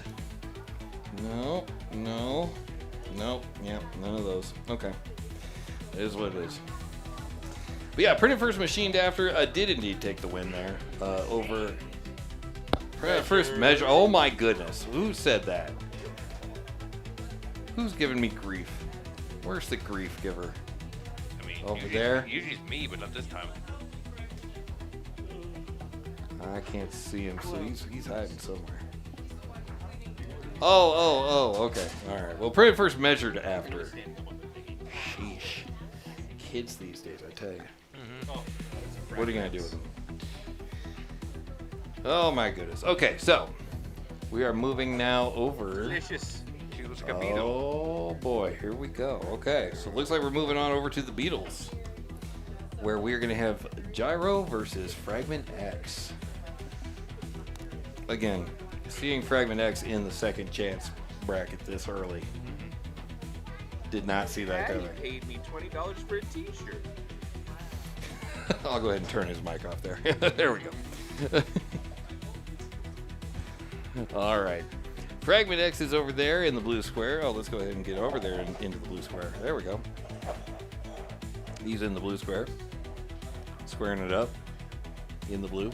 No. Yep, none of those. Okay, it is what it is. But yeah, printed first, machined after. Did indeed take the win there over. First measure. Oh my goodness. Who said that? Who's giving me grief? Where's the grief giver? I mean, over there? Usually it's me, but not this time. I can't see him, so he's hiding somewhere. Oh, okay. All right. Well, printed first, measured after. Sheesh. Kids these days, I tell you. What are you going to do with them? Oh my goodness. Okay, so we are moving now over. Delicious. Oh boy, here we go. Okay, so it looks like we're moving on over to the Beatles, where we're going to have Gyro versus Fragment X. Again, seeing Fragment X in the second chance bracket this early. Did not see that coming. Daddy paid me $20 for a t-shirt. I'll go ahead and turn his mic off there. There we go. All right. Fragment X is over there in the blue square. Oh, let's go ahead and get over there and into the blue square. There we go. He's in the blue square. Squaring it up in the blue.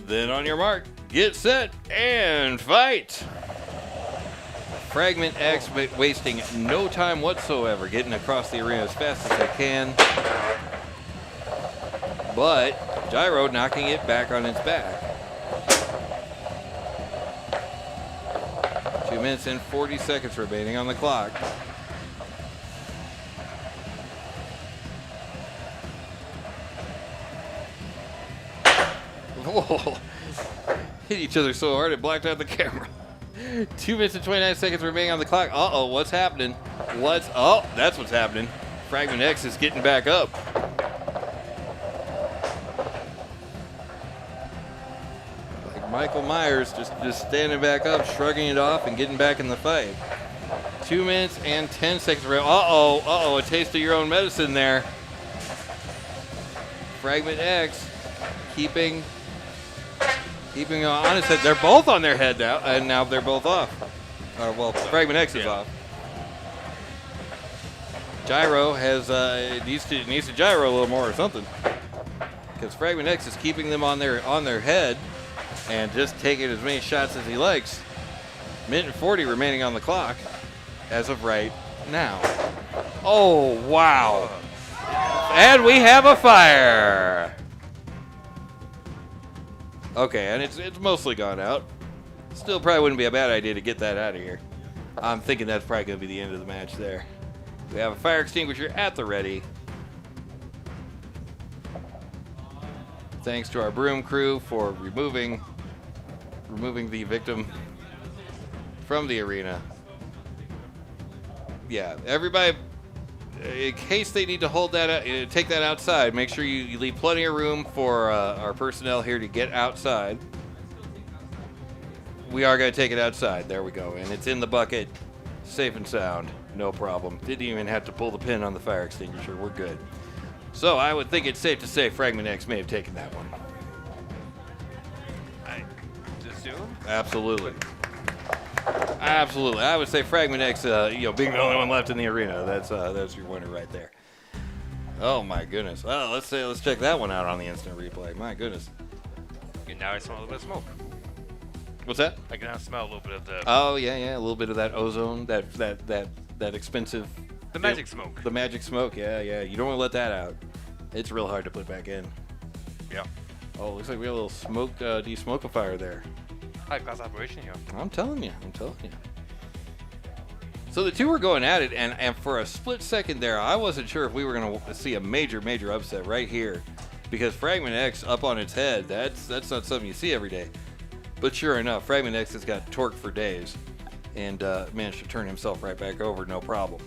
Then on your mark, get set, and fight. Fragment X wasting no time whatsoever, getting across the arena as fast as they can. But Gyro knocking it back on its back. 2 minutes and 40 seconds remaining on the clock. Whoa. Hit each other so hard it blacked out the camera. 2 minutes and 29 seconds remaining on the clock. Uh-oh, what's happening? That's what's happening. Fragment X is getting back up. Like Michael Myers just standing back up, shrugging it off, and getting back in the fight. 2 minutes and 10 seconds. A taste of your own medicine there. Fragment X keeping on his head. They're both on their head now, and now they're both off. Fragment X is off. Gyro has needs to gyro a little more or something, because Fragment X is keeping them on their head and just taking as many shots as he likes. Minute and 40 remaining on the clock as of right now. Oh wow! And we have a fire. Okay, and it's mostly gone out. Still probably wouldn't be a bad idea to get that out of here. I'm thinking that's probably going to be the end of the match there. We have a fire extinguisher at the ready. Thanks to our broom crew for removing the victim from the arena. Yeah, everybody, in case they need to hold that, take that outside, make sure you leave plenty of room for our personnel here to get outside. We are going to take it outside. There we go. And it's in the bucket, safe and sound. No problem. Didn't even have to pull the pin on the fire extinguisher. We're good. So I would think it's safe to say Fragment X may have taken that one. I assume? Absolutely. Absolutely. I would say Fragment X, being the only one left in the arena, that's your winner right there. Oh my goodness. Well, let's check that one out on the instant replay. My goodness. And now I smell a little bit of smoke. What's that? I can now smell a little bit of the. Oh yeah, a little bit of that ozone, that expensive. The magic smoke. The magic smoke. Yeah. You don't want to let that out. It's real hard to put back in. Yeah. Oh, looks like we have a little smoke desmokifier there. High class operation here. I'm telling you. So the two were going at it, and for a split second there, I wasn't sure if we were going to see a major upset right here, because Fragment X up on its head, that's not something you see every day. But sure enough, Fragment X has got torque for days, and managed to turn himself right back over, no problem.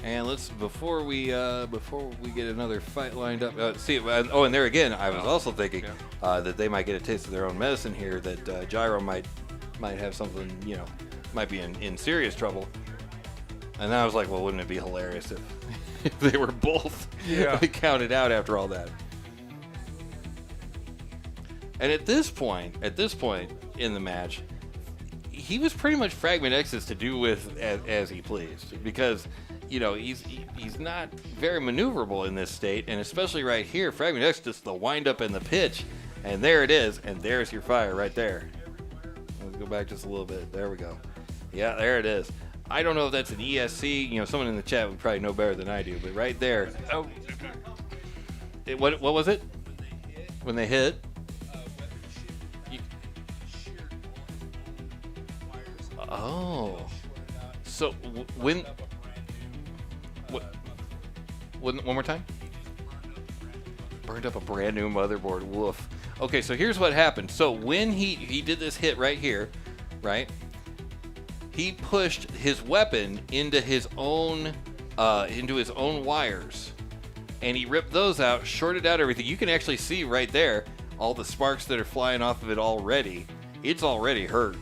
And before we get another fight lined up, and there again, I was also thinking that they might get a taste of their own medicine here. That Gyro might have something, might be in serious trouble. And then I was like, well, wouldn't it be hilarious if they were both counted out after all that? And at this point in the match, he was pretty much Fragment X's to do with as he pleased, because he's not very maneuverable in this state, and especially right here, Fragment X just the wind up and the pitch, and there it is, and there's your fire right there. Let's go back just a little bit. There we go. Yeah, there it is. I don't know if that's an ESC. Someone in the chat would probably know better than I do, but right there. Oh. What was it? When they hit? Oh. So when? One more time? Burned up a brand new motherboard. Woof. Okay, so here's what happened. So when he did this hit right here, right? He pushed his weapon into his own wires, and he ripped those out, shorted out everything. You can actually see right there all the sparks that are flying off of it already. It's already hurt.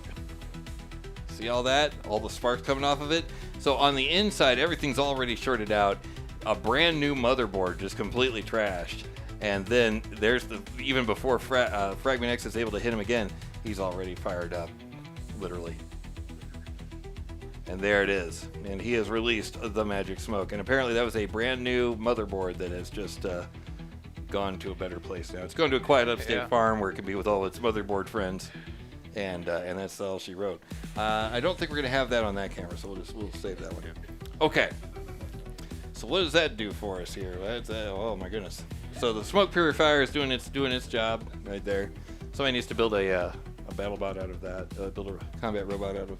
See all that? All the sparks coming off of it? So on the inside, everything's already shorted out. A brand new motherboard just completely trashed. And then there's even before Fragment X is able to hit him again, he's already fired up, literally. And there it is. And he has released the magic smoke. And apparently that was a brand new motherboard that has just gone to a better place now. It's going to a quiet upstate farm where it can be with all its motherboard friends. And that's all she wrote. I don't think we're going to have that on that camera, so we'll save that one. Okay. So what does that do for us here? Oh my goodness. So the smoke purifier is doing its job right there. Somebody needs to build a battle bot out of that. Build a combat robot out of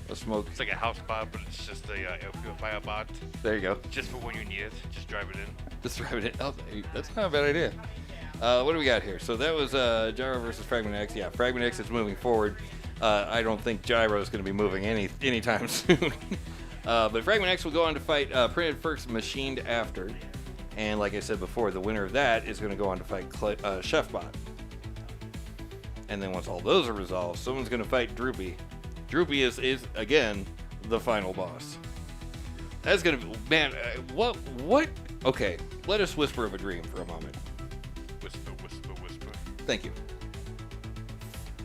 a smoke. It's like a house bot, but it's just a air purifier bot. There you go. Just for when you need it. Just drive it in. Just drive it in. Oh, that's not a bad idea. What do we got here? So that was Gyro versus Fragment X. Yeah, Fragment X is moving forward. I don't think Gyro is going to be moving anytime soon. But Fragment X will go on to fight Printed First, Machined After. And like I said before, the winner of that is going to go on to fight Chefbot. And then once all those are resolved, someone's going to fight Droopy. Droopy is again, the final boss. That's going to be... Man, what... Okay, let us whisper of a dream for a moment. Whisper, whisper, whisper. Thank you.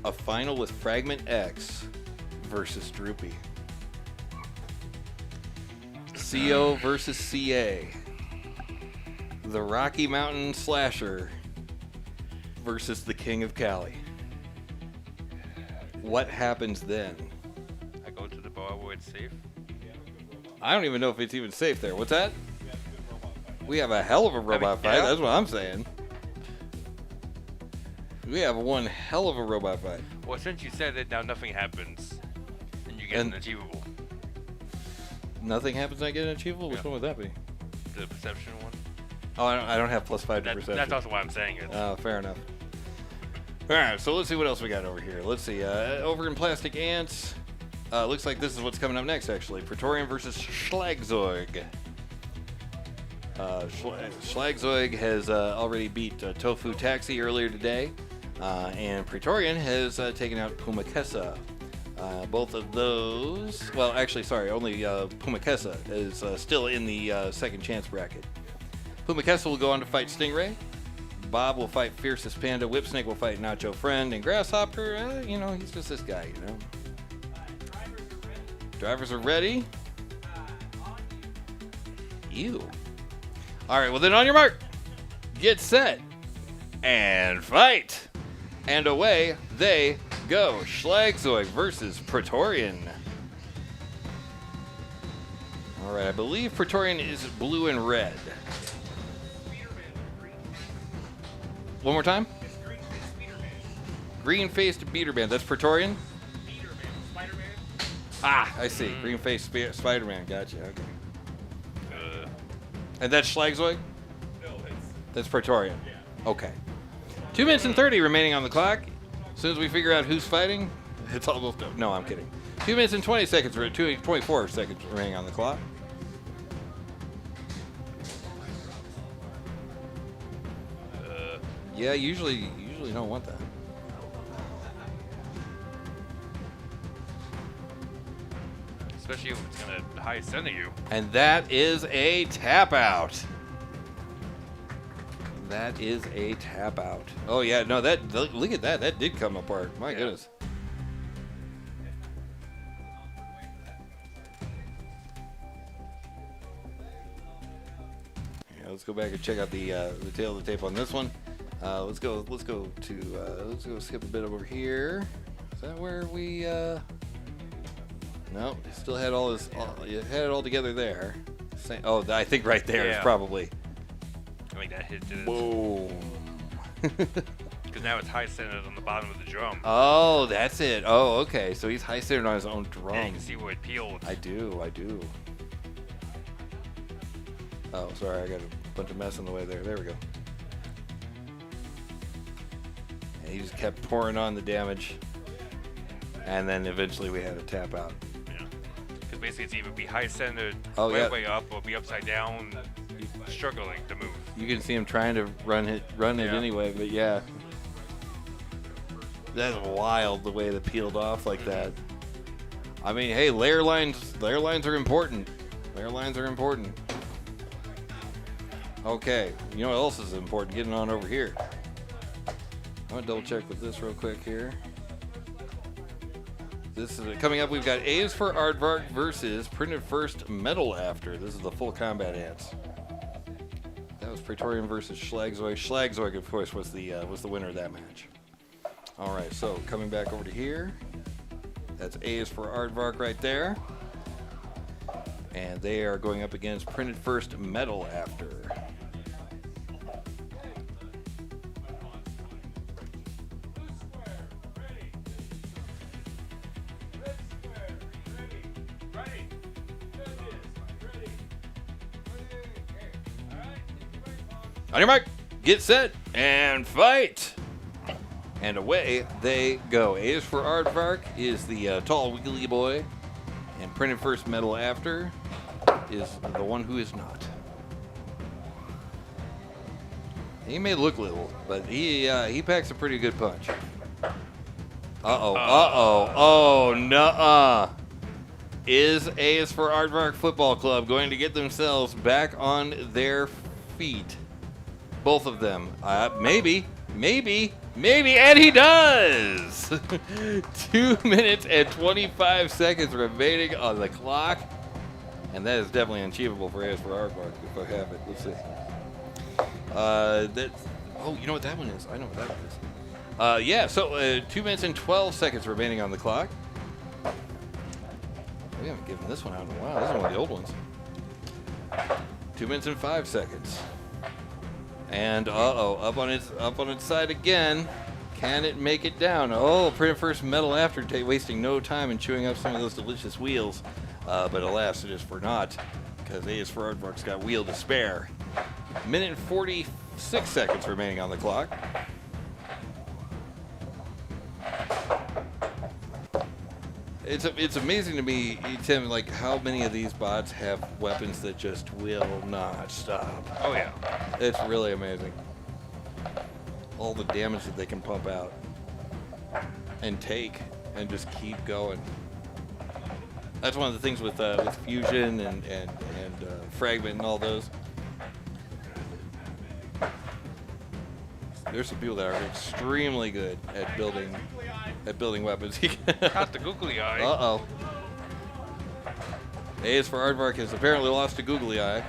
A final with Fragment X versus Droopy. CO versus CA. The Rocky Mountain Slasher versus the King of Cali. What happens then? I go to the bar where it's safe. I don't even know if it's even safe there. What's that? We have a hell of a robot fight. yeah. That's what I'm saying. We have one hell of a robot fight. Well, since you said it, now nothing happens, and you get an achievable. Nothing happens and I get an achievable? Which Yeah. one would that be? The perception one. Oh, I don't have +5 to perception. That's also why I'm saying it. Oh, fair enough. All right, so let's see what else we got over here. Let's see. Over in Plastic Ants, looks like this is what's coming up next, actually. Praetorian versus Schlagzeug. Schlagzeug has already beat Tofu Taxi earlier today, and Praetorian has taken out Pumakessa. Both of those, well, actually, sorry, only Pumakessa is still in the second chance bracket. Pumakessa will go on to fight Stingray. Bob will fight Fiercest Panda. Whipsnake will fight Nacho Friend. And Grasshopper, he's just this guy, Drivers are ready. Ew. All right, well then on your mark, get set, and fight. And away they go. Schlagzeug versus Praetorian. All right, I believe Praetorian is blue and red. One more time. Green-faced Beaterman. That's Praetorian? Ah, I see. Green-faced Spider-Man. Gotcha. Okay. And that's Schlagzeug? That's Praetorian. Okay. 2 minutes and 30 remaining on the clock. As soon as we figure out who's fighting, it's almost done. No, I'm kidding. 2 minutes and 20 seconds, 24 seconds remaining on the clock. Yeah, usually don't want that. Especially if it's gonna high center you. And that is a tap out. That is a tap out. Oh yeah, no, look at that. That did come apart. My goodness. Yeah, let's go back and check out the tail of the tape on this one. Let's go skip a bit over here. Is that where we no, still had it had it all together there. Oh, I think right there is probably. I think that hit it. Boom. Because now it's high centered on the bottom of the drum. Oh, that's it. Oh, okay. So he's high centered on his own drum. Yeah, you can see where it peeled. I do. Oh, sorry. I got a bunch of mess in the way there. There we go. And he just kept pouring on the damage. And then eventually we had a tap out. Yeah. Because basically it's either be high centered way up or be upside down, struggling to move. You can see him trying to run it anyway, but yeah. That's wild the way that peeled off like that. I mean, hey, layer lines are important. Layer lines are important. Okay, you know what else is important? Getting on over here. I'm gonna double check with this real quick here. This is coming up. We've got A's for Aardvark versus Printed First Metal After. This is the full combat ants. That was Praetorian versus Schlagzeug. Schlagzeug, of course, was the winner of that match. All right, so coming back over to here. That's A's for Aardvark right there. And they are going up against Printed First Metal After. On your mark, get set, and fight! And away they go. A is for Aardvark is the tall, wiggly boy, and Printed First Metal After is the one who is not. He may look little, but he packs a pretty good punch. Oh, nuh-uh. Is A is for Aardvark Football Club going to get themselves back on their feet? Both of them. Maybe, and he does! 2 minutes and 25 seconds remaining on the clock. And that is definitely unachievable for A is for Aardvark, if I have it. Let's see. You know what that one is? I know what that one is. 2 minutes and 12 seconds remaining on the clock. We haven't given this one out in a while. This is one of the old ones. 2 minutes and 5 seconds. And up on its side again. Can it make it down? Oh, print first metal after, wasting no time in chewing up some of those delicious wheels. But alas, it is for naught, because A is for Aardvark's got wheel to spare. Minute and 46 seconds remaining on the clock. It's amazing to me, Tim, like how many of these bots have weapons that just will not stop. Oh yeah. It's really amazing. All the damage that they can pump out and take and just keep going. That's one of the things with fusion and fragment and all those. There's some people that are extremely good at building weapons. Caught the googly eye. Uh-oh. A is for Aardvark has apparently lost to googly eye.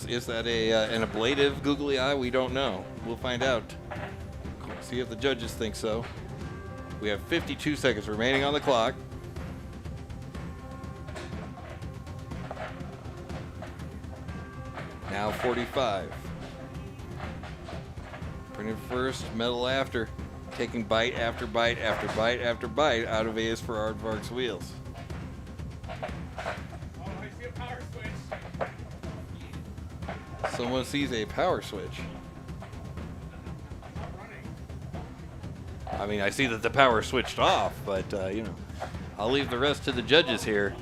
Is that an ablative googly eye? We don't know. We'll find out. See if the judges think so. We have 52 seconds remaining on the clock. Now 45. Printed first, metal after. Taking bite after bite after bite after bite out of A is for Aardvark's wheels. I see a power switch. Someone sees a power switch. I mean, I see that the power switched off, but, I'll leave the rest to the judges here.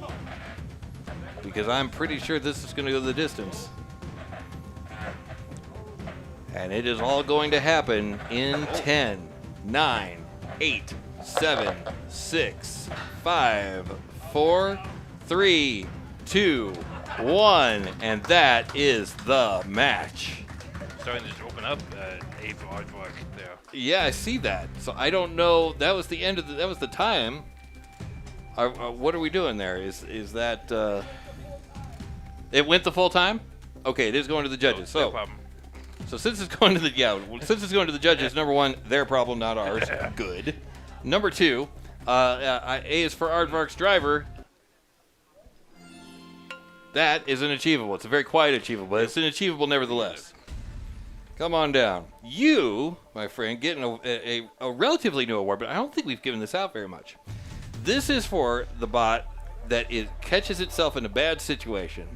Because I'm pretty sure this is going to go the distance. And it is all going to happen in 10, 9, 8, 7, 6, 5, 4, 3, 2, 1. And that is the match. Starting to open up A for Aardvark there. Yeah, I see that. So I don't know. That was the end of that was the time. What are we doing there? Is that it went the full time? Okay, it is going to the judges. No problem. So since it's going to the judges, number one, their problem, not ours. Good. Number two, A is for Aardvark's driver. That is an achievable. It's a very quiet achievable, but it's an achievable nevertheless. Come on down. You, my friend, getting a relatively new award, but I don't think we've given this out very much. This is for the bot that catches itself in a bad situation,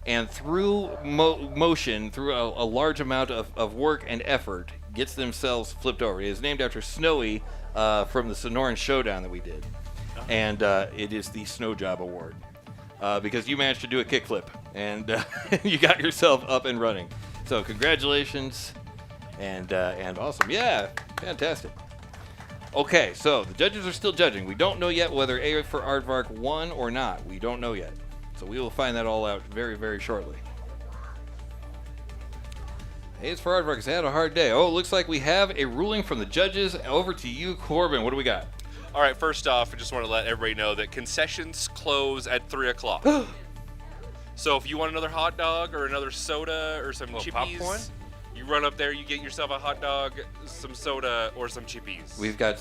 and through motion, through a large amount of work and effort, gets themselves flipped over. It is named after Snowy from the Sonoran Showdown that we did. And it is the Snow Job Award. Because you managed to do a kickflip, and you got yourself up and running. So congratulations, and awesome. Yeah, fantastic. Okay, so the judges are still judging. We don't know yet whether A for Aardvark won or not. We don't know yet. So we will find that all out very, very shortly. A for Aardvark has had a hard day. Oh, it looks like we have a ruling from the judges. Over to you, Corbin. What do we got? All right, first off, I just want to let everybody know that concessions close at 3 o'clock. So if you want another hot dog or another soda or some chippies, popcorn? you run up there, you get yourself a hot dog, some soda, or some chippies. We got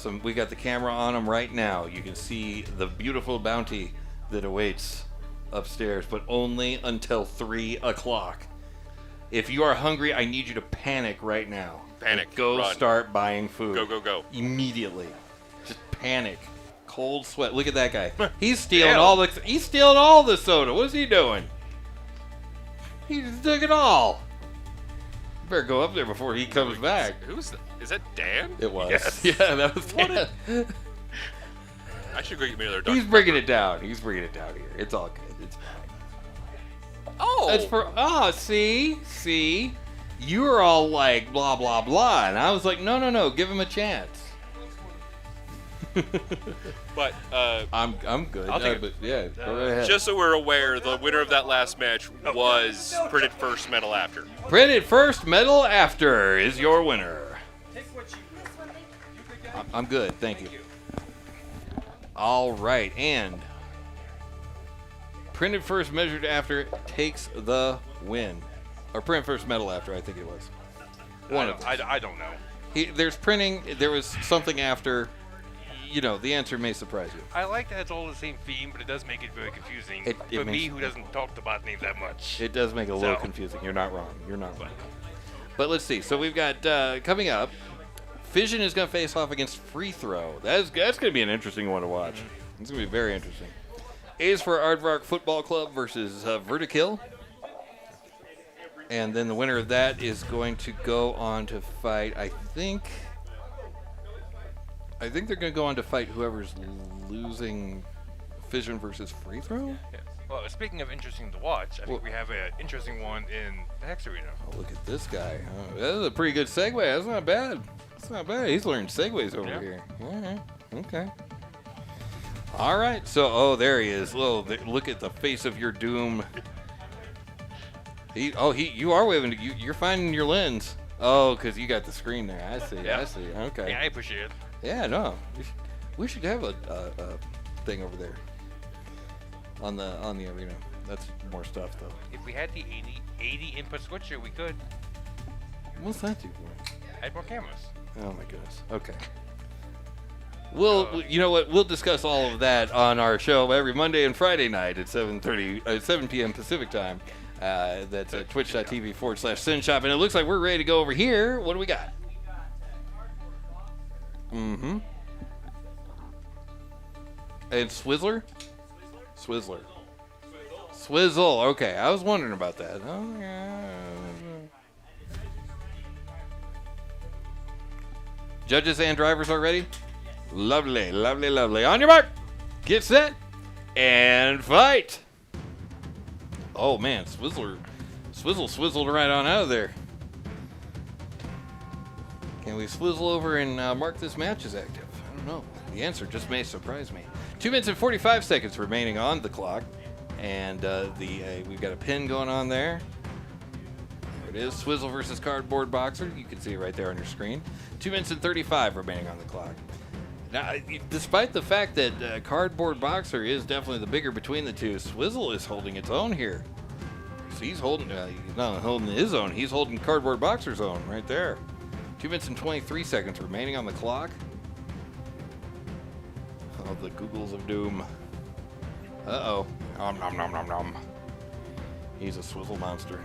the camera on them right now. You can see the beautiful bounty that awaits upstairs, but only until 3 o'clock. If you are hungry, I need you to panic right now. Panic. Go Run. Start buying food. Go, go, go. Immediately. Just panic. Cold sweat. Look at that guy. He's stealing all the soda. What's he doing? He just took it all. Better go up there before he comes back. Is that Dan? It was. Yes. Yeah, that was Dan. I should go get me another dog. He's bringing it down. He's bringing it down here. It's all good. It's fine. Oh! That's for see. You were all like, blah, blah, blah. And I was like, no, give him a chance. But I'm good. I'll take it. But yeah, go right ahead. just so we're aware, the winner of that last match was printed first medal after. Printed first, medal after is your winner. I'm good, thank you. All right, and printed first, measured after takes the win. Or print first, medal after, I think it was. One of them. I don't know. There's printing, there was something after. You know, the answer may surprise you. I like that it's all the same theme, but it does make it very confusing It for me, makes- who doesn't talk to bot names that much. It does make it a little So- confusing. You're not wrong. You're not wrong. But let's see. So we've got coming up, Fission is going to face off against Free Throw. That's going to be an interesting one to watch. It's going to be very interesting. A is for Aardvark Football Club versus Vertikill. And then the winner of that is going to go on to fight, I think they're going to go on to fight whoever's losing Fission versus Free Throw. Yeah. Well, speaking of interesting to watch, I think we have an interesting one in the Hex Arena. Oh, look at this guy. Oh, that is a pretty good segue. That's not bad. That's not bad. He's learning segues over here. All right. Okay. All right. So, there he is. Oh, look at the face of your doom. You are waving. You're finding your lens. Oh, because you got the screen there. I see. Yeah. I see. Okay. Yeah, I appreciate it. Yeah, no. We should have a thing over there on the arena. That's more stuff, though. If we had the 80 input switcher, we could. What's that do for? Add more cameras. Oh my goodness. Okay. You know what? We'll discuss all of that on our show every Monday and Friday night at 7 p.m. Pacific time. That's at twitch.tv/Synshop. And it looks like we're ready to go over here. What do we got? Mm-hmm. And Swizzler? Swizzler. Swizzle. Okay, I was wondering about that. Oh, yeah. Judges and drivers are ready? Lovely, lovely, lovely. On your mark, get set, and fight. Oh, man, Swizzle swizzled right on out of there. Can we swizzle over and mark this match as active? I don't know. The answer just may surprise me. 2 minutes and 45 seconds remaining on the clock. And we've got a pin going on there. There it is. Swizzle versus Cardboard Boxer. You can see it right there on your screen. 2 minutes and 35 remaining on the clock. Now, despite the fact that Cardboard Boxer is definitely the bigger between the two, Swizzle is holding its own here. So he's holding, he's not holding his own, he's holding Cardboard Boxer's own right there. 2 minutes and 23 seconds remaining on the clock. Oh, the Googles of Doom. Uh-oh. Nom, nom, nom, nom, nom. He's a swizzle monster.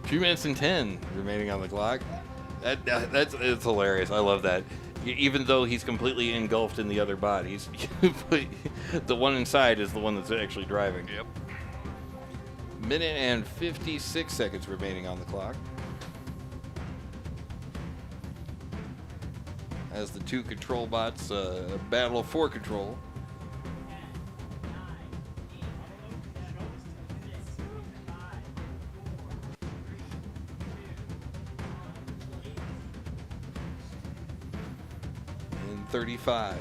2 minutes and 10 remaining on the clock. That's hilarious. I love that. Even though he's completely engulfed in the other bot, he's the one inside is the one that's actually driving. Yep. Minute and 56 seconds remaining on the clock. As the two control bots battle for control. In 35.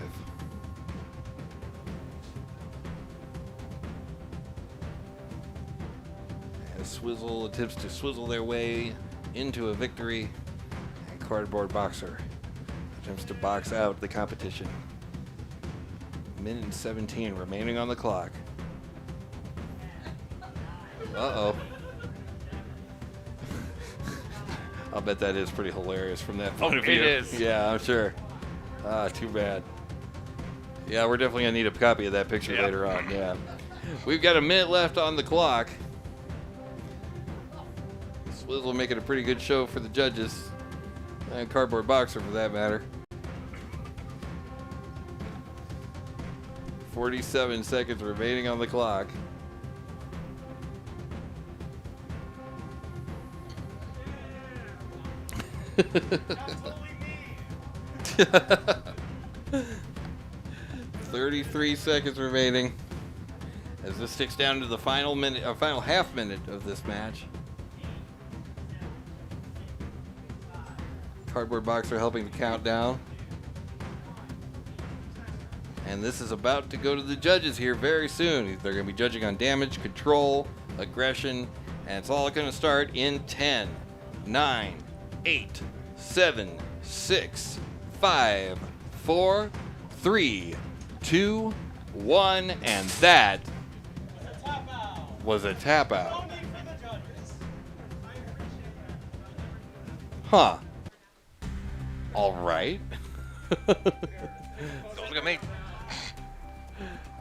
As Swizzle attempts to swizzle their way into a victory, and Cardboard Boxer attempts to box out the competition. Minute and 17 remaining on the clock. Uh-oh. I'll bet that is pretty hilarious from that point of view. It is. Yeah, I'm sure. Ah, too bad. Yeah, we're definitely going to need a copy of that picture later on. Yeah. We've got a minute left on the clock. Swizzle making a pretty good show for the judges. And Cardboard Boxer, for that matter. 47 seconds remaining on the clock. $33 seconds remaining as this ticks down to the final minute, final half minute of this match. Cardboard Boxer helping to count down. And this is about to go to the judges here very soon. They're going to be judging on damage, control, aggression, and it's all going to start in 10, 9, 8, 7, 6, 5, 4, 3, 2, 1, and that was a tap out. Huh. All right. Don't look at me.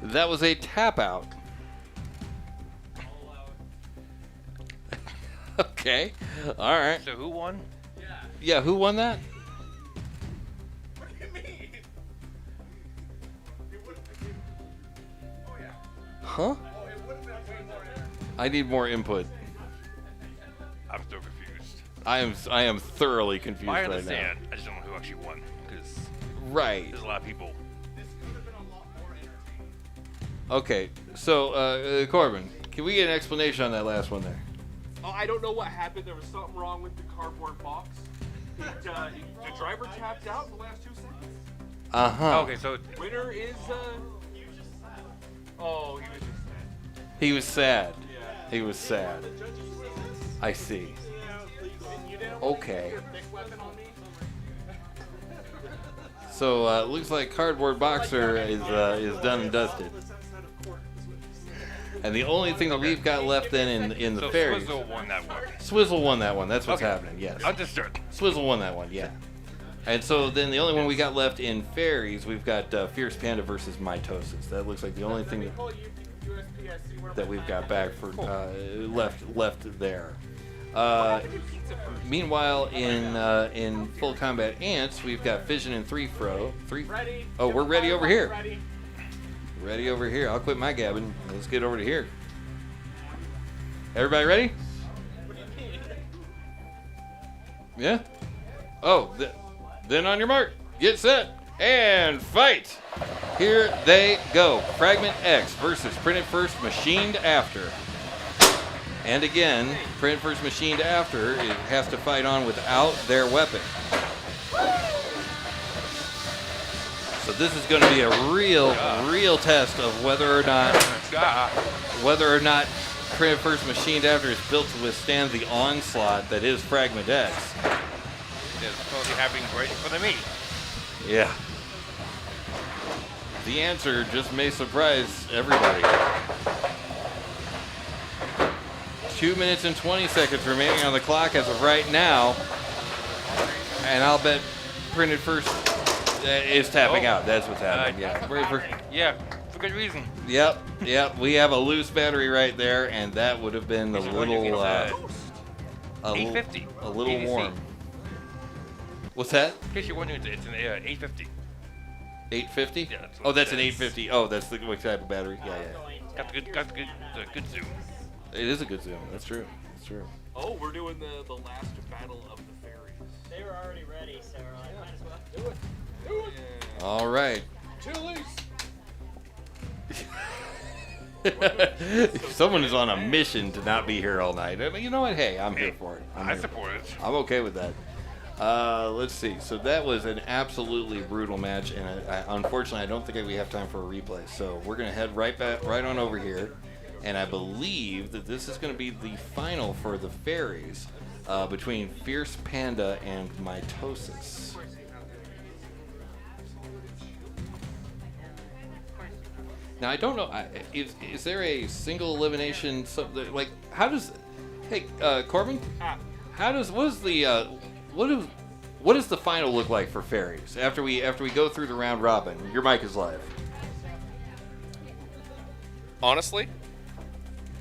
That was a tap out. Okay. All right. So who won? Yeah, who won that? What do you mean? It would have been. Oh yeah. Huh? Oh, it would have been way more entertaining. I need more input. I'm still confused. I am thoroughly confused I right now. understand. I just don't know who actually won because Right. there's a lot of people. This could have been a lot more entertaining. Okay. So, Corbin, can we get an explanation on that last one there? Oh, I don't know what happened. There was something wrong with the cardboard box. The driver tapped out in the last 2 seconds. Uh-huh. Okay, so Winner is, oh, he was just sad. He was sad. Yeah. He was sad. I see. Okay. So, looks like Cardboard Boxer is done and dusted. And the only thing that we've got left then in the so fairies. Swizzle won that one. Swizzle won that one. That's what's Okay. happening. Yes. Understood. Swizzle won that one. Yeah. And so then the only one we got left in fairies, we've got Fierce Panda versus Mitosis. That looks like the only thing that we've got back for left there. Meanwhile, in Full Combat Ants, we've got Fission and Three. Ready. Oh, we're ready over here. Ready. Ready over here. I'll quit my gabbing. Let's get over to here. Everybody ready? Yeah? Oh, then on your mark, get set, and fight! Here they go. Fragment X versus Printed First Machined After. And again, Printed First Machined After it has to fight on without their weapon. So this is going to be a real test of whether or not Printed First Machined After is built to withstand the onslaught that is Fragment X. It's totally happening right in front of me. Yeah. The answer just may surprise everybody. 2 minutes and 20 seconds remaining on the clock as of right now. And I'll bet Printed First is tapping out. That's what's happening. Yeah, for good reason. Yep. We have a loose battery right there, and that would have been a little 850. a little ADC. warm. What's that? In case you're wondering, it's an 850. 850? Yeah, that's what Oh, that's it an is. 850. Oh, that's the what type of battery? Yeah. Got the good zoom. It is a good zoom. That's true. Oh, we're doing the last battle of the fairies. They were already ready, so we're like, might as well. Do it. All right. Someone is on a mission to not be here all night. I mean, you know what? Hey, I'm here for it. I support it. I'm okay with that. Let's see. So that was an absolutely brutal match, and unfortunately, I don't think we have time for a replay. So we're gonna head right on over here, and I believe that this is gonna be the final for the fairies between Fierce Panda and Mitosis. Now I don't know. Is there a single elimination? Something like how does? Hey, Corbin. What does the final look like for fairies after we go through the round robin? Your mic is live. Honestly,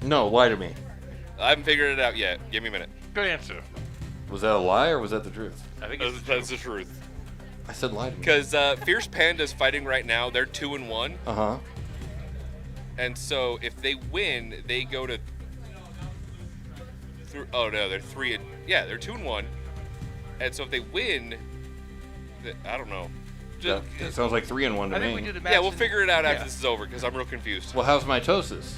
No, lie to me. I haven't figured it out yet. Give me a minute. Good answer. Was that a lie or was that the truth? I think That's the truth. I said lie to me. Because Fierce Panda's fighting right now. They're 2-1, Uh-huh. and so if they win, they go to. Oh no, they're 3. Yeah, they're 2-1, and so if they win, I don't know. That sounds like 3-1 to I think me. we did the match. Yeah, we'll figure it out after Yeah. this is over because I'm real confused. Well, how's Mitosis?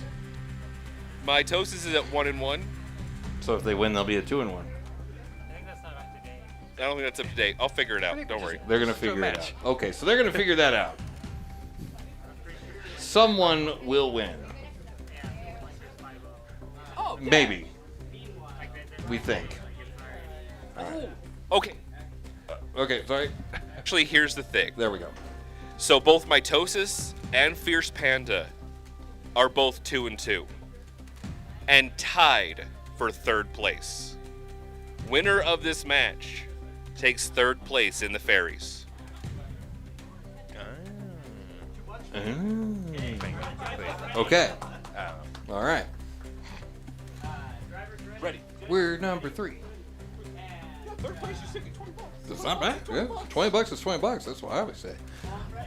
Mitosis is at 1-1. So if they win, they'll be at 2-1. I think that's not up to date. I don't think that's up to date. I'll figure it out. Don't worry. They're gonna figure it out. Okay, so they're gonna figure that out. Someone will win. Oh, Maybe. We think. Okay. Okay, sorry. Actually, here's the thing. There we go. So both Mitosis and Fierce Panda are both 2-2, and tied for third place. Winner of this match takes third place in the fairies. Okay. All right. Ready. We're number 3. Third place, you're sitting at $20. That's not bad. Yeah, $20 is $20. That's what I would say.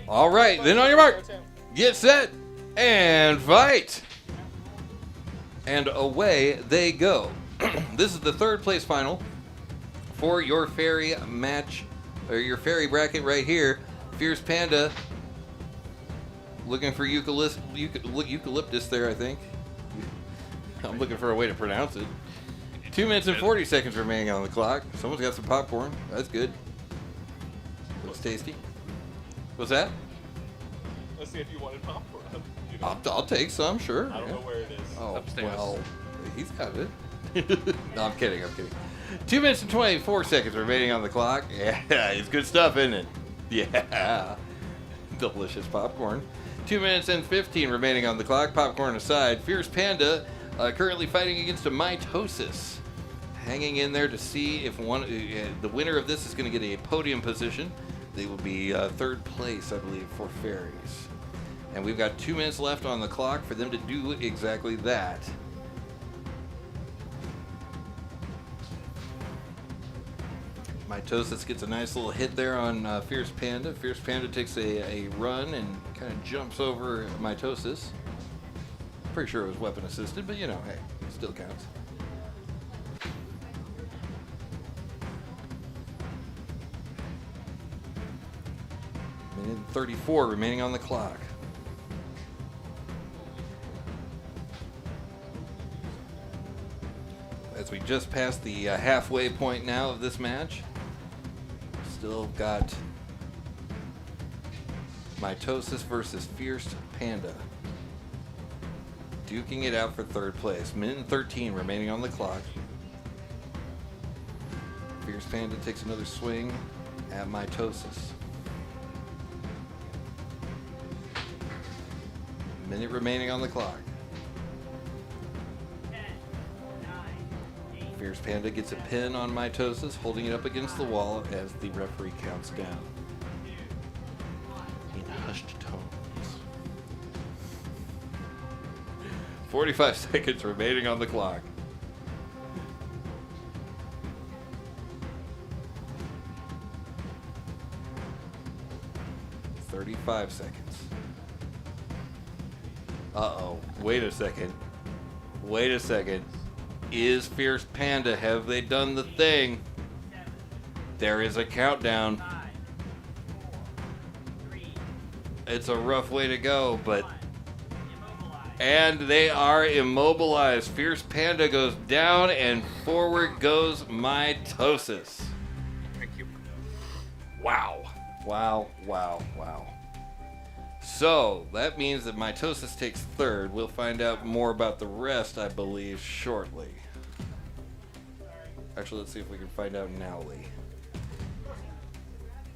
All right, then on your mark, get set, and fight. And away they go. This is the third place final for your fairy match, or your fairy bracket right here. Fierce Panda looking for eucalyptus there, I think. I'm looking for a way to pronounce it. 2 minutes and 40 seconds remaining on the clock. Someone's got some popcorn. That's good. Looks tasty. What's that? Let's see if you wanted popcorn. I'll take some, sure. I don't know where it is. Oh, Upstairs. well, he's got it. No, I'm kidding. 2 minutes and 24 seconds remaining on the clock. Yeah, it's good stuff, isn't it? Yeah. Delicious popcorn. 2 minutes and 15 remaining on the clock. Popcorn aside. Fierce Panda currently fighting against a Mitosis. Hanging in there to see if the winner of this is going to get a podium position. They will be third place, I believe, for fairies. And we've got 2 minutes left on the clock for them to do exactly that. Mitosis gets a nice little hit there on Fierce Panda. Fierce Panda takes a run and kind of jumps over Mitosis. Pretty sure it was weapon assisted, but you know, hey, it still counts. Minute 34 remaining on the clock. As we just passed the halfway point now of this match, still got Mitosis versus Fierce Panda duking it out for third place. Minute and 13 remaining on the clock. Fierce Panda takes another swing at Mitosis. Minute remaining on the clock. Fierce Panda gets a pin on Mitosis, holding it up against the wall as the referee counts down. In hushed tones. 45 seconds remaining on the clock. $35 seconds. Uh-oh. Wait a second. Wait a second. Is Fierce Panda, have they done the thing? There is a countdown. It's a rough way to go, but... And they are immobilized. Fierce Panda goes down and forward goes Mitosis. Thank you. Wow. Wow, wow, wow. So, that means that Mitosis takes third. We'll find out more about the rest, I believe, shortly. Actually, let's see if we can find out nowly.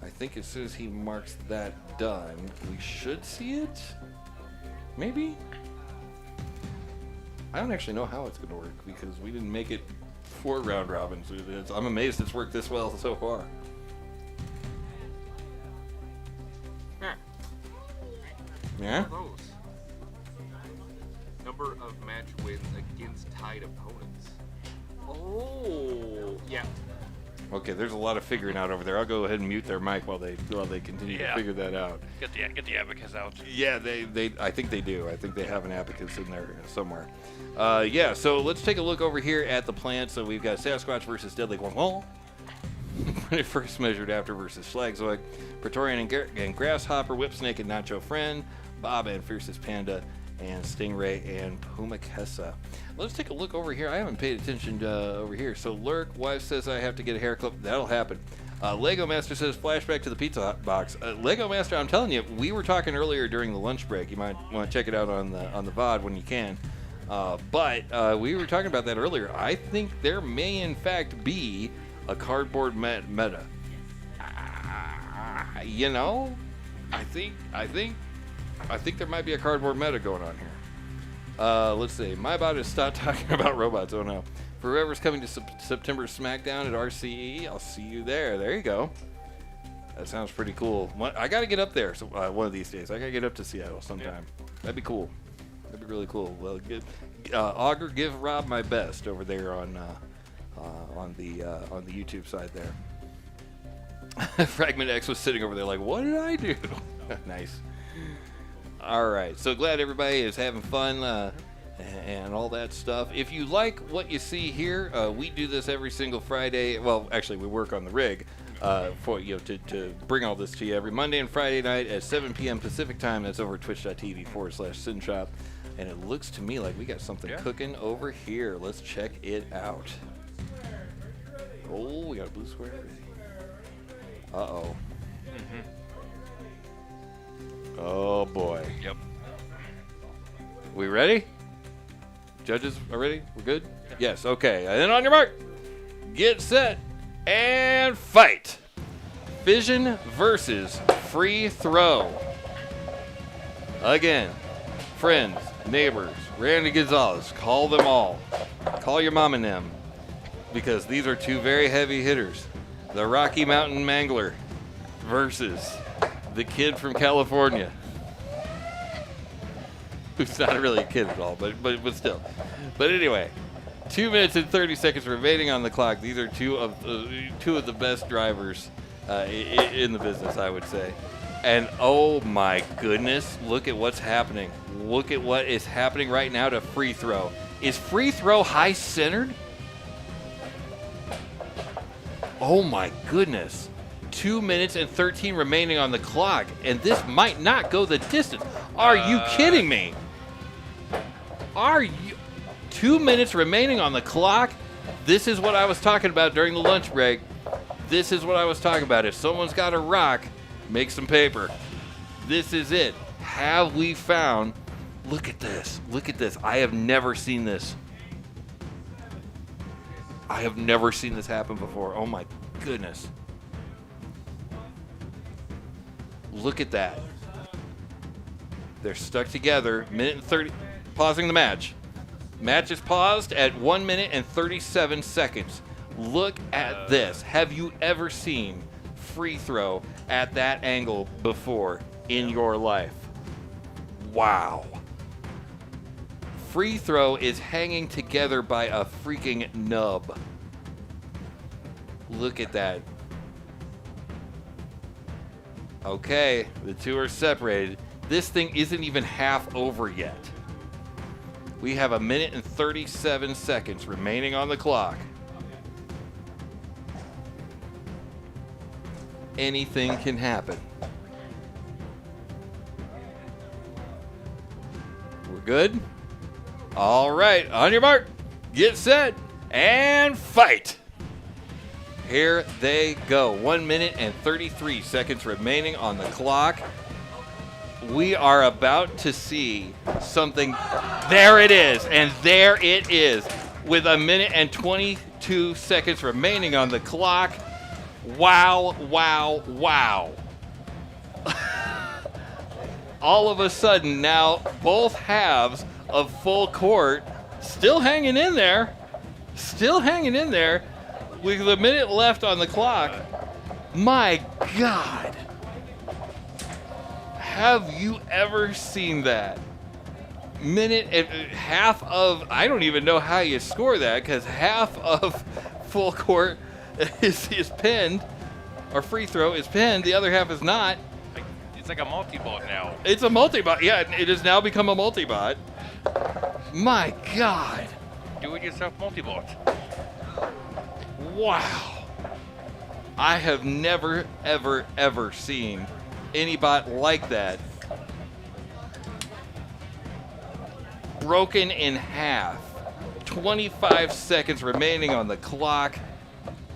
I think as soon as he marks that done, we should see it? Maybe? I don't actually know how it's going to work because we didn't make it 4 round robins. I'm amazed it's worked this well so far. Yeah? Those. Number of match wins against tied opponents. Oh, yeah. Okay, there's a lot of figuring out over there. I'll go ahead and mute their mic while they continue to figure that out. Get the abacus out. Yeah, I think they do. I think they have an abacus in there somewhere. Yeah, so let's take a look over here at the plant. So we've got Sasquatch versus Deadly Guangwong. When it first measured after versus Schlagzoid, Praetorian and Grasshopper, Whipsnake and Nacho Friend, Bob and Fiercest Panda, and Stingray and Pumakessa. Let's take a look over here. I haven't paid attention over here. So Lurk, wife says I have to get a hair clip. That'll happen. Lego Master says, flashback to the pizza box. Lego Master, I'm telling you, we were talking earlier during the lunch break. You might want to check it out on the VOD when you can. But we were talking about that earlier. I think there may, in fact, be a cardboard meta. You know, I think there might be a cardboard meta going on here. Let's see. My bot is stop talking about robots. Oh no. For whoever's coming to September SmackDown at RCE, I'll see you there. There you go. That sounds pretty cool. I got to get up there one of these days. I got to get up to Seattle sometime. That'd be cool. That'd be really cool. Well, Augur, give Rob my best over there on the YouTube side there. Fragment X was sitting over there like, what did I do? Nice. All right. So glad everybody is having fun. And all that stuff. If you like what you see here, we do this every single Friday. Well, actually, we work on the rig for to bring all this to you every Monday and Friday night at 7 p.m. Pacific time. That's over at twitch.tv/Synshop. And it looks to me like we got something cooking over here. Let's check it out. Oh, we got a blue square. Uh-oh. Oh, boy. Yep. We ready? Judges are ready? We're good? Yes, okay. And then on your mark, get set, and fight. Fission versus free throw. Again, friends, neighbors, Randy Gonzalez, call them all. Call your mom and them, because these are two very heavy hitters. The Rocky Mountain Mangler versus the kid from California. Who's not really a kid at all, but still. But anyway, 2 minutes and 30 seconds remaining on the clock. These are two of the best drivers in the business, I would say. And oh my goodness, look at what's happening. Look at what is happening right now to free throw. Is free throw high centered? Oh my goodness. 2 minutes and 13 remaining on the clock, and this might not go the distance. Are you kidding me? Are you? 2 minutes remaining on the clock? This is what I was talking about during the lunch break. This is what I was talking about. If someone's got a rock, make some paper. This is it. Have we found? Look at this. Look at this. I have never seen this. I have never seen this happen before. Oh my goodness. Look at that. They're stuck together. Minute and 30. Pausing the match. Match is paused at 1 minute and 37 seconds. Look at this. Have you ever seen free throw at that angle before in your life? Wow. Free throw is hanging together by a freaking nub. Look at that. Okay, the two are separated. This thing isn't even half over yet. We have 1 minute and 37 seconds remaining on the clock. Anything can happen. We're good? All right, on your mark, get set, and fight. Here they go. 1 minute and 33 seconds remaining on the clock. We are about to see something. There it is, and there it is. With 1 minute and 22 seconds remaining on the clock. Wow, wow, wow. All of a sudden now, both halves of full court still hanging in there. Still hanging in there. With a minute left on the clock. My God. Have you ever seen that? Minute and half of, I don't even know how you score that, because half of full court is pinned, or free throw is pinned, the other half is not. It's like a multi-bot now. It's a multi-bot, yeah, it has now become a multi-bot. My God. Do-it-yourself multi-bot. Wow. I have never, ever, ever seen any bot like that. Broken in half. 25 seconds remaining on the clock.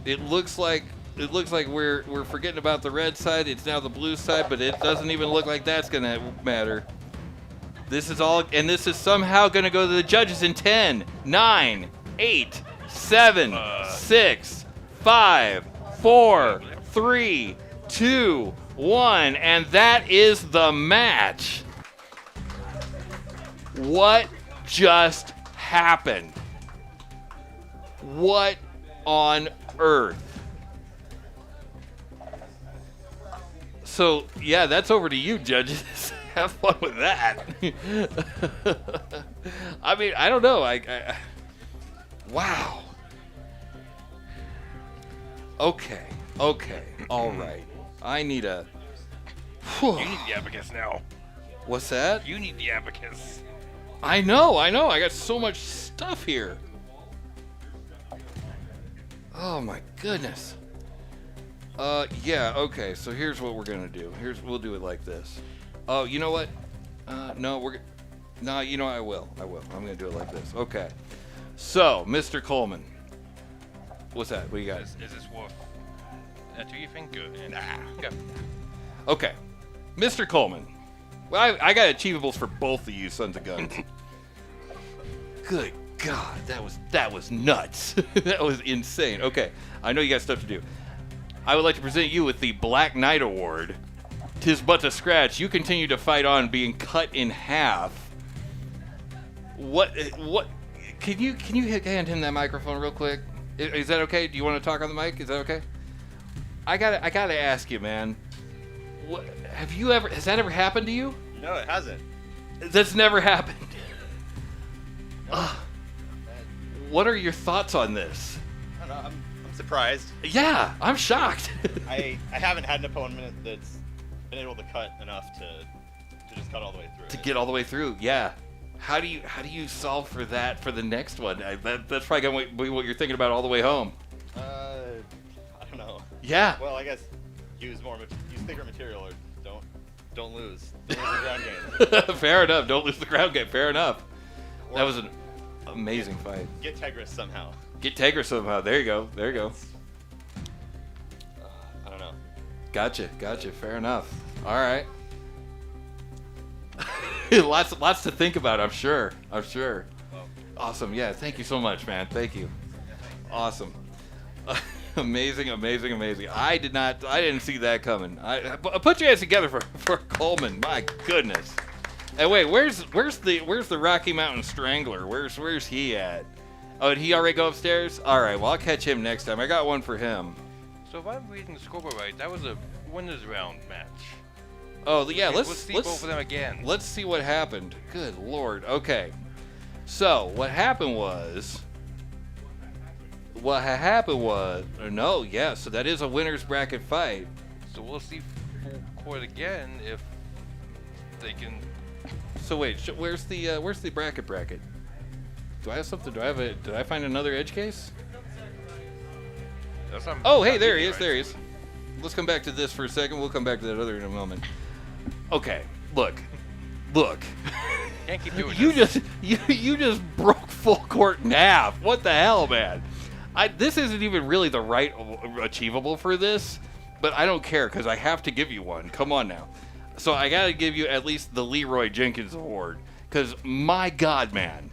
It looks like it looks like we're forgetting about the red side. It's now the blue side, but it doesn't even look like that's gonna matter. This is all, and this is somehow gonna go to the judges in 10, 9, 8, 7, 6, 5, 4, 3, 2, 1, and that is the match. What just happened? What on earth? So, yeah, that's over to you, judges. Have fun with that. I mean, I don't know. Wow. Okay. All right. I need a... You need the abacus now. What's that? You need the abacus. I know. I got so much stuff here. Oh my goodness. Yeah, okay, so here's what we're gonna do. We'll do it like this. Oh, you know what? No, you know, I will. I'm gonna do it like this. Okay. So, Mr. Coleman. What's that? What you got? Is this worth that to you think? Good. Nah. Go. Okay. Mr. Coleman. Well, I got achievables for both of you sons of guns. Good God, that was nuts. That was insane. Okay, I know you got stuff to do. I would like to present you with the Black Knight Award. 'Tis but a scratch. You continue to fight on, being cut in half. What? Can you hand him that microphone real quick? Is that okay? Do you want to talk on the mic? Is that okay? I gotta ask you, man. What, has that ever happened to you? No, it hasn't. That's never happened. What are your thoughts on this? I don't know. I'm surprised. Yeah, I'm shocked. I haven't had an opponent that's been able to cut enough to just cut all the way through. To get all the way through, yeah. How do you solve for that for the next one? That's probably gonna be what you're thinking about all the way home. I don't know. Yeah. Well, I guess use thicker material or don't lose. Don't lose the ground game. Fair enough. Don't lose the ground game. Fair enough. That was an amazing fight. Get Tegris somehow. Get Tegris somehow. There you go. I don't know. Gotcha. Fair enough. All right. lots to think about. I'm sure. Awesome. Yeah. Thank you so much, man. Thank you. Awesome. Amazing. I didn't see that coming. Put your hands together for Coleman. My goodness. And wait, where's the Rocky Mountain Strangler? Where's he at? Oh, did he already go upstairs? All right. Well, I'll catch him next time. I got one for him. So if I'm reading the scoreboard right, that was a winners round match. Oh yeah, let's see both of them again. Let's see what happened. Good Lord. Okay. So what happened was. So that is a winner's bracket fight. So we'll see full court again if they can. So wait, where's the bracket? Do I have something? Did I find another edge case? Oh, hey, there he is. Let's come back to this for a second. We'll come back to that other in a moment. Okay, look. Can't keep doing this. You just broke full court in half. What the hell, man? This isn't even really the right achievable for this, but I don't care because I have to give you one. Come on now. So I got to give you at least the Leroy Jenkins Award because my God, man,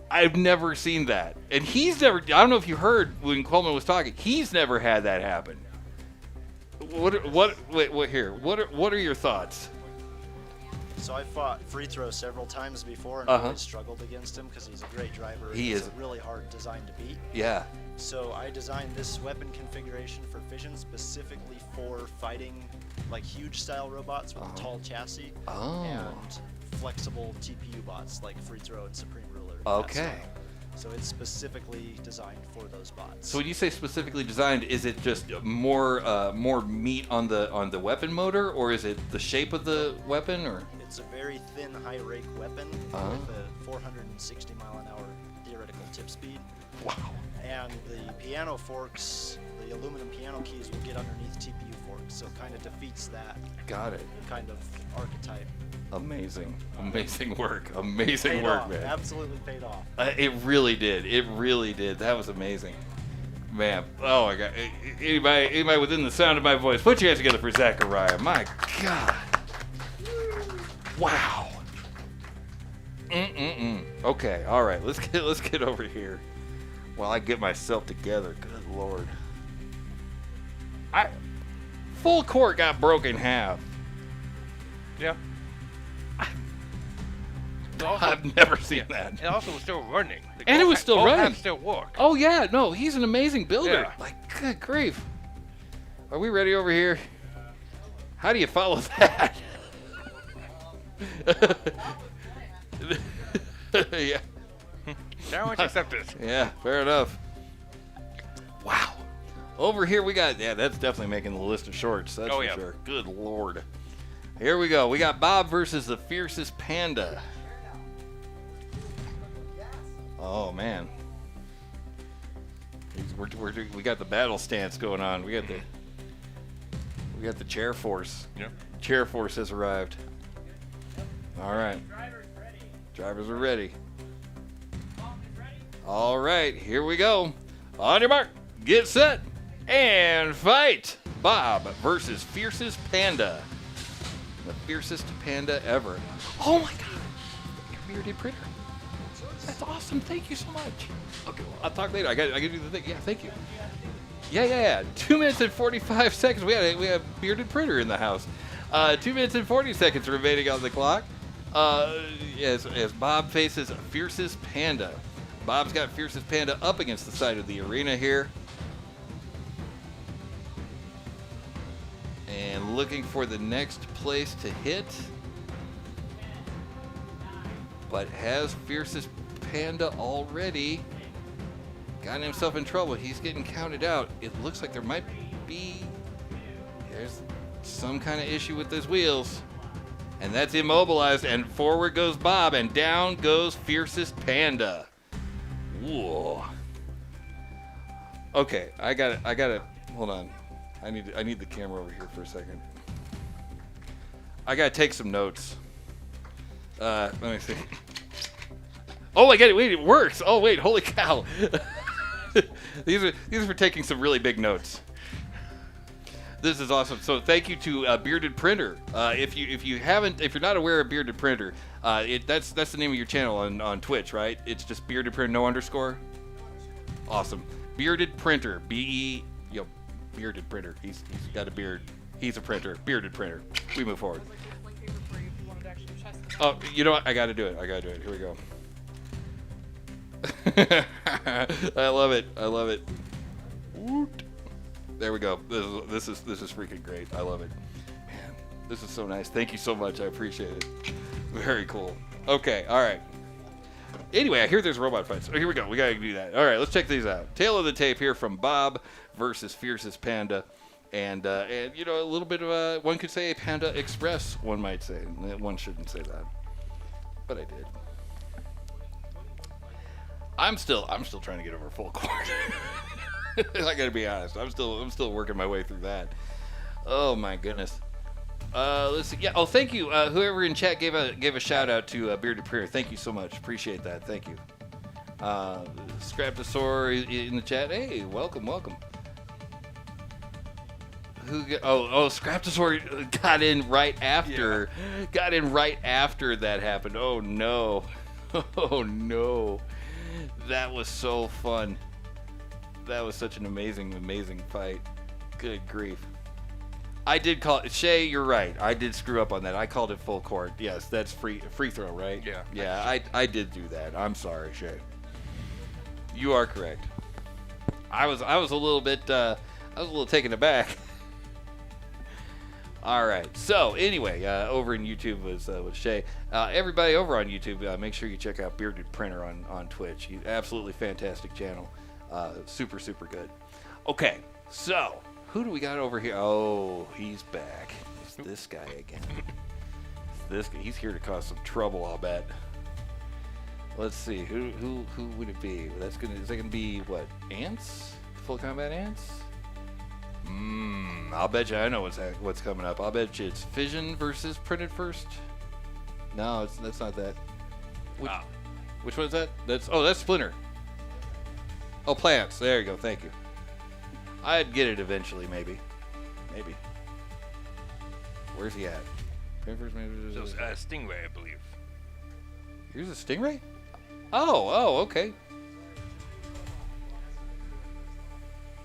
I've never seen that. And he's never, I don't know if you heard when Coleman was talking, he's never had that happen. What are your thoughts? So I fought free throw several times before and always struggled against him because he's a great driver. He's a really hard design to beat. Yeah. So I designed this weapon configuration for Fission specifically for fighting like huge style robots with a tall chassis and flexible TPU bots like free throw and Supreme Ruler. Okay. So it's specifically designed for those bots. So when you say specifically designed, is it just more meat on the weapon motor, or is it the shape of the weapon, or? It's a very thin, high rake weapon with a 460 mile an hour theoretical tip speed. Wow. And the piano forks, the aluminum piano keys will get underneath TPU forks, so it kind of defeats that. Got it. Kind of archetype. Amazing work, man. Absolutely paid off. It really did. That was amazing. Man, oh my God! Anybody within the sound of my voice, put your hands together for Zachariah. My God! Wow. Okay, all right. Let's get over here while I get myself together. Good Lord. Full court got broken in half. Yeah. I've never seen that. It also was still running. And it was still running. Halves still work. Oh yeah, no, he's an amazing builder. Yeah. Like, good grief. Are we ready over here? How do you follow that? Yeah. Challenge accepted. Yeah, fair enough. Wow. Over here we got, that's definitely making the list of shorts. That's for sure. Good Lord. Here we go. We got Bob versus the fiercest panda. Oh man. We got the battle stance going on. We got the chair force. Yep. Chair force has arrived. All right. Drivers are ready. All right, here we go. On your mark, get set, and fight. Bob versus fiercest panda. The fiercest panda ever. Oh my God. Your bearded printer. That's awesome. Thank you so much. Okay, well, I'll talk later. I got to do the thing. Yeah, thank you. Yeah. 2 minutes and 45 seconds. We have bearded printer in the house. 2 minutes and 40 seconds remaining on the clock. As Bob faces fiercest panda. Bob's got fiercest panda up against the side of the arena here. And looking for the next place to hit. But has fiercest panda already gotten himself in trouble. He's getting counted out. It looks like there's some kind of issue with his wheels. And that's immobilized, and forward goes Bob, and down goes fiercest panda. Whoa. Okay, I gotta hold on. I need the camera over here for a second. I gotta take some notes. Let me see. Oh, I get it. Wait, it works. Oh, wait, holy cow. These are for taking some really big notes. This is awesome. So thank you to Bearded Printer. If you're not aware of Bearded Printer, that's the name of your channel on Twitch, right? It's just Bearded Printer, no underscore. Awesome. Bearded Printer, Bearded Printer. He's got a beard. He's a printer. Bearded Printer. We move forward. Oh, you know what? I got to do it. Here we go. I love it. Woot. There we go. This is freaking great. I love it. Man, this is so nice. Thank you so much. I appreciate it. Very cool. Okay, all right. Anyway, I hear there's robot fights. Oh, here we go. We got to do that. All right, let's check these out. Tail of the tape here from Bob versus fiercest panda. And a little bit of one could say a Panda Express, one might say. One shouldn't say that. But I did. I'm still trying to get over full court. I gotta be honest. I'm still working my way through that. Oh my goodness. Let's see. Yeah. Oh, thank you. Whoever in chat gave a shout out to Bearded Prayer. Thank you so much. Appreciate that. Thank you. Scraptosaur in the chat. Hey, welcome. Scraptosaur got in right after. Yeah. Got in right after that happened. Oh no. Oh no. That was so fun. That was such an amazing fight. Good grief. I did call it. Shay, you're right. I did screw up on that. I called it full court. Yes, that's free throw, right? Yeah. Yeah, I did do that. I'm sorry, Shay. You are correct. I was a little taken aback. All right. So anyway, over in YouTube was Shay. Everybody over on YouTube, make sure you check out Bearded Printer on Twitch. He's absolutely fantastic channel. Super good. Okay, so who do we got over here? Oh, he's back. It's this guy again. This guy. He's here to cause some trouble, I'll bet. Let's see. Who would it be? Is that gonna be what? Ants? Full combat ants? I'll bet you I know what's coming up. I'll bet you it's Fission versus Printed First. No, that's not that. Which one is that? That's Splinter. Oh, plants. There you go. Thank you. I'd get it eventually, maybe. Where's he at? So, Stingray, I believe. Here's a Stingray? Oh, okay.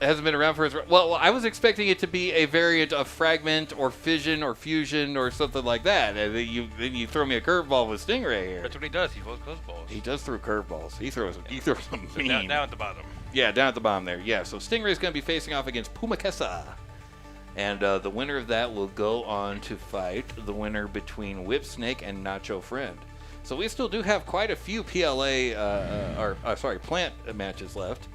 It hasn't been around for as well. I was expecting it to be a variant of Fragment or Fission or Fusion or something like that. And then you throw me a curveball with Stingray here. That's what he does. He throws curveballs. He does throw curveballs. He throws them mean. Down at the bottom. Yeah, down at the bottom there. Yeah, so Stingray's going to be facing off against Pumakesa. And the winner of that will go on to fight the winner between Whip Snake and Nacho Friend. So we still do have quite a few plant matches left.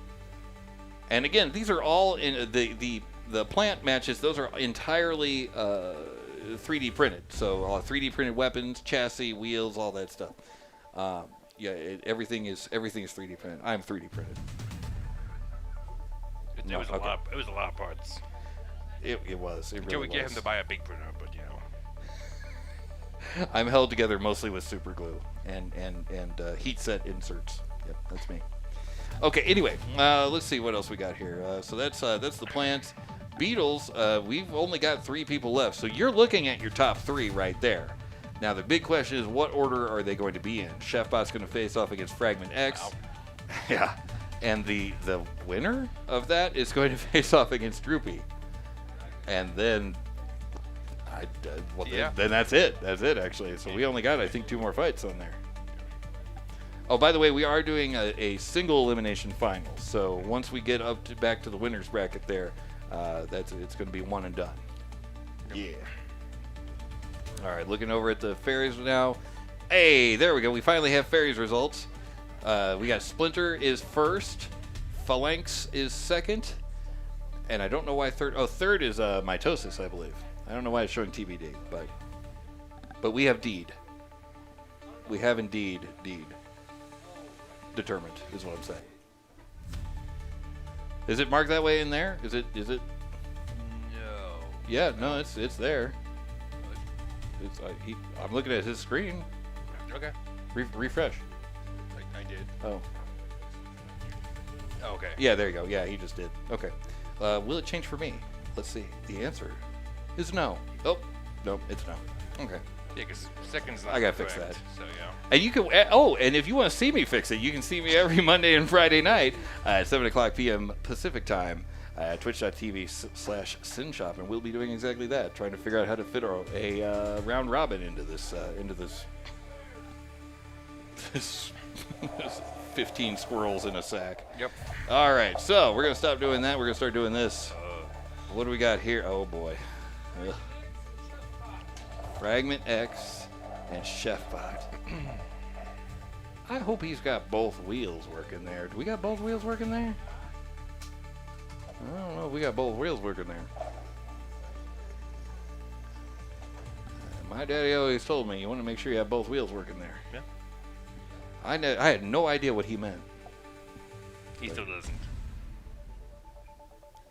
And again, these are all in the plant matches. Those are entirely 3D printed. So all 3D printed weapons, chassis, wheels, all that stuff. Everything is 3D printed. I'm 3D printed. It was a lot of parts. It was. It Until really we get was. him to buy a big printer, but I'm held together mostly with super glue and heat set inserts. Yep, that's me. Okay, anyway, let's see what else we got here. So that's the plants. Beetles, we've only got 3 people left. So you're looking at your top 3 right there. Now the big question is, what order are they going to be in? Chefbot's going to face off against Fragment X. Wow. Yeah. And the winner of that is going to face off against Droopy. And then then that's it. That's it, actually. So we only got, I think, 2 more fights on there. Oh, by the way, we are doing a single elimination final. So once we get back to the winner's bracket there, it's going to be one and done. Yeah. All right, looking over at the fairies now. Hey, there we go. We finally have fairies results. We got Splinter is first. Phalanx is second. And I don't know why third. Oh, third is Mitosis, I believe. I don't know why it's showing TBD, but we have Deed. We have indeed determined, is what I'm saying. Is it marked that way in there? Is it? No. Yeah, no, it's there. I'm looking at his screen. Okay. Refresh. I did. Oh. Okay. Yeah, there you go. Yeah, he just did. Okay. Will it change for me? Let's see. The answer is no. Oh, no, it's no. Okay. Yeah, because second's not I gotta correct, fix that. So, yeah. And you can. And if you want to see me fix it, you can see me every Monday and Friday night at 7:00 p.m. Pacific time at twitch.tv/Synshop, and we'll be doing exactly that, trying to figure out how to fit a round robin into this 15 squirrels in a sack. Yep. All right, so we're gonna stop doing that. We're gonna start doing this. What do we got here? Oh boy. Ugh. Fragment X and Chefbot. I hope he's got both wheels working there. Do we got both wheels working there? I don't know if we got both wheels working there. My daddy always told me you want to make sure you have both wheels working there. Yeah. I had no idea what he meant. He still doesn't.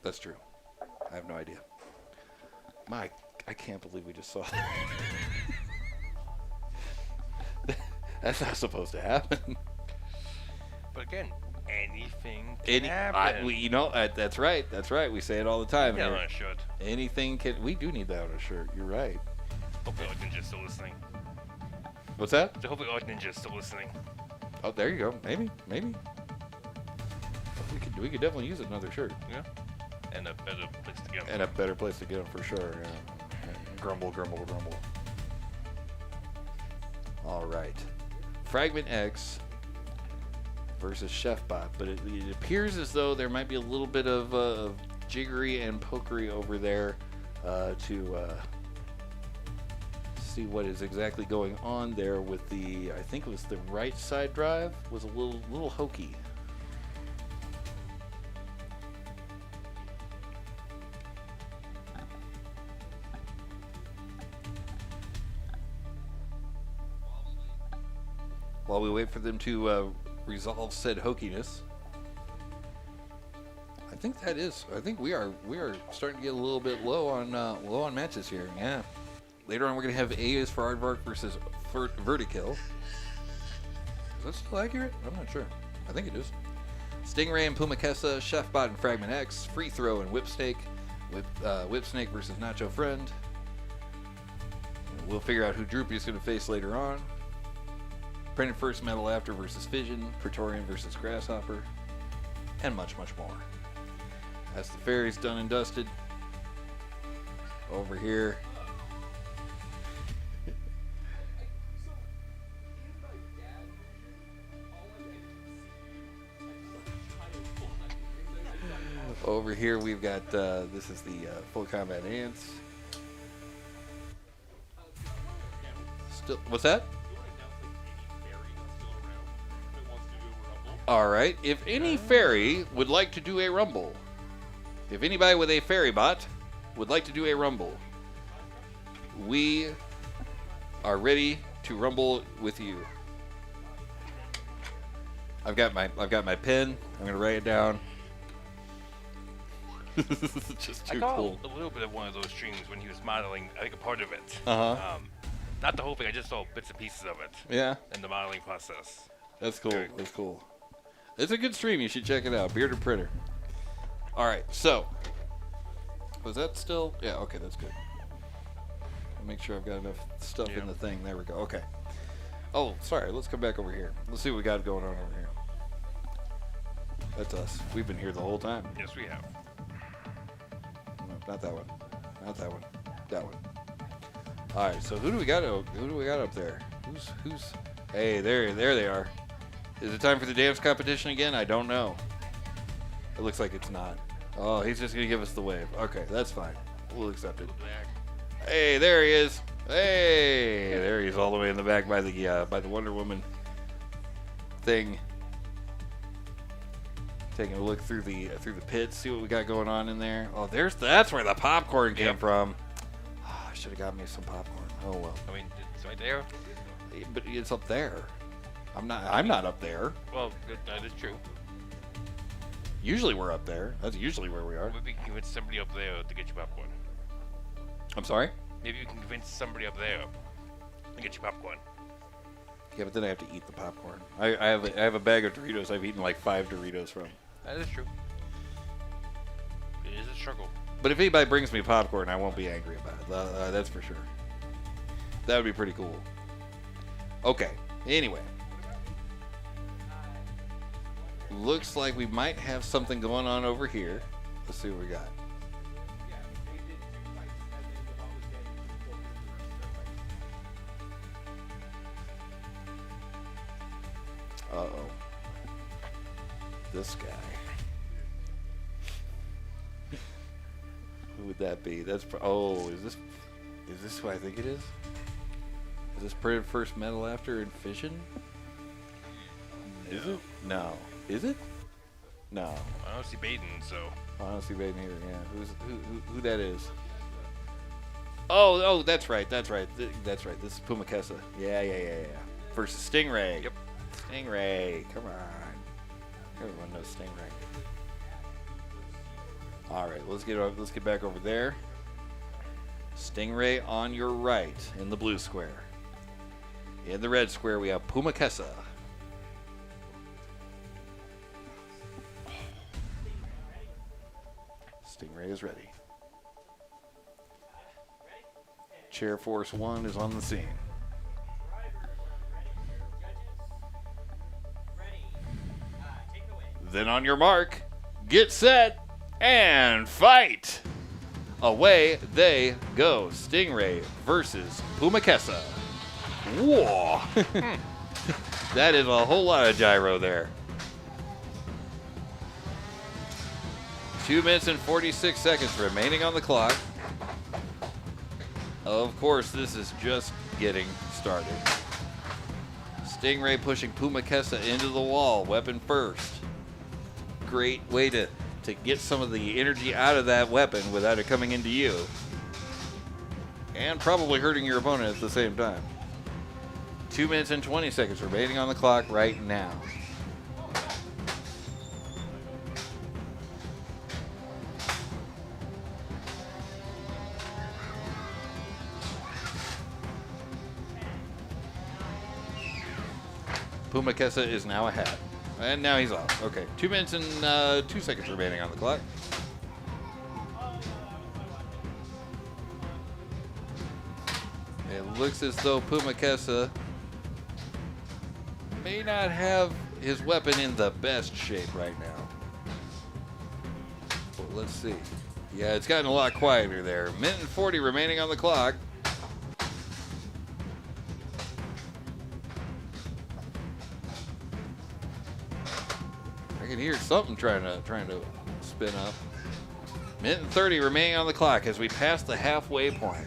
That's true. I have no idea. I can't believe we just saw that. That's not supposed to happen. But again, anything can happen. That's right. That's right. We say it all the time. Yeah, on a shirt. Anything can. We do need that on a shirt. You're right. Hopefully, Art Ninja's still listening. What's that? So hopefully, Art Ninja's still listening. Oh, there you go. Maybe. We could definitely use another shirt. Yeah. And a better place to get them. And a better place to get them for sure. Yeah. Grumble. All right. Fragment X versus Chefbot, but it appears as though there might be a little bit of jiggery and pokery over there to see what is exactly going on there with I think it was the right side drive was a little hokey. While we wait for them to resolve said hokiness, I think we are starting to get a little bit low on matches here. Yeah. Later on, we're gonna have A is for Aardvark versus Vertikill. Is that still accurate? I'm not sure. I think it is. Stingray and Pumakessa, Chefbot and Fragment X, Free Throw and Whip Snake, Whip Snake versus Nacho Friend. We'll figure out who Droopy's going to face later on. Printed First Metal After versus Fission, Praetorian versus Grasshopper, and much, much more. That's the fairies done and dusted. Over here. Over here we've got, this is the Full Combat Ants. Still, what's that? Alright, if any fairy would like to do a rumble, if anybody with a fairy bot would like to do a rumble, we are ready to rumble with you. I've got my pen. I'm gonna write it down. Just too I caught cool. a little bit of one of those streams when he was modeling, I think a part of it. Uh-huh. Not the whole thing, I just saw bits and pieces of it. Yeah. In the modeling process. That's cool. Very cool. That's cool. It's a good stream. You should check it out. Bearded Printer. All right. So, was that still? Yeah. Okay. That's good. I'll make sure I've got enough stuff in the thing. There we go. Okay. Oh, sorry. Let's come back over here. Let's see what we got going on over here. That's us. We've been here the whole time. Yes, we have. No, not that one. Not that one. That one. All right. So who do we got? Who do we got up there? Who's? Hey, there they are. Is it time for the dance competition again? I don't know. It looks like it's not. Oh, he's just gonna give us the wave. Okay, that's fine. We'll accept it. Hey, there he is. Hey, there he is, all the way in the back by the Wonder Woman thing. Taking a look through the pits, see what we got going on in there. Oh, that's where the popcorn came from. Oh, I should have got me some popcorn. Oh well. I mean, it's right there. But it's up there. I'm not up there. Well, that is true. Usually we're up there. That's usually where we are. Maybe you can convince somebody up there to get you popcorn. I'm sorry? Maybe you can convince somebody up there to get you popcorn. Yeah, but then I have to eat the popcorn. I have a bag of Doritos. I've eaten like 5 Doritos from. That is true. It is a struggle. But if anybody brings me popcorn, I won't be angry about it. That's for sure. That would be pretty cool. Okay. Anyway. Looks like we might have something going on over here. Let's see what we got. Uh-oh. This guy. Who would that be? That's is this who I think it is? Is this Printed First Metal After in Fission? Is it? No. Is it? No. I don't see Baden, so. I don't see Baden either. Yeah. Who that is? Oh, that's right. That's right. This is Pumakessa. Yeah. Versus Stingray. Yep. Stingray. Come on. Everyone knows Stingray. All right, let's get back over there. Stingray on your right in the blue square. In the red square, we have Pumakessa. Stingray is ready. Chair Force 1 is on the scene. Then on your mark, get set, and fight! Away they go. Stingray versus Pumakessa. Whoa! That is a whole lot of gyro there. 2 minutes and 46 seconds remaining on the clock. Of course, this is just getting started. Stingray pushing Pumakessa into the wall, weapon first. Great way to get some of the energy out of that weapon without it coming into you. And probably hurting your opponent at the same time. 2 minutes and 20 seconds remaining on the clock right now. Pumakessa is now ahead. And now he's off. Okay, 2 minutes and 2 seconds remaining on the clock. It looks as though Pumakesa may not have his weapon in the best shape right now. Well, let's see. Yeah, it's gotten a lot quieter there. Minute and 40 remaining on the clock. I can hear something trying to spin up. Minute and 30 remaining on the clock as we pass the halfway point.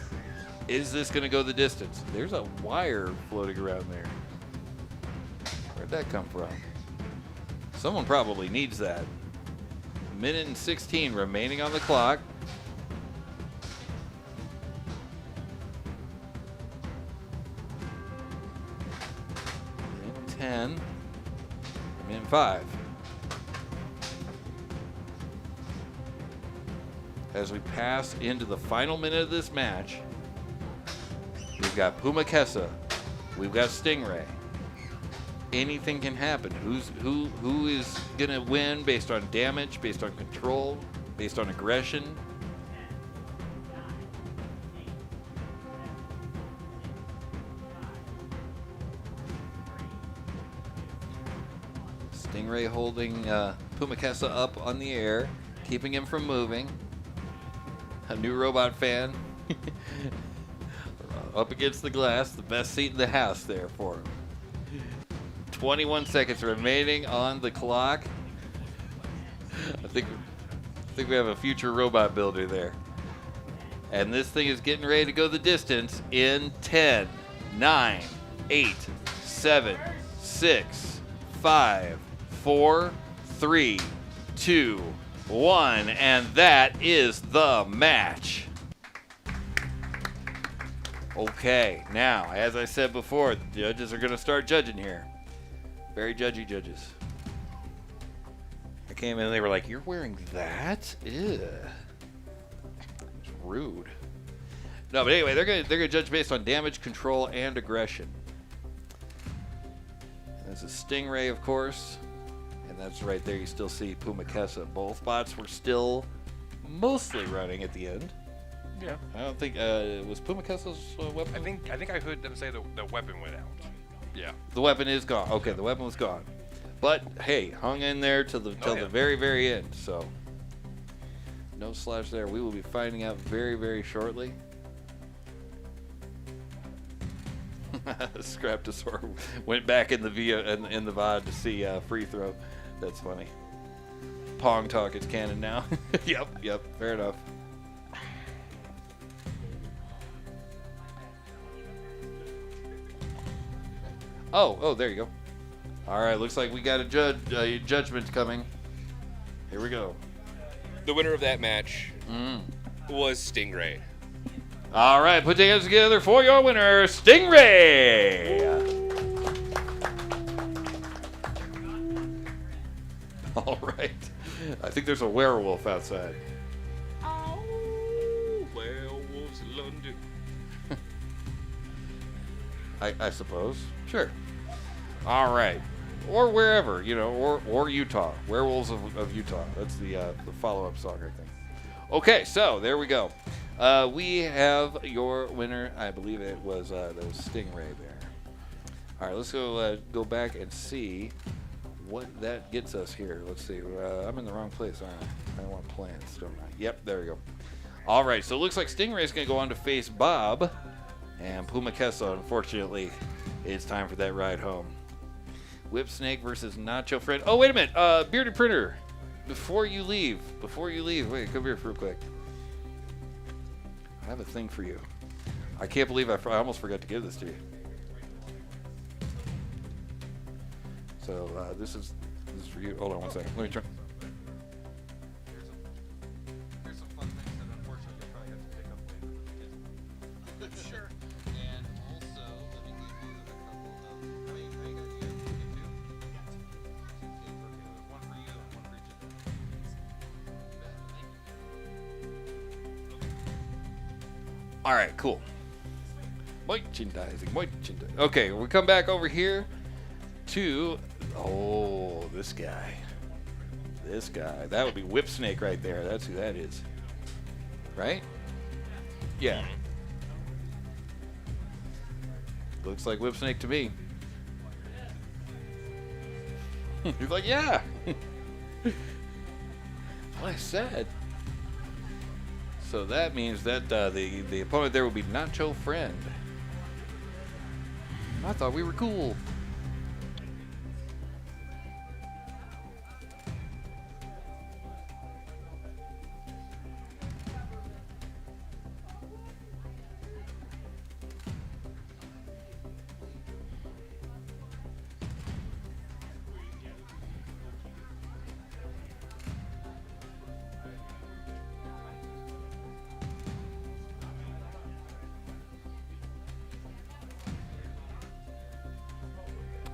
Is this going to go the distance? There's a wire floating around there. Where'd that come from? Someone probably needs that. Minute and 16 remaining on the clock. Minute 10. Minute 5. As we pass into the final minute of this match, we've got Pumakesa, we've got Stingray. Anything can happen. Who is gonna win based on damage, based on control, based on aggression? Stingray holding Pumakesa up on the air, keeping him from moving. A new robot fan. Up against the glass, the best seat in the house there for him. 21 seconds remaining on the clock. I think we have a future robot builder there. And this thing is getting ready to go the distance in 10, 9, 8, 7, 6, 5, 4, 3, 2, 1, and that is the match. Okay, now, as I said before, the judges are going to start judging here. Very judgy judges. I came in and they were like, "You're wearing that? Ew. It's rude." No, but anyway, they're gonna judge based on damage, control, and aggression. There's a Stingray, of course. And that's right there. You still see Pumakesa. Both bots were still mostly running at the end. Yeah. I don't think was Pumakesa's weapon. I think I heard them say the weapon went out. Yeah. The weapon is gone. Okay, the weapon was gone. But hey, hung in there till the very, very end. So no slash there. We will be finding out very, very shortly. Scraptosaur went back in the in the VOD to see free throw. That's funny. Pong talk, it's canon now. Yep, fair enough. Oh, there you go. All right, looks like we got a judgment coming. Here we go. The winner of that match was Stingray. All right, put your hands together for your winner, Stingray. All right. I think there's a werewolf outside. Oh, werewolves in London. I suppose. Sure. All right. Or wherever, or Utah. Werewolves of Utah. That's the follow-up song, I think. Okay, so there we go. We have your winner. I believe it was Stingray there. All right, let's go back and see what that gets us here. Let's see. I'm in the wrong place, aren't I? I want plants, don't I? Yep, there we go. All right, so it looks like Stingray is going to go on to face Bob. And Pumakesa, unfortunately, it's time for that ride home. Whip Snake versus Nacho Friend. Oh, wait a minute. Bearded Printer, before you leave, wait, come here real quick. I have a thing for you. I can't believe I almost forgot to give this to you. So this is for you. Hold on one second. Let me try. There's some fun things that unfortunately you'll probably have to pick up later. Sure. And also, let me give you a couple of. How many you got? You get two? Two cake. Okay, one for you and one for each of them. All right, cool. Merchandising. Okay, we come back over here to Oh, this guy. This guy. That would be Whip Snake right there. That's who that is. Right? Yeah. Looks like Whip Snake to me. He's like, yeah. What I said. So that means that the opponent there will be Nacho Friend. I thought we were cool.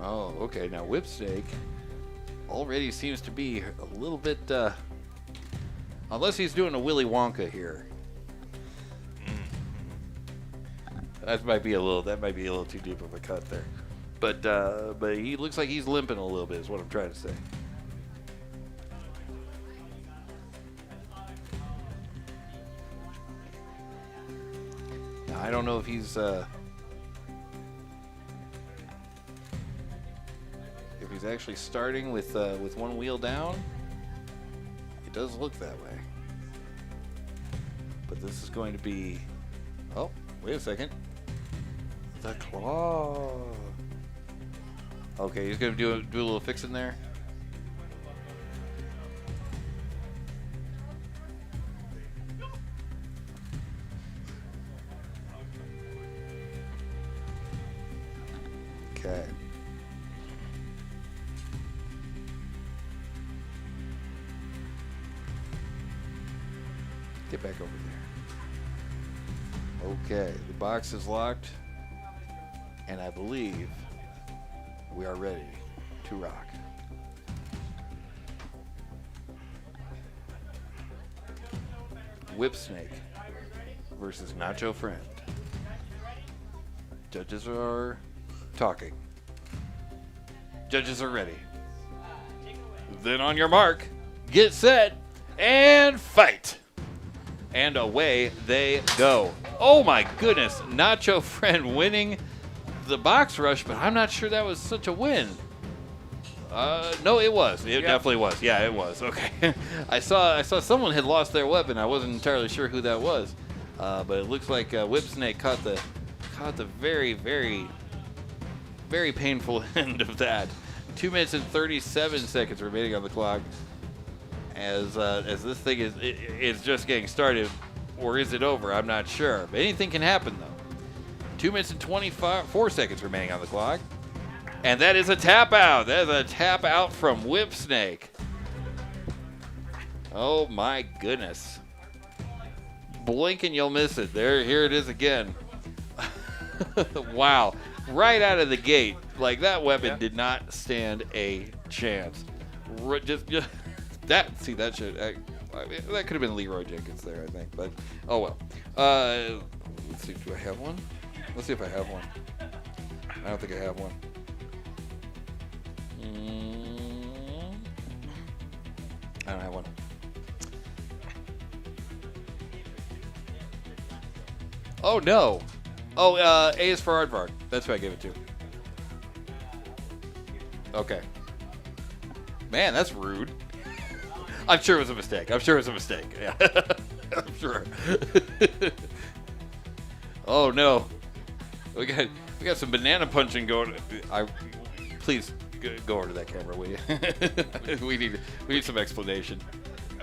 Oh, okay. Now Whipsnake already seems to be a little bit, unless he's doing a Willy Wonka here. That might be a little too deep of a cut there. But he looks like he's limping a little bit. Is what I'm trying to say. Now, I don't know if he's. If he's actually starting with one wheel down. It does look that way. But this is going to be... Oh, wait a second. The claw. Okay, he's going to do a little fixing there. Okay. Get back over there. Okay, the box is locked, and I believe we are ready to rock. Whipsnake versus Nacho Friend. Judges are talking. Judges are ready. Then on your mark, get set, and fight. And away they go. Oh my goodness, Nacho Friend winning the box rush, but I'm not sure that was such a win. No, it was. It definitely was. Yeah, it was. Okay. I saw someone had lost their weapon. I wasn't entirely sure who that was, but it looks like Whipsnake caught the very, very, very painful end of that. 2 minutes and 37 seconds remaining on the clock. As this thing is just getting started, or is it over? I'm not sure. But anything can happen, though. 2 minutes and 24 seconds remaining on the clock. And that is a tap out. That is a tap out from Whipsnake. Oh, my goodness. Blink and you'll miss it. Here it is again. Wow. Right out of the gate. Like, that weapon did not stand a chance. Just that should that could have been Leroy Jenkins there, I think, but oh well. Let's see, do I have one? Let's see if I have one. I don't think I have one. I don't have one. Oh no! Oh, A is for Aardvark. That's who I gave it to. Okay. Man, that's rude. I'm sure it was a mistake. Yeah. I'm sure. Oh no. We got some banana punching going. Please go over to that camera, will you? we need some explanation.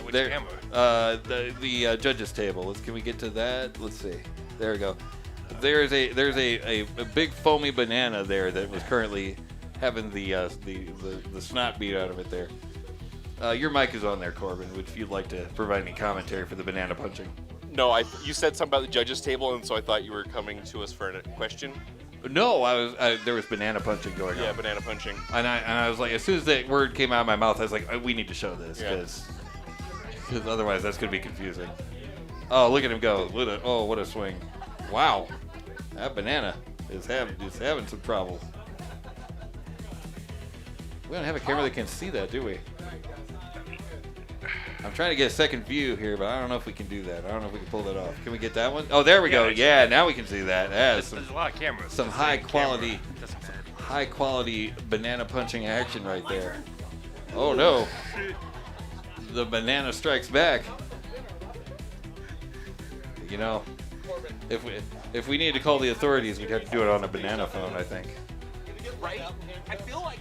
Which camera? The judges table. Can we get to that? Let's see. There we go. There's a big foamy banana there that was currently having the snot beat out of it there. Your mic is on there, Corbin, if you'd like to provide any commentary for the banana punching. No, you said something about the judges table, and so I thought you were coming to us for a question. No, there was banana punching going on. Yeah, banana punching. And I was like, as soon as that word came out of my mouth, I was like, we need to show this, because otherwise that's going to be confusing. Oh, look at him go. What a swing. Wow. That banana is having some trouble. We don't have a camera that can see that, do we? I'm trying to get a second view here, but I don't know if we can do that. I don't know if we can pull that off. Can we get that one? Oh, there we go. Yeah, now we can see that. There's a lot of cameras. Some The high same quality, camera. high quality banana punching action right there. Oh no! The banana strikes back. You know, if we need to call the authorities, we'd have to do it on a banana phone, I think. Right? I feel like,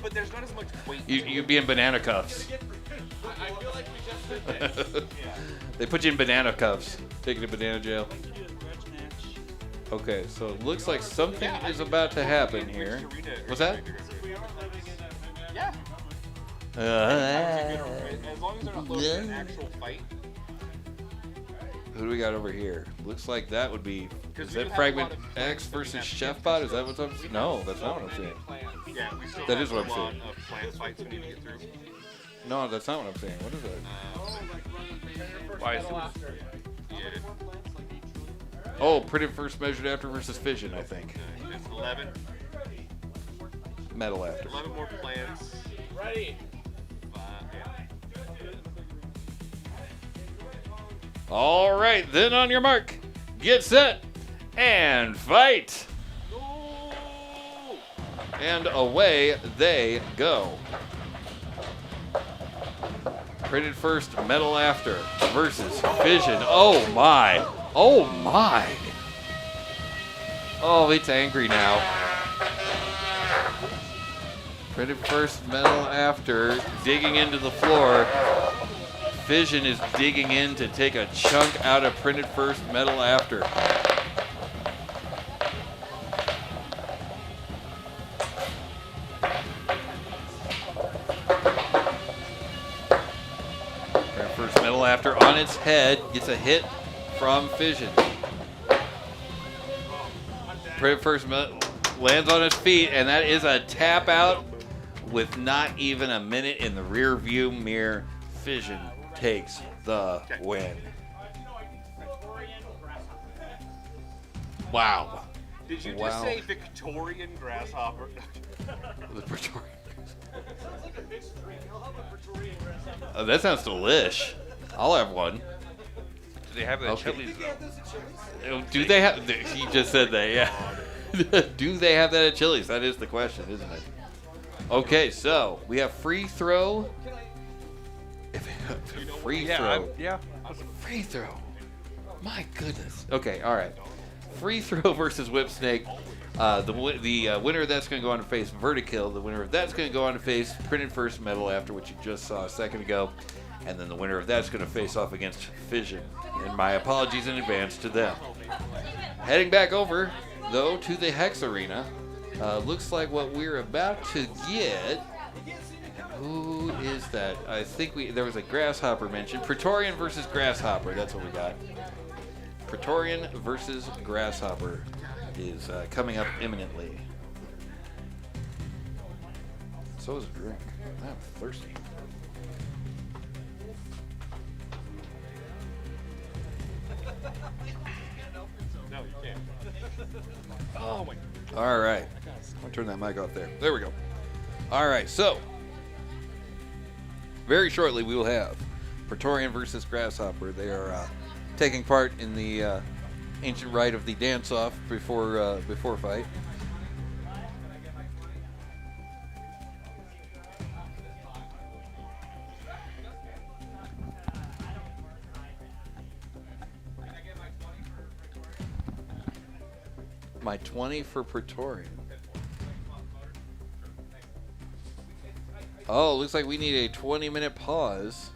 but there's not as much weight. You'd be in banana cuffs. I feel like we just did this. They put you in banana cuffs. Take you to banana jail. Okay, so it looks like something is about to happen here. What's that? Yeah. As long as they're not loading an actual fight. Who do we got over here? Looks like that would be. Is we that do have Fragment a lot of X versus plants Chefbot? Is that what's up? No, that's not what I'm saying. Yeah, we still That have is what I'm a lot saying. of plant fights we need to get through. No, that's not what I'm saying. What is it? Why is it? Yeah. Oh, printed first, measured after versus fission, I think. It's 11. Metal after. 11 more plants. Ready. All right, then on your mark, get set, and fight. And away they go. Printed first, metal after versus fission. Oh my. Oh my. Oh, it's angry now. Printed first, metal after, digging into the floor. Fission is digging in to take a chunk out of printed first, metal after. Printed first, metal after on its head gets a hit from Fission. Printed first, lands on its feet, and that is a tap out with not even a minute in the rear view mirror. Fission takes the win. Wow. Did you Wow. just say Victorian grasshopper? The Praetorian. Oh, that sounds delish. I'll have one. Do they have the Okay. chilies though? Do they have? He just said that. Yeah. Do they have that at Chili's? That is the question, isn't it? Okay, so we have free throw. Free throw. Free throw. My goodness. Okay, all right. Free throw versus whip snake. The winner of that's going to go on to face Vertikill. The winner of that's going to go on to face printed first metal after, which you just saw a second ago. And then the winner of that's going to face off against Fission. And my apologies in advance to them. Heading back over, though, to the Hex Arena. Looks like what we're about to get. Who is that? I think there was a Grasshopper mentioned. Praetorian versus Grasshopper. That's what we got. Praetorian versus Grasshopper is coming up imminently. So is a drink. I'm thirsty. No, you can't. Oh my. All right. I'll turn that mic off there. There we go. All right. So, very shortly we will have Praetorian versus Grasshopper. They are taking part in the ancient rite of the dance-off before fight. My 20 for Praetorian. Oh, looks like we need a 20-minute pause.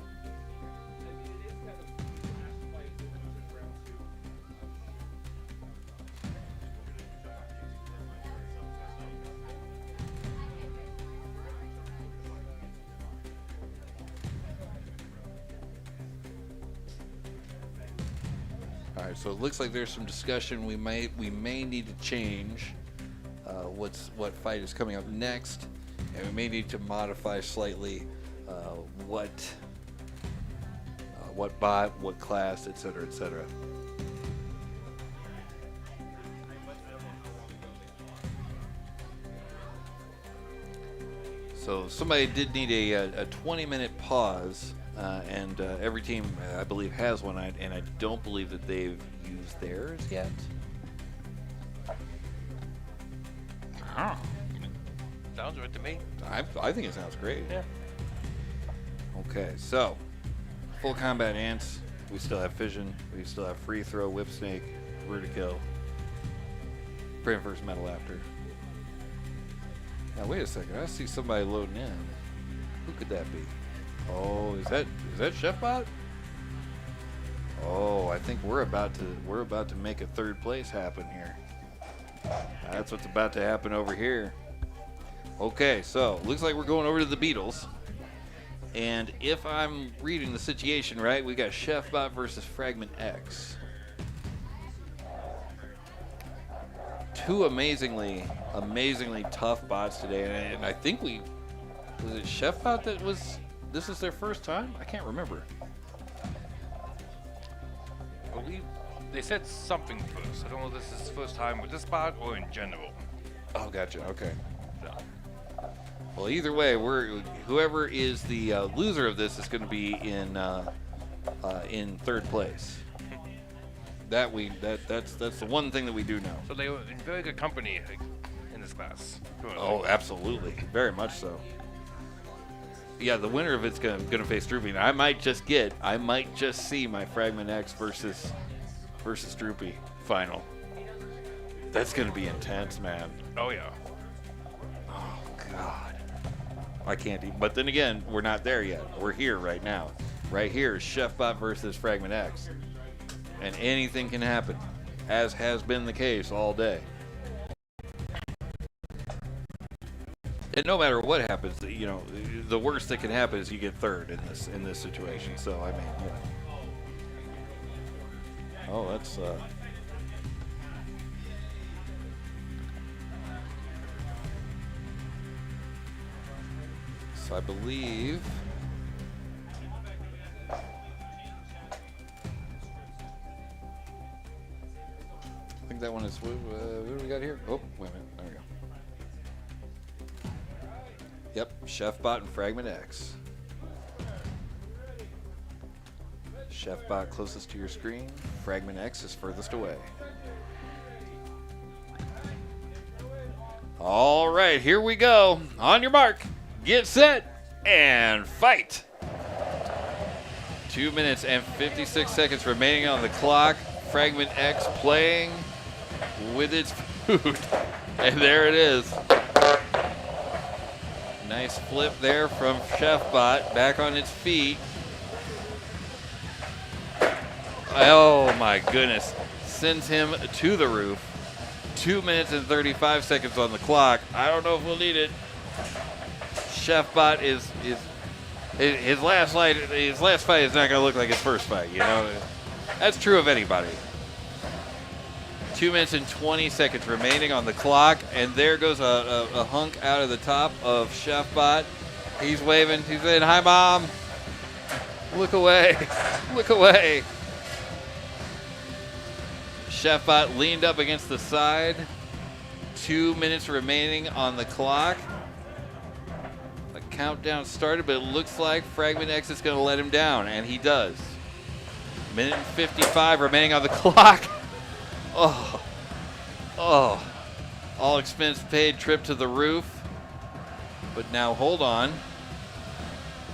All right, so it looks like there's some discussion. We may need to change what fight is coming up next, and we may need to modify slightly what bot, what class, etc., etc. So somebody did need a 20-minute pause, and every team, I believe, has one, and I don't believe that they've used theirs yet. Sounds right to me. I think it sounds great. Yeah. Okay, so full combat ants. We still have fission. We still have free throw, whip snake, vertikill. Praying first, metal after. Now wait a second. I see somebody loading in. Who could that be? Oh, is that Chefbot? Oh, I think we're about to make a third place happen here. That's what's about to happen over here. Okay, so looks like we're going over to the Beatles. And if I'm reading the situation right, we got Chefbot versus Fragment X. Two amazingly tough bots today, and I think was it Chefbot that was. This is their first time? I can't remember. I believe they said something first. I don't know if this is the first time with this bot or in general. Oh, gotcha. Okay. So, Well, either way, whoever is the loser of this is going to be in third place. That's the one thing that we do know. so they were in very good company in this class. Oh, absolutely, very much so. Yeah, the winner of it's gonna face Droopy. And I might just see my Fragment X versus Droopy final. That's gonna be intense, man. Oh yeah. Oh God, I can't even. But then again, we're not there yet. We're here right now. Right here is Chefbot versus Fragment X, and anything can happen, as has been the case all day. And no matter what happens, you know, the worst that can happen is you get third in this situation. So I mean, you know. Oh, that's so I believe. I think that one is. What do we got here? Oh, wait a minute. There we go. Yep, Chefbot and Fragment X. Chefbot closest to your screen. Fragment X is furthest away. All right, here we go. On your mark, get set, and fight. 2 minutes and 56 seconds remaining on the clock. Fragment X playing with its food. And there it is. Nice flip there from Chefbot, back on its feet. Oh my goodness, sends him to the roof. 2 minutes and 35 seconds on the clock. I don't know if we'll need it. Chefbot is his last fight is not going to look like his first fight. You know, that's true of anybody. 2 minutes and 20 seconds remaining on the clock, and there goes a hunk out of the top of Chefbot. He's waving. He's saying, "Hi, Mom. Look away. Look away." Chefbot leaned up against the side. 2 minutes remaining on the clock. The countdown started, but it looks like Fragment X is going to let him down, and he does. Minute and 55 remaining on the clock. Oh, all expense paid trip to the roof. But now hold on.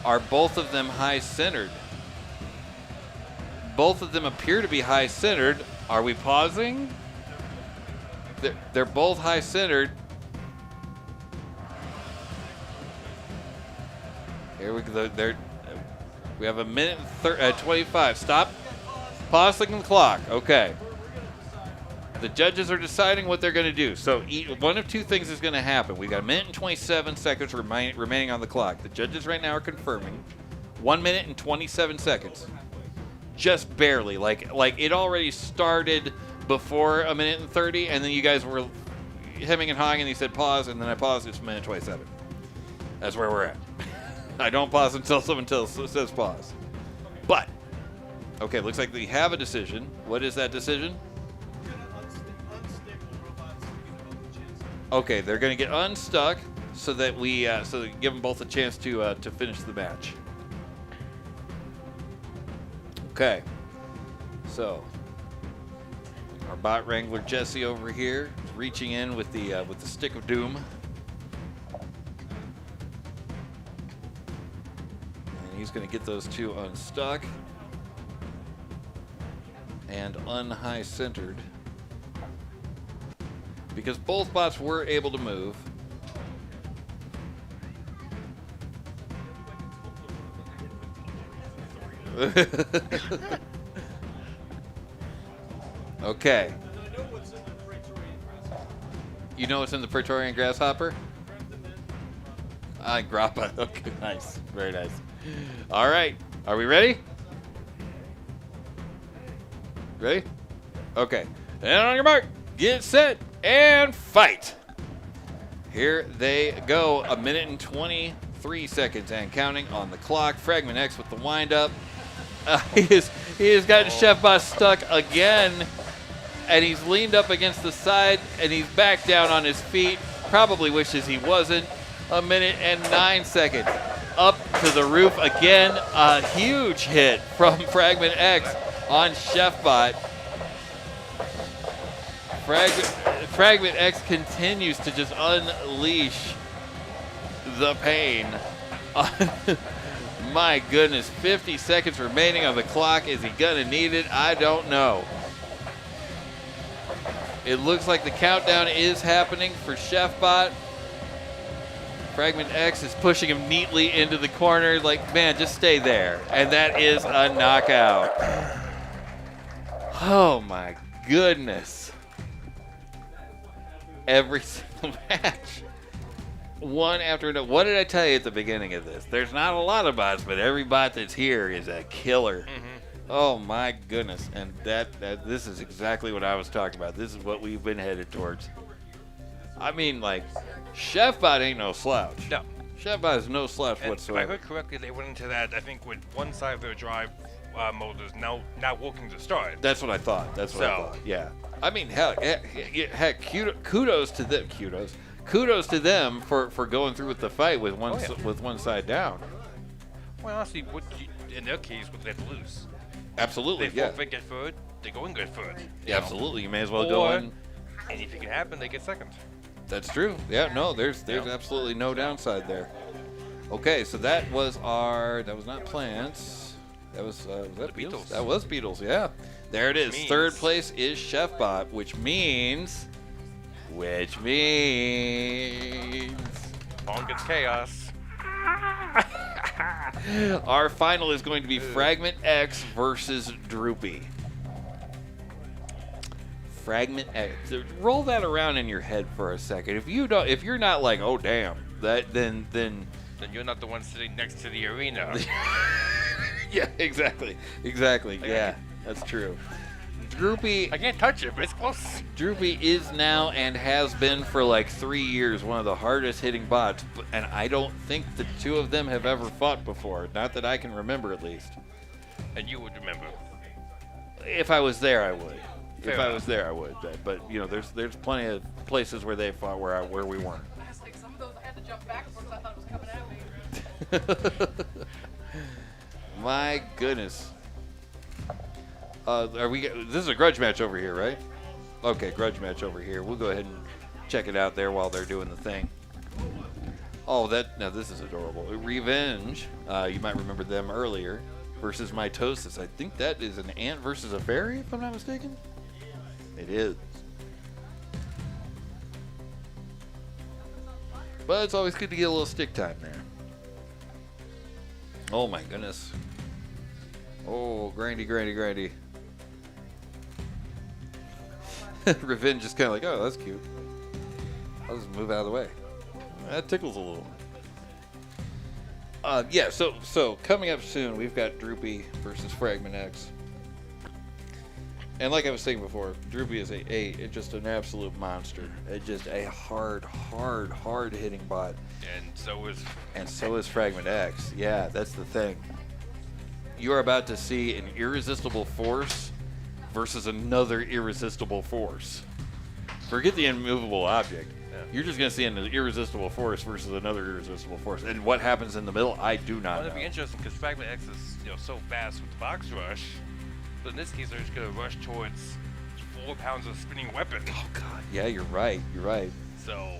Are both of them high centered? Both of them appear to be high centered. Are we pausing? They're both high centered. Here we go. We have a minute and 25. Stop. Pausing the clock. Okay. The judges are deciding what they're going to do. So one of two things is going to happen. We've got a minute and 27 seconds remaining on the clock. The judges right now are confirming 1 minute and 27 seconds. Just barely. Like it already started before a minute and 30, and then you guys were hemming and hawing, and he said pause, and then I paused. It's a minute and 27. That's where we're at. I don't pause until someone says pause. But, okay, looks like we have a decision. What is that decision? Okay, they're going to get unstuck. so that we give them both a chance to finish the match. Okay. So our bot wrangler Jesse over here is reaching in with the stick of doom. And he's going to get those two unstuck and unhigh centered because both bots were able to move. Okay. You know what's in the Praetorian Grasshopper? Grappa. Okay, nice. Very nice. All right. Are we ready? Ready? Okay. And on your mark, get set, and fight. Here they go. 1 minute and 23 seconds and counting on the clock. Fragment X with the windup. He has gotten Chefbot stuck again, and he's leaned up against the side, and he's back down on his feet. Probably wishes he wasn't. 1 minute and 9 seconds. Up to the roof again. A huge hit from Fragment X on Chefbot. Fragment X continues to just unleash the pain. My goodness, 50 seconds remaining on the clock. Is he gonna need it? I don't know. It looks like the countdown is happening for Chefbot. Fragment X is pushing him neatly into the corner. Like, man, just stay there. And that is a knockout. Oh my goodness. Every single match. One after another. What did I tell you at the beginning of this? There's not a lot of bots, but every bot that's here is a killer. Oh my goodness. And this is exactly what I was talking about. This is what we've been headed towards. I mean, like, Chefbot ain't no slouch. No. Chefbot is no slouch And whatsoever. if I heard correctly, they went into that, I think, with one side of their drive motors now working to start. That's what I thought. That's what I thought. Yeah. I mean, heck, kudos to them. Kudos to them for going through with the fight with one side down. Well, honestly, in their case, would let loose? Absolutely, They yeah. forfeit get third, they go in good third. Yeah, absolutely. You may as well go in. Anything can happen, they get second. That's true. Yeah, no, there's absolutely no downside there. Okay, so that was not Plants. That was that Beatles. That was Beatles, yeah. There it is. Third place is Chefbot, which means Long gets chaos. Our final is going to be Fragment X versus Droopy. Fragment X. Roll that around in your head for a second. If you're not like, oh damn, then you're not the one sitting next to the arena. Yeah, exactly. Yeah, that's true. Droopy, I can't touch it, but it's close. Droopy is now and has been for like 3 years one of the hardest hitting bots, and I don't think the two of them have ever fought before. Not that I can remember, at least. And you would remember. If I was there, I would. Fair if I enough. was there, I would. But you know, there's plenty of places where they fought where we weren't. It's like some of those I had to jump backwards. I thought it was coming at me. My goodness. This is a grudge match over here, right? Okay, grudge match over here. We'll go ahead and check it out there while they're doing the thing. Oh, now this is adorable. Revenge. You might remember them earlier. Versus Mitosis. I think that is an ant versus a fairy, if I'm not mistaken. It is. But it's always good to get a little stick time there. Oh my goodness. Oh, grindy. Revenge is kind of like, oh, that's cute. I'll just move out of the way. That tickles a little. Yeah, so coming up soon, we've got Droopy versus Fragment X. And like I was saying before, Droopy is just an absolute monster. Just a hard hitting bot. And so is Fragment X. Yeah, that's the thing. You are about to see an irresistible force versus another irresistible force. Forget the immovable object. You're just going to see an irresistible force versus another irresistible force. And what happens in the middle, I do not Well, know. it'd be interesting because Fragment X is so fast with the box rush, but in this case they're just gonna rush towards 4 pounds of spinning weapon. Oh God, yeah, you're right. You're right. So.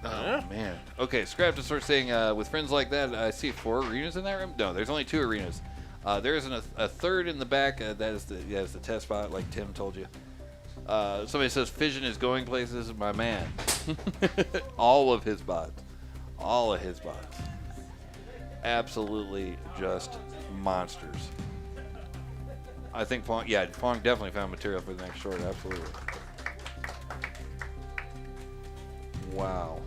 Oh man. Okay, Scrap to start saying, with friends like that, I see 4 arenas in that room. No, there's only 2 arenas. There's a third in the back. That is the test spot, like Tim told you. Somebody says Fission is going places. My man. All of his bots. All of his bots. Absolutely just monsters. I think Fong definitely found material for the next short. Absolutely. Wow.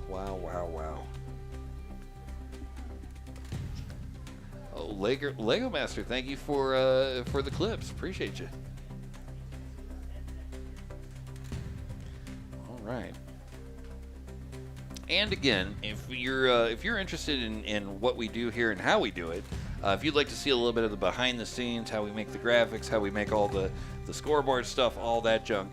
Oh, Lego Master, thank you for the clips. Appreciate you. All right. And again, if you're interested in what we do here and how we do it, if you'd like to see a little bit of the behind the scenes, how we make the graphics, how we make all the scoreboard stuff, all that junk,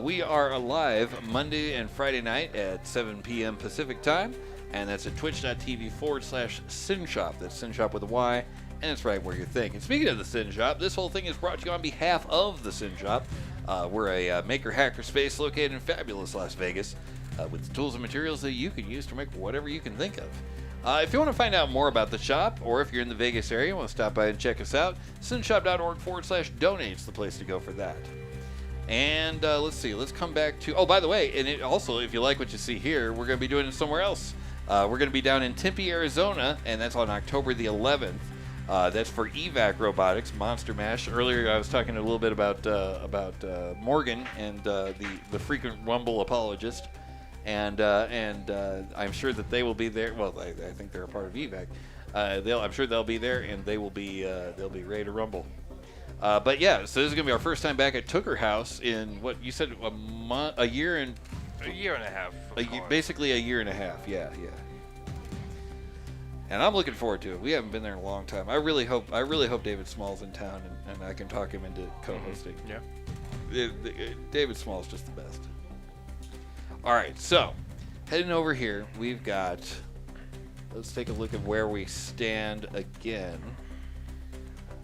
we are live Monday and Friday night at 7 p.m. Pacific time, and that's at twitch.tv/Synshop. That's Synshop with a Y, and it's right where you think. And speaking of the Synshop, this whole thing is brought to you on behalf of the Synshop. We're a maker hacker space located in fabulous Las Vegas with tools and materials that you can use to make whatever you can think of. If you want to find out more about the shop, or if you're in the Vegas area and want to stop by and check us out, synshop.org/donate is the place to go for that. And let's see, let's come back to, oh, by the way, and also, if you like what you see here, we're going to be doing it somewhere else. We're going to be down in Tempe, Arizona, and that's on October the 11th. That's for EVAC Robotics, Monster Mash. Earlier, I was talking a little bit about Morgan and the frequent Rumble apologist. And I'm sure that they will be there. Well, I think they're a part of EVAC. I'm sure they'll be there, and they'll be ready to rumble. But yeah, so this is gonna be our first time back at Tucker House in what you said a year and a year and a half. Basically a year and a half. Yeah. And I'm looking forward to it. We haven't been there in a long time. I really hope David Small's in town and I can talk him into co-hosting. Yeah. David Small's just the best. All right, so heading over here, we've got. Let's take a look at where we stand again.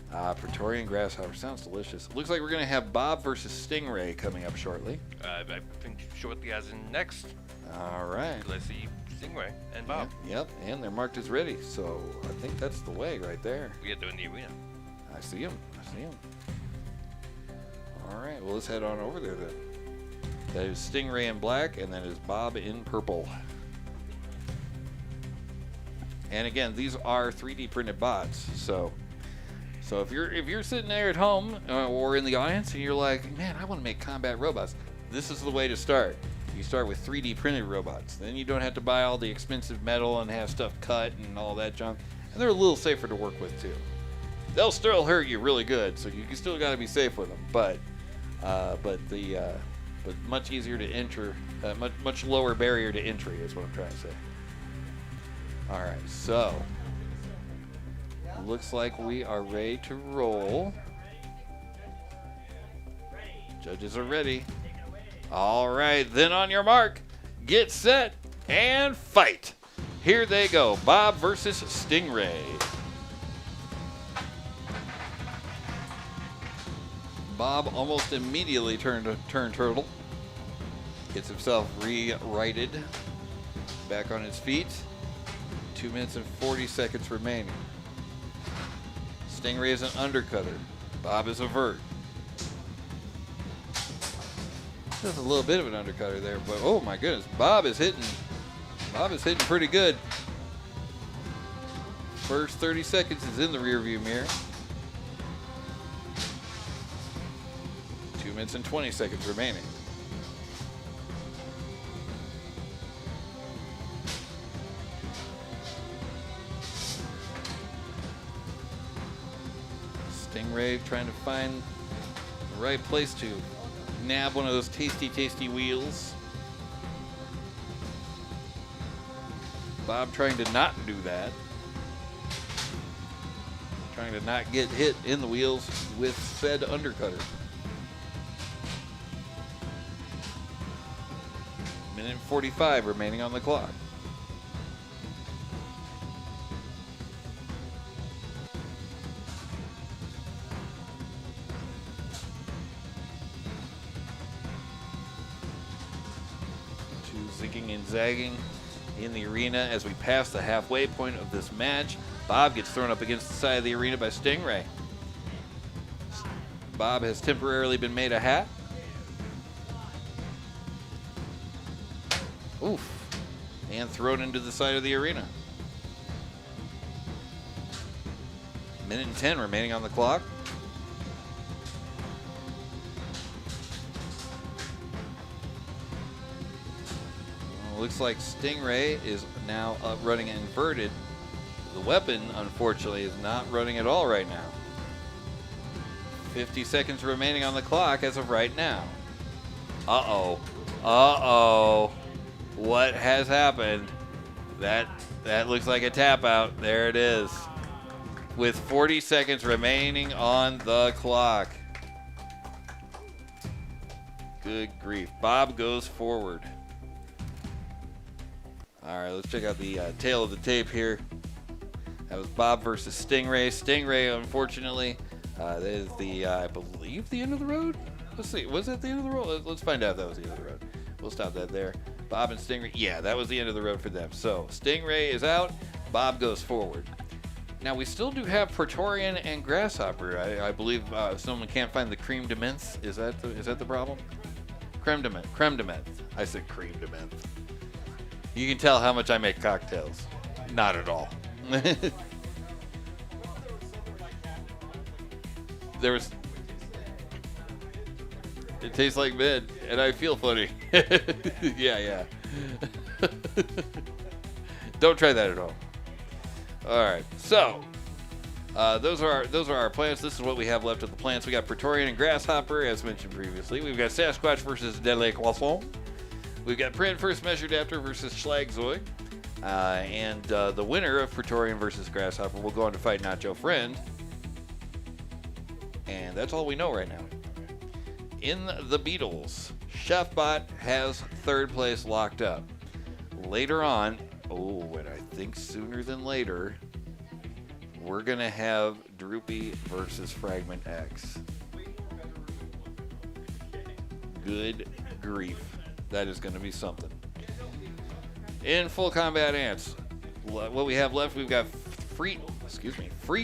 Praetorian Grasshopper sounds delicious. Looks like we're gonna have Bob versus Stingray coming up shortly. I think shortly, as in next. All right. Let's see Stingray and Bob. Yep, and they're marked as ready, so I think that's the way right there. We get to in the arena. I see him. All right, well let's head on over there then. That is Stingray in black, and that is Bob in purple. And again, these are 3D printed bots. So if you're sitting there at home or in the audience and you're like, man, I want to make combat robots, this is the way to start. You start with 3D printed robots. Then you don't have to buy all the expensive metal and have stuff cut and all that junk. And they're a little safer to work with too. They'll still hurt you really good, so you still got to be safe with them. But much easier to enter, much lower barrier to entry is what I'm trying to say. All right, so looks like we are ready to roll. Judges are ready. All right, then on your mark, get set, and fight. Here they go, Bob versus Stingray. Bob almost immediately turned turtle. Gets himself re-righted. Back on his feet. 2 minutes and 40 seconds remaining. Stingray is an undercutter. Bob is a vert. Just a little bit of an undercutter there, but oh my goodness, Bob is hitting pretty good. First 30 seconds is in the rearview mirror. 2 minutes and 20 seconds remaining. Stingray trying to find the right place to nab one of those tasty wheels. Bob trying to not do that. Trying to not get hit in the wheels with said undercutter. Minute 45 remaining on the clock. Zigging and zagging in the arena as we pass the halfway point of this match. Bob gets thrown up against the side of the arena by Stingray. Bob has temporarily been made a hat. Oof. And thrown into the side of the arena. Minute and 10 remaining on the clock. Looks like Stingray is now running inverted. The weapon, unfortunately, is not running at all right now. 50 seconds remaining on the clock as of right now. Uh-oh. Uh-oh. What has happened? That looks like a tap out. There it is. With 40 seconds remaining on the clock. Good grief. Bob goes forward. All right, let's check out the tail of the tape here. That was Bob versus Stingray. Stingray, unfortunately, that is the, I believe, the end of the road? Let's see. Was that the end of the road? Let's find out if that was the end of the road. We'll stop that there. Bob and Stingray. Yeah, that was the end of the road for them. So Stingray is out. Bob goes forward. Now, we still do have Praetorian and Grasshopper. I believe someone can't find the creme de menthe. Is that the problem? Creme de menthe. Creme de menthe. I said creme de menthe. You can tell how much I make cocktails. Not at all. There was... It tastes like mid, and I feel funny. Yeah. Don't try that at all. All right, so those are our plans. This is what we have left of the plans. We got Praetorian and Grasshopper, as mentioned previously. We've got Sasquatch versus Deadly Croissant. We've got Print First Measure Adapter versus Schlagzoid. And the winner of Praetorian versus Grasshopper will go on to fight Nacho Friend. And that's all we know right now. In the Beatles, Chefbot has third place locked up. Later on, and I think sooner than later, we're going to have Droopy versus Fragment X. Good grief. That is going to be something. In Full Combat Ants, what we have left, we've got Free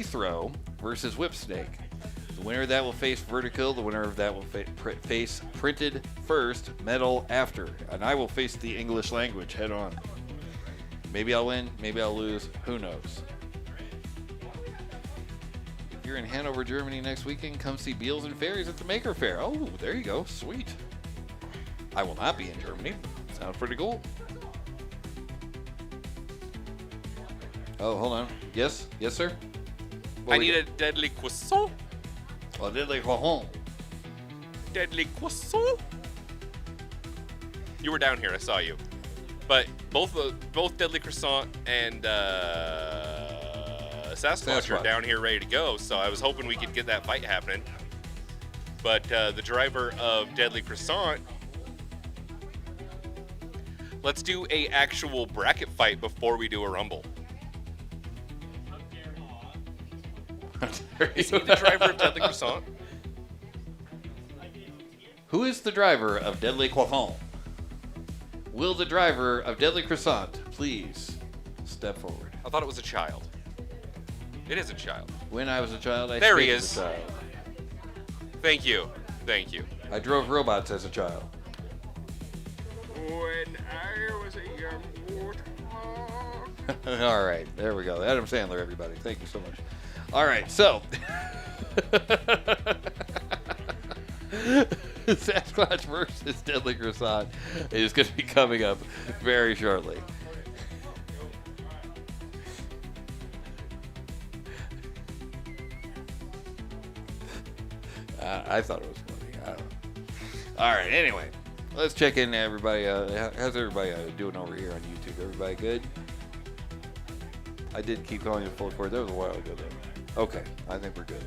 Throw versus Whip Snake. The winner of that will face Vertical. The winner of that will face Printed First, Metal After. And I will face the English language head on. Maybe I'll win, maybe I'll lose. Who knows? If you're in Hanover, Germany next weekend, come see Beals and Fairies at the Maker Faire. Oh, there you go. Sweet. I will not be in Germany. Sounds pretty cool. Oh, hold on. Yes, sir. I need a deadly croissant. Oh, deadly croissant. Deadly croissant. You were down here. I saw you. But both Deadly Croissant and Sasquatch are down here ready to go. So I was hoping we could get that fight happening. But the driver of Deadly Croissant. Let's do a actual bracket fight before we do a rumble. Is he the driver of Deadly Croissant? Who is the driver of Deadly Croissant? Will the driver of Deadly Croissant please step forward? I thought it was a child. It is a child. When I was a child, I there he stayed is. as a child. Thank you. Thank you. I drove robots as a child. When I was a young warthog. All right, there we go. Adam Sandler, everybody. Thank you so much. All right, so Sasquatch versus Deadly Croissant is going to be coming up very shortly. I thought it was funny. I don't know. All right, anyway, let's check in, everybody. How's everybody doing over here on YouTube? Everybody good? I did keep calling it full record. That was a while ago, though. Okay, I think we're good.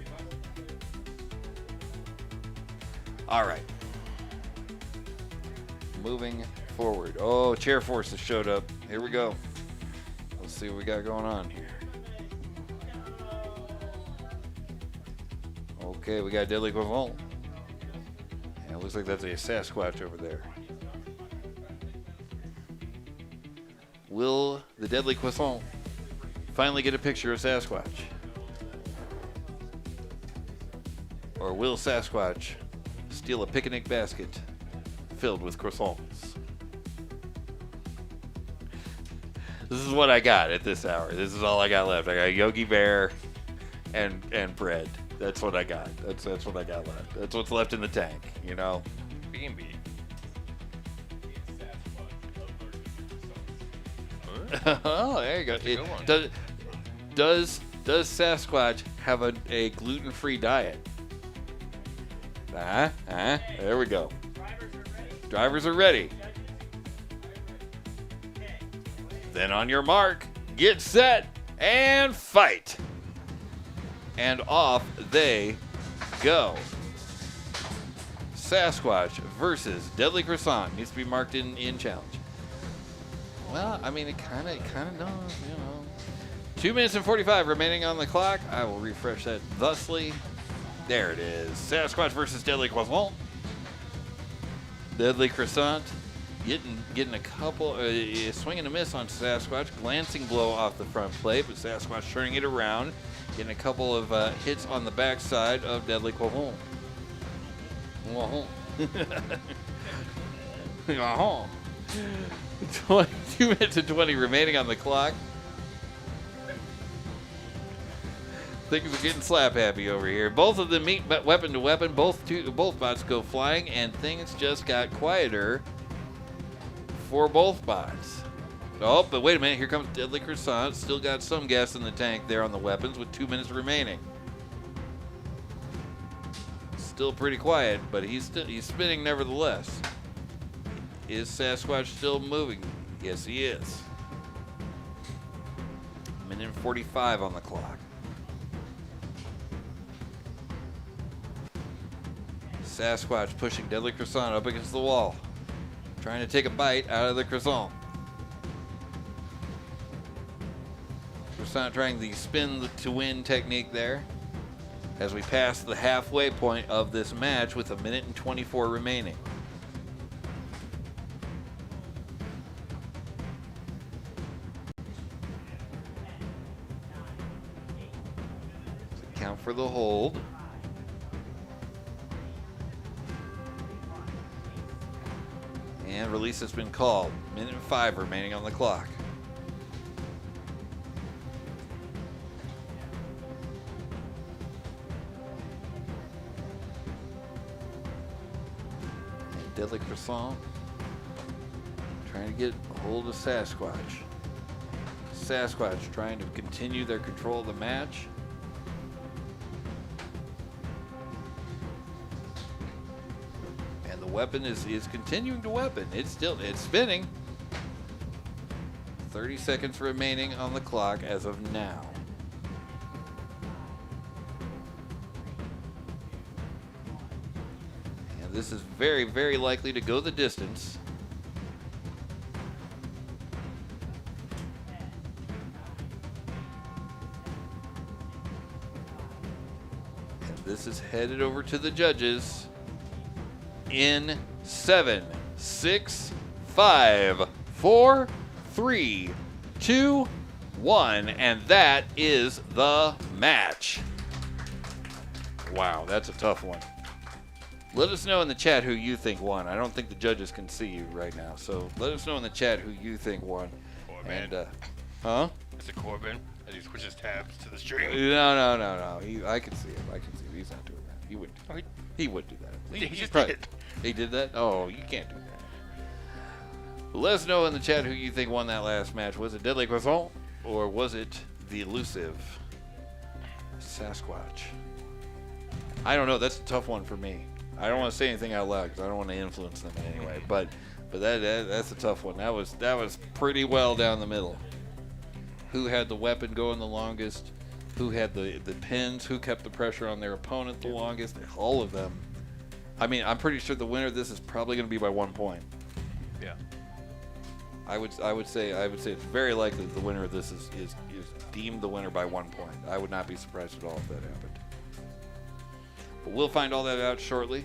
All right. Moving forward. Oh, chair force has showed up. Here we go. Let's see what we got going on here. Okay, we got Deadly Croissant. And it looks like that's a Sasquatch over there. Will the Deadly Croissant finally get a picture of Sasquatch? Or will Sasquatch steal a picnic basket filled with croissants? This is what I got at this hour. This is all I got left. I got Yogi Bear and bread. That's what I got. That's what I got left. That's what's left in the tank, you know? B&B. Oh, there you go. That's a good one. Does Sasquatch have a gluten-free diet? There we go. Drivers are ready. Then on your mark, get set, and fight. And off they go. Sasquatch versus Deadly Croissant. Needs to be marked in challenge. Well, I mean, it kind of does, you know. 2 minutes and 45 remaining on the clock. I will refresh that thusly. There it is. Sasquatch versus Deadly Croissant. Deadly Croissant getting a couple, swing and a miss on Sasquatch. Glancing blow off the front plate, but Sasquatch turning it around. Getting a couple of hits on the backside of Deadly Croissant. 22 minutes and 20 remaining on the clock. Things are getting slap happy over here. Both of them meet weapon to weapon. Both bots go flying, and things just got quieter for both bots. Oh, but wait a minute. Here comes Deadly Croissant. Still got some gas in the tank there on the weapons with 2 minutes remaining. Still pretty quiet, but he's spinning nevertheless. Is Sasquatch still moving? Yes, he is. Minute and 45 on the clock. Sasquatch pushing Deadly Croissant up against the wall. Trying to take a bite out of the croissant. Croissant trying the spin to win technique there. As we pass the halfway point of this match with 1 minute and 24 remaining. Count for the hold. And release has been called. 1 minute and 5 remaining on the clock. And Deadly Croissant trying to get a hold of Sasquatch. Sasquatch trying to continue their control of the match. Weapon is continuing to weapon. It's spinning. 30 seconds remaining on the clock as of now. And this is very, very likely to go the distance. And this is headed over to the judges. In 7, 6, 5, 4, 3, 2, 1, and that is the match. Wow, that's a tough one. Let us know in the chat who you think won. I don't think the judges can see you right now, so let us know in the chat who you think won. Corbin. And huh? Is it Corbin? As he switches tabs to the stream. No. I can see him. He's not doing that. He wouldn't. He would do that. He just probably- did. He did that? Oh, you can't do that. Let us know in the chat who you think won that last match. Was it Deadly Croissant or was it the elusive Sasquatch? I don't know. That's a tough one for me. I don't want to say anything out loud because I don't want to influence them in any way. But that's a tough one. That was pretty well down the middle. Who had the weapon going the longest? Who had the pins? Who kept the pressure on their opponent the longest? All of them. I mean, I'm pretty sure the winner of this is probably going to be by 1 point. Yeah. I would say it's very likely the winner of this is deemed the winner by 1 point. I would not be surprised at all if that happened. But we'll find all that out shortly.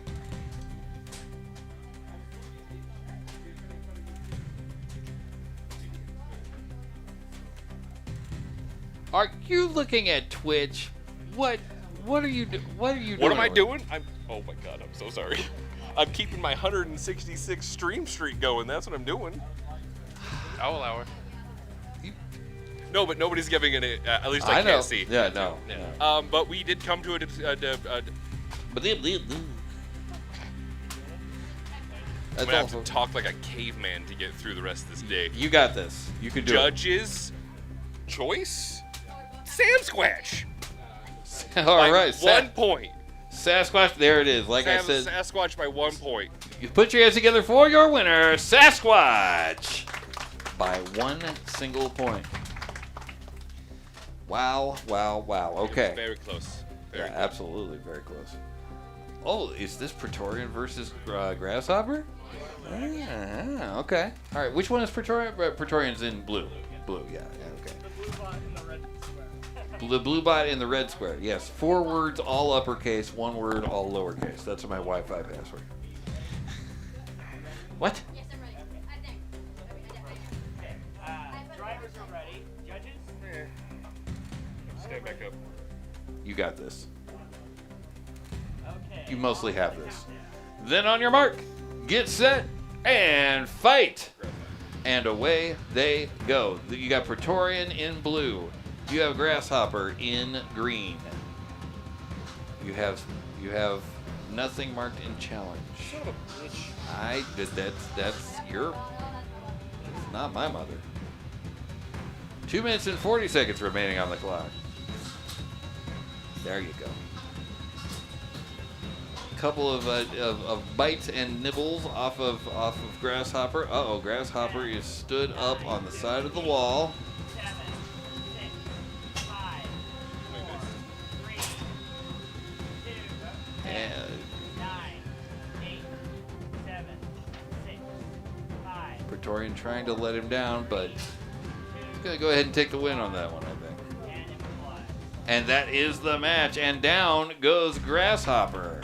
Are you looking at Twitch? What are you doing? What am I doing? Oh my god, I'm so sorry. I'm keeping my 166 stream streak going. That's what I'm doing. I'll allow it. No, but nobody's giving it. At least I know. can't see. Yeah, no. Yeah. But we did come to a. That's I'm gonna have also, to talk like a caveman to get through the rest of this day. you got this. You can do Judges' choice. Sasquatch. it. All By right. 1 point. Sasquatch. There it is. Like I said, Sasquatch by 1 point. you put your hands together for your winner, Sasquatch, by 1 single point. Wow. Okay. Very close. Very close. Absolutely, very close. Oh, is this Praetorian versus Grasshopper? Ah, okay. All right. Which one is Praetorian? Praetorian's in blue. Blue. Yeah. Okay. The blue bot in the red square. Yes. 4 words, all uppercase. 1 word, all lowercase. That's my Wi-Fi password. What? Yes, I'm ready. I think. Okay. Drivers are ready. Judges? Stand back up. You got this. Okay. You mostly have this. Then on your mark, get set, and fight. And away they go. You got Praetorian in blue. You have Grasshopper in green. You have nothing marked in challenge. Son of a bitch. That's your. It's not my mother. 2 minutes and 40 seconds remaining on the clock. There you go. Couple of bites and nibbles off of Grasshopper. Uh-oh, Grasshopper is stood up on the side of the wall. 7, 6, 5, 4, 3, 2, And 9, 8, 7, 6, 5. Praetorian trying to let him down, but he's gonna go ahead and take the win on that one, I think. And that is the match. And down goes Grasshopper.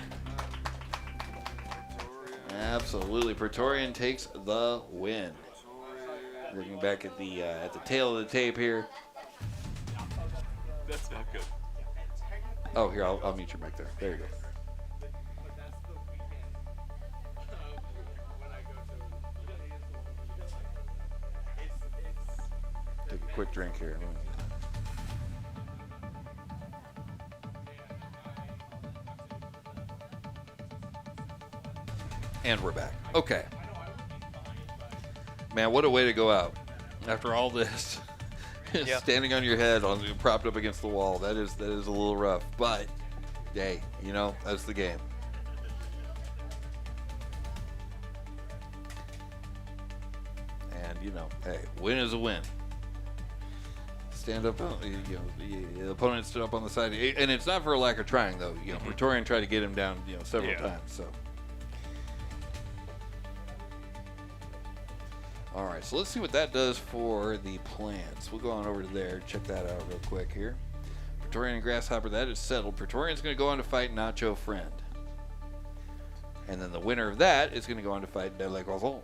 Absolutely, Praetorian takes the win. Looking back at the tail of the tape here. That's not good. Oh, here, I'll meet your mic there. There you go. Take a quick drink here. And we're back. Okay. Man, what a way to go out. After all this, Yeah. standing on your head, propped up against the wall, that is a little rough. But, hey, that's the game. And, hey, win is a win. Stand up, the opponent stood up on the side. And it's not for a lack of trying, though. Praetorian tried to get him down, several times, so. All right, so let's see what that does for the plants. We'll go on over to there, check that out real quick here. Praetorian and Grasshopper, that is settled. Praetorian's going to go on to fight Nacho Friend. And then the winner of that is going to go on to fight De La Gazon.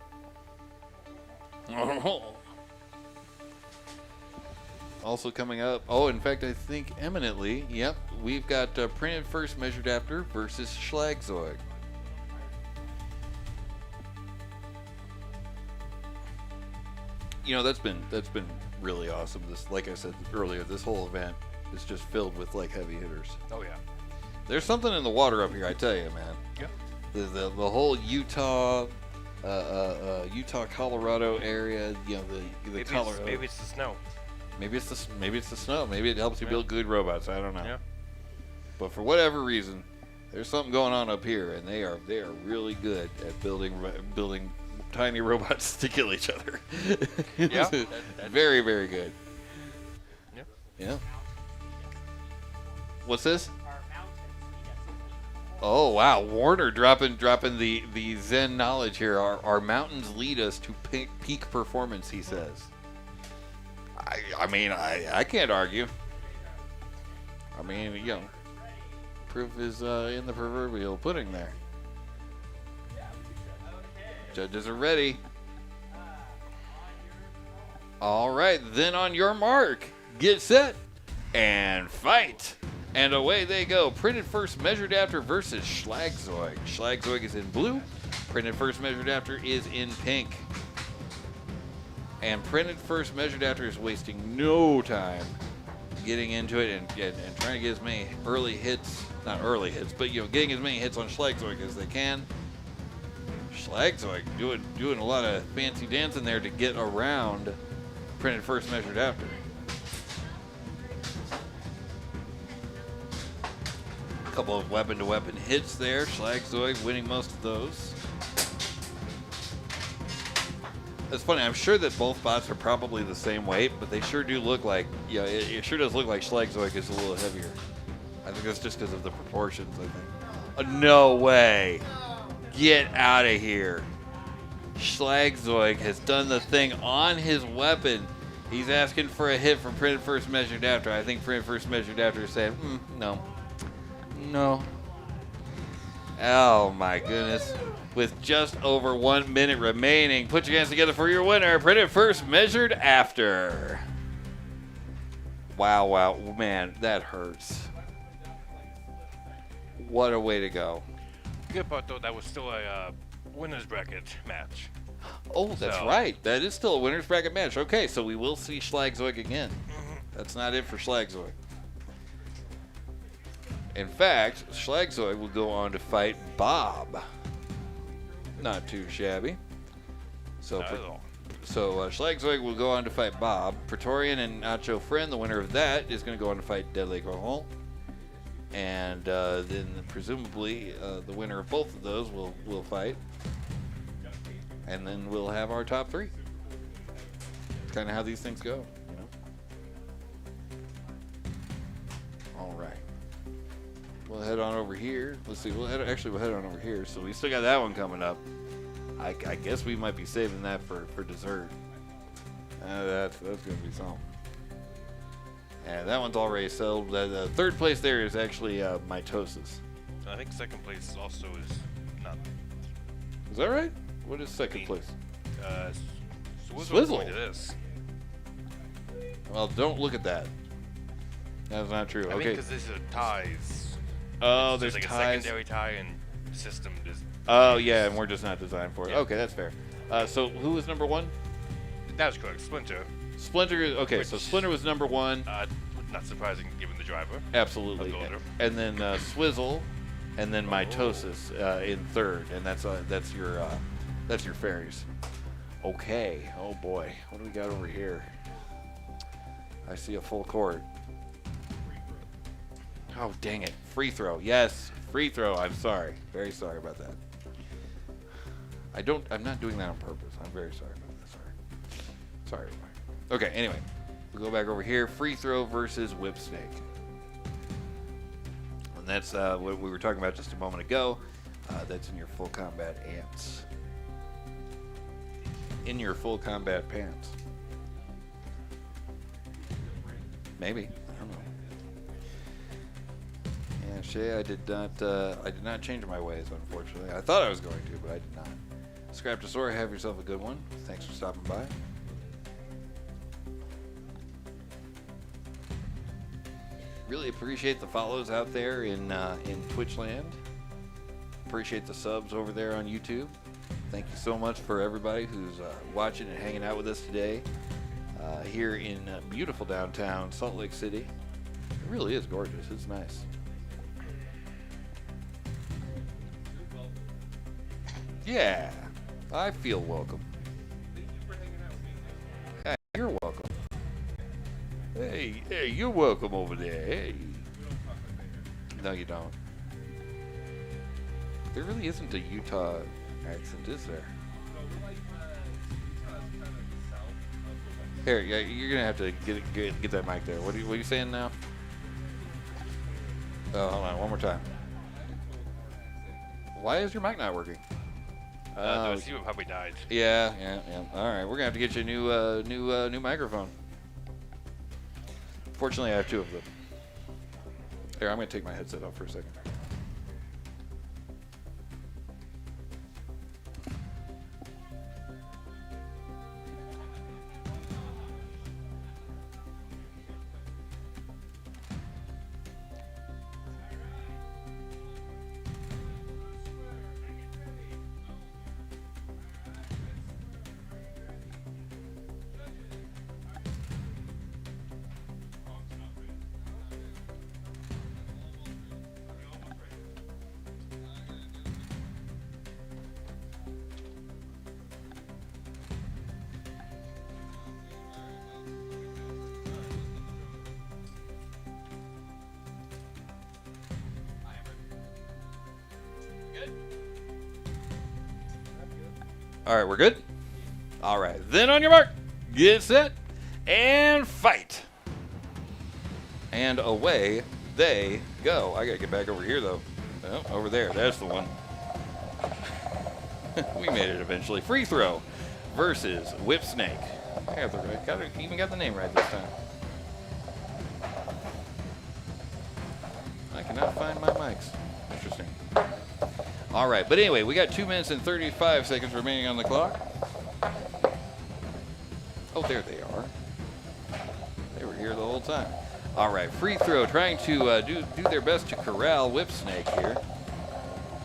Also coming up, in fact, I think eminently, yep, we've got Printed First Measured After versus Schlagzeug. That's been really awesome. This, like I said earlier, this whole event is just filled with heavy hitters. Oh yeah. There's something in the water up here, I tell you, man. Yeah. The whole Utah, Colorado area. The Maybe Colorado. maybe it's the snow. Maybe it's the snow. Maybe it helps you build good robots. I don't know. Yeah. But for whatever reason, there's something going on up here, and they are really good at building tiny robots to kill each other. Yeah. Very, very good. Yeah. Yeah. What's this? Our mountains need a Oh wow, Warner dropping the Zen knowledge here. Our mountains lead us to peak performance, he says. I mean, I can't argue. I mean, you know, proof is in the proverbial pudding there. Judges are ready. All right, then on your mark, get set, and fight. And away they go. Printed first, measured after versus Schlagzeug. Schlagzeug is in blue. Printed first, measured after is in pink. And printed first, measured after is wasting no time getting into it and trying to get as many early hits, not early hits, but you know, getting as many hits on Schlagzeug as they can. Schlagzeug doing a lot of fancy dancing there to get around printed first, measured after. A couple of weapon-to-weapon hits there. Schlagzeug winning most of those. It's funny, I'm sure that both bots are probably the same weight, but they sure do look like, yeah, it sure does look like Schlagzeug is a little heavier. I think that's just because of the proportions, I think. No way. Get out of here. Schlagzeug has done the thing on his weapon. He's asking for a hit from printed first, measured after. I think printed first, measured after is saying, no. No. Oh my goodness. With just over 1 minute remaining, put your hands together for your winner. Printed first, measured after. Wow, man, that hurts. What a way to go. Good part though, that was still a winners bracket match. Oh, that's right. That is still a winner's bracket match. Okay, so we will see Schlagzeug again. That's not it for Schlagzeug. In fact, Schlagzeug will go on to fight Bob. Not too shabby. So, Schlagzeug will go on to fight Bob. Praetorian and Nacho Friend, the winner of that, is going to go on to fight Deadly Grohol. And then presumably the winner of both of those will fight. And then we'll have our top three. Kind of how these things go, you know. All right. We'll head on over here. Let's see. We'll head on over here. So we still got that one coming up. I guess we might be saving that for dessert. That's going to be something. And that one's already sold. The third place there is actually mitosis. I think second place also is not. Is that right? What is second place? Swizzle. It is. Well, don't look at that. That's not true. I okay. because these are ties. Oh, there's like ties. a secondary tie and system. Oh yeah, and we're just not designed for it. Yeah. Okay, that's fair. So who was number one? That was correct. Splinter. Splinter. Okay, so Splinter was number one. Not surprising given the driver. Absolutely. And then Swizzle, and then Mitosis in third, and that's your fairies. Okay. Oh boy, what do we got over here? I see a full court. Oh dang it! Free throw. Yes, free throw. I'm sorry. Very sorry about that. I'm not doing that on purpose. I'm very sorry about that. Sorry. Okay. Anyway, we'll go back over here. Free throw versus whip snake. And that's what we were talking about just a moment ago. That's in your full combat ants. In your full combat pants. Maybe. I don't know. Yeah, Shay, I did not change my ways, unfortunately. I thought I was going to, but I did not. Scraptosaur, have yourself a good one. Thanks for stopping by. Really appreciate the follows out there in Twitch land. Appreciate the subs over there on YouTube. Thank you so much for everybody who's watching and hanging out with us today here in beautiful downtown Salt Lake City. It really is gorgeous. It's nice. Yeah, I feel welcome. Hey, you're welcome. Hey, you're welcome over there. Hey. No, you don't. There really isn't a Utah accent, is there? Here, yeah, you're gonna have to get that mic there. What are you saying now? Oh, hold on, one more time. Why is your mic not working? The receiver probably died. Yeah. All right, we're gonna have to get you a new microphone. Fortunately, I have 2 of them. Here, I'm gonna take my headset off for a second. All right, we're good? All right, then on your mark, get set, and fight. And away they go. I gotta get back over here, though. Oh, over there, that's the one. We made it eventually. Free throw versus Whip Snake. Even got the name right this time. I cannot find my mics. Interesting. All right, but anyway, we got 2 minutes and 35 seconds remaining on the clock. Oh, there they are. They were here the whole time. All right, free throw, trying to do their best to corral Whip Snake here.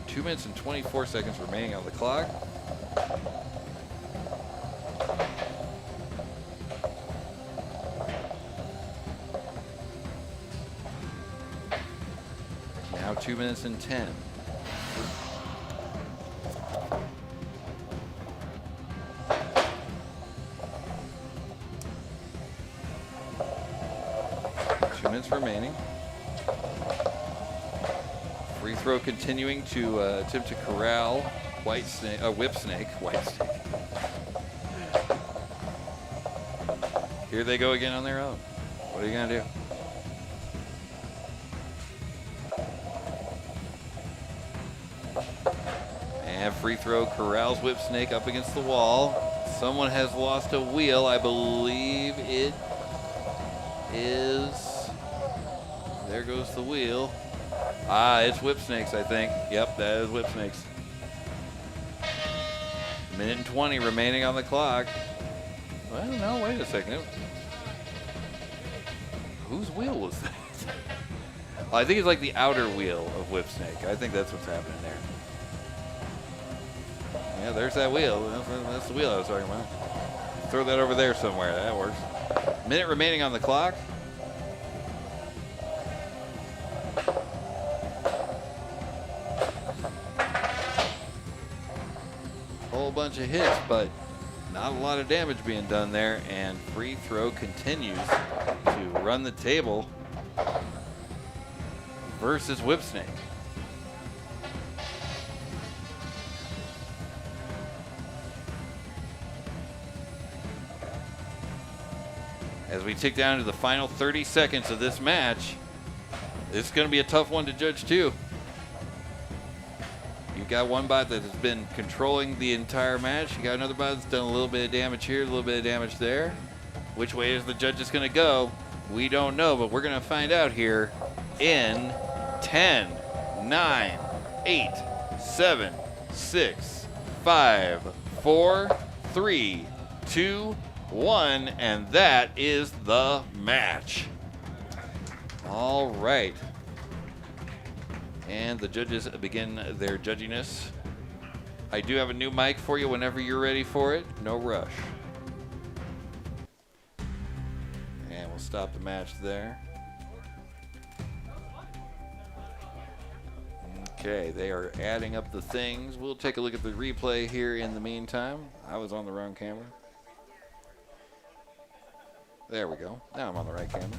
2 minutes and 24 seconds remaining on the clock. Now 2 minutes and 10. Remaining. Free throw continuing to attempt to corral Whip Snake. Here they go again on their own. What are you gonna do? And free throw corrals Whip Snake up against the wall. Someone has lost a wheel. I believe it is. There goes the wheel. It's Whip Snakes, I think. Yep, that is Whip Snakes. Minute and 20 remaining on the clock. Well, no, wait a second. Whose wheel was that? Well, I think it's like the outer wheel of Whip Snake. I think that's what's happening there. Yeah, there's that wheel. That's the wheel I was talking about. Throw that over there somewhere. That works. Minute remaining on the clock. Bunch of hits, but not a lot of damage being done there, and free throw continues to run the table versus Whip Snake. As we tick down to the final 30 seconds of this match, it's going to be a tough one to judge too. You've got one bot that has been controlling the entire match. You got another bot that's done a little bit of damage here, a little bit of damage there. Which way is the judges going to go? We don't know, but we're going to find out here in 10, 9, 8, 7, 6, 5, 4, 3, 2, 1, and that is the match. All right. And the judges begin their judginess. I do have a new mic for you whenever you're ready for it. No rush. And we'll stop the match there. Okay, they are adding up the things. We'll take a look at the replay here in the meantime. I was on the wrong camera. There we go. Now I'm on the right camera.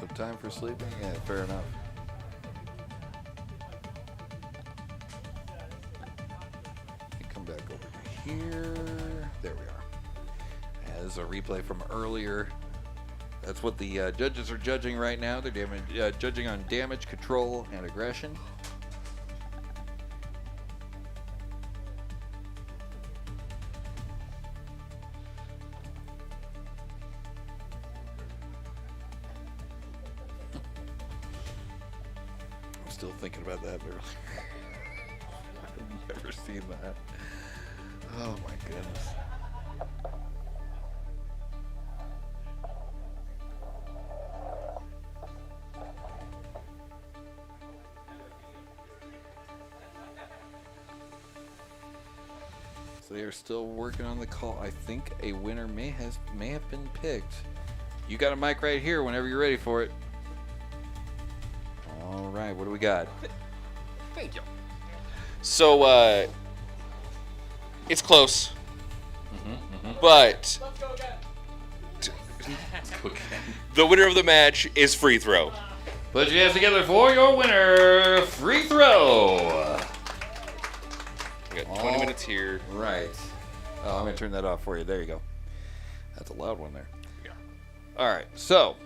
So time for sleeping? Yeah, fair enough. Come back over to here. There we are. As a replay from earlier. That's what the judges are judging right now. They're judging on damage, control, and aggression. I'm still thinking about that earlier. I've never seen that. Oh my goodness. So they are still working on the call. I think a winner may have been picked. You got a mic right here whenever you're ready for it. All right, what do we got? Thank you. So, it's close. But the winner of the match is free throw. Put your hands together for your winner, free throw. We got 20 minutes here. Right. Oh, I'm going to turn that off for you. There you go. That's a loud one there. Yeah. All right. So,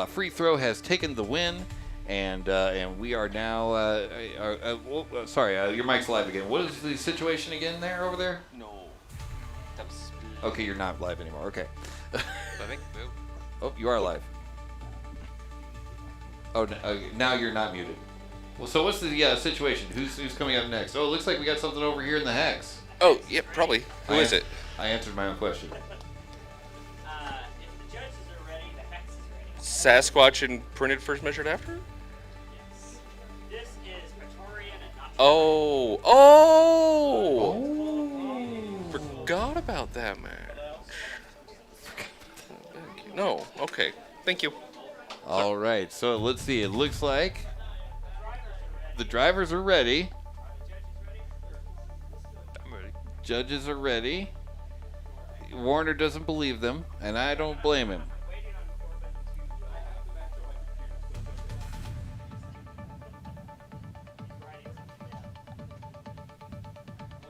free throw has taken the win, and we are now. Sorry, your mic's live again. What is the situation again there over there? No. That was... Okay, you're not live anymore. Okay. I think. Oh, you are live. Oh, now you're not muted. Well, so what's the situation? Who's coming up next? Oh, it looks like we got something over here in the hex. Oh, yeah, probably. Who is it? I answered my own question. If the judges are ready, the hex is ready. Sasquatch and printed first measured after? Yes. This is Praetorian and not. Oh. Forgot about that match. No. Okay. Thank you. All right. So let's see. It looks like the drivers are ready. I'm ready. Judges are ready. Warner doesn't believe them, and I don't blame him.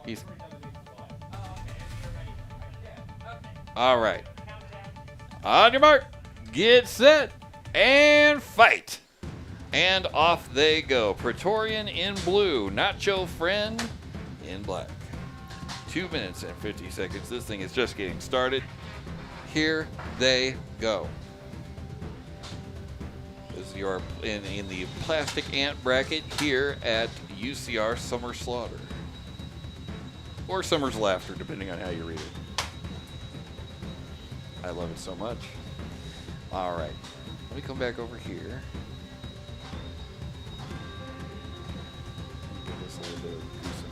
He's all right. On your mark, get set, and fight. And off they go. Praetorian in blue, Nacho Friend in black. 2 minutes and 50 seconds. This thing is just getting started. Here they go. This is your in the plastic ant bracket here at UCR Summer Slaughter. Or Summer's Laughter, depending on how you read it. I love it so much. All right. Let me come back over here. Give this a little bit of goosing.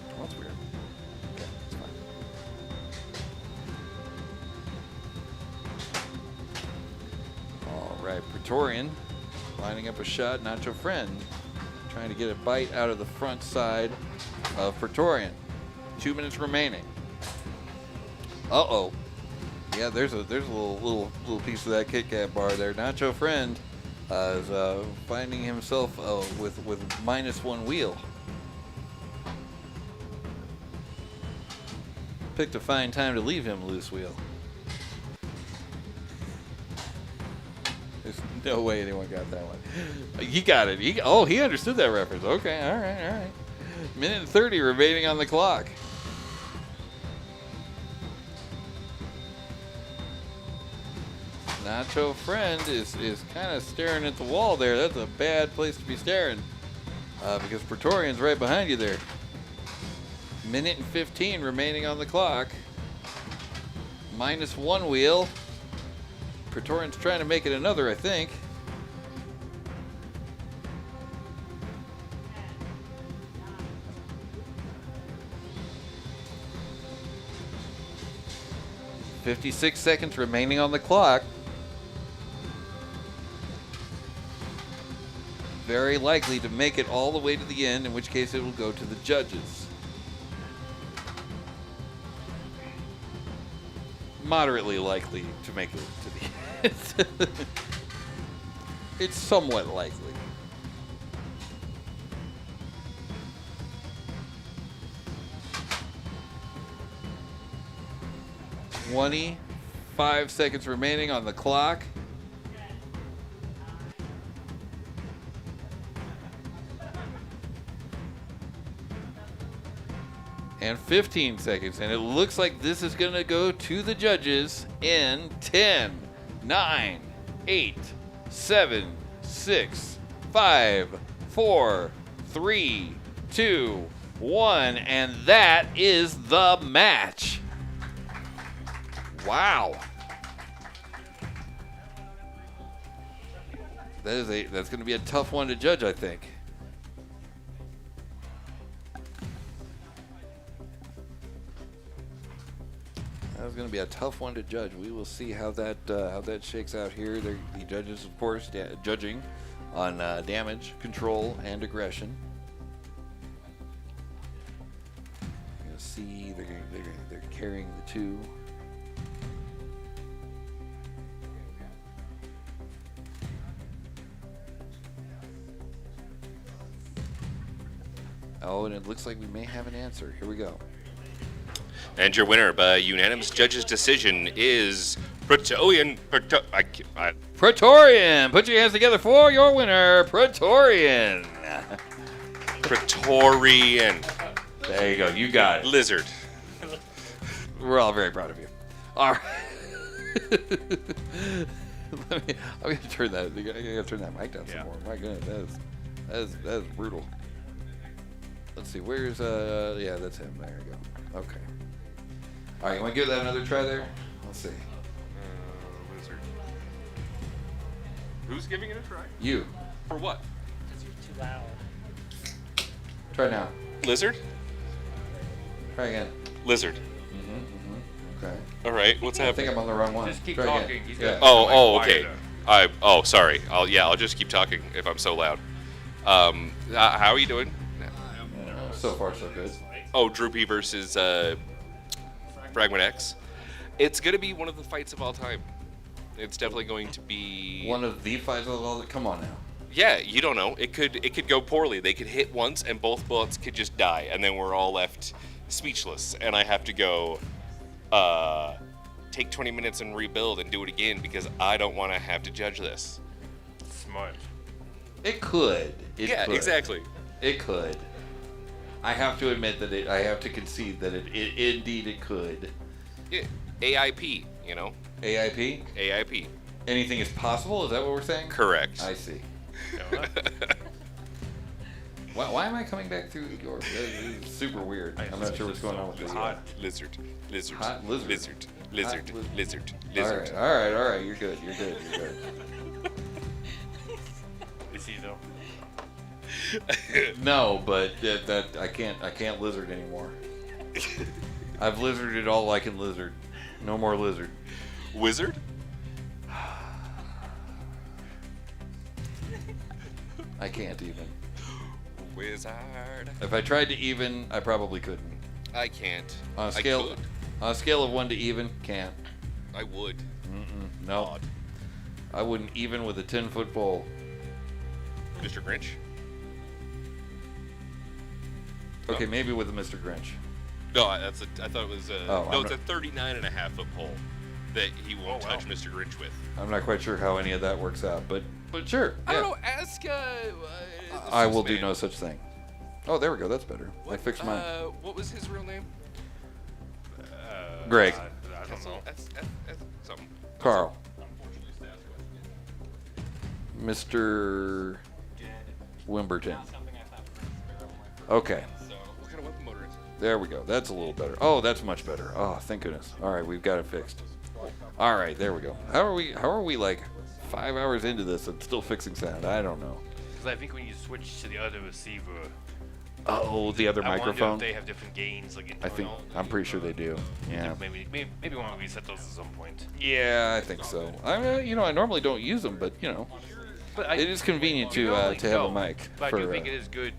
Oh, that's weird. Okay, that's fine. All right, Praetorian lining up a shot. Nacho Friend trying to get a bite out of the front side of Praetorian. 2 minutes remaining. Uh-oh. Yeah, there's a little piece of that Kit Kat bar there. Nacho Friend is finding himself with -1 wheel. Picked a fine time to leave him loose wheel. There's no way anyone got that one. He got it. He understood that reference. Okay, all right. Minute and 30 remaining on the clock. Nacho Friend is kind of staring at the wall there. That's a bad place to be staring because Praetorian's right behind you there. Minute and 15 remaining on the clock. -1 wheel. Praetorian's trying to make it another, I think. $56 seconds remaining on the clock. Very likely to make it all the way to the end, in which case it will go to the judges. moderately likely to make it to the end. It's somewhat likely. $25 seconds remaining on the clock. And 15 seconds, and it looks like this is going to go to the judges in 10, 9, 8, 7, 6, 5, 4, 3, 2, 1, and that is the match. Wow. That's going to be a tough one to judge, I think. That's going to be a tough one to judge. We will see how that shakes out here. The judges, of course, judging on damage, control, and aggression. You'll see they're carrying the two. Oh, and it looks like we may have an answer. Here we go. And your winner by unanimous judges' decision is Praetorian. Praetorian! Put your hands together for your winner, Praetorian. Praetorian. There you go. You got it. Lizard. We're all very proud of you. All right. I'm gonna turn that. I gotta turn that mic down some more. My goodness, that is brutal. Let's see. Where's yeah, that's him. There you go. Okay. All right, you want to give that another try there? Let's see. Lizard. Who's giving it a try? You. For what? Because you're too loud. Try now. Lizard? Try again. Lizard. Okay. All right, what's I happening? think I'm on the wrong one. Just keep Try talking. Again. He's Yeah. got Okay. Sorry. I'll just keep talking if I'm so loud. How are you doing? So far, so good. Oh, Droopy versus Fragment X. It's gonna be one of the fights of all time. It's definitely going to be One of the fights of all. Come on now. Yeah, you don't know. It could go poorly. They could hit once and both bullets could just die, and then we're all left speechless. And I have to go take 20 minutes and rebuild and do it again because I don't want to have to judge this. Smart. It could. It Yeah, could. exactly. It could. I have to admit that I have to concede that it indeed it could. Yeah, AIP, you know. AIP? AIP. Anything is possible? Is that what we're saying? Correct. I see. Why am I coming back through your? This is super weird. I'm not sure what's going on with this. Hot lizard. Hot lizard. Lizard. Hot Lizard. All right. You're good. You're good. Is he though? No, but that I can't lizard anymore. I've lizarded all I can lizard. No more lizard. Wizard? I can't even. Wizard. If I tried to even, I probably couldn't. I can't. On a I scale, could. on a scale of 1 to even, can't. I would. No. I wouldn't even with a 10-foot pole. Mr. Grinch? Okay, maybe with a Mr. Grinch. No, I thought it was I'm it's not- a 39.5-foot pole that he won't touch Mr. Grinch with. I'm not quite sure how any of that works out, but sure. I yeah. don't know. Ask. I will do man. no such thing. Oh, there we go. That's better. I fixed mine. What was his real name? Greg. I don't know. That's something. Carl. Mr. Wimberton. Okay. So, what kind of weapon motor is it? There we go. That's a little better. Oh, that's much better. Oh, thank goodness. All right, we've got it fixed. All right, there we go. How are we like 5 hours into this and still fixing sound? I don't know. Because I think when you switch to the other receiver, Oh, the other I wonder microphone. if they have different gains, like I think I'm pretty sure they do. Yeah. Maybe want to reset those at some point. Yeah, I think so. I normally don't use them, but But it is convenient to have a mic But for I do think it is good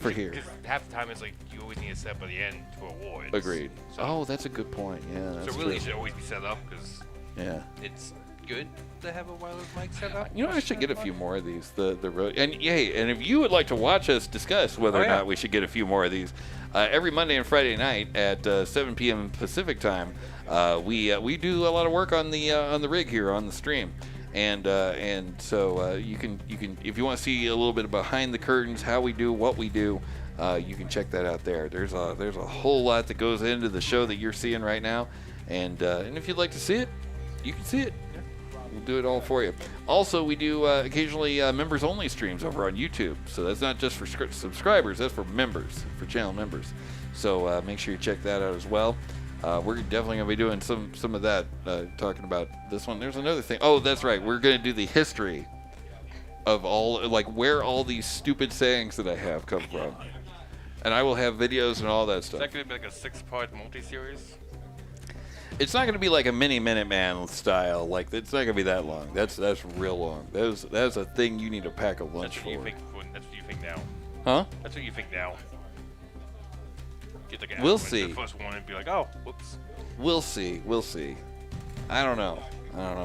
for here. Because half the time it's like you always need to set up at the end to awards. Agreed. So, Oh, that's a good point. Yeah, that's so really, it true. should always be set up because Yeah. it's good to have a wireless mic set up. You know, I should get a few more of these. The road and yay. And if you would like to watch us discuss whether Oh, or yeah. not we should get a few more of these, every Monday and Friday night at 7 p.m. Pacific time, we do a lot of work on the rig here on the stream, and so you can if you want to see a little bit behind the curtains, how we do what we do. You can check that out there. There's a whole lot that goes into the show that you're seeing right now, and if you'd like to see it, you can see it. We'll do it all for you. Also, we do occasionally members-only streams over on YouTube. So that's not just for subscribers. That's for members, for channel members. So make sure you check that out as well. We're definitely going to be doing some of that, talking about this one. There's another thing. Oh, that's right. We're going to do the history of all, like, where all these stupid sayings that I have come from. And I will have videos and all that Is stuff. that going to be like a 6-part multi-series? It's not going to be like a mini Minuteman style. Like, it's not going to be that long. That's real long. That's a thing you need to pack a lunch That's what for. That's what you think now. Huh? That's what you think now. Get like We'll the see. first one and be like, oh, whoops. We'll see. I don't know.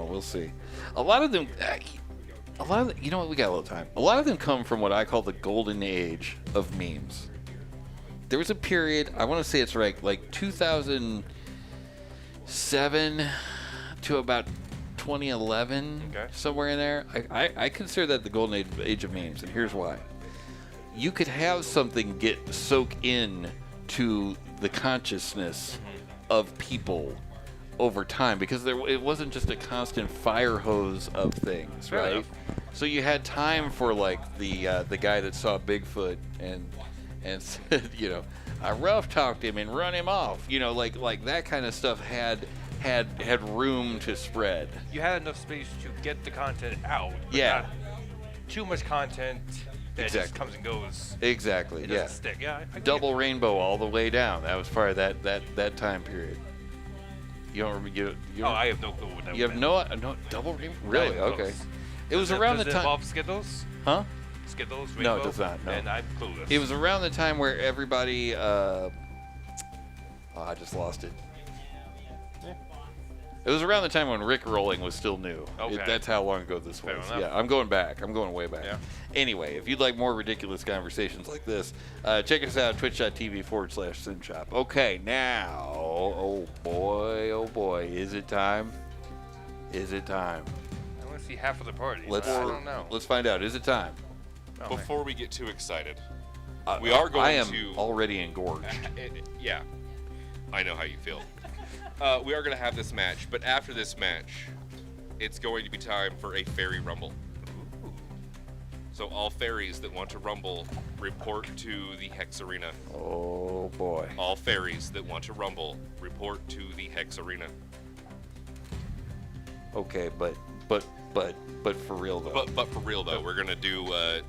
We'll see. A lot of them, you know what? We got a little time. A lot of them come from what I call the golden age of memes. There was a period, I want to say it's right, like 2007 to about 2011, Okay. somewhere in there. I consider that the golden age of memes, and here's why. You could have something soak in to the consciousness of people over time, because it wasn't just a constant fire hose of things, Fair right? enough. So you had time for like the guy that saw Bigfoot and said, you know, I rough talked him and run him off, you know, like that kind of stuff had room to spread. You had enough space to get the content out. But Yeah. Not too much content that just Exactly. comes and goes. Exactly. It Yeah. doesn't stick. Yeah. I Double rainbow all the way down. That was part of that time period. You don't remember? You Oh, don't, I have no clue what that you have meant. no double rainbow. Not Really? even Okay. close. It was Does around does the it time. involve Skittles? Huh? Skittles? No, Rainbow? it does not, no. And I'm clueless. It was around the time where everybody. I just lost it. It was around the time when Rick rolling was still new. Okay. That's how long ago this Fair was. enough. Yeah, I'm going back. I'm going way back. Yeah. Anyway, if you'd like more ridiculous conversations like this, check us out, twitch.tv/Synshop. Okay, now, oh boy, is it time? Is it time? I want to see half of the party. Let's I don't know. Let's find out. Is it time? Oh, Before we get too excited, we are going I am to. already engorged. Yeah, I know how you feel. We are going to have this match, but after this match, it's going to be time for a fairy rumble. So all fairies that want to rumble, report to the Hex Arena. Oh boy. All fairies that want to rumble, report to the Hex Arena. Okay, but for real though. But for real though, we're gonna do.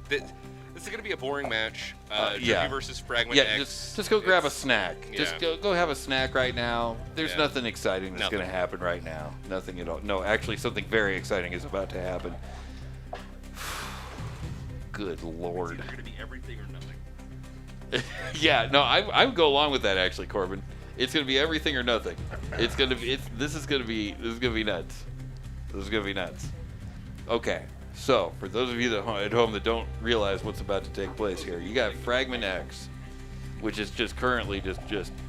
This is gonna be a boring match. Yeah. Jerky versus Fragment Yeah, X. just go grab a It's- snack. Just yeah. go have a snack right now. There's Yeah. nothing exciting that's Nothing. going to happen right now. Nothing at all. No, actually, something very exciting is about to happen. Good lord. It's either gonna be everything or nothing. Yeah, no, I would go along with that actually, Corbin. It's going to be everything or nothing. It's going to be. This is going to be nuts. This is going to be nuts. Okay. So, for those of you at home that don't realize what's about to take place here, you got Fragment X, which is just currently just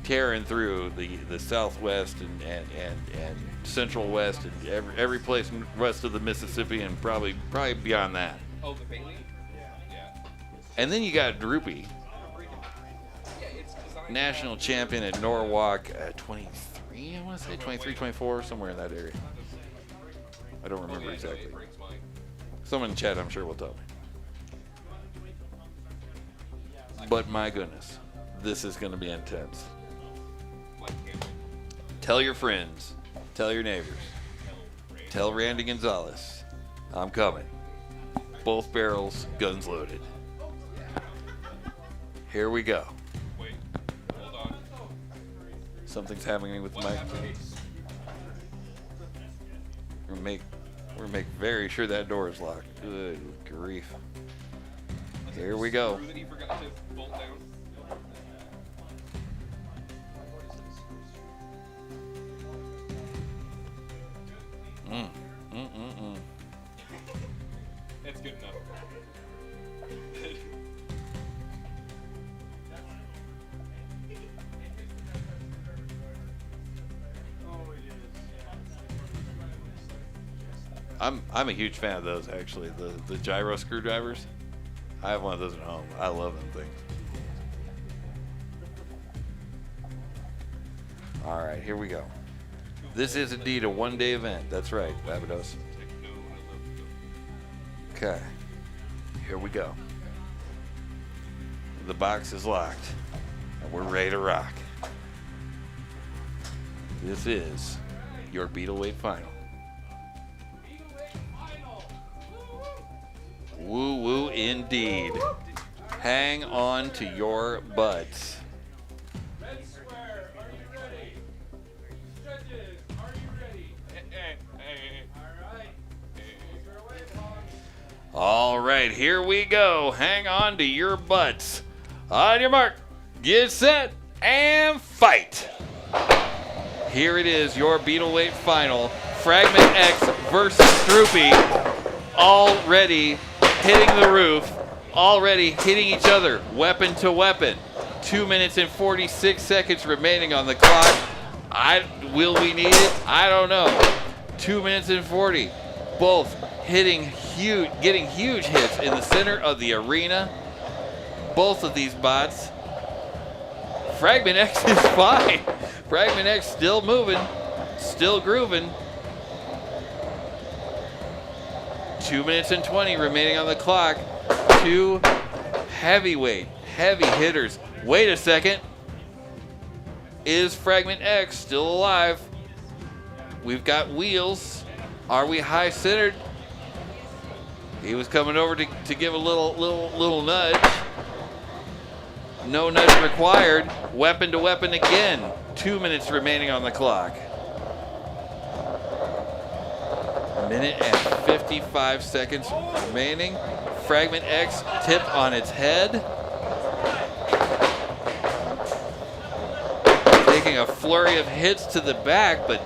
tearing through the Southwest and Central West and every place west of the Mississippi and probably beyond that. Oh, the Bailey? Yeah. And then you got Droopy, national champion at Norwalk, 23, I want to say 23, 24, somewhere in that area. I don't remember exactly. Someone in chat, I'm sure, will tell me. But my goodness, this is going to be intense. Tell your friends. Tell your neighbors. Tell Randy Gonzalez. I'm coming. Both barrels, guns loaded. Here we go. Wait, hold on. Something's happening with the mic. We're gonna make very sure that door is locked. Good grief. Here we go. That he forgot to bolt down. That's good enough. I'm a huge fan of those actually. The gyro screwdrivers. I have one of those at home. I love them things. All right, here we go. This is indeed a one-day event. That's right, Babados. Okay, here we go. The box is locked, and we're ready to rock. This is your beetleweight final. Woo woo indeed. Hang on to your butts. Red square, are you ready? Judges, are you ready? Alright. Close your way, Bob. All right, here we go. Hang on to your butts. On your mark, get set, and fight. Here it is, your beetleweight final. Fragment X versus Droopy. Already hitting the roof. Already hitting each other, weapon to weapon. 2 minutes and 46 seconds remaining on the clock. Will we need it? I don't know. 2 minutes and 40. Both getting huge hits in the center of the arena. Both of these bots. Fragment X is fine. Fragment X still moving, still grooving. 2 minutes and 20 remaining on the clock. Two heavy hitters. Wait a second. Is Fragment X still alive? We've got wheels. Are we high centered? He was coming over to give a little nudge. No nudge required. Weapon to weapon again. 2 minutes remaining on the clock. Minute and 55 seconds remaining. Fragment X tipped on its head. Taking a flurry of hits to the back, but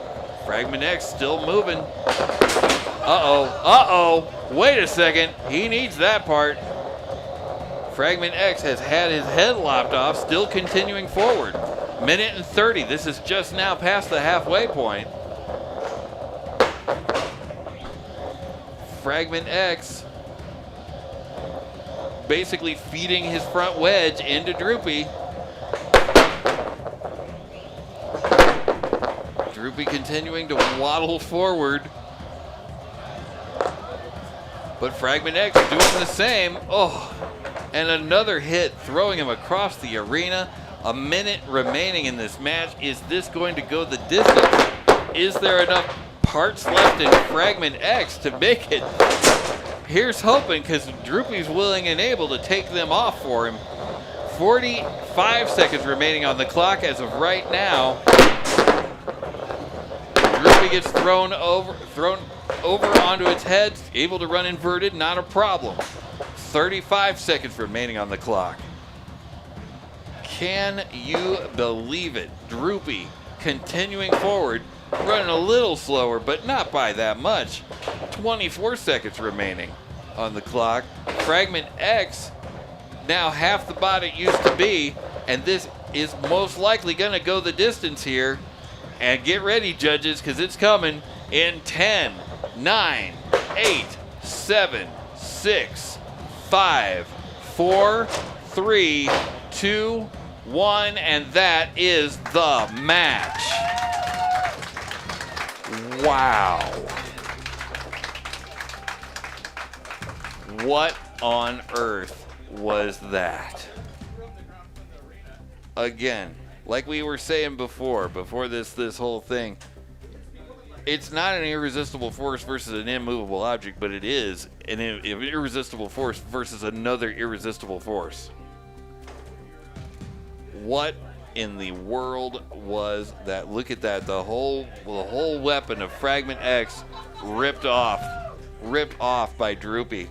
Fragment X still moving. Uh-oh. Wait a second. He needs that part. Fragment X has had his head lopped off, still continuing forward. Minute and 30. This is just now past the halfway point. Fragment X basically feeding his front wedge into Droopy. Droopy continuing to waddle forward. But Fragment X doing the same. Oh, and another hit throwing him across the arena. A minute remaining in this match. Is this going to go the distance? Is there enough parts left in Fragment X to make it? Here's hoping, because Droopy's willing and able to take them off for him. 45 seconds remaining on the clock as of right now. Droopy gets thrown over onto its head, able to run inverted, not a problem. 35 seconds remaining on the clock. Can you believe it? Droopy continuing forward, running a little slower, but not by that much. 24 seconds remaining on the clock. Fragment X, now half the bot it used to be, and this is most likely going to go the distance here. And get ready, judges, because it's coming in 10, 9, 8, 7, 6, 5, 4, 3, 2, 1, and that is the match. Wow. What on earth was that? Again, like we were saying before this whole thing, it's not an irresistible force versus an immovable object, but it is an irresistible force versus another irresistible force. What in the world was that? Look at that. The whole weapon of Fragment X ripped off by Droopy.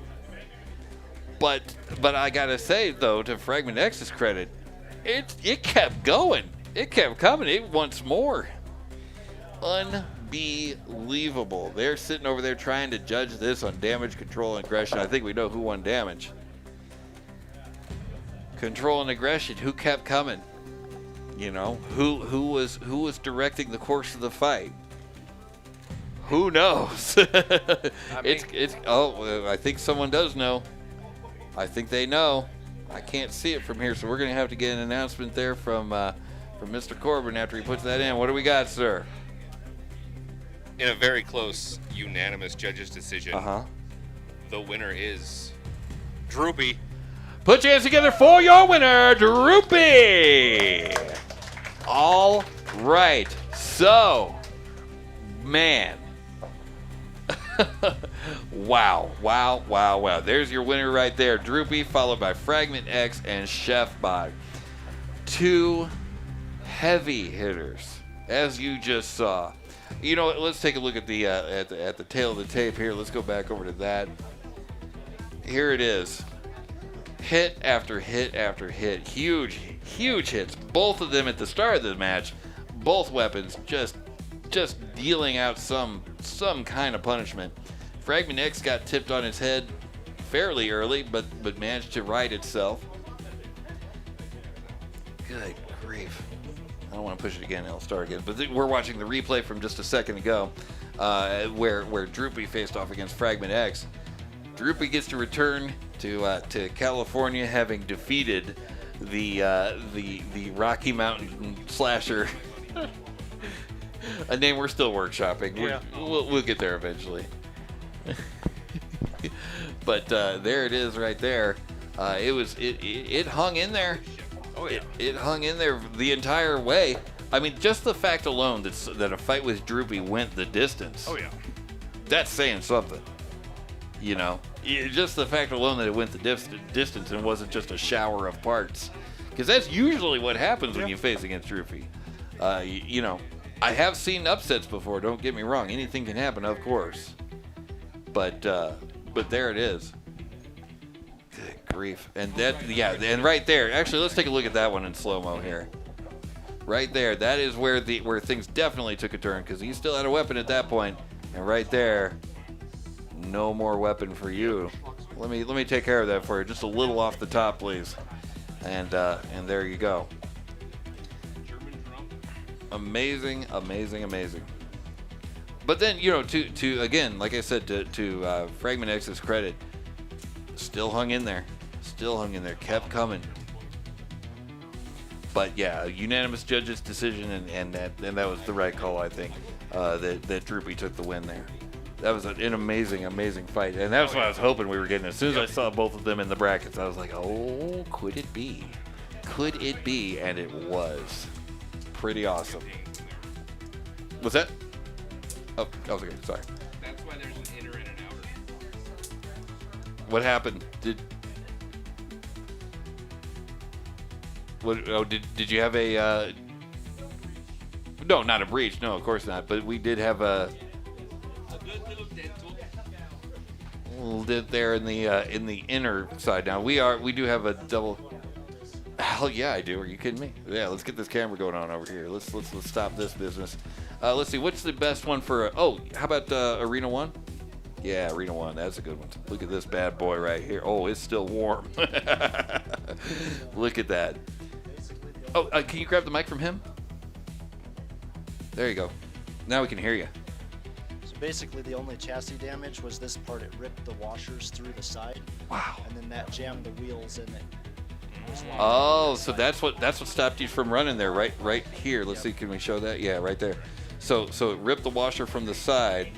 But I gotta say though, to Fragment X's credit, it kept going. It kept coming. It wants more. Unbelievable. They're sitting over there trying to judge this on damage, control, and aggression. I think we know who won damage. Control and aggression. Who kept coming? You know, who was directing the course of the fight? Who knows? I think someone does know. I think they know. I can't see it from here, so we're gonna have to get an announcement there from Mr. Corbin after he puts that in. What do we got, sir? In a very close, unanimous judges' decision, Uh-huh. the winner is Droopy. Put your hands together for your winner, Droopy! All right. So, man. Wow. There's your winner right there. Droopy, followed by Fragment X and Chef Bog. 2 heavy hitters, as you just saw. You know, let's take a look at the tail of the tape here. Let's go back over to that. Here it is. Hit after hit after hit. Huge hits. Both of them at the start of the match. Both weapons just dealing out some kind of punishment. Fragment X got tipped on his head fairly early, but managed to right itself. Good grief. I don't want to push it again. It'll start again. But we're watching the replay from just a second ago, where Droopy faced off against Fragment X. Droopy gets to return to California, having defeated the Rocky Mountain Slasher. A name we're still workshopping. Yeah. We'll get there eventually. But there it is right there. It hung in there. Oh yeah. It hung in there the entire way. I mean, just the fact alone that a fight with Droopy went the distance. Oh yeah. That's saying something. You know, just the fact alone that it went the distance and wasn't just a shower of parts. Because that's usually what happens when you face against Droopy. You know, I have seen upsets before, don't get me wrong. Anything can happen, of course. But there it is. Good grief. And and right there, actually, let's take a look at that one in slow-mo here. Right there, that is where things definitely took a turn, because he still had a weapon at that point. And right there, no more weapon for you. Let me take care of that for you. Just a little off the top, please. And there you go. Amazing. But then, you know, to again, like I said, to Fragment X's credit, still hung in there, kept coming. But yeah, unanimous judges' decision, and that was the right call, I think. That Droopy took the win there. That was an amazing fight, and that's what I was hoping we were getting. As soon as I saw both of them in the brackets, I was like, oh, could it be? And it was. Pretty awesome. What's that? Oh, okay. Sorry. That's why there's an inner and an outer. What happened? Did you have a? No, not a breach. No, of course not. But we did have a little dip there in the inner side. Now we do have a double. Hell yeah, I do. Are you kidding me? Yeah, let's get this camera going on over here. Let's stop this business. Let's see, what's the best one for? How about Arena 1? Yeah, Arena 1. That's a good one. Look at this bad boy right here. Oh, it's still warm. Look at that. Oh, can you grab the mic from him? There you go. Now we can hear you. So basically, the only chassis damage was this part. It ripped the washers through the side. Wow. And then that jammed the wheels in it. Oh, so that's what stopped you from running there, right here. Let's see, can we show that? Yeah, right there. So it ripped the washer from the side.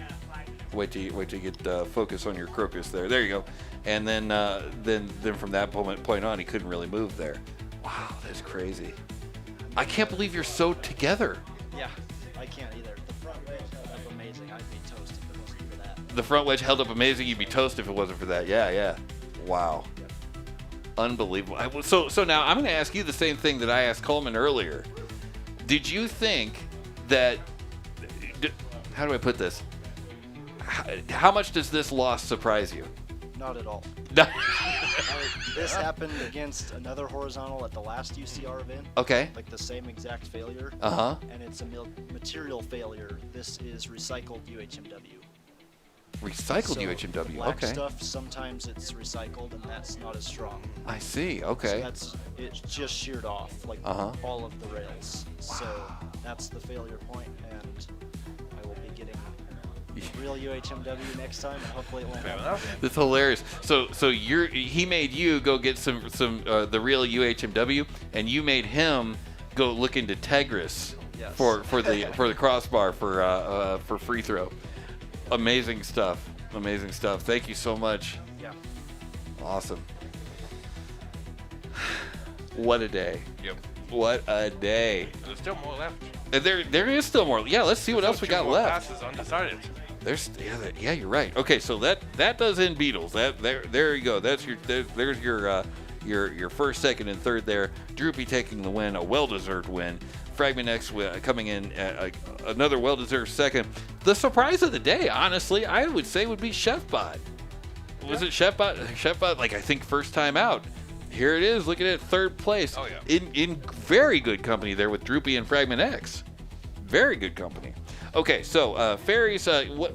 Wait till you get focus on your crocus there. There you go. And then from that point on, he couldn't really move there. Wow, that's crazy. I can't believe you're so together. Yeah, I can't either. The front wedge held up amazing. I'd be toast if it wasn't for that. The front wedge held up amazing. You'd be toast if it wasn't for that. Yeah. Wow. Unbelievable. So now I'm going to ask you the same thing that I asked Coleman earlier. Did you think that? How do I put this? How much does this loss surprise you? Not at all. This happened against another horizontal at the last UCR event. Okay. Like the same exact failure. Uh-huh. And it's a material failure. This is recycled UHMW. Recycled So UHMW. Black Okay. stuff, sometimes it's recycled, and that's not as strong. I see. So Okay. it just sheared off, like all of the rails. So that's the failure point, and I will be getting real UHMW next time, and hopefully it won't happen. That's hilarious. So he made you go get some the real UHMW, and you made him go look into Tegris Yes. for the crossbar for free throw. Amazing stuff. Amazing stuff. Thank you so much. Yeah. Awesome. What a day. Yep. What a day. There's still more left. And there is still more. Yeah, let's see what else we got left. Passes undecided. Yeah, you're right. Okay, so that does end Beatles. There you go. There's your first, second, and third there. Droopy taking the win, a well-deserved win. Fragment X coming in another well-deserved second. The surprise of the day, honestly, I would say would be Chefbot. Was it Chefbot? Chefbot, like I think first time out. Here it is, looking at third place. Oh yeah. In very good company there with Droopy and Fragment X. Very good company. Okay, so fairies. What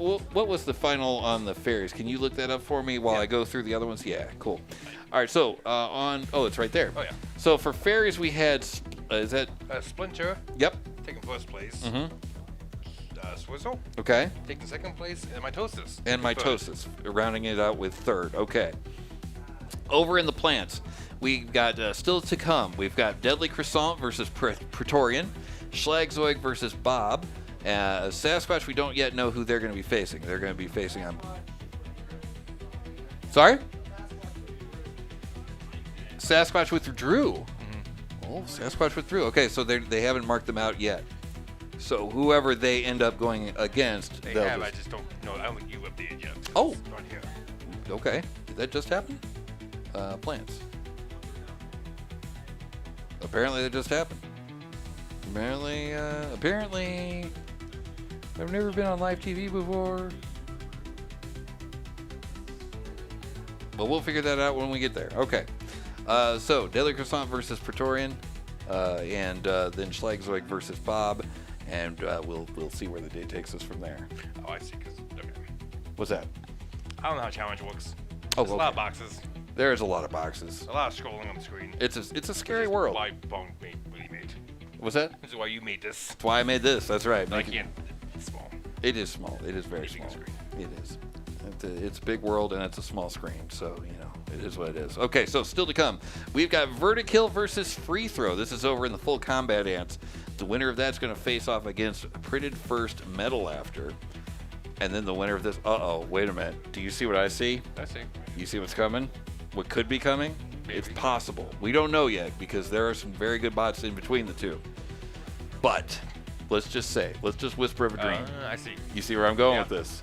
was the final on the fairies? Can you look that up for me while I go through the other ones? Yeah, cool. All right, so it's right there. Oh yeah. So for fairies we had is that Splinter. Yep. Taking first place. Mm-hmm. Swizzle. Okay. Taking second place, and Mitosis. And third. Mitosis, rounding it out with third. Okay. Over in the plants, we got still to come. We've got Deadly Croissant versus Praetorian, Schlagzeug versus Bob, Sasquatch. We don't yet know who they're going to be facing. They're going to be facing on. Sorry. Sasquatch withdrew. Mm-hmm. Oh, Sasquatch withdrew. Okay, so they haven't marked them out yet. So whoever they end up going against, They they'll have. I just don't know. I don't think you updated yet. Oh. It's not here. Okay, did that just happen? Plants. Apparently that just happened. Apparently, I've never been on live TV before. But we'll figure that out when we get there. Okay. So Deadly Croissant versus Praetorian, and then Schlagzeug versus Bob, and we'll see where the day takes us from there. Oh, I see. Okay. What's that? I don't know how challenge works. Oh, There's a lot of boxes. There's a lot of boxes. A lot of scrolling on the screen. It's a scary This is world. Why Bone made what he made. What's that? This is why you made this. That's why I made this. That's right. I can't. It's small. It is small. It is very small. It is. It's a big world and it's a small screen, so it is what it is. Okay, so still to come, we've got Vertikill versus Free Throw. This is over in the full combat ants. The winner of that's going to face off against Printed First Metal After, and then the winner of this. Wait a minute. Do you see what I see? I see. You see what's coming? What could be coming? Maybe. It's possible. We don't know yet because there are some very good bots in between the two. But let's just whisper of a dream. I see. You see where I'm going with this?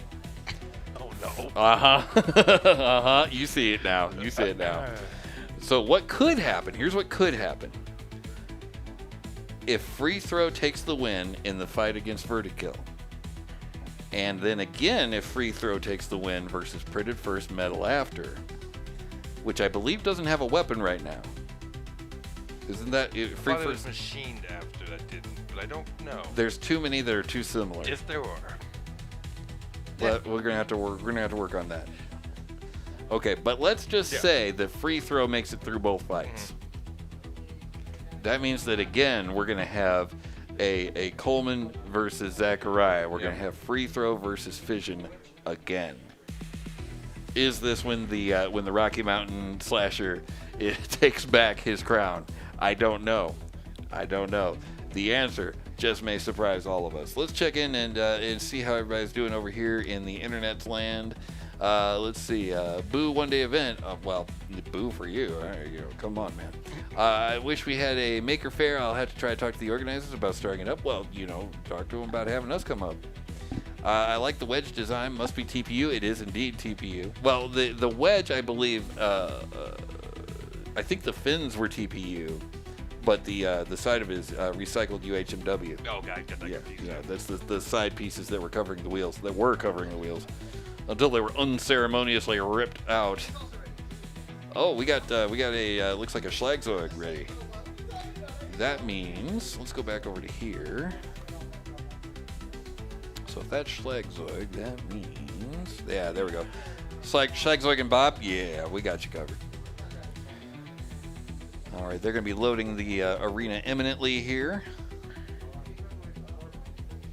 Oh no. Uh-huh. You see it now. So what could happen? Here's what could happen. If Free Throw takes the win in the fight against Vertikill, and then again if Free Throw takes the win versus Printed First Metal After, which I believe doesn't have a weapon right now. Isn't that Free I thought it First? was machined after that didn't, but I don't know. There's too many that are too similar. Yes, there were. But we're gonna have to work on that. Okay, but let's just say that Free Throw makes it through both fights. That means that again we're gonna have a Coleman versus Zachariah. We're gonna have Free Throw versus Fission again. Is this when the Rocky Mountain Slasher takes back his crown? I don't know. The answer just may surprise all of us. Let's check in and see how everybody's doing over here in the internet's land. Let's see. Boo one-day event. Well, boo for you. All right, come on, man. I wish we had a maker fair. I'll have to try to talk to the organizers about starting it up. Well, talk to them about having us come up. I like the wedge design. Must be TPU. It is indeed TPU. Well, the wedge, I believe, I think the fins were TPU, but the side of it is recycled UHMW. Oh, God, I got that confused. Yeah, that's the side pieces that were covering the wheels. Until they were unceremoniously ripped out. Oh, we got a looks like a Schlagzeug ready. That means let's go back over to here. So if that's Schlagzeug, that means yeah, there we go. Schlagzeug and Bob, yeah, we got you covered. All right, they're going to be loading the arena imminently here.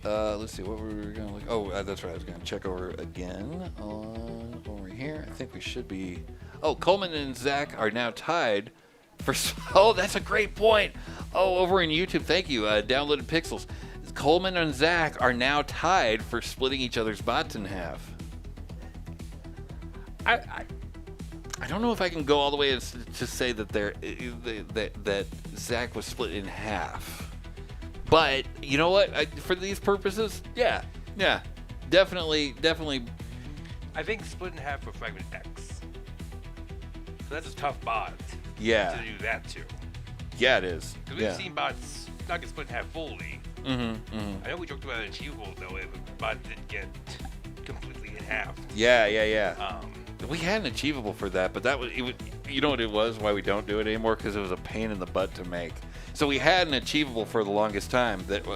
Let's see what we were going to look. Oh, that's right. I was going to check over again on over here. I think we should be. Oh, Coleman and Zach are now tied for. Oh, that's a great point. Oh, over in YouTube, thank you. Downloaded Pixels. Coleman and Zach are now tied for splitting each other's bots in half. I don't know if I can go all the way to say that that Zach was split in half. But you know what? For these purposes, yeah, definitely. I think split in half for Fragment X. So that's a tough bot. Yeah. To do that too. Yeah, it is. Because we've seen bots not get split in half fully. I know we joked about achievable though, if a bot did get completely in half. Yeah. We had an achievable for that, but you know what it was? Why we don't do it anymore? Because it was a pain in the butt to make. So we had an achievable for the longest time that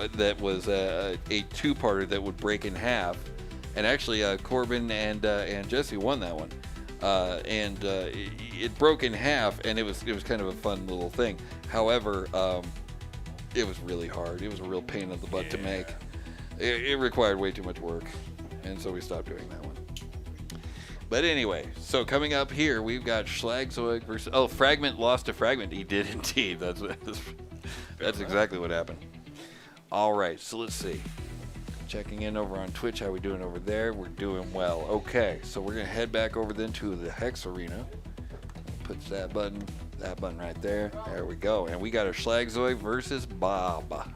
was a two-parter that would break in half, and actually Corbin and Jesse won that one, and it broke in half, and it was kind of a fun little thing. However, it was really hard. It was a real pain in the butt to make. It required way too much work, and so we stopped doing that one. But anyway, so coming up here, we've got Schlagzeug versus... Oh, Fragment lost to Fragment. He did indeed. That's exactly what happened. All right, so let's see. Checking in over on Twitch. How we doing over there? We're doing well. Okay, so we're going to head back over then to the Hex Arena. Puts that button right there. There we go. And we got a Schlagzeug versus Bob.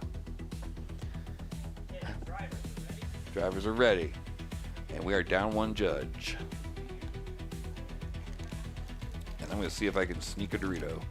Drivers are ready. And we are down one judge. I'm going to see if I can sneak a Dorito.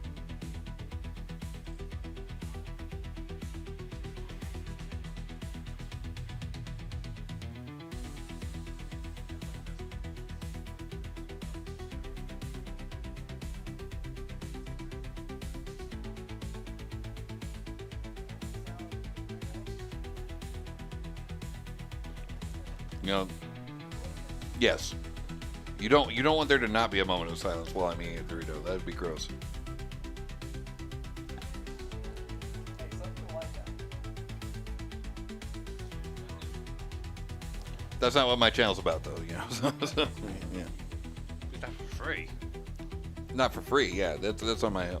You know, yes. You don't want there to not be a moment of silence while I'm eating a Dorito. That would be gross. That's not what my channel's about, though. You know. Yeah. It's not for free. Not for free. Yeah, that's on my.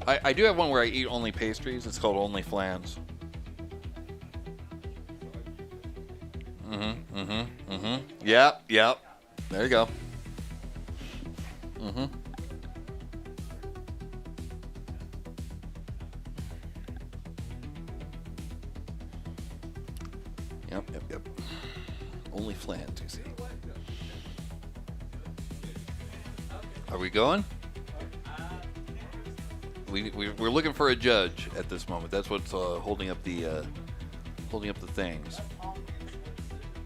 I do have one where I eat only pastries. It's called Only Flans. Yep. There you go. Yep. Only Flans, you see. Are we going? We're looking for a judge at this moment. That's what's holding up the things.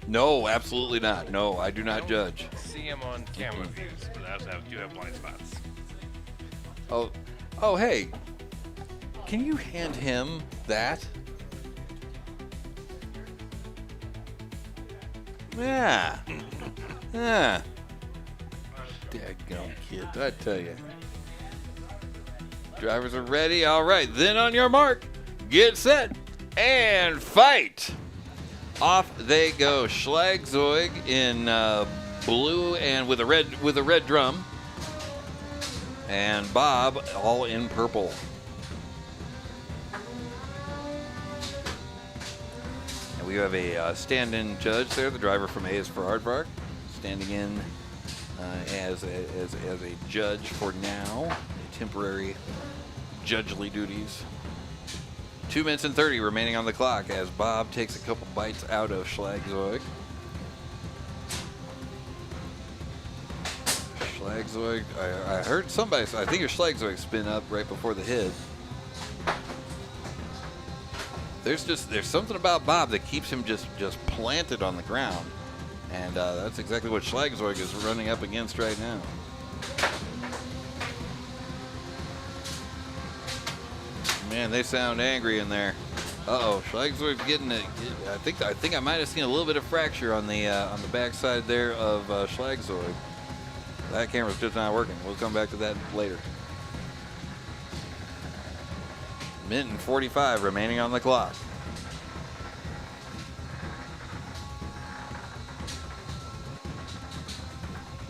No, absolutely not. No, I do not judge. See him on camera views, but I also do have blind spots. Oh, hey. Can you hand him that? Yeah. Daggone kid, I tell you. Drivers are ready. All right, then on your mark, get set, and fight. Off they go. Schlagzeug in blue and with a red drum, and Bob all in purple. And we have a stand-in judge there, the driver from A is for Aardvark, standing in as a judge for now, temporary judgely duties. 2 minutes and 30 remaining on the clock as Bob takes a couple bites out of Schlagzeug. Schlagzeug, I heard somebody, I think your Schlagzeug spin up right before the hit. There's something about Bob that keeps him just planted on the ground. And that's exactly what Schlagzeug is running up against right now. Man, they sound angry in there. Uh-oh, Schlagzeug's getting it. I think I might have seen a little bit of fracture on the backside there of Schlagzeug. That camera's just not working. We'll come back to that later. Minute and 45 remaining on the clock.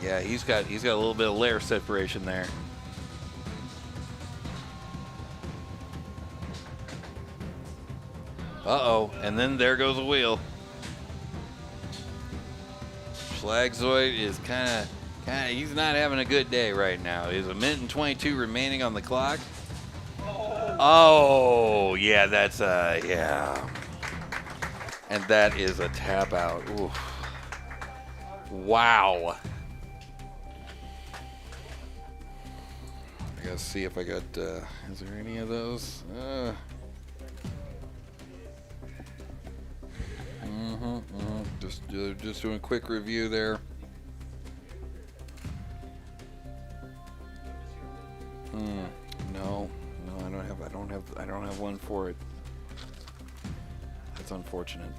Yeah, he's got a little bit of layer separation there. Uh-oh, and then there goes a wheel. Schlagzeug is kind of, he's not having a good day right now. There's a minute and 22 remaining on the clock. Oh, yeah, that's yeah. And that is a tap out. Oof. Wow. I gotta see if I got, is there any of those? Just doing a quick review there. No, I don't have one for it. That's unfortunate.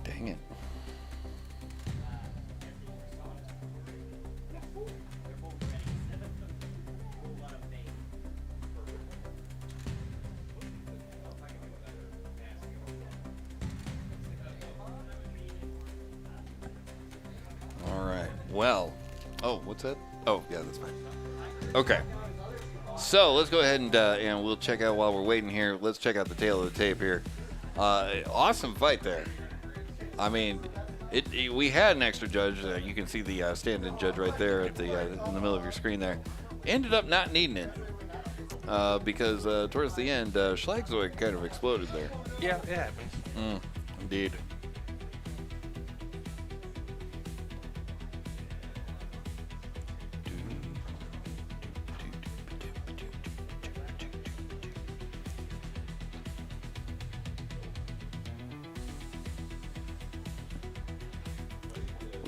Dang it. Well, oh, what's that? Oh, yeah, that's fine. Okay, so let's go ahead and we'll check out while we're waiting here. Let's check out the tail of the tape here. Awesome fight there. I mean, we had an extra judge. You can see the stand-in judge right there at the in the middle of your screen there. Ended up not needing it because towards the end, Schlagzeug kind of exploded there. Yeah, it happens. Indeed.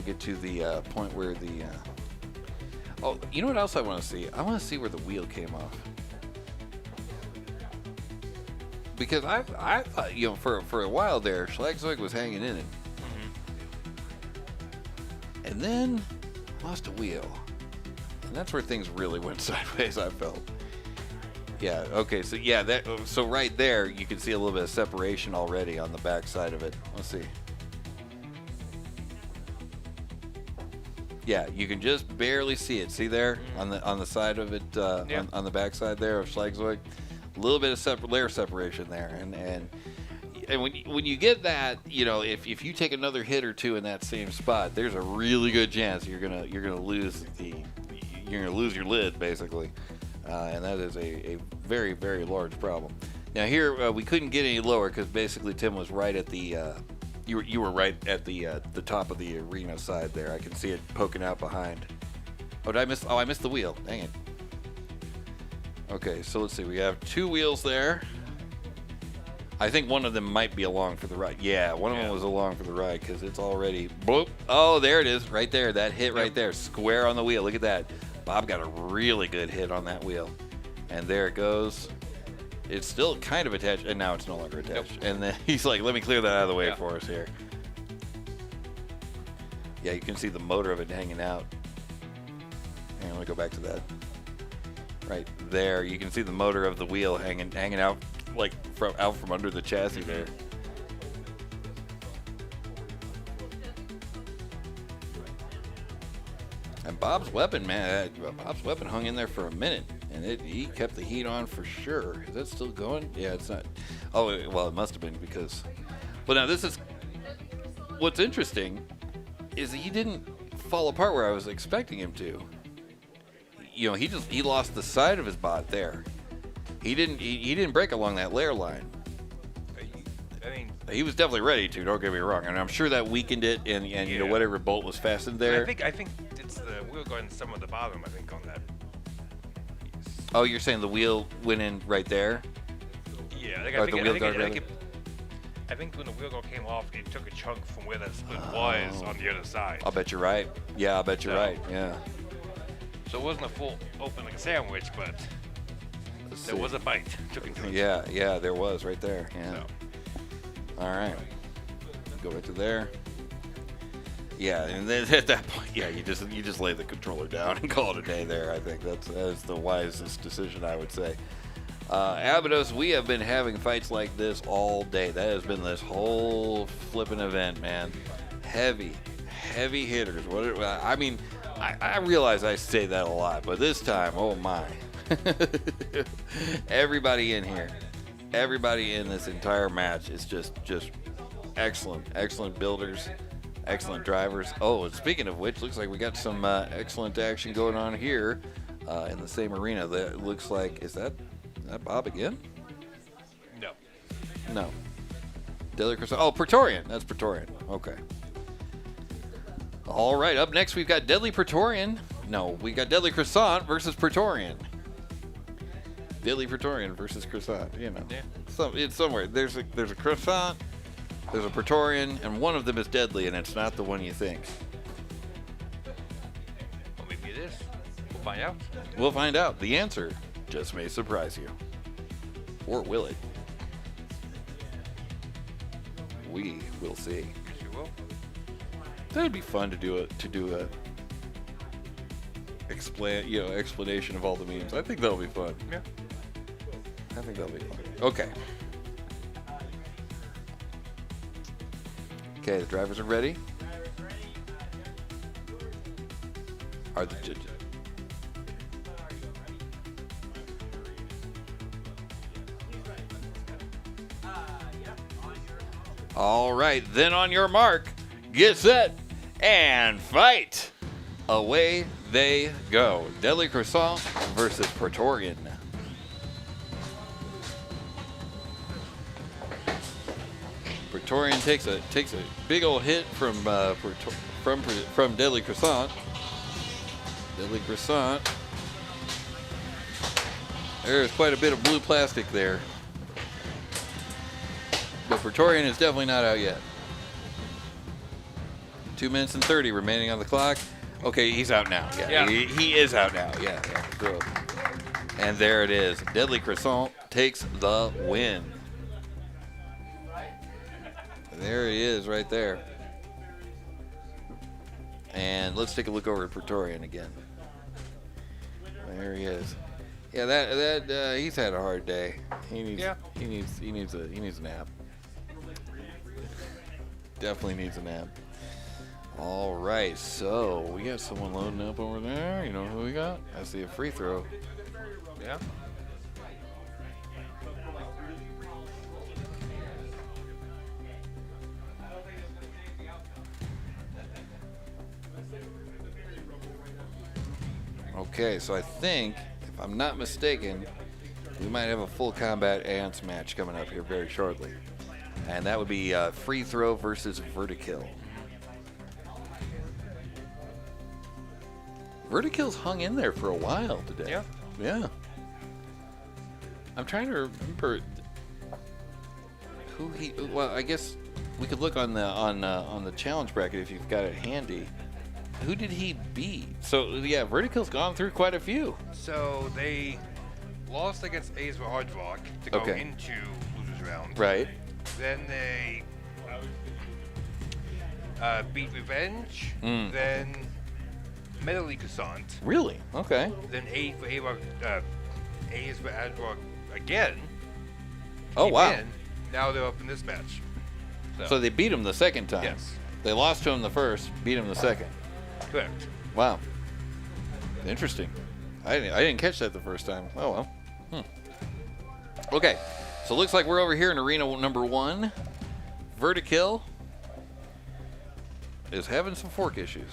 Get to the point where the oh, you know what else I want to see? I want to see where the wheel came off, because I thought, you know, for a while there Schlagzeug was hanging in it, and then lost a wheel, and that's where things really went sideways, I felt. Yeah, okay, so yeah, so right there you can see a little bit of separation already on the back side of it. Let's see. Yeah, you can just barely see it. See there on the side of it, on the back side there of Schlagzeug, a little bit of layer separation there, and when you get that, you know, if you take another hit or two in that same spot, there's a really good chance you're gonna lose your lid basically, and that is a very, very large problem. Now here we couldn't get any lower because basically Tim was right at the. You were right at the top of the arena side there. I can see it poking out behind. Oh, did I miss? Oh, I missed the wheel. Dang it. Okay, so let's see. We have two wheels there. I think one of them might be along for the ride. Yeah, one of them was along for the ride because it's already. Boop. Oh, there it is, right there. That hit right there, square on the wheel. Look at that. Bob got a really good hit on that wheel, and there it goes. It's still kind of attached, and now it's no longer attached. Nope. And then he's like, let me clear that out of the way for us here. Yeah, you can see the motor of it hanging out. And let me go back to that. Right there, you can see the motor of the wheel hanging out like out from under the chassis there. And Bob's weapon, man, Bob's weapon hung in there for a minute. And he kept the heat on for sure. Is that still going? Yeah, it's not. Oh, well, it must have been because. Well, now this is. What's interesting is he didn't fall apart where I was expecting him to. You know, he lost the side of his bot there. He didn't break along that layer line. I mean, he was definitely ready to. Don't get me wrong, and I'm sure that weakened it, and you know, whatever bolt was fastened there. I think it's the wheel going some of the bottom. I think on that. Oh, you're saying the wheel went in right there? Yeah, I think when the wheel guard came off, it took a chunk from where that split was on the other side. I'll bet you're right. Yeah, I'll bet you're right. Yeah. So it wasn't a full open like a sandwich, but Let's there see. was a bite. Took into it. Yeah, there was right there. Yeah. So, All right. Go back to there. Yeah, and then at that point, yeah, you just lay the controller down and call it a day there. I think that's the wisest decision, I would say. Abydos, we have been having fights like this all day. That has been this whole flipping event, man. Heavy hitters. I mean, I realize I say that a lot, but this time, oh my. Everybody in here, everybody in this entire match is just excellent builders, excellent drivers. Oh, and speaking of which, looks like we got some excellent action going on here in the same arena. That looks like, is that Bob again? No. Deadly Croissant. Oh, Praetorian. That's Praetorian. Okay. All right. Up next, we've got Deadly Praetorian. No, we got Deadly Croissant versus Praetorian. Deadly Praetorian versus Croissant. You know, it's somewhere. There's a Croissant, there's a Praetorian, and one of them is deadly, and it's not the one you think. well, maybe it is. We'll find out. We'll find out. The answer just may surprise you, or will it? We will see. Yes, you will. That'd be fun to do a explanation of all the memes. I think that'll be fun. Yeah. I think that'll be fun. Okay. Okay, the drivers are ready. Are the judges? All right, then on your mark, get set, and fight! Away they go. Deadly Croissant versus Praetorian. Praetorian takes a big old hit from Deadly Croissant. Deadly Croissant. There's quite a bit of blue plastic there. But Praetorian is definitely not out yet. 2 minutes and 30 remaining on the clock. Okay, he's out now. Yeah. He is out now. Yeah. Good. And there it is. Deadly Croissant takes the win. There he is right there. And let's take a look over at Praetorian again. There he is. Yeah, that he's had a hard day. He needs a nap. Definitely needs a nap. All right, so we got someone loading up over there. You know who we got? I see a free throw. Yeah. Okay, so I think, if I'm not mistaken, we might have a full combat ants match coming up here very shortly. And that would be free throw versus vertikill. Vertikill's hung in there for a while today. Yeah. I'm trying to remember who he. Well, I guess we could look on the challenge bracket if you've got it handy. Who did he beat? So yeah, Vertikill's gone through quite a few. So they lost against A's for Aardvark to go into losers round. Right. Then they beat Revenge. Then Medley Cassant. Really? Okay. Then A for A's for Aardvark again. Oh wow. In. Now they're up in this match. So they beat him the second time. Yes. They lost to him the first, beat him the second. Correct. Wow. Interesting. I didn't catch that the first time. Oh well. Okay. So it looks like we're over here in arena number 1. Vertikill is having some fork issues.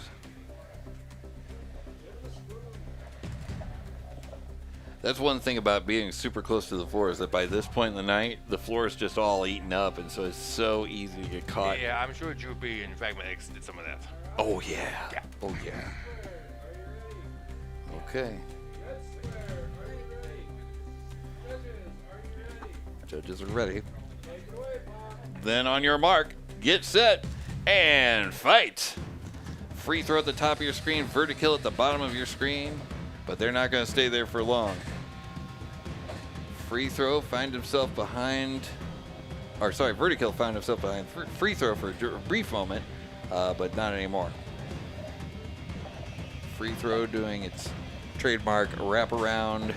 That's one thing about being super close to the floor is that by this point in the night, the floor is just all eaten up, and so it's so easy to get caught. Yeah, I'm sure Droopy and Fragment X did some of that. Oh yeah. Oh yeah. Okay. Judges are ready. Then on your mark, get set, and fight. Free throw at the top of your screen, vertikill at the bottom of your screen. but they're not going to stay there for long. Free throw find himself behind, or sorry, Vertikill found himself behind free throw for a brief moment, but not anymore. Free throw doing its trademark wraparound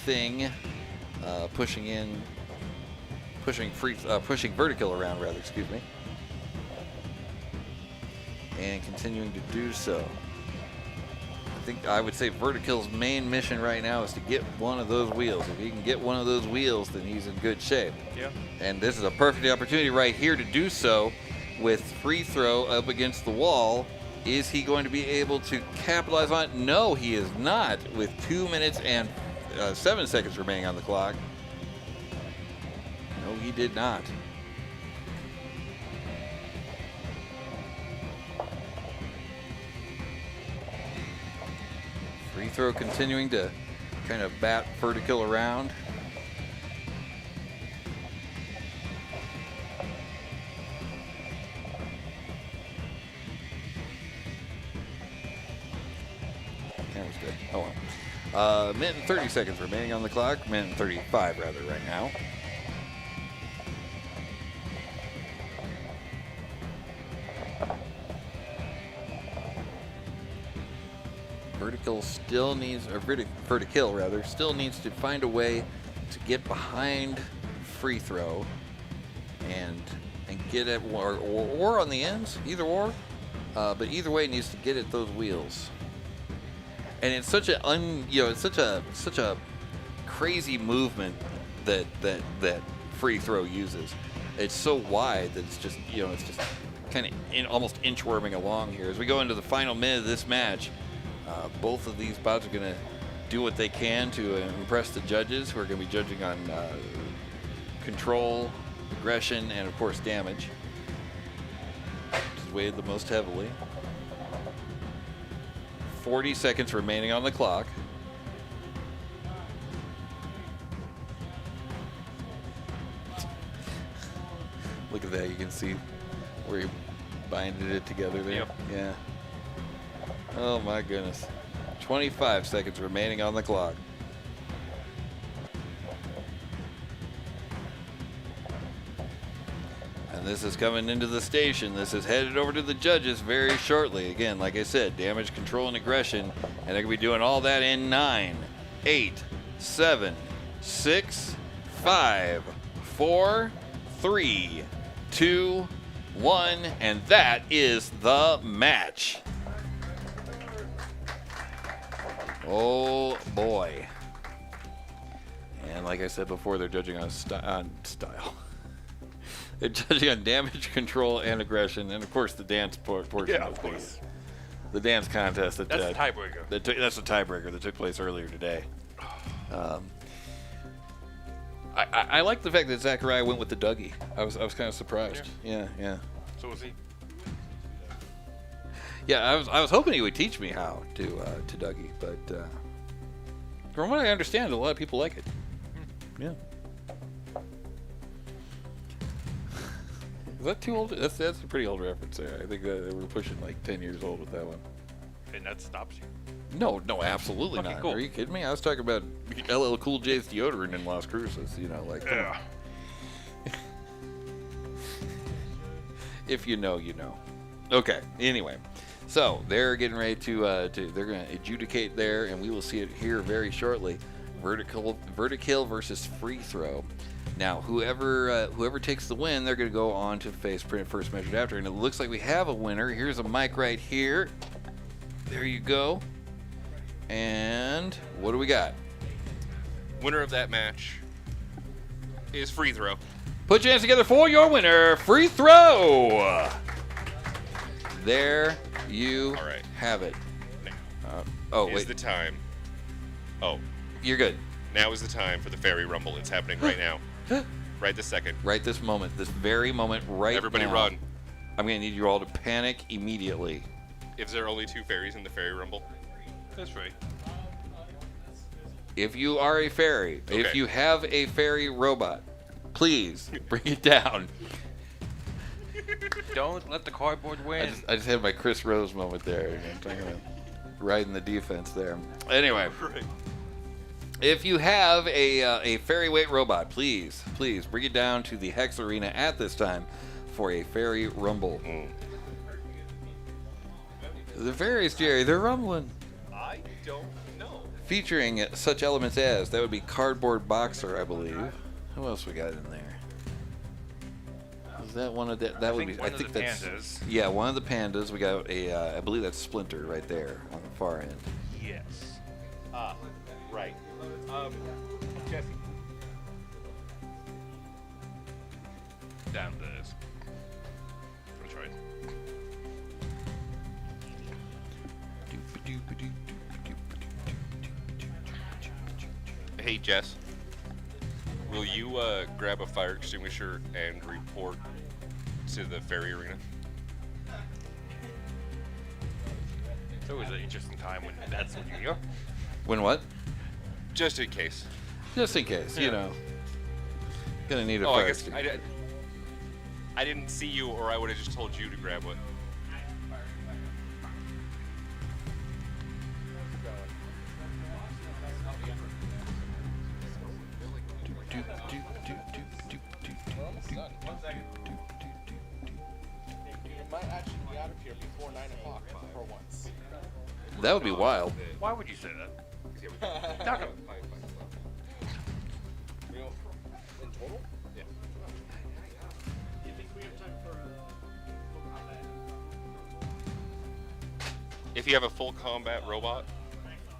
thing, pushing Vertikill around rather, excuse me, and continuing to do so. I think I would say Vertikill's main mission right now is to get one of those wheels. If he can get one of those wheels, then he's in good shape. Yeah. And this is a perfect opportunity right here to do so with free throw up against the wall. Is he going to be able to capitalize on it? No, he is not, with 2 minutes and 7 seconds remaining on the clock. No, he did not. Free throw continuing to kind of bat Vertikill around. That was good. Oh well. Minute and 30 seconds remaining on the clock. Minute and 35 rather right now. Vertikill still needs, or Vertikill rather, still needs to find a way to get behind free throw and get at or on the ends, either or. But either way, it needs to get at those wheels. And it's such it's such a crazy movement that free throw uses. It's so wide that it's just kind of almost inchworming along here as we go into the final minute of this match. Both of these bouts are going to do what they can to impress the judges, who are going to be judging on control, aggression, and of course damage, which is weighted the most heavily. 40 seconds remaining on the clock. Look at that, you can see where he binded it together there. Yep. Yeah. Oh my goodness. 25 seconds remaining on the clock. And this is coming into the station. This is headed over to the judges very shortly. Again, like I said, damage, control, and aggression. And they're going to be doing all that in 9, 8, 7, 6, 5, 4, 3, 2, 1. And that is the match. Oh boy. And like I said before, they're judging on style. They're judging on damage, control, and aggression, and of course the dance portion of the dance contest. That's the tiebreaker. That's the tiebreaker that took place earlier today. I like the fact that Zachariah went with the Dougie. I was kind of surprised. Yeah. So was he. Yeah, I was hoping he would teach me how to Dougie, but from what I understand, a lot of people like it. Yeah. Is that too old? That's a pretty old reference there. I think that we're pushing like 10 years old with that one. And that stops you. No, absolutely Okay, not. cool. Are you kidding me? I was talking about LL Cool J's deodorant in Las Cruces. like. Yeah. If you know, you know. Okay. Anyway. So they're getting ready to they're going to adjudicate there, and we will see it here very shortly. Vertikill versus free throw. Now, whoever takes the win, they're going to go on to face first measured after, and it looks like we have a winner. Here's a mic right here. There you go. And what do we got? Winner of that match is free throw. Put your hands together for your winner, free throw. There you have it. Is the time. Oh. You're good. Now is the time for the Fairy Rumble. It's happening right now. Right this second. Right this moment. This very moment right Everybody now. run. I'm going to need you all to panic immediately. Is there only 2 fairies in the Fairy Rumble? That's right. If you are a fairy, if you have a fairy robot, please bring it down. Don't let the cardboard win. I just had my Chris Rose moment there. right in the defense there. Anyway, if you have a fairy weight robot, please bring it down to the Hex Arena at this time for a fairy rumble. The fairies, Jerry, they're rumbling. I don't know. Featuring such elements as, that would be Cardboard Boxer, I believe. Who else we got in there? Is that one of the, that would be, I think that's, pandas. yeah, one of the pandas. We got a, I believe that's Splinter right there on the far end. Yes. Right. Jesse. Down this. That's right. Hey, Jess. Will you grab a fire extinguisher and report to the ferry arena? It's always an interesting time when that's what you hear. When what? Just in case. Just in case, you know. Gonna need a Oh, I fire guess extinguisher. I didn't see you, or I would have just told you to grab one. You might actually be out of here before 9 o'clock for once. That would be wild. Why would you say that? Not gonna- In total? Yeah. Do you think we have time for full combat? If you have a full combat robot,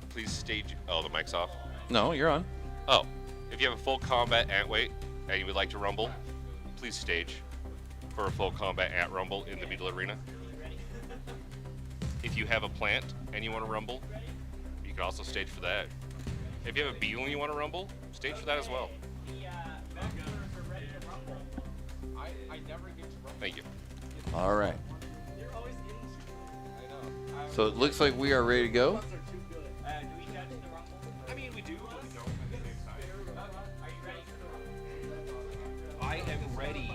please stage. Oh, the mic's off. No, you're on. Oh, if you have a full combat ant weight and you would like to rumble, please stage for a full combat ant rumble in the Beetle Arena. If you have a plant and you want to rumble, you can also stage for that. If you have a beetle and you want to rumble, stage for that as well. I never get to run. Thank you. All right. They're always in. I know. So it looks like we are ready to go. Do we judge the rumble? I mean, we do, but we don't at the same time. Are you ready for the rumble? I am ready.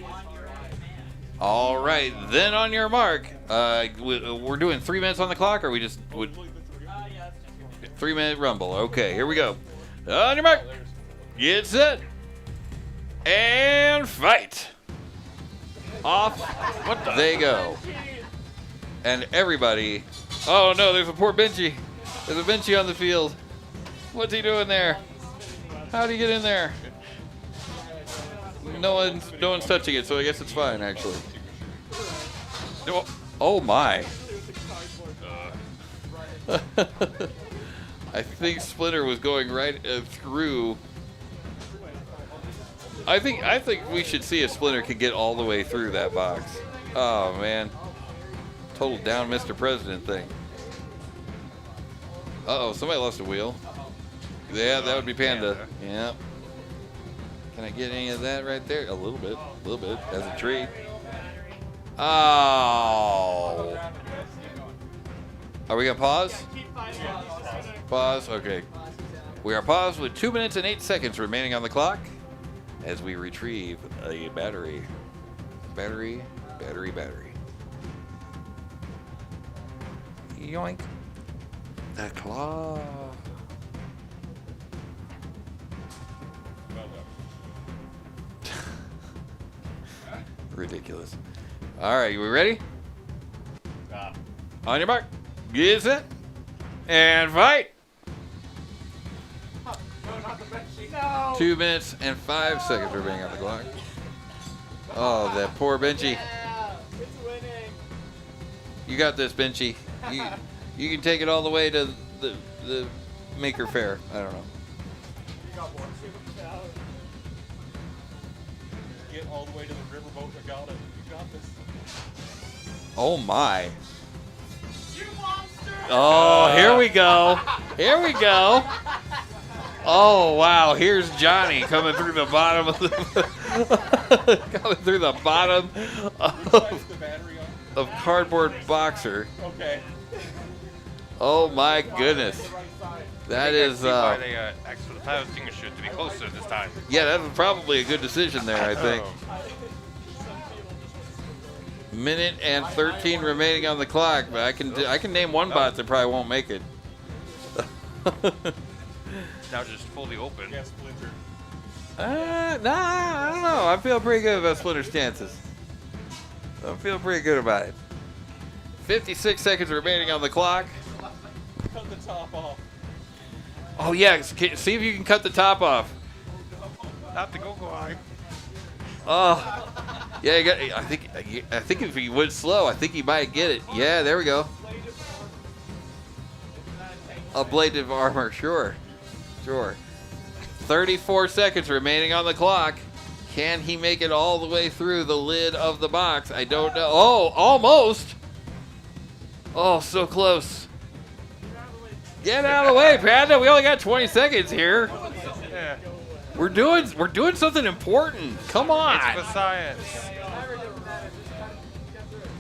On your command. All right, then on your mark. We're doing 3 minutes on the clock, or we just would Yeah, it's just 3-minute rumble. Okay, here we go. On your mark, get set, and fight. Off they go. And everybody. Oh no, there's a poor Benchy. There's a Benchy on the field. What's he doing there? How'd he get in there? No one's touching it, so I guess it's fine actually. Oh my. I think Splinter was going right through. I think we should see if Splinter can get all the way through that box. Oh man. Total down Mr. President thing. Uh-oh, somebody lost a wheel. Yeah, that would be Panda. Yeah. Can I get any of that right there? A little bit, as a treat. Oh. Are we gonna pause? Pause, okay. We are paused with 2 minutes and 8 seconds remaining on the clock as we retrieve a battery. Battery. Yoink. The claw. Ridiculous. All right, you ready? On your mark, get set, and fight. 2 minutes and 5 seconds remaining on the clock. Oh, that poor Benchy. It's winning. You got this, Benchy. You can take it all the way to the Maker Fair. I don't know. Get all the way to the riverboat. I got it. You got this. Oh my. You monster! Oh, here we go. Here we go. Oh wow, here's Johnny coming through the bottom of the of Cardboard Boxer. Okay. Oh my goodness. That is why they asked for the fire extinguisher to be closer this time. yeah, that was probably a good decision there, I think. Minute and 13 remaining on the clock, but I can name one bot that probably won't make it. Now just fully open. Nah, I don't know. I feel pretty good about Splinter's chances. I feel pretty good about it. 56 seconds remaining on the clock. Cut the top off. Oh yeah, see if you can cut the top off. Not the go-go eye. Oh, yeah. I think if he went slow, I think he might get it. Yeah, there we go. A blade of armor, sure. 34 seconds remaining on the clock. Can he make it all the way through the lid of the box? I don't know. Oh, almost. Oh, so close. Get out of the way, Panda. We only got 20 seconds here. Yeah. We're doing something important. Come on. It's for science.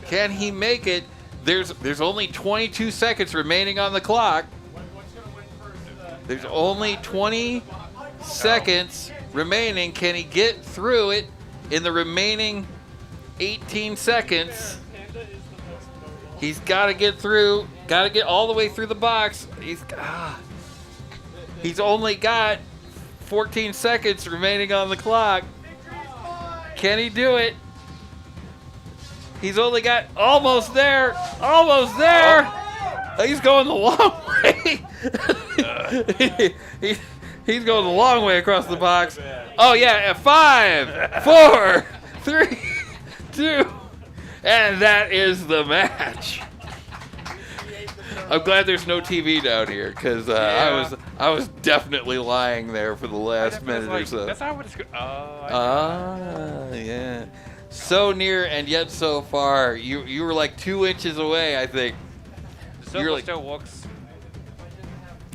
Can he make it? There's only 22 seconds remaining on the clock. There's only 20 seconds remaining. Can he get through it in the remaining 18 seconds? He's got to get through. Got to get all the way through the box. He's only got 14 seconds remaining on the clock. Can he do it? He's only got almost there. Almost there. He's going the long way. He's going the long way across the box. Oh yeah, 5, 4, 3, 2, and that is the match. I'm glad there's no TV down here because I was definitely lying there for the last minute or so. That's how it's going. Yeah. So near and yet so far. You were like 2 inches away, I think. The servo still works.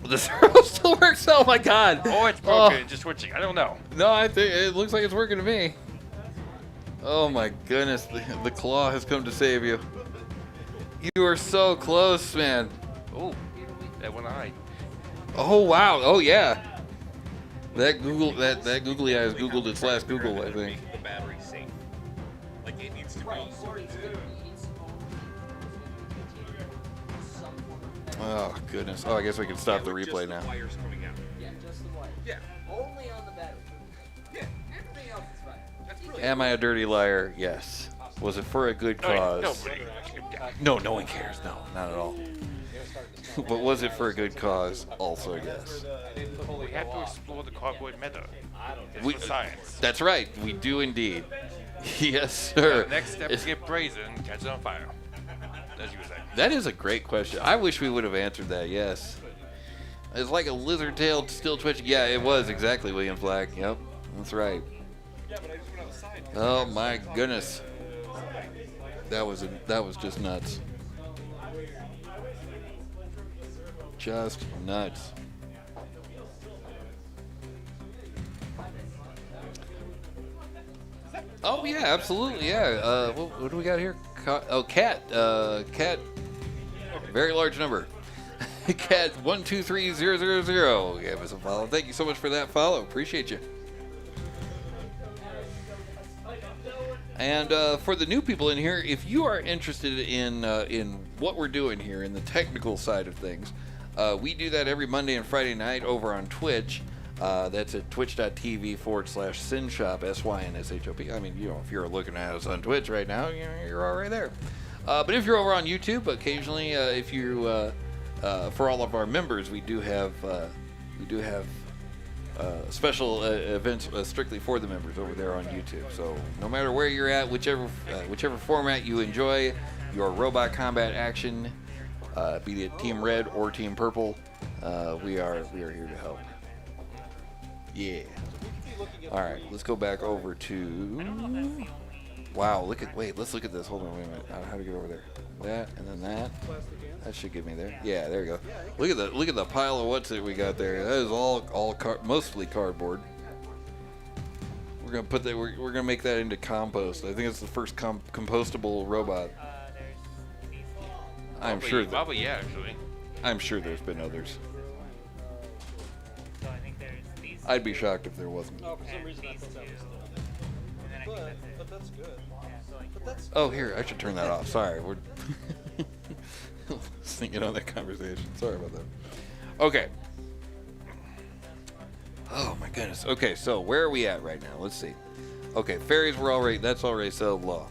The servo still works. Oh my God. Oh, it's broken. Just switching. I don't know. No, I think it looks like it's working to me. Oh my goodness, the claw has come to save you. You are so close, man. Oh, that one eye. Oh wow. Oh yeah. That googly eye has Googled its last Google, I think. The battery safe. Like it needs to be. Oh goodness. Oh, I guess we can stop the replay now. Wires coming out. Yeah, just the white. Yeah. Only on the battery. Yeah. Everything else is fine. That's brilliant. Am I a dirty liar? Yes. Was it for a good cause? No, no one cares. No, not at all. But was it for a good cause? Also, yes. We have to explore the cardboard meta. It's for science. That's right. We do indeed. Yes, sir. The next step is get brazen, catch it on fire. As you were saying. That is a great question. I wish we would have answered that. Yes. It's like a lizard tail still twitching. Yeah, it was exactly William Flack. Yep, that's right. Oh my goodness. That was just nuts. Just nuts. Oh yeah, absolutely, yeah. What do we got here? Cat. Cat. Very large number. Cat 123000. Give us a follow. Thank you so much for that follow. Appreciate you. And for the new people in here, if you are interested in what we're doing here in the technical side of things, we do that every Monday and Friday night over on Twitch. That's at twitch.tv/Synshop, SYNSHOP. I mean, you know, if you're looking at us on Twitch right now, you're all right there. But if you're over on YouTube, occasionally, if you, for all of our members, we do have special events strictly for the members over there on YouTube. So no matter where you're at, whichever format you enjoy, your robot combat action, be it Team Red or Team Purple, we are here to help. Yeah. All right, let's go back over to. Wow, let's look at this. Hold on, wait a minute. How to get over there? That and then that. That should get me there. Yeah, there you go. Look at the pile of what's it we got there. That is all mostly cardboard. We're gonna put that. We're gonna make that into compost. I think it's the first compostable robot. I'm sure. Probably, yeah, actually. I'm sure there's been others. So I think there's these. I'd be shocked if there wasn't. Oh, for some reason I thought that was the. But That's good. But that's Oh, here, I should turn that off. Sorry, we're thinking on that conversation. Sorry about that. Okay. Oh my goodness. Okay, so where are we at right now? Let's see. Okay, fairies were already. That's already settled law.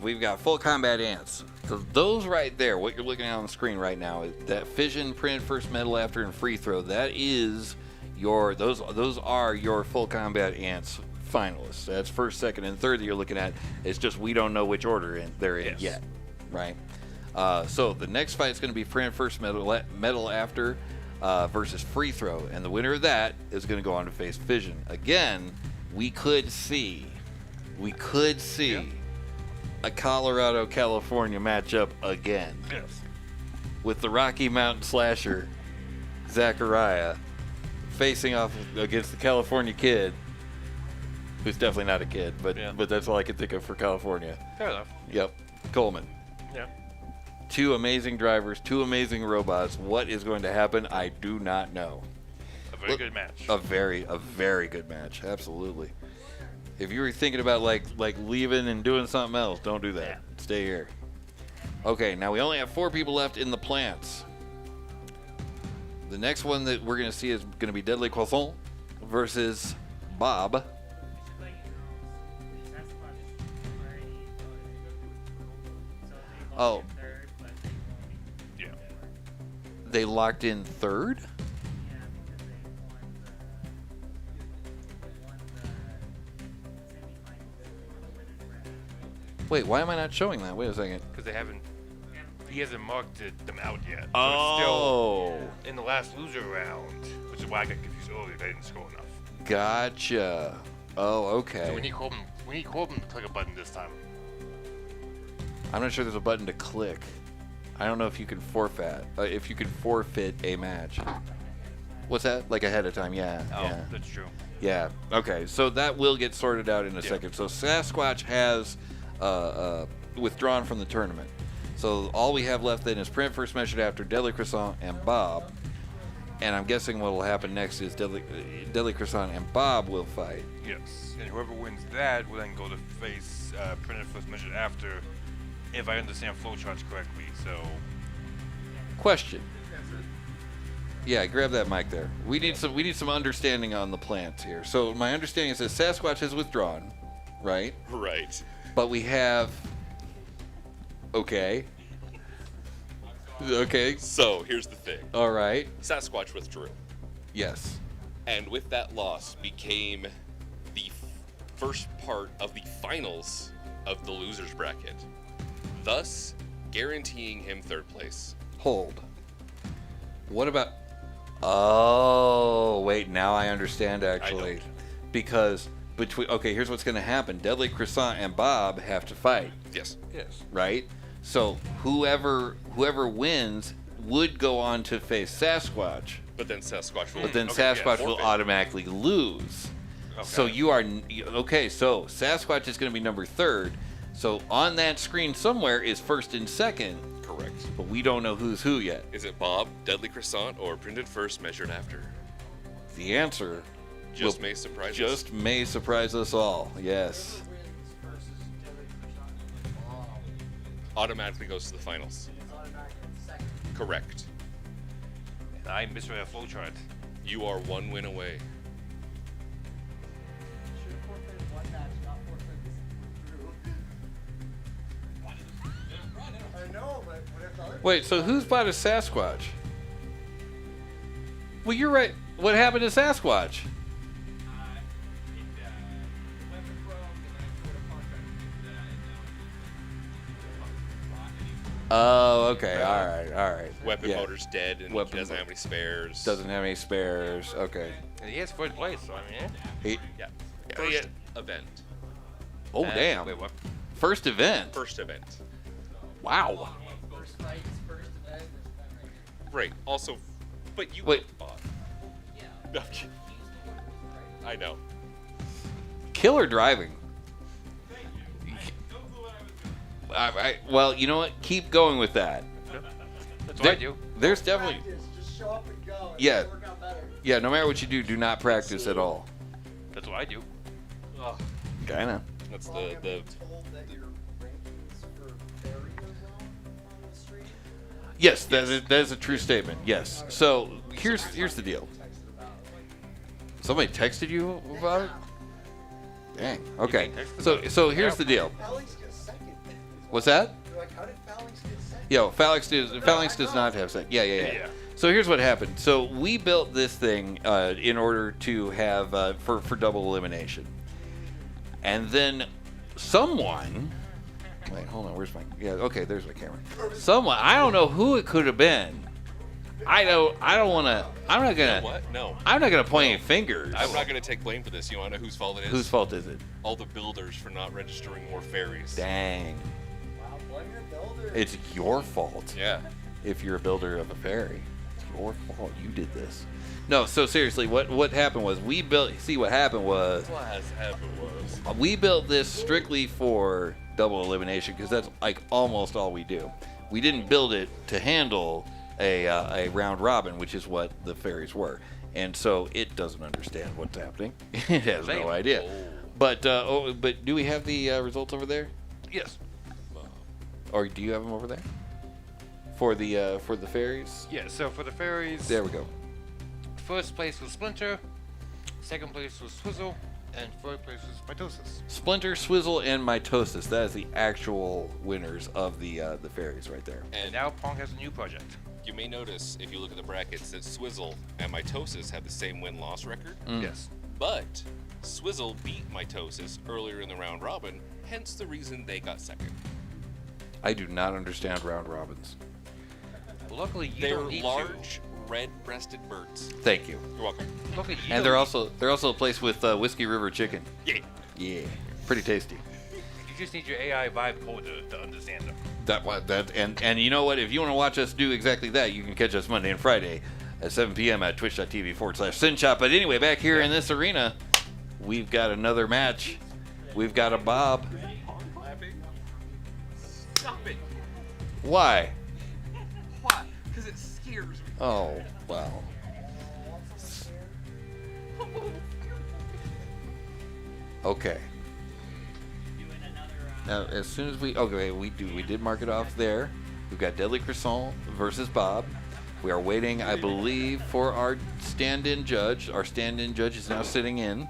We've got full combat ants. So those right there, what you're looking at on the screen right now, is that fission, printed first, metal after, and free throw. That is your those are your full combat ants finalists. That's first, second, and third that you're looking at. It's just we don't know which order they're in yet, right? So the next fight is going to be printed first, metal after versus free throw, and the winner of that is going to go on to face fission. Again, we could see a Colorado-California matchup again. Yes. With the Rocky Mountain slasher, Zachariah, facing off against the California kid, who's definitely not a kid, but that's all I can think of for California. Fair enough. Yep, Coleman. Yeah. Two amazing drivers, two amazing robots. What is going to happen? I do not know. A very good match. A very good match. Absolutely. If you were thinking about like leaving and doing something else, don't do that. Stay here. Okay, now we only have 4 people left in the plants. The next one that we're going to see is going to be Deadly Croissant versus Bob. Oh. Yeah. They locked in third? Wait, why am I not showing that? Wait a second. Because he hasn't marked them out yet. So Oh. it's still in the last loser round, which is why I got confused earlier. They didn't score enough. Gotcha. Oh, okay. So we need Corbin to click a button this time. I'm not sure there's a button to click. I don't know if you can forfeit a match. What's that? Like ahead of time? Yeah. Oh, yeah. that's true. Yeah. Okay. So that will get sorted out in a second. So Sasquatch has withdrawn from the tournament. So all we have left then is Print First Measured After, Deadly Croissant, and Bob. And I'm guessing what will happen next is Deadly Croissant and Bob will fight. Yes. And whoever wins that will then go to face Printed First Measured After, if I understand flowcharts correctly. So. Question. Yeah, grab that mic there. We need some understanding on the plants here. So my understanding is that Sasquatch has withdrawn, right? Right. But we have. Okay. Okay. So here's the thing. All right. Sasquatch withdrew. Yes. And with that loss became the first part of the finals of the losers bracket, thus guaranteeing him third place. Hold. What about? Oh, wait. Now I understand actually, because here's what's going to happen. Deadly Croissant and Bob have to fight. Yes. Yes. Right. So whoever wins would go on to face Sasquatch. But then Sasquatch will. But then Sasquatch will automatically lose. Okay. So you are okay. So Sasquatch is going to be number 3rd. So on that screen somewhere is first and second. Correct. But we don't know who's who yet. Is it Bob, Deadly Croissant, or Printed First, Measured After? The answer may surprise us. Just may surprise us all. Yes. Automatically goes to the finals. Correct. And I misread a flowchart. You are 1 win away. Wait, so who's bought a Sasquatch? Well, you're right. What happened to Sasquatch? Oh, okay. All right. Weapon motor's dead, and he doesn't have any spares. Doesn't have any spares. Okay. And he has first place, so I mean, Yeah. First event. Oh, damn. Wait, what? First event. First event. Wow. Right. Also, but you Wait. Bob. No, I know. Killer driving. Well, you know what? Keep going with that. That's what I do. There's definitely. Just show up and go. Yeah. It'll work out better. Yeah, no matter what you do not practice at all. That's what I do. Kinda. That's the Yes, that is a true statement. Yes. So here's the deal. Somebody texted you about it? Dang. Okay. So here's the deal. What's that? Yo, Phalanx does not have second. Yeah. So here's what happened. So we built this thing in order to have for double elimination, and then someone. Wait, hold on. Where's my? Yeah, okay. There's my camera. Someone. I don't know who it could have been. I don't want to. I'm not gonna. You know what? No. I'm not gonna point any fingers. I'm not gonna take blame for this. You wanna know whose fault it is? Whose fault is it? All the builders for not registering more fairies. Dang. It's your fault. Yeah. If you're a builder of a fairy, it's your fault. You did this. No. So seriously, what happened was we built. See, what happened was. We built this strictly for double elimination because that's like almost all we do. We didn't build it to handle a round robin, which is what the fairies were, and so it doesn't understand what's happening. It has no idea. But do we have the results over there? Yes. Or do you have them over there? For the fairies? Yeah, so for the fairies, There we go. first place was Splinter, second place was Swizzle, and third place was Mitosis. Splinter, Swizzle, and Mitosis. That is the actual winners of the fairies right there. And now Pong has a new project. You may notice, if you look at the brackets, that Swizzle and Mitosis have the same win-loss record. Yes. But Swizzle beat Mitosis earlier in the round robin, hence the reason they got second. I do not understand round robins. Well, luckily you They're don't need large, red-breasted birds. Thank you. You're welcome. to. Luckily you And don't they're also a place with Whiskey River chicken. Yeah. Yeah, pretty tasty. You just need your AI vibe coder to understand them. And you know what? If you want to watch us do exactly that, you can catch us Monday and Friday at 7 p.m. at twitch.tv/Synshop. But anyway, back here in this arena, we've got another match. We've got a Bob. Stop it. Why? Why? Because it scares me. Oh, wow. Okay. Now, as soon as we did mark it off there. We've got Deadly Croissant versus Bob. We are waiting, I believe, for our stand-in judge. Our stand-in judge is now sitting in.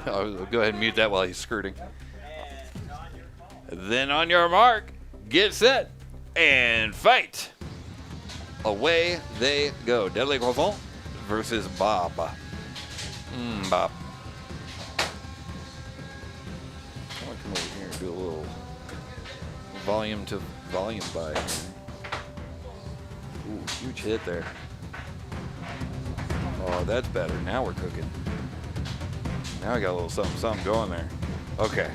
Oh, go ahead and mute that while he's skirting. Then on your mark, get set, and fight. Away they go. Deadly Croissant versus Bob. Bob. I want to come over here and do a little volume to volume buy. Ooh, huge hit there. Oh, that's better. Now we're cooking. Now we got a little something going there. Okay.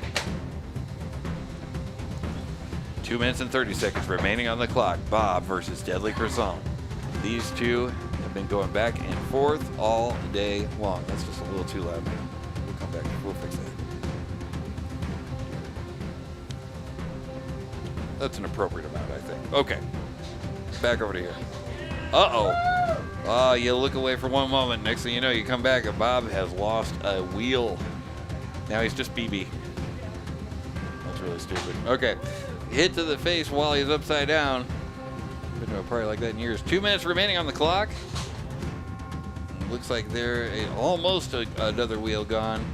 2 minutes and 30 seconds remaining on the clock. Bob versus Deadly Croissant. These two have been going back and forth all day long. That's just a little too loud. We'll come back. We'll fix that. That's an appropriate amount, I think. Okay. Back over to here. Uh-oh. Oh, you look away for one moment. Next thing you know, you come back and Bob has lost a wheel. Now he's just BB. That's really stupid. Okay. Hit to the face while he's upside down. Been to a party like that in years. 2 minutes remaining on the clock. Looks like there almost another wheel gone.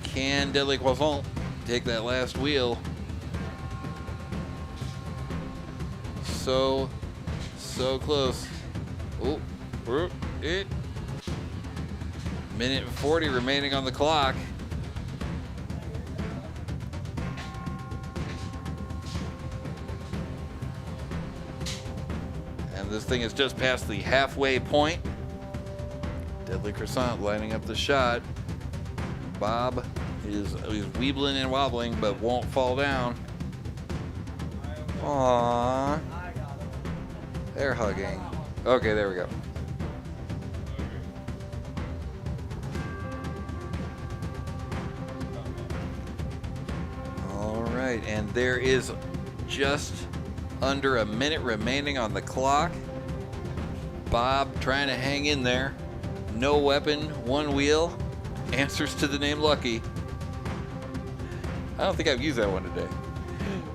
Can Deadly Croissant take that last wheel? So close. Oh, it. Minute and 40 remaining on the clock. And this thing is just past the halfway point. Deadly Croissant lining up the shot. Bob is weebling and wobbling, but won't fall down. Aww. They're hugging. Okay, there we go. All right, and there is just under a minute remaining on the clock. Bob trying to hang in there. No weapon, one wheel. Answers to the name Lucky. I don't think I've used that one today.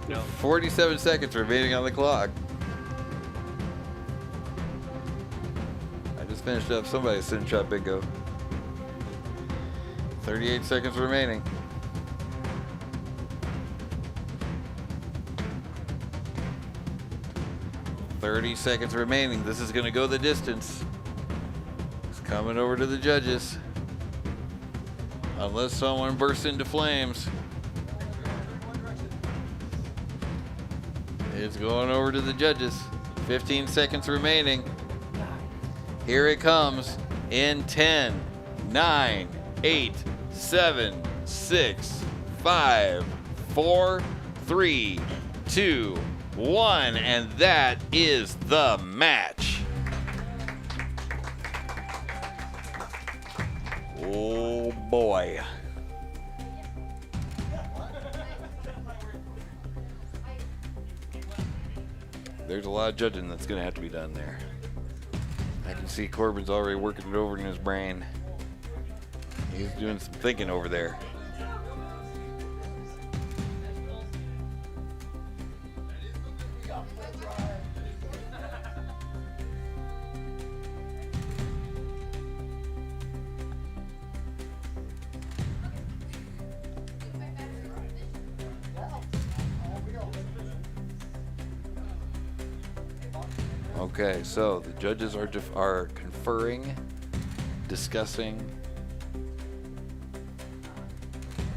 No. 47 seconds remaining on the clock. I just finished up somebody's Synshop bingo. 38 seconds remaining. $30 seconds remaining. This is going to go the distance. It's coming over to the judges. Unless someone bursts into flames. It's going over to the judges. 15 seconds remaining. Here it comes in 10, 9, 8, 7, 6, 5, 4, 3, 2, 1, and that is the match. Oh boy. There's a lot of judging that's going to have to be done there. I can see Corbin's already working it over in his brain. He's doing some thinking over there. Okay, so the judges are conferring, discussing,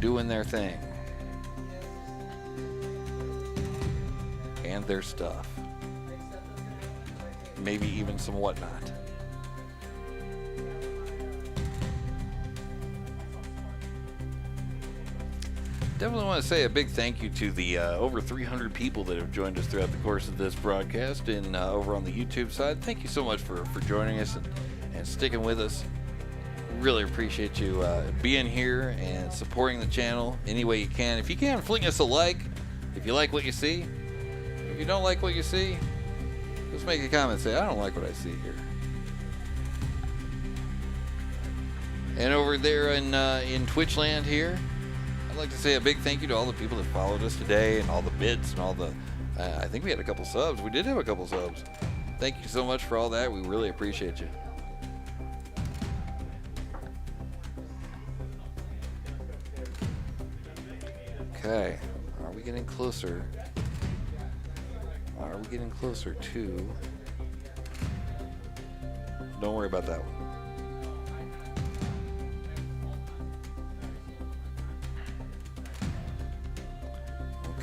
doing their thing, and their stuff. Maybe even some whatnot. Definitely want to say a big thank you to the over 300 people that have joined us throughout the course of this broadcast and over on the YouTube side. Thank you so much for joining us and sticking with us. Really appreciate you being here and supporting the channel any way you can. If you can, fling us a like if you like what you see. If you don't like what you see, just make a comment. Say, I don't like what I see here. And over there in Twitch land here, I'd like to say a big thank you to all the people that followed us today and all the bits and all the... I think we had a couple subs. We did have a couple subs. Thank you so much for all that. We really appreciate you. Okay. Are we getting closer? Are we getting closer to... Don't worry about that one.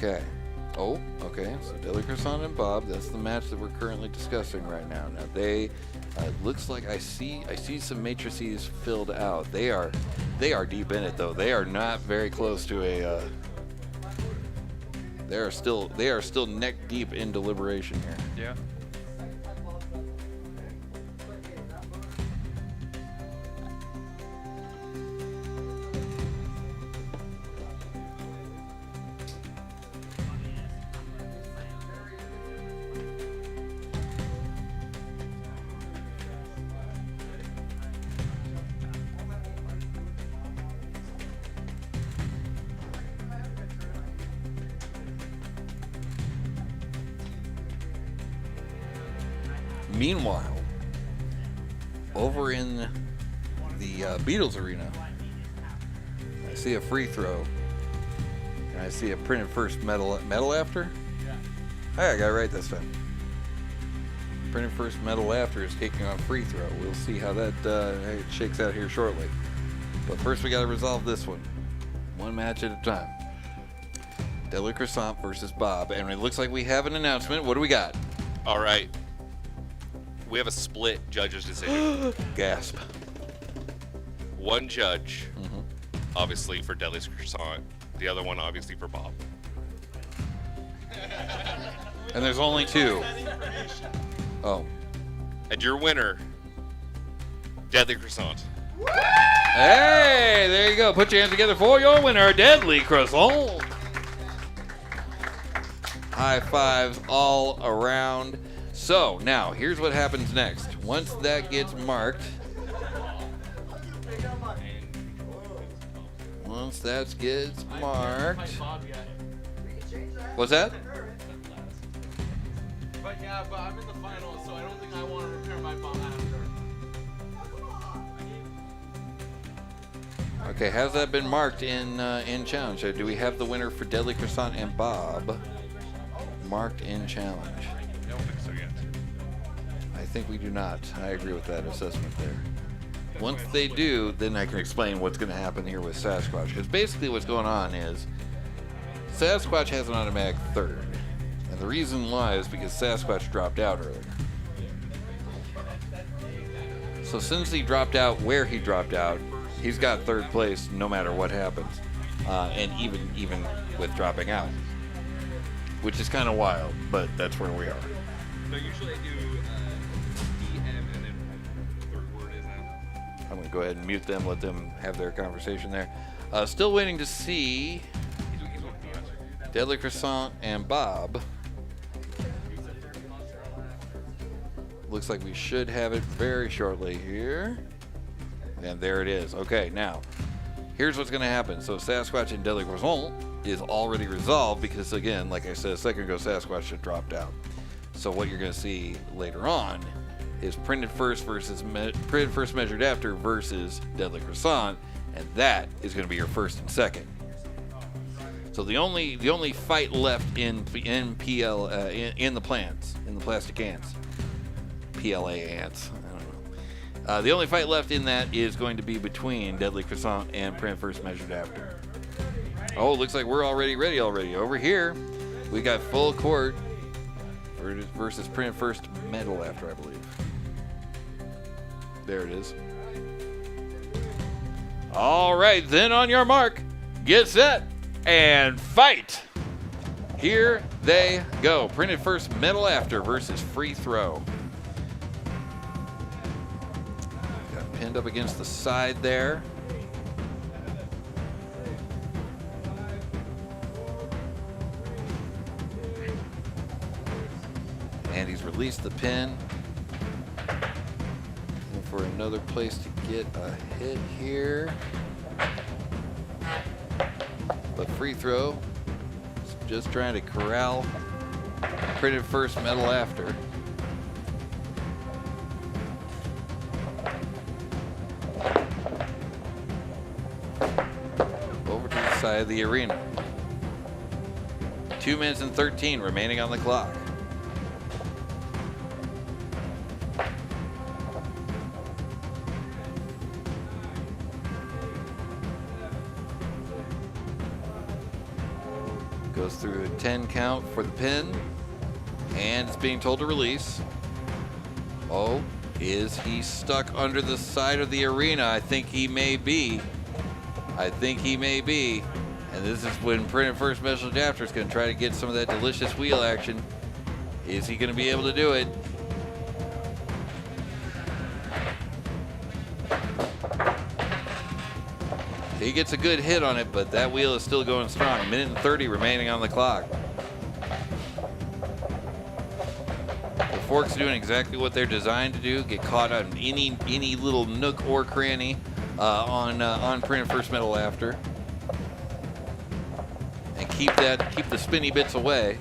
Okay. Oh, okay. So Deli Croissant and Bob, that's the match that we're currently discussing right now. Now they looks like I see some matrices filled out. They are deep in it though. They are not very close to a they are still neck deep in deliberation here. Yeah. Meanwhile, over in the Beatles arena, I see a free throw, and I see a printed first medal after. Hey, I got it right this time. Printed first medal after is taking on free throw. We'll see how that shakes out here shortly. But first, we got to resolve this one, one match at a time. Deli Croissant versus Bob, and it looks like we have an announcement. What do we got? All right. We have a split judge's decision. Gasp. One judge, obviously for Deli's Croissant. The other one, obviously for Bob. And there's only two. Oh. And your winner, Deadly Croissant. Hey, there you go. Put your hands together for your winner, Deadly Croissant. High fives all around. So now, here's what happens next. Once that gets marked, Once that gets marked. Bob yet. What's that? But yeah, but I'm in the finals, so I don't think I want to repair my bomb after. Okay, has that been marked in challenge? Do we have the winner for Deadly Croissant and Bob marked in challenge? I don't think so yet. I think we do not. I agree with that assessment there. Once they do, then I can explain what's going to happen here with Sasquatch. Because basically what's going on is Sasquatch has an automatic third. And the reason why is because Sasquatch dropped out earlier. So since he dropped out where he dropped out, he's got third place no matter what happens. And even with dropping out. Which is kind of wild, but that's where we are. So usually I do DM and then the third word is now. I'm going to go ahead and mute them, let them have their conversation there. Still waiting to see Deadly Croissant and Bob. Looks like we should have it very shortly here. And there it is. Okay, now, here's what's going to happen. So Sasquatch and Deadly Croissant is already resolved because, again, like I said a second ago, Sasquatch had dropped out. So what you're going to see later on is printed first versus printed first measured after versus Deadly Croissant, and that is going to be your first and second. So the only fight left in PL in the plants, in the plastic ants, PLA ants. I don't know. The only fight left in that is going to be between Deadly Croissant and print first measured after. Oh, looks like we're already ready already. Over here, we got full court versus print first metal after, I believe. There it is. All right, then on your mark, get set, and fight. Here they go. Printed first metal after versus free throw. Got pinned up against the side there. And he's released the pin. Looking for another place to get a hit here. But free throw. Just trying to corral printed first, metal after. Over to the side of the arena. 2 minutes and 13 remaining on the clock. Goes through a 10 count for the pin, and it's being told to release. Oh, is he stuck under the side of the arena? I think he may be. I think he may be. And this is when printed first metal adapter is going to try to get some of that delicious wheel action. Is he going to be able to do it? He gets a good hit on it, but that wheel is still going strong. 1 minute and 30 remaining on the clock. The forks doing exactly what they're designed to do. Get caught on any little nook or cranny on printed first metal after, and keep the spinny bits away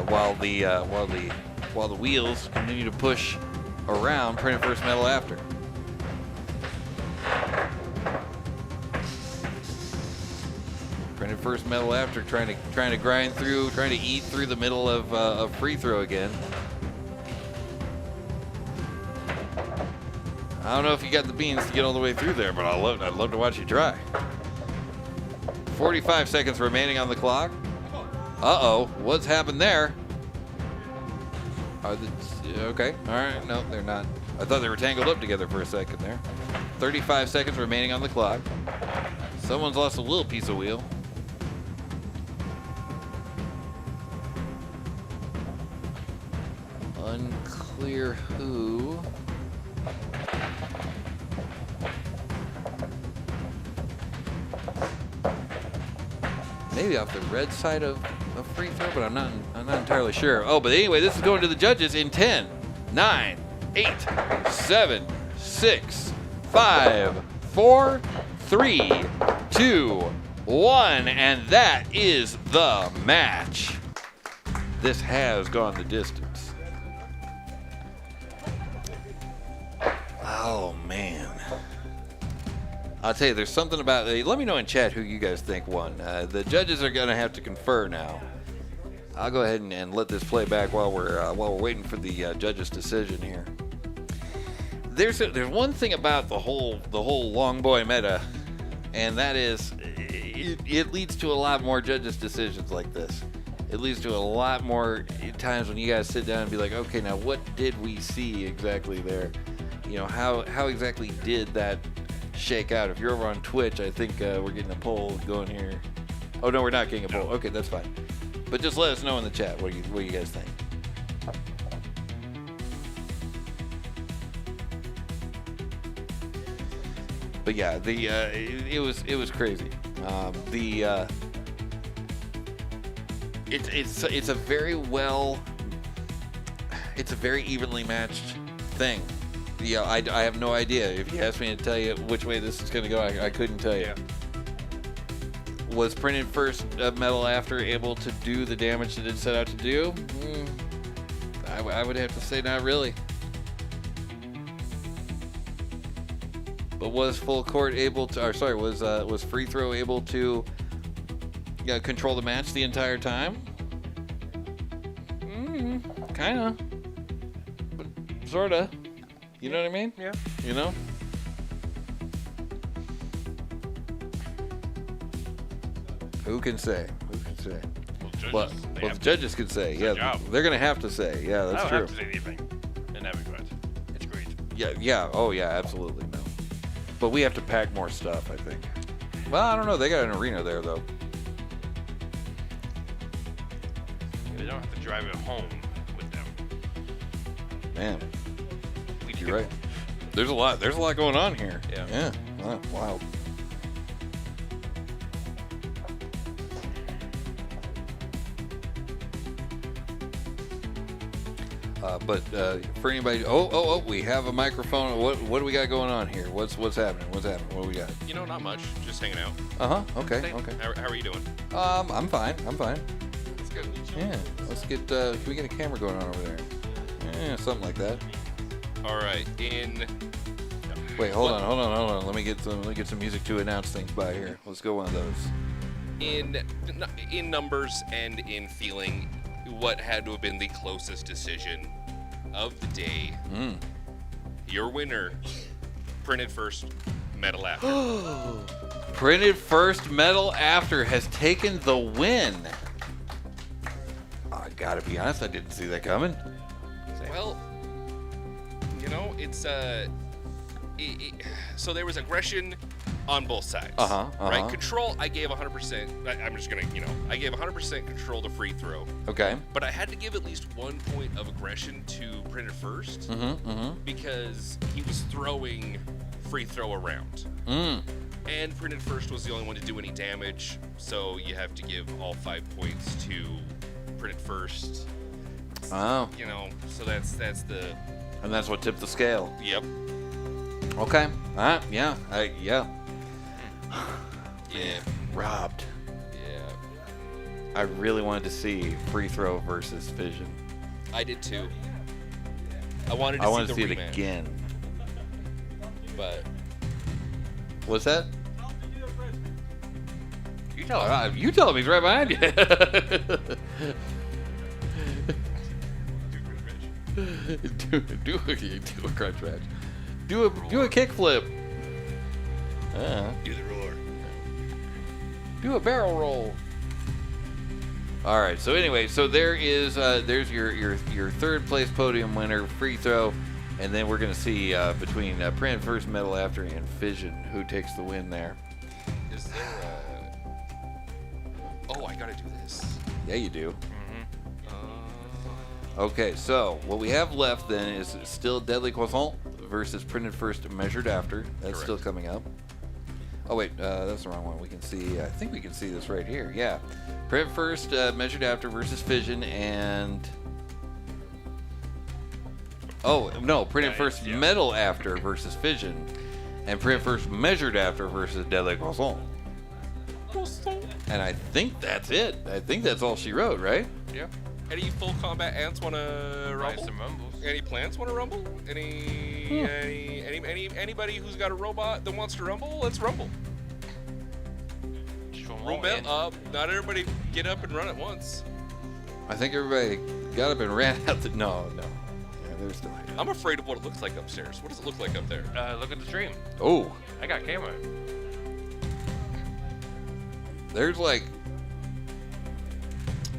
while the wheels continue to push around printed first metal after. Printed first metal after trying to grind through, trying to eat through the middle of free throw again. I don't know if you got the beans to get all the way through there, but I'd love to watch you try. 45 seconds remaining on the clock. Uh-oh, what's happened there? Okay, all right, no, they're not. I thought they were tangled up together for a second there. 35 seconds remaining on the clock. Someone's lost a little piece of wheel. Unclear who. Maybe off the red side of free throw, but I'm not entirely sure. Oh, but anyway, this is going to the judges in 10, 9, 8, 7, 6, 5, 4, 3, 2, 1, and that is the match. This has gone the distance. Oh, man. I'll tell you, there's something about it. Let me know in chat who you guys think won. The judges are going to have to confer now. I'll go ahead and let this play back while we're waiting for the judges' decision here. There's one thing about the whole long boy meta, and that is it leads to a lot more judges' decisions like this. It leads to a lot more times when you guys sit down and be like, okay, now what did we see exactly there? You know, how exactly did that shake out? If you're over on Twitch, I think we're getting a poll going here. Oh no, we're not getting a poll. Okay, that's fine. But just let us know in the chat what you guys think. But yeah, it was crazy. It's a very evenly matched thing. Yeah, I have no idea. If you asked me to tell you which way this is going to go, I couldn't tell you. Was Printed First Metal After able to do the damage that it set out to do? I would have to say not really. But was Full Court able to, was Free Throw able to control the match the entire time? Kinda. But sorta. You know what I mean? Yeah. You know? Who can say? Who can say? Well, The judges can say. their Yeah, job. they're gonna have to say. Yeah, that's I true. don't have to say anything in that regard. It's great. Yeah. Oh, yeah. Absolutely no. But we have to pack more stuff, I think. Well, I don't know. They got an arena there, though. They don't have to drive it home with them. Man, We need to you're get right. There's a lot going on here. Yeah. Yeah. Wow. But for anybody, we have a microphone. What do we got going on here? What's happening? What do we got? You know, not much. Just hanging out. Okay. How are you doing? I'm fine. That's good. Yeah. Let's get. Can we get a camera going on over there? Yeah, something like that. All right. Wait, hold on. Let me get some music to announce things by here. Let's go one of those. In numbers and in feeling, what had to have been the closest decision of the day. Your winner, Printed First Metal After. Printed First Metal After has taken the win. I gotta be honest, I didn't see that coming. Well, you know, it's so there was aggression on both sides. Right? Control, I gave 100%. I'm just gonna, I gave 100% control to Free Throw. Okay. But I had to give at least 1 point of aggression to Printed First because he was throwing Free Throw around. And Printed First was the only one to do any damage, so you have to give all 5 points to Printed First. Oh. So that's the. And that's what tipped the scale. Yep. Okay. Yeah. Yeah. Robbed. Yeah. I really wanted to see Free Throw versus Fission. I did too. I wanted to see it rematch, again. But What's that? You tell him. You tell him, he's right behind you. do a crunch match. Do a kickflip. do the roar. Do a barrel roll. All right. So anyway, there's your third place podium winner, Free Throw, and then we're gonna see between Printed First Metal After and Fission who takes the win there. Is there Oh, I gotta do this. Yeah, you do. Okay, so what we have left then is still Deadly Croissant versus Printed First Measured After. That's still coming up. Oh wait, that's the wrong one. We can see. I think we can see this right here. Yeah, Printed First Measured After versus Fission and. Oh no, Printed First Metal After versus Fission, and print first measured after versus deadlift croissant. And I think that's it. I think that's all she wrote, right? Yeah. Any full combat ants want to rumble? Some rumbles. Any plants want to rumble? Anybody who's got a robot that wants to rumble? Let's rumble. Not everybody get up and run at once. I think everybody got up and ran out. No. Yeah, they're still here. I'm afraid of what it looks like upstairs. What does it look like up there? Look at the stream. Oh. I got camera. There's like...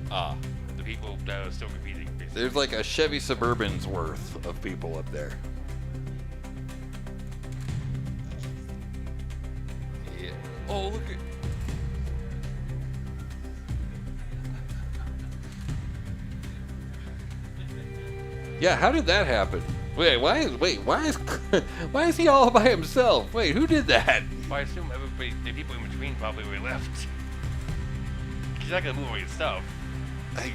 The people that are still competing. Basically. There's like a Chevy Suburban's worth of people up there. Yeah. Oh, look at... Yeah, how did that happen? Why is he all by himself? Wait, who did that? Well, I assume everybody, the people in between probably were left. He's not gonna move all your stuff.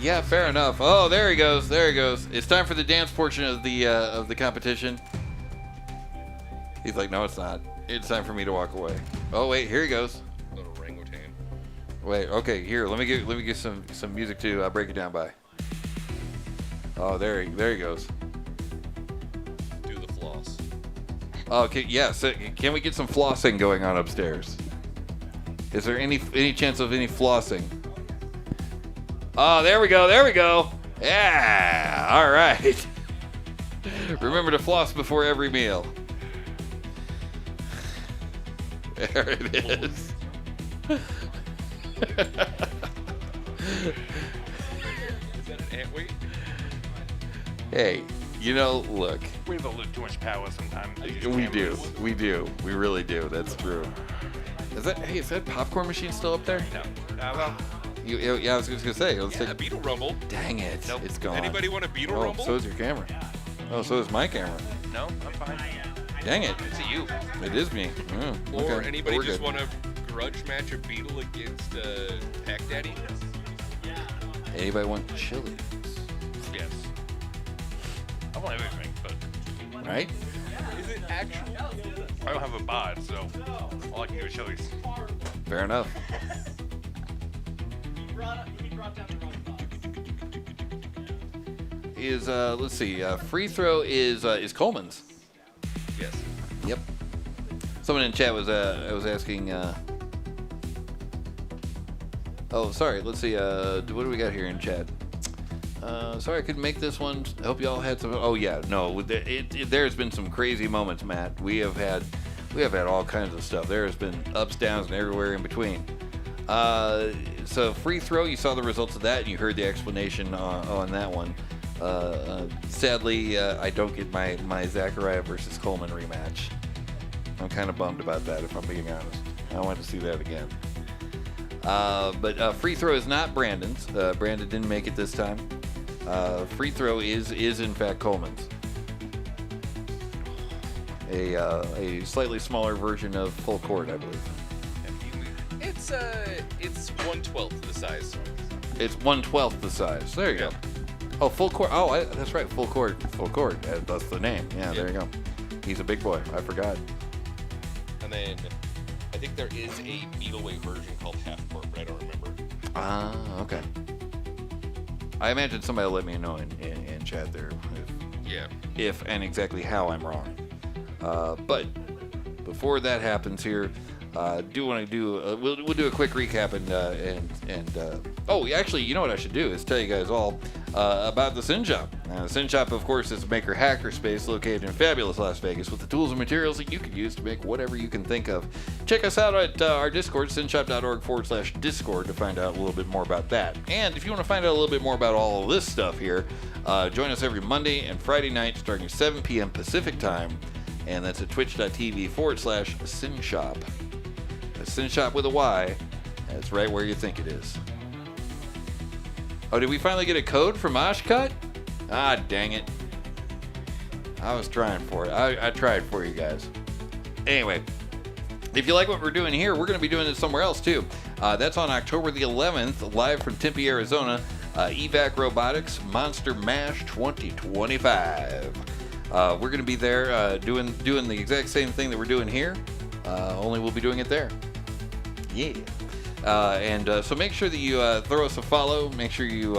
Yeah, fair enough. Oh, there he goes. It's time for the dance portion of the competition. He's like, no, it's not. It's time for me to walk away. Oh wait, here he goes. Little orangutan. Wait, okay, here. Let me get some music to break it down by. Oh, there he goes. Do the floss. Okay, yeah. So can we get some flossing going on upstairs? Is there any chance of any flossing? Oh, there we go. Yeah, all right. Remember to floss before every meal. There it is. Is that an ant weight? Hey, look. We have a little too much power sometimes. We do. We really do. That's true. Is that popcorn machine still up there? No. Well. Yeah, I was just gonna say. Let's take. Beetle rumble. Dang it! Nope. It's gone. Anybody want a beetle rumble? So is your camera. Oh, so is my camera. No, I'm fine. Dang it! It's you. It is me. Oh, Or okay. anybody We're just good. want to grudge match a beetle against Pack Daddy? Anybody want chili? Yes. I want everything, but Right? Is it actually? I don't have a bod, so all I can do is chilies. Fair enough. He brought down the wrong box. Let's see. Free throw is Coleman's. Yes. Yep. Someone in chat was asking. Oh, sorry. Let's see. What do we got here in chat? Sorry I couldn't make this one. I hope y'all had some. Oh yeah, no. There's been some crazy moments, Matt. We have had all kinds of stuff. There has been ups, downs, and everywhere in between. So free throw, you saw the results of that, and you heard the explanation on that one. Sadly, I don't get my Zachariah versus Coleman rematch. I'm kind of bummed about that, if I'm being honest. I want to see that again. But free throw is not Brandon's. Brandon didn't make it this time. Free throw is in fact Coleman's. A slightly smaller version of full court, I believe. It's 1/12 the size. It's 1/12 the size. There you go. Oh, full court. Oh, that's right. Full court. Full court. That's the name. Yeah, there you go. He's a big boy. I forgot. And then I think there is a beetleweight version called half court, but I don't remember. Okay. I imagine somebody will let me know in chat there if and exactly how I'm wrong. But before that happens here, do want to do we'll do a quick recap and actually, you know what I should do is tell you guys all about the Synshop. The Synshop, of course, is a maker hacker space located in fabulous Las Vegas with the tools and materials that you can use to make whatever you can think of. Check us out at our Discord, synshop.org/Discord, to find out a little bit more about that. And if you want to find out a little bit more about all of this stuff here, join us every Monday and Friday night starting at 7 p.m. Pacific time, and that's at twitch.tv/Synshop. Synshop with a Y. That's right where you think it is. Oh, did we finally get a code from Oshcut? Ah, dang it. I was trying for it. I tried for you guys. Anyway, if you like what we're doing here, we're going to be doing it somewhere else too. That's on October the 11th, live from Tempe, Arizona. Evac Robotics Monster Mash 2025. We're gonna be there doing the exact same thing that we're doing here, only we'll be doing it there. Yeah. So make sure that you throw us a follow. Make sure you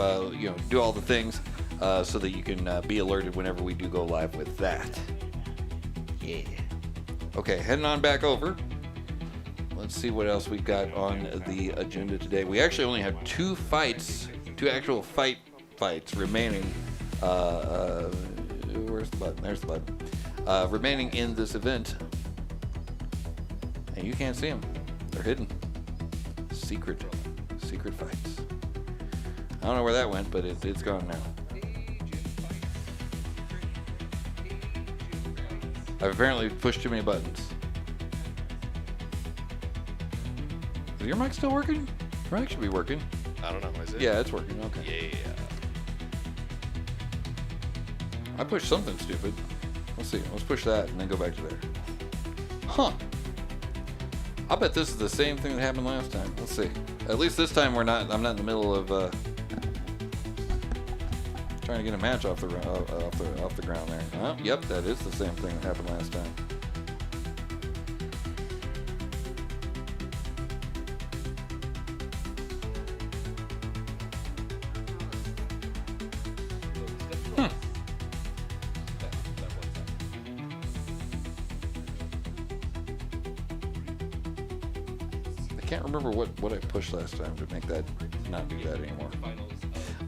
do all the things so that you can be alerted whenever we do go live with that. Yeah. Okay, heading on back over. Let's see what else we've got on the agenda today. We actually only have two actual fights remaining. Where's the button? There's the button. Remaining in this event. And you can't see them. They're hidden. Secret fights. I don't know where that went, but it's gone now. I've apparently pushed too many buttons. Is your mic still working? Your mic should be working. I don't know. Is it? Yeah, it's working. Okay. Yeah. I pushed something stupid. Let's see. Let's push that and then go back to there. Huh. I bet this is the same thing that happened last time. Let's see. At least this time I'm not in the middle of trying to get a match off the ground there. Oh, yep, that is the same thing that happened last time. I can't remember what I pushed last time to make that not do that anymore.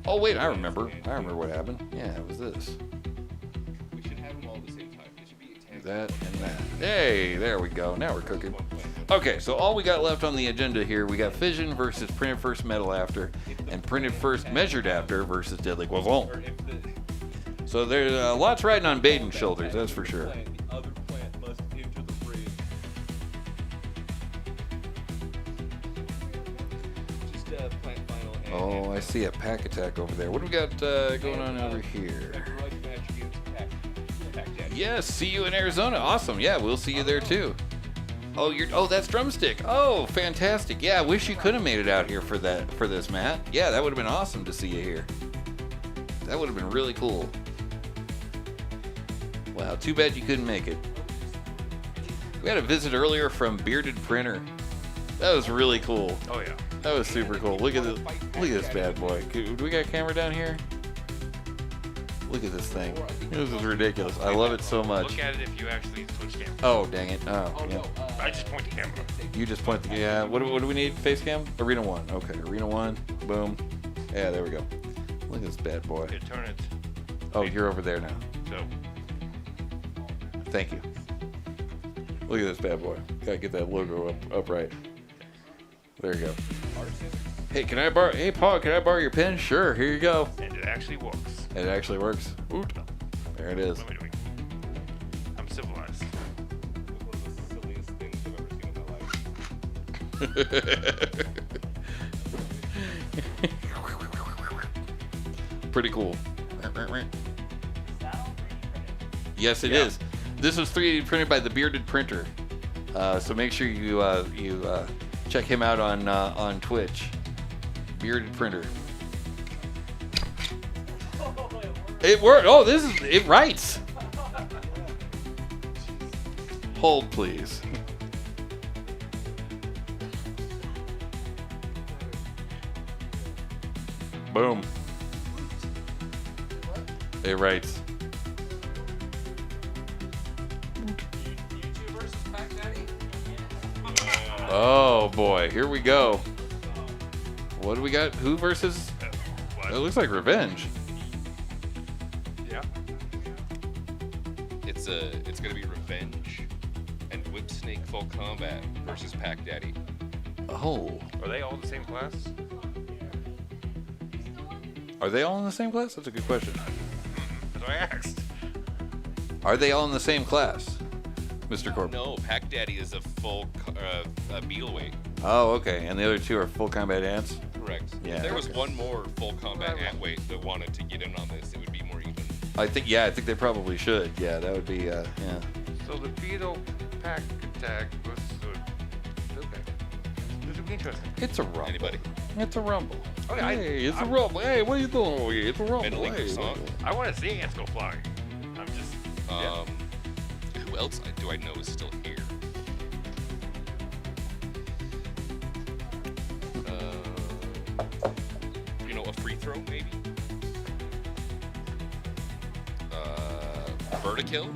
Oh wait, I remember what happened. Yeah, it was this. We should have them all at the same time. They should be That and that. Hey, there we go. Now we're cooking. Okay, so all we got left on the agenda here, we got fission versus printed first metal after, and printed first measured after versus deadly Guavon. So there's lots riding on Baden's shoulders, that's for sure. Oh, I see a pack attack over there. What do we got going on over here? Yes, see you in Arizona. Awesome. Yeah, we'll see you there too. Oh, that's Drumstick. Oh, fantastic. Yeah, I wish you could have made it out here for this, Matt. Yeah, that would have been awesome to see you here. That would have been really cool. Wow, too bad you couldn't make it. We had a visit earlier from Bearded Printer. That was really cool. Oh yeah. That was super cool. Look at this bad boy. Do we got a camera down here? Look at this thing. This is ridiculous. I love it so much. Look at it if you actually switch camera. Oh, dang it. Oh, yeah. I just point the camera. You just point the, yeah. What do we need? Face cam? Arena 1. Okay, Arena 1. Boom. Yeah, there we go. Look at this bad boy. Here, turn it. Oh, you're over there now. So. Thank you. Look at this bad boy. Gotta get that logo up right. There you go. Hey, hey Paul, can I borrow your pen? Sure, here you go. And it actually works. It actually works. Ooh, there it is. What am I doing? I'm civilized. One of the silliest things I've ever seen in my life. Pretty cool. Yes, it is. This was 3D printed by the Bearded Printer. So make sure you check him out on Twitch. Bearded Printer. It worked. Oh, it writes. Hold, please. Boom. It writes. Oh boy, here we go. What do we got? Who versus? It looks like Revenge. Yeah. It's gonna be Revenge and Whip Snake Full Combat versus Pack Daddy. Oh. Are they all the same class? Are they all in the same class? That's a good question. That's what I asked. Are they all in the same class, Mr. Corbin? No, Pack Daddy is a full beetleweight. Oh, okay. And the other two are full combat ants? Correct. Yeah. If there was one more full combat ant weight that wanted to get in on this, it would be more even. I think they probably should. Yeah, that would be, yeah. So the beetle pack attack was okay. This would be interesting. It's a rumble. Anybody? It's a rumble. Okay, Hey, it's a rumble. Hey, what are you doing over here? It's a rumble. Middling Hey, song. I want to see ants go flying. I'm just. else do I know is still here? You know, a free throw maybe? Vertikill?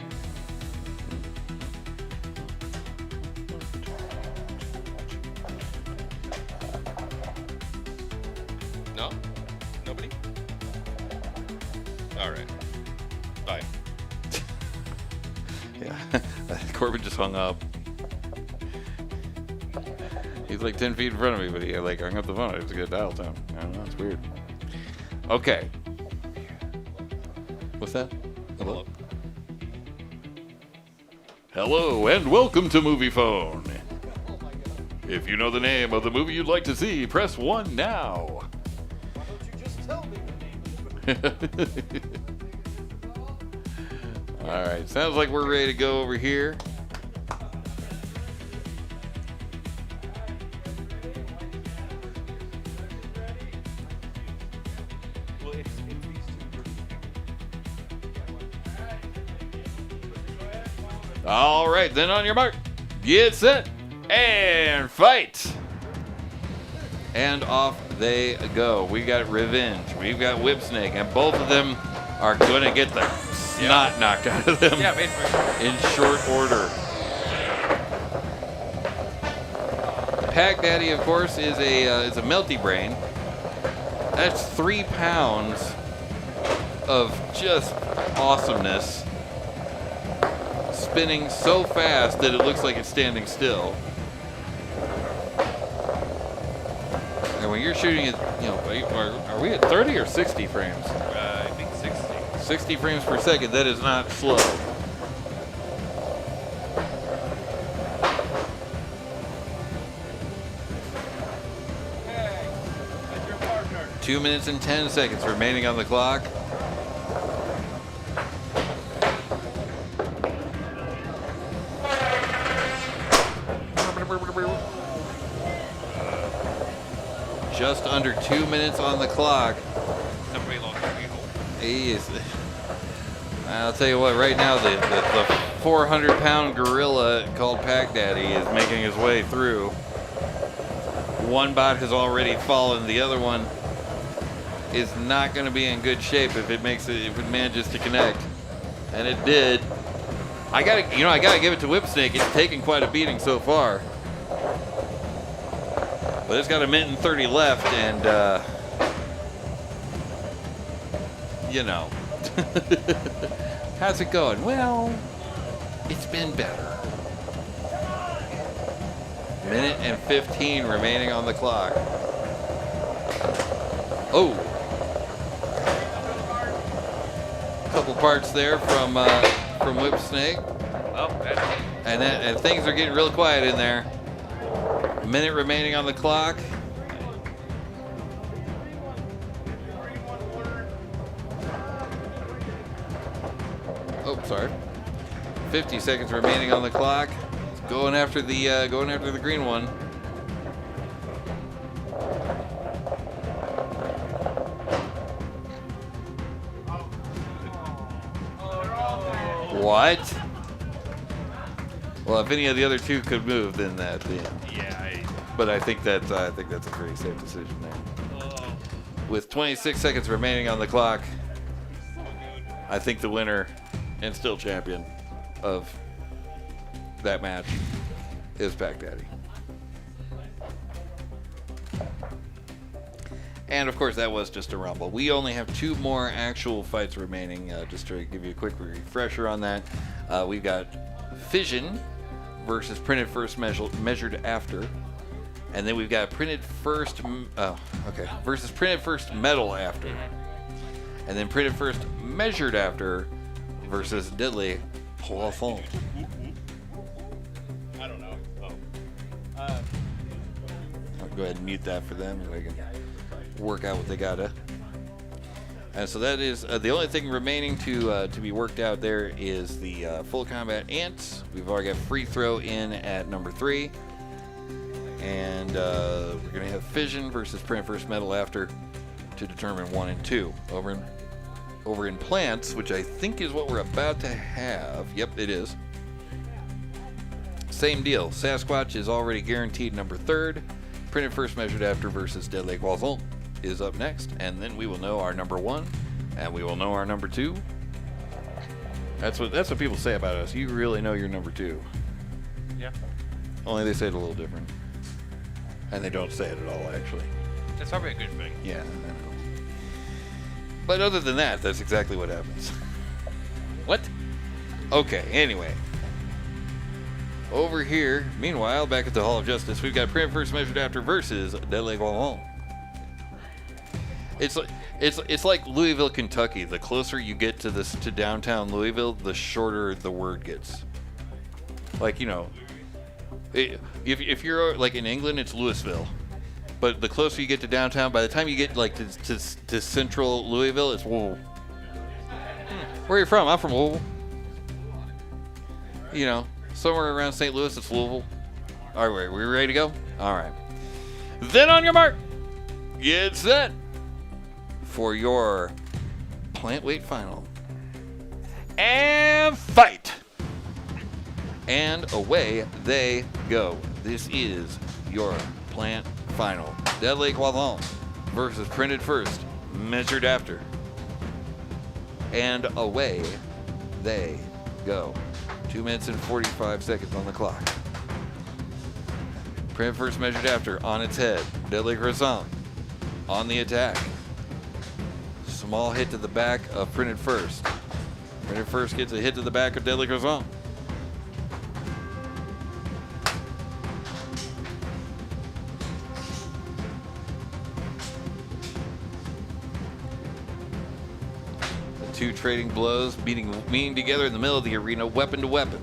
No? Nobody? Alright. Bye. Yeah. Corbin just hung up. He's like 10 feet in front of me, but he like hung up the phone. It's a good dial tone. I don't know. It's weird. Okay. What's that? Hello? Hello, and welcome to Movie Phone. If you know the name of the movie you'd like to see, press 1 now. Why don't you just tell me the name of the movie? All right, sounds like we're ready to go over here. Well, it's these two. All right, then on your mark, get set, and fight. And off they go. We got Revenge. We've got Whip Snake, and both of them are going to get the snot knocked out of them in short order. Pack Daddy, of course, is a melty brain. That's 3 pounds of just awesomeness, spinning so fast that it looks like it's standing still. And when you're shooting at, you know, are we at 30 or 60 frames? I think 60. 60 frames per second, that is not slow. Hey, that's your partner. 2 minutes and 10 seconds remaining on the clock. Just under 2 minutes on the clock. Somebody lost the wheel. He is. I'll tell you what, right now the 400-pound gorilla called Pack Daddy is making his way through. One bot has already fallen. The other one is not going to be in good shape if it manages to connect, and it did. I gotta give it to Whip Snake. It's taken quite a beating so far, but it's got a minute and 30 left, and you know. How's it going? Well, it's been better. Minute and 15 remaining on the clock. Oh. Couple parts there from Whip Snake. Oh, that's it. And things are getting real quiet in there. A minute remaining on the clock. Oh, sorry. 50 seconds remaining on the clock. Going after the green one. What? Well, if any of the other two could move, then that. Yeah. But I think that's a pretty safe decision there. With 26 seconds remaining on the clock, I think the winner and still champion of that match is Pack Daddy. And of course, that was just a rumble. We only have 2 more actual fights remaining. Just to give you a quick refresher on that, we've got Fission versus Printed First Measured After, and then we've got Printed First versus Printed First Metal After, and then Printed First Measured After versus Deadly Poisson. I don't know. I'll go ahead and mute that for them so they can work out what they gotta. And so that is the only thing remaining to be worked out there is the full combat ants. We've already got free throw in at number 3, and we're gonna have Fission versus Print First Metal After to determine 1 and 2 over in plants, which I think is what we're about to have. Yep, it is. same deal. Sasquatch is already guaranteed number 3rd. Printed First Measured After versus Dead Lake Wazon is up next, and then we will know our number 1, and we will know our number 2. That's what people say about us. You really know your number 2. Yeah. Only they say it a little different, and they don't say it at all, actually. That's probably a good thing. Yeah. I know. But other than that, that's exactly what happens. What? Okay. Anyway. Over here, meanwhile, back at the Hall of Justice, we've got Printed First Measured After versus Dead Lake Wallon. It's like Louisville, Kentucky. The closer you get to downtown Louisville, the shorter the word gets. Like, you know, if you're like in England, it's Louisville. But the closer you get to downtown, by the time you get like to central Louisville, it's Louisville. Where are you from? I'm from Louisville. You know, somewhere around St. Louis, it's Louisville. All right, we ready to go? All right. Then on your mark, get set for your plant weight final. And fight! And away they go. This is your plant final. Dead Lake Wallon versus Printed First, Measured After. And away they go. 2 minutes and 45 seconds on the clock. Printed First, Measured After on its head. Dead Lake Croissant on the attack. Small hit to the back of Printed First. Printed First gets a hit to the back of Dead Lake Croissant. Two trading blows, meeting together in the middle of the arena, weapon to weapon.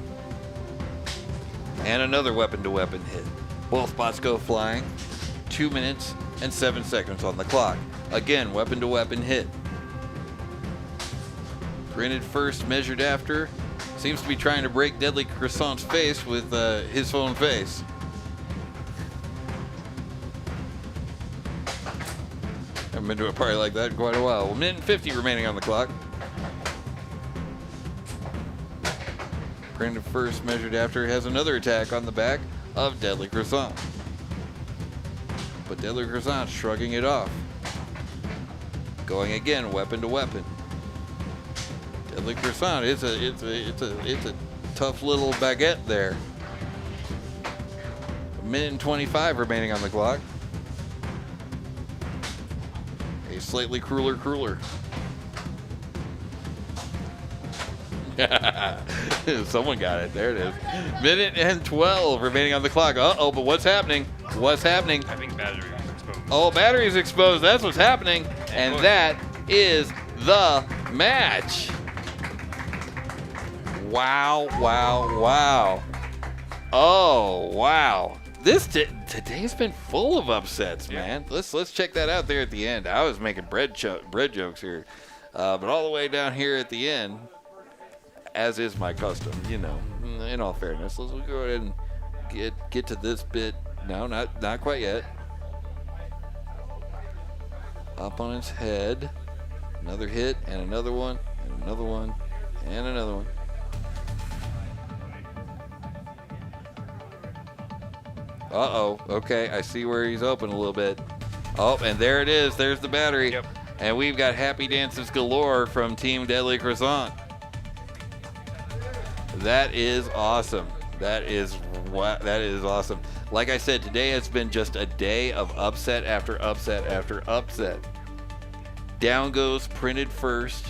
And another weapon to weapon hit. Both spots go flying. 2 minutes and 7 seconds on the clock. Again, weapon to weapon hit. Printed First, Measured After. Seems to be trying to break Deadly Croissant's face with his own face. Haven't been to a party like that in quite a while. 1 minute and 50 remaining on the clock. Printed First, Measured After has another attack on the back of Deadly Croissant. But Deadly Croissant shrugging it off. Going again, weapon to weapon. Deadly Croissant, it's a tough little baguette there. 1 minute and 25 remaining on the clock. A slightly crueler. Someone got it. There it is. 1 minute and 12 remaining on the clock. Uh-oh, but what's happening? What's happening? I think battery is exposed. Oh, battery's exposed. That's what's happening. And that is the match. Wow. Oh, wow. Today's been full of upsets, man. Let's check that out there at the end. I was making bread jokes here. But all the way down here at the end, as is my custom, you know, in all fairness, let's go ahead and get to this bit. No, not quite yet. Up on its head. Another hit, and another one, and another one, and another one. Uh-oh. Okay, I see where he's open a little bit. Oh, and there it is. There's the battery. Yep. And we've got happy dances galore from Team Deadly Croissant. That is awesome. That is awesome. Like I said, today has been just a day of upset after upset after upset. Down goes Printed First.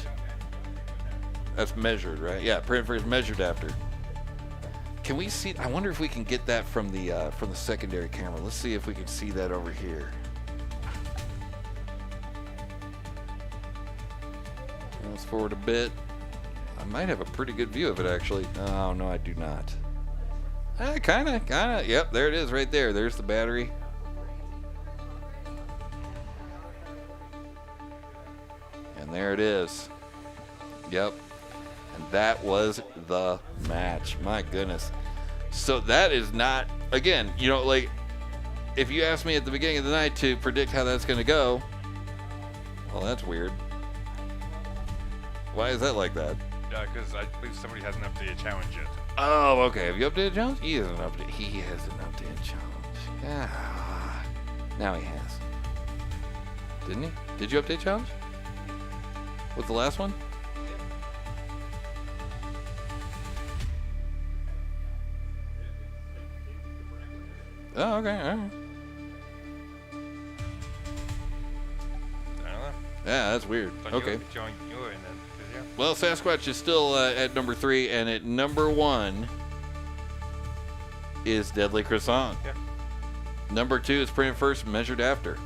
That's measured, right? Yeah, Printed First, Measured After. Can we see? I wonder if we can get that from the secondary camera. Let's see if we can see that over here. Let's forward a bit. I might have a pretty good view of it, actually. Oh, no, I do not. Kind of. Yep, there it is right there. There's the battery. And there it is. Yep. And that was the match. My goodness. So that is not, again, you know, like, if you asked me at the beginning of the night to predict how that's going to go, well, that's weird. Why is that like that? Because I believe somebody hasn't updated challenge yet. Oh, okay. Have you updated challenge? He has an update. He has an updated challenge. Ah, now he has. Didn't he? Did you update challenge? What's the last one? Oh, okay. All right. I don't know. Yeah, that's weird. But Okay. you're in then. 'Cause, yeah. Well, Sasquatch is still at number 3, and at number 1 is Deadly Croissant. Yeah. Number 2 is Printed First, Measured After.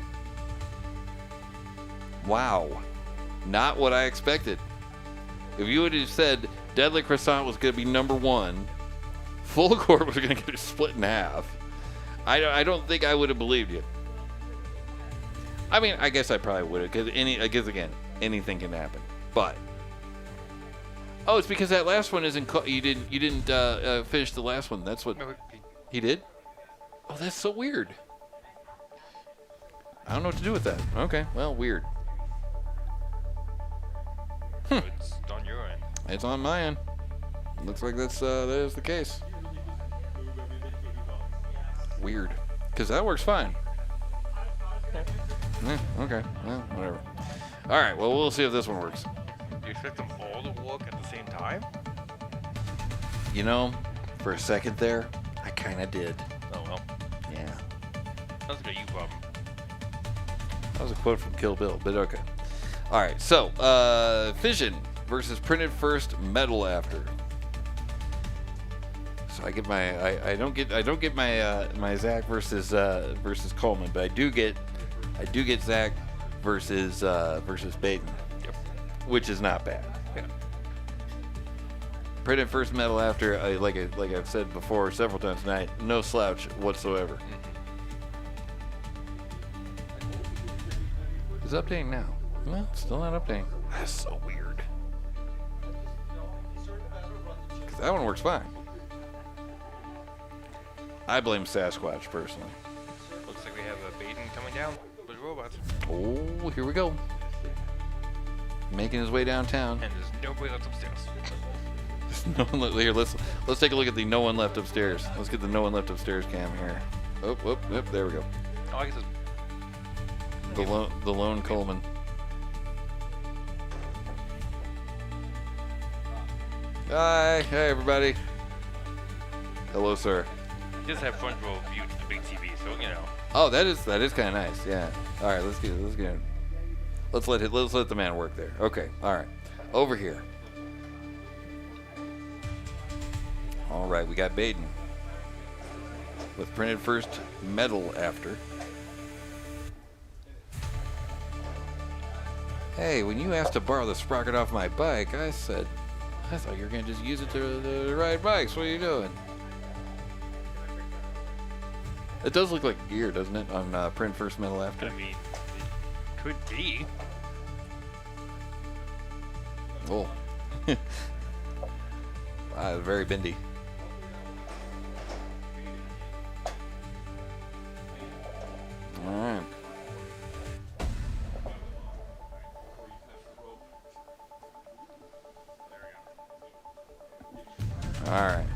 Wow. Not what I expected. If you would have said Deadly Croissant was going to be number 1, Full Court was going to get split in half, I don't think I would have believed you. I mean, I guess I probably would have, because again, anything can happen. But oh, it's because that last one isn't. You didn't finish the last one. That's what No, he did. Oh, that's so weird. I don't know what to do with that. Okay, well, weird. it's on your end. It's on my end. Looks like that is the case. Weird, because that works fine. Okay, well, whatever. All right, well, we'll see if this one works. Do you expect them all to work at the same time? You know, for a second there, I kind of did. Oh well. Yeah. That's a you problem. That was a quote from Kill Bill, but okay. All right, so Fission versus Printed First, Metal After. So I get my I don't get my my Zach versus Coleman, but I do get Zach versus Baden, Yep. which is not bad. Yeah. Printed First, Metal After, like I've said before several times tonight, no slouch whatsoever. It's updating now. No, it's still not updating. That's so weird. Because that one works fine. I blame Sasquatch personally. Looks like we have a Baden coming down with robots. Oh, here we go. Making his way downtown. And there's nobody left upstairs. There's no one left here. Let's take a look at the no one left upstairs. Let's get the no one left upstairs cam here. Oh, there we go. Oh, I guess it's The lone Coleman. Hi everybody. Hello, sir. just have front row view to the big TV, so you know. Oh, that is kind of nice. Yeah. All right, let's let the man work there. Okay. All right. Over here. All right, we got Baden with Printed First, Metal After. Hey, when you asked to borrow the sprocket off my bike, I thought you were gonna just use it to ride bikes. What are you doing? It does look like gear, doesn't it, on Print First, Metal After? I mean, it could be. Oh. Wow, very bendy. All right. All right.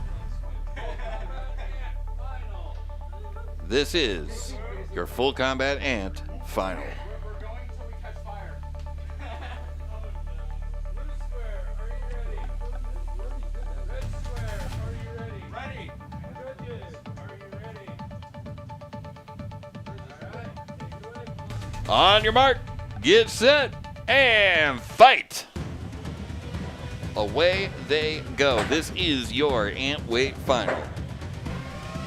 This is your Full Combat Ant Final. On your mark, get set, and fight! Away they go. This is your Ant Weight Final.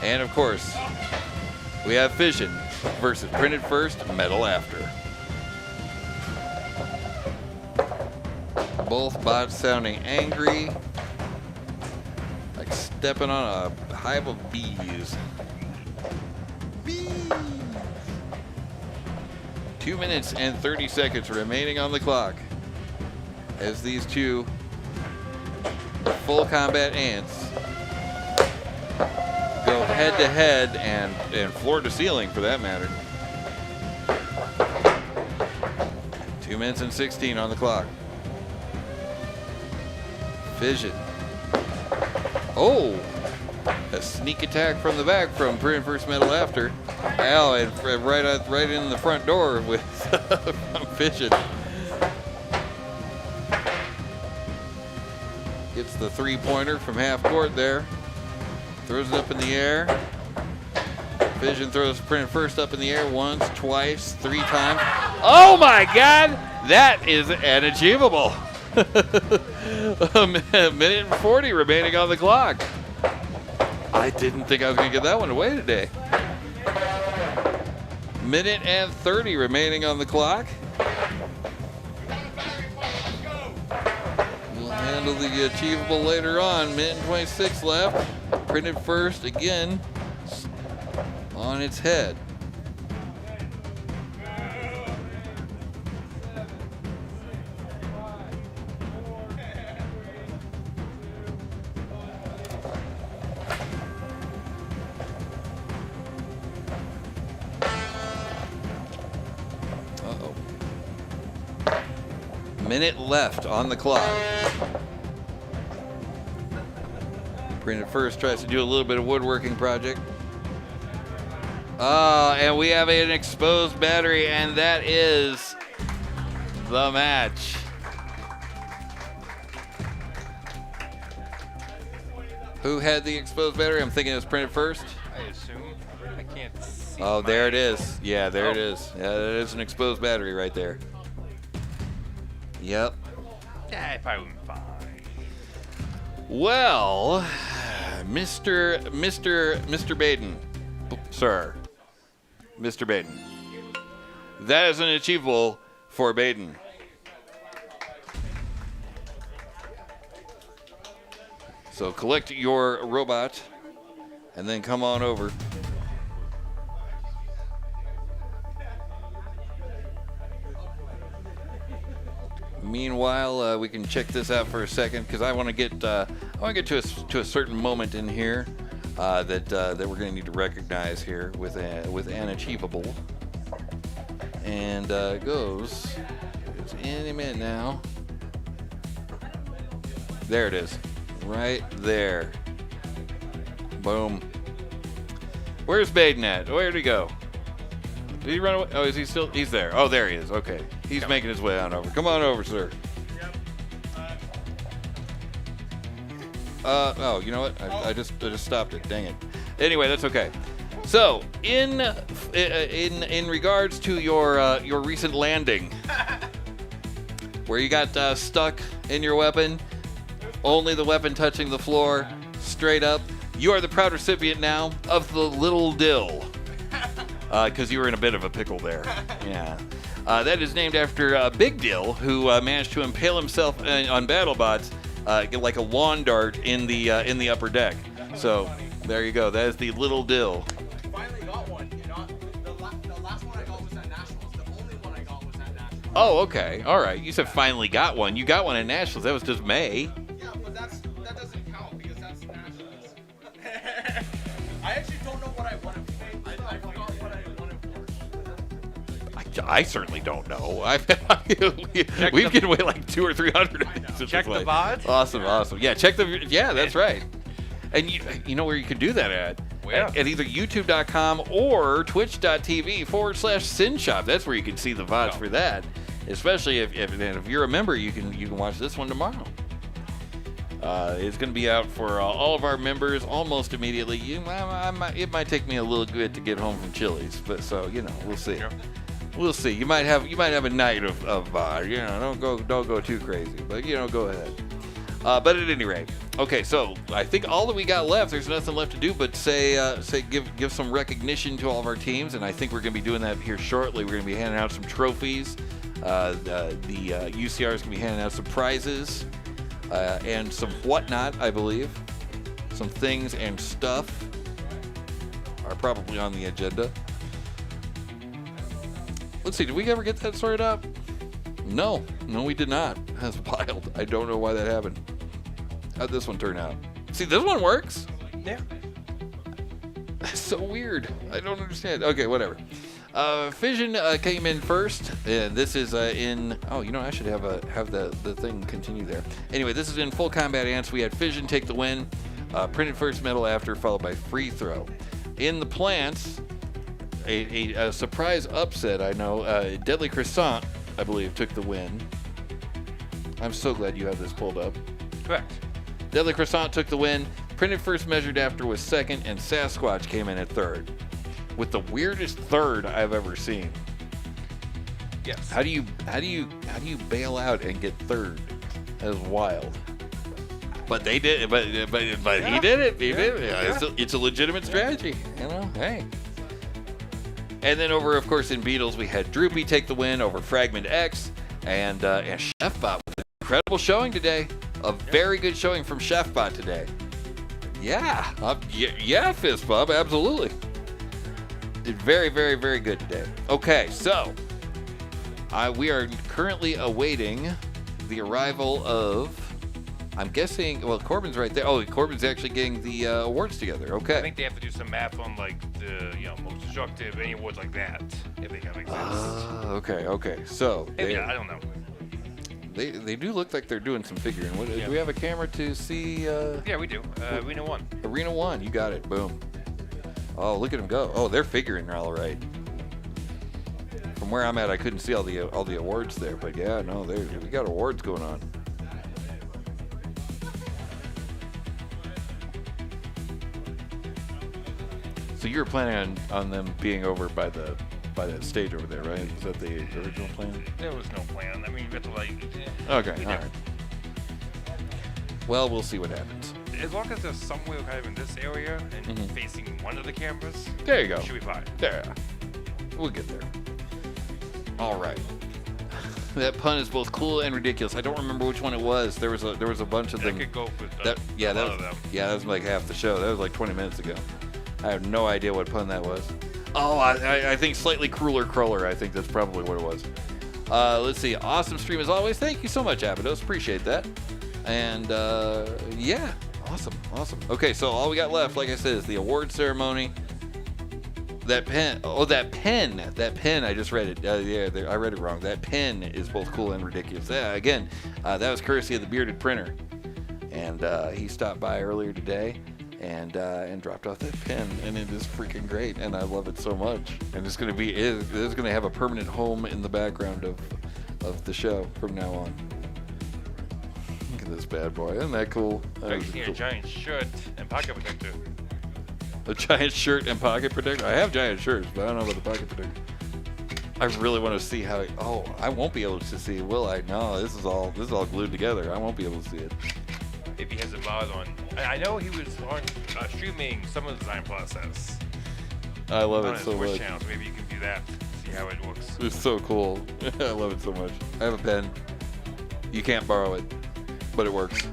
And of course, we have Fission versus Printed First, Metal After. Both bots sounding angry, like stepping on a hive of bees. 2 minutes and 30 seconds remaining on the clock as these two full combat ants go head to head and floor to ceiling for that matter. 2 minutes and 16 on the clock. Fission Oh, a sneak attack from the back from First Metal After. Ow, and right in the front door with from Fission. Gets the 3-pointer from half court there. Throws it up in the air. Fission throws First up in the air once, twice, 3 times. Oh my God! That is unachievable. A minute and 40 remaining on the clock. I didn't think I was going to get that one away today. Minute and 30 remaining on the clock. We'll handle the achievable later on. Minute and 26 left. Printed First again on its head. Minute left on the clock. Printed First tries to do a little bit of woodworking project. And we have an exposed battery, and that is the match. Who had the exposed battery? I'm thinking it was Printed First. I assume. I can't see. Oh, there it is. Yeah, there it is. Yeah, that is an exposed battery right there. Yep. Yeah, if I wouldn't fine. Well, Mr. Baden, sir, Mr. Baden, that is unachievable for Baden. So collect your robot and then come on over. Meanwhile, we can check this out for a second because I want to get to a certain moment in here that we're going to need to recognize here with unachievable, and goes. It's any minute now. There it is, right there. Boom. Where's Baden at? Where'd he go? Did he run away? Oh, is he still? He's there. Oh, there he is. Okay. He's making his way on over. Come on over, sir. Oh, you know what? I just stopped it. Dang it. Anyway, that's okay. So, in regards to your recent landing, where you got stuck in your weapon, only the weapon touching the floor, straight up, you are the proud recipient now of the Little Dill. Because you were in a bit of a pickle there. Yeah. That is named after Big Dill, who managed to impale himself on BattleBots like a lawn dart in the upper deck. So there you go. That is the Little Dill. I finally got one. The last one I got was at Nationals. The only one I got was at Nationals. Oh, okay. All right. You said finally got one. You got one at Nationals. That was just May. Yeah, but that doesn't count because that's Nationals. I actually don't know what I wanted for. I forgot what I wanted for. I certainly don't know. We've given away like 200 or 300 of these. Check the VOD. Awesome. Yeah, check the. Yeah, that's right. And you know where you can do that at? Where? At either youtube.com or twitch.tv/Synshop. That's where you can see the VODs for that. Especially if you're a member, you can watch this one tomorrow. It's going to be out for all of our members almost immediately. It might take me a little bit to get home from Chili's, but we'll see. Sure. We'll see. You might have a night of don't go too crazy, but go ahead. But at any rate, okay. So I think all that we got left, there's nothing left to do but give some recognition to all of our teams, and I think we're going to be doing that here shortly. We're going to be handing out some trophies. The UCR is going to be handing out some prizes and some whatnot, I believe. Some things and stuff are probably on the agenda. Let's see, did we ever get that sorted out? No, we did not. That's wild. I don't know why that happened. How'd this one turn out? See, this one works. Yeah. That's so weird. I don't understand. Okay, whatever. Fission came in first, and this is in. Oh, I should have the thing continue there. Anyway, this is in full combat ants. We had Fission take the win printed first, medal after, followed by free throw. In the plants, a surprise upset, I know. Deadly Croissant, I believe, took the win. I'm so glad you have this pulled up. Correct. Deadly Croissant took the win. Printed first, measured after was second, and Sasquatch came in at third, with the weirdest third I've ever seen. Yes. How do you bail out and get third? That is wild. But they did it. But he did it. He did it. Yeah. It's a legitimate strategy. You know. Hey. And then over, of course, in Beatles, we had Droopy take the win over Fragment X, and Chefbot with an incredible showing today. A very good showing from Chefbot today. Yeah. Yeah, Fist Bump, absolutely. Did very, very, very good today. Okay, so we are currently awaiting the arrival of, I'm guessing, well, Corbin's right there. Oh, Corbin's actually getting the awards together. Okay. I think they have to do some math on like the most destructive, any awards like that, if they can exist. Okay. So Maybe I don't know. They do look like they're doing some figuring. Do we have a camera to see? Yeah, we do. Arena 1. Arena 1, you got it. Boom. Oh, look at them go. Oh, they're figuring all right. From where I'm at, I couldn't see all the awards there, but yeah, no, we got awards going on. So you were planning on them being over by that stage over there, right? Is that the original plan? There was no plan. I mean, you have to like. Okay, all right. Well, we'll see what happens. As long as they're somewhere kind of in this area and facing one of the cameras, there you go. Should be fine. There, we'll get there. All right. That pun is both cool and ridiculous. I don't remember which one it was. There was a bunch of them. I could go for that was like half the show. That was like 20 minutes ago. I have no idea what pun that was. Oh, I think slightly crueler crawler. I think that's probably what it was. Let's see. Awesome stream as always. Thank you so much, Abados. Appreciate that. And yeah, awesome. Okay, so all we got left, like I said, is the award ceremony. That pen. I just read it. I read it wrong. That pen is both cool and ridiculous. Again, that was courtesy of the Bearded Printer, and he stopped by earlier today. And dropped off that pen, and it is freaking great, and I love it so much. And it's gonna have a permanent home in the background of the show from now on. Look at this bad boy, isn't that cool? I see a giant shirt and pocket protector. A giant shirt and pocket protector. I have giant shirts, but I don't know about the pocket protector. I really want to see how. I won't be able to see, will I? No, this is all glued together. I won't be able to see it. If he has a mod on. I know he was on streaming some of the design process. I love it so Twitch much. channel, so maybe you can do that, see how it looks. It's so cool. I love it so much. I have a pen. You can't borrow it, but it works.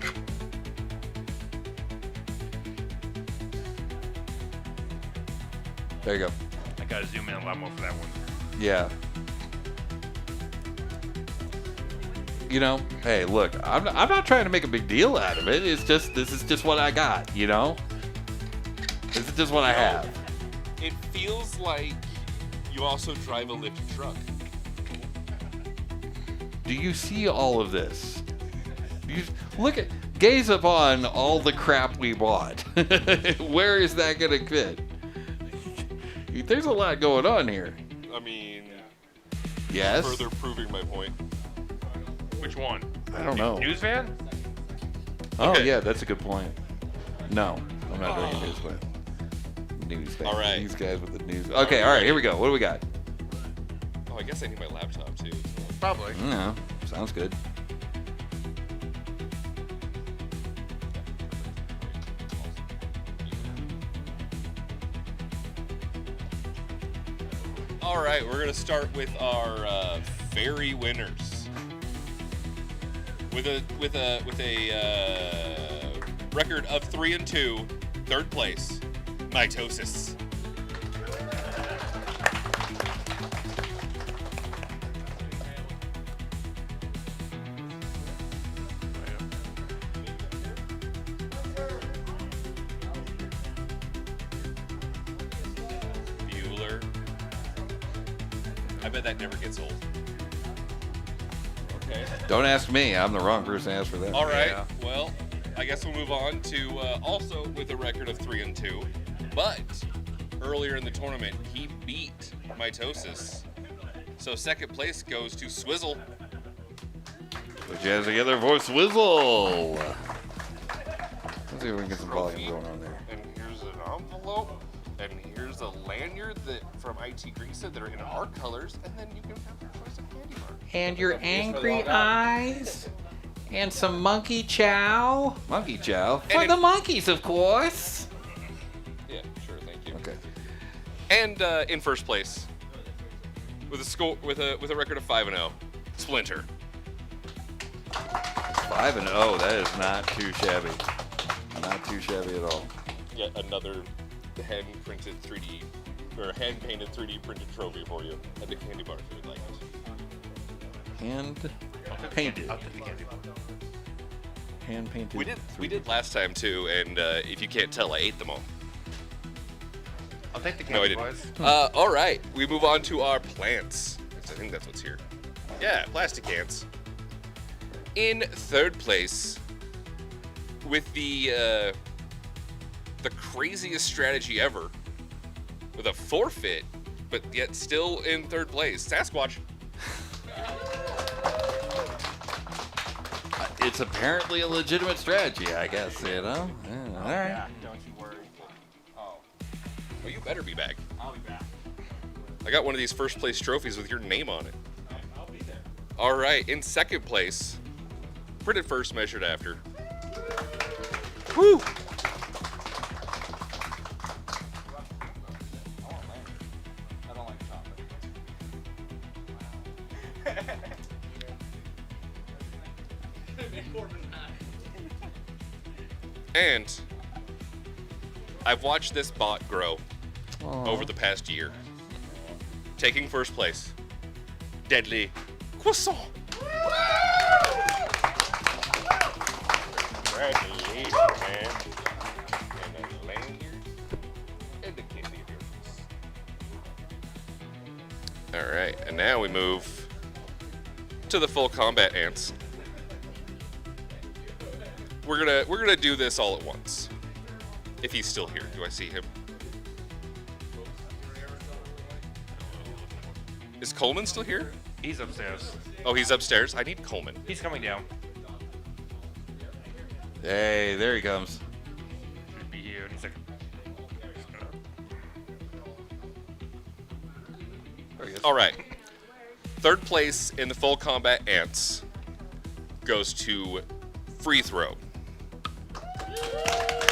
There you go. I gotta zoom in a lot more for that one. Yeah. You know, hey, look, I'm not trying to make a big deal out of it. It's just, this is just what I got, you know? This is just what I have. It feels like you also drive a lift truck. Do you see all of this? Gaze upon all the crap we bought. Where is that gonna fit? There's a lot going on here. I mean, yes. Further proving my point. Which one? I don't know. News van? Oh, Okay. yeah, that's a good point. No, I'm not doing a news van. News van. All right. These guys with the news. Okay, all right, here we go. What do we got? Oh, I guess I need my laptop too. Probably. No, sounds good. All right, we're gonna start with our fairy winners. With a record of 3-2, third place, Mitosis. Bueller. I bet that never gets old. Okay. Don't ask me. I'm the wrong person to ask for that. All right. Yeah. Well, I guess we'll move on to also with a record of 3-2, but earlier in the tournament he beat Mitosis. So second place goes to Swizzle. Put your hands together for Swizzle. Let's see if we can get some volume going on there. And here's an envelope, and here's a lanyard that from IT Greasa that are in our colors, and then you can have your choice of candy bar. And your angry eyes. And some monkey chow. Monkey chow. For the monkeys, of course. Yeah, sure, thank you. Okay. And in first place, with a score with a record of 5-0, Splinter. 5-0. That is not too shabby. Not too shabby at all. Yet another hand-printed 3D or hand-painted 3D printed trophy for you at the candy bar if you would like it. Hand painted. Hand painted. We did last time too, and if you can't tell, I ate them all. I'll take the No, I candy didn't. bars. All right, we move on to our plants. I think that's what's here. Yeah, plastic cans. In third place, with the craziest strategy ever, with a forfeit, but yet still in third place, Sasquatch. It's apparently a legitimate strategy, I guess, you know? Yeah, all right. Don't you worry. Oh, Oh, you better be back. I'll be back. I got one of these first place trophies with your name on it. I'll be there. All right, in second place, printed first, measured after. Woo! I don't like chocolate. And I've watched this bot grow over the past year. Taking first place, Deadly Croissant. Congratulations, man. And a lanyard and a candy appearance. All right, and now we move to the full combat ants. We're gonna do this all at once. If he's still here, do I see him? Is Coleman still here? He's upstairs. Oh, he's upstairs. I need Coleman. He's coming down. Hey, there he comes. Should be here in a second. There he is. All right. Third place in the full combat ants goes to free throw.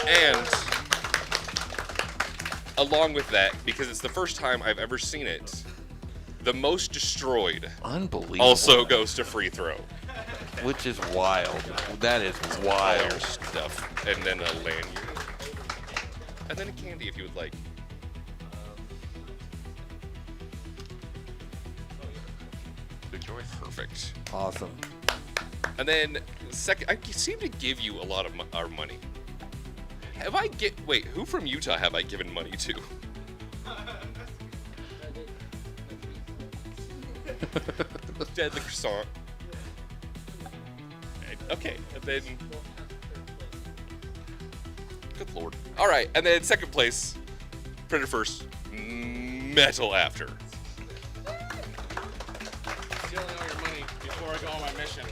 And along with that, because it's the first time I've ever seen it, the most destroyed Unbelievable. also goes to free throw. Which is wild. That is Fire wild. stuff. And then a lanyard. And then a candy if you would like. Good choice. Perfect. Awesome. And then second, I seem to give you a lot of our money. Have I wait, who from Utah have I given money to? Deadly Croissant. Okay, and then good lord. All right, and then second place, printed first, metal after. Stealing all your money before I go on my mission.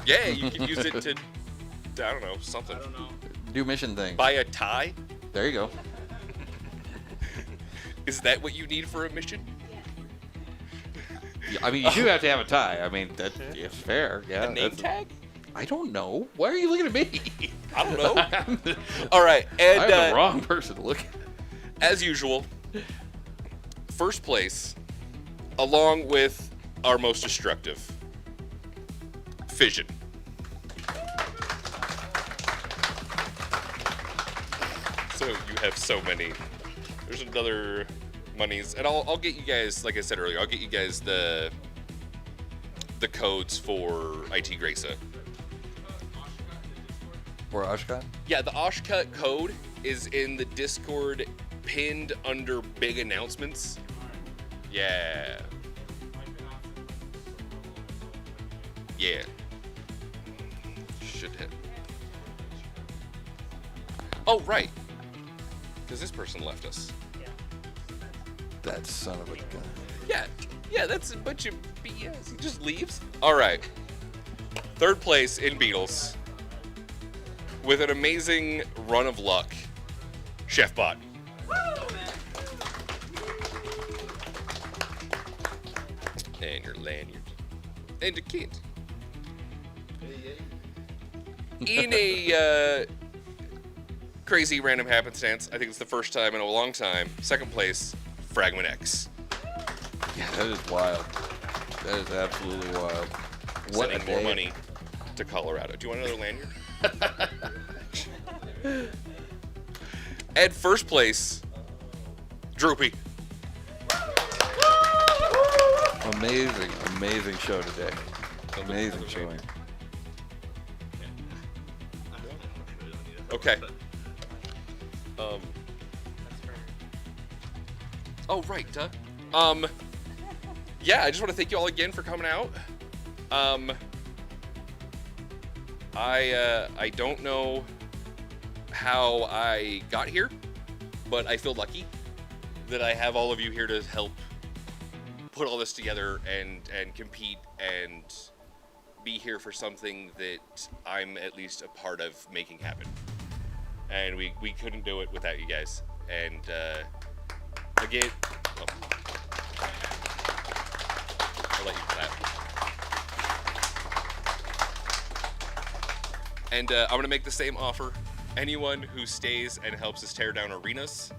Yeah, you can use it to, I don't know, something. I don't know. Do mission thing. Buy a tie? There you go. Is that what you need for a mission? Yeah, I mean, you do have to have a tie. I mean, that is fair. Yeah. A name that's- tag? I don't know. Why are you looking at me? I don't know. I'm All right, and the wrong person to look at. as usual, first place, along with our most destructive, Fission. So you have so many. There's another monies, and I'll get you guys, like I said earlier, I'll get you guys the codes for IT Greasa. For Oshkosh? Yeah, the Oshcut code is in the Discord pinned under big announcements. Yeah. Yeah. Should have. Oh, right. Because this person left us. That son of a gun. Yeah, that's a bunch of BS. He just leaves. All right. Third place in Beatles with an amazing run of luck, Chef Bot. And your lanyard. And your kid. In a crazy random happenstance, I think it's the first time in a long time, second place, Fragment X. Yeah, that is wild. That is absolutely wild. What Sending more money to Colorado. Do you want another lanyard? At first place, Droopy. Amazing show today. Amazing showing. Okay. Oh, right, duh. Yeah, I just want to thank you all again for coming out. I don't know how I got here, but I feel lucky that I have all of you here to help put all this together and compete and be here for something that I'm at least a part of making happen. And we couldn't do it without you guys. And again, I'll let you clap. And I'm gonna make the same offer. Anyone who stays and helps us tear down arenas,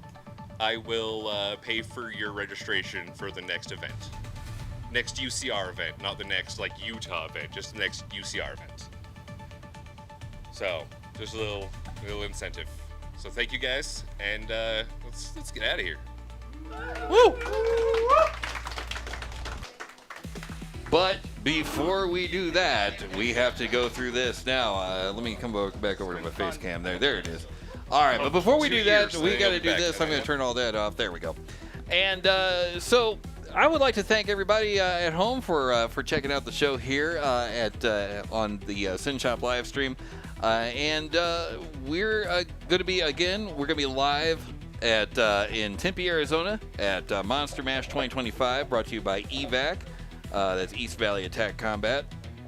I will pay for your registration for the next event. Next UCR event, not the next like Utah event, just the next UCR event. So, just a little incentive. So thank you guys, and let's get out of here. Woo! But before we do that, we have to go through this now. Let me come back over to my face cam there. There it is. All right, but before we do that, we got to do this. I'm going to turn all that off. There we go. And so I would like to thank everybody at home for checking out the show here on the Synshop live stream. And we're going to be live in Tempe, Arizona at Monster Mash 2025, brought to you by EVAC. That's East Valley Attack Combat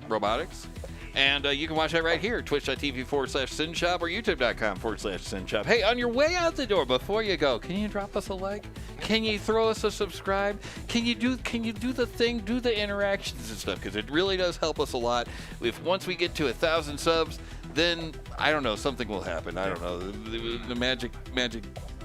Robotics. And you can watch that right here, twitch.tv/Synshop or youtube.com/Synshop. Hey, on your way out the door, before you go, can you drop us a like? Can you throw us a subscribe? Can you do the thing, do the interactions and stuff? Because it really does help us a lot. Once we get to 1,000 subs, then, I don't know, something will happen. I don't know. The magic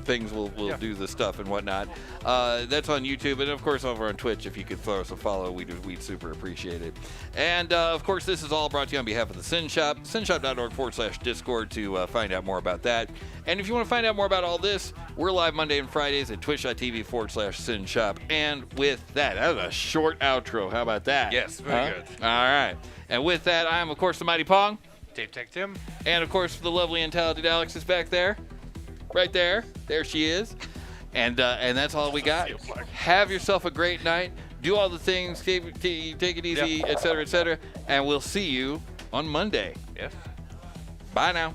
things will do the stuff and whatnot. That's on YouTube, and of course over on Twitch. If you could throw us a follow, we'd super appreciate it. And of course, this is all brought to you on behalf of the Synshop. Synshop.org/Discord to find out more about that. And if you want to find out more about all this, we're live Monday and Fridays at twitch.tv/Synshop. And with that was a short outro. How about that? Yes, very good. All right. And with that, I am of course the Mighty Pong. Dave Tech Tim. And of course the lovely and talented Alex is back there. Right there. There she is. And that's all we got. Have yourself a great night. Do all the things. Take it easy, etc., etc. And we'll see you on Monday. Yes. Bye now.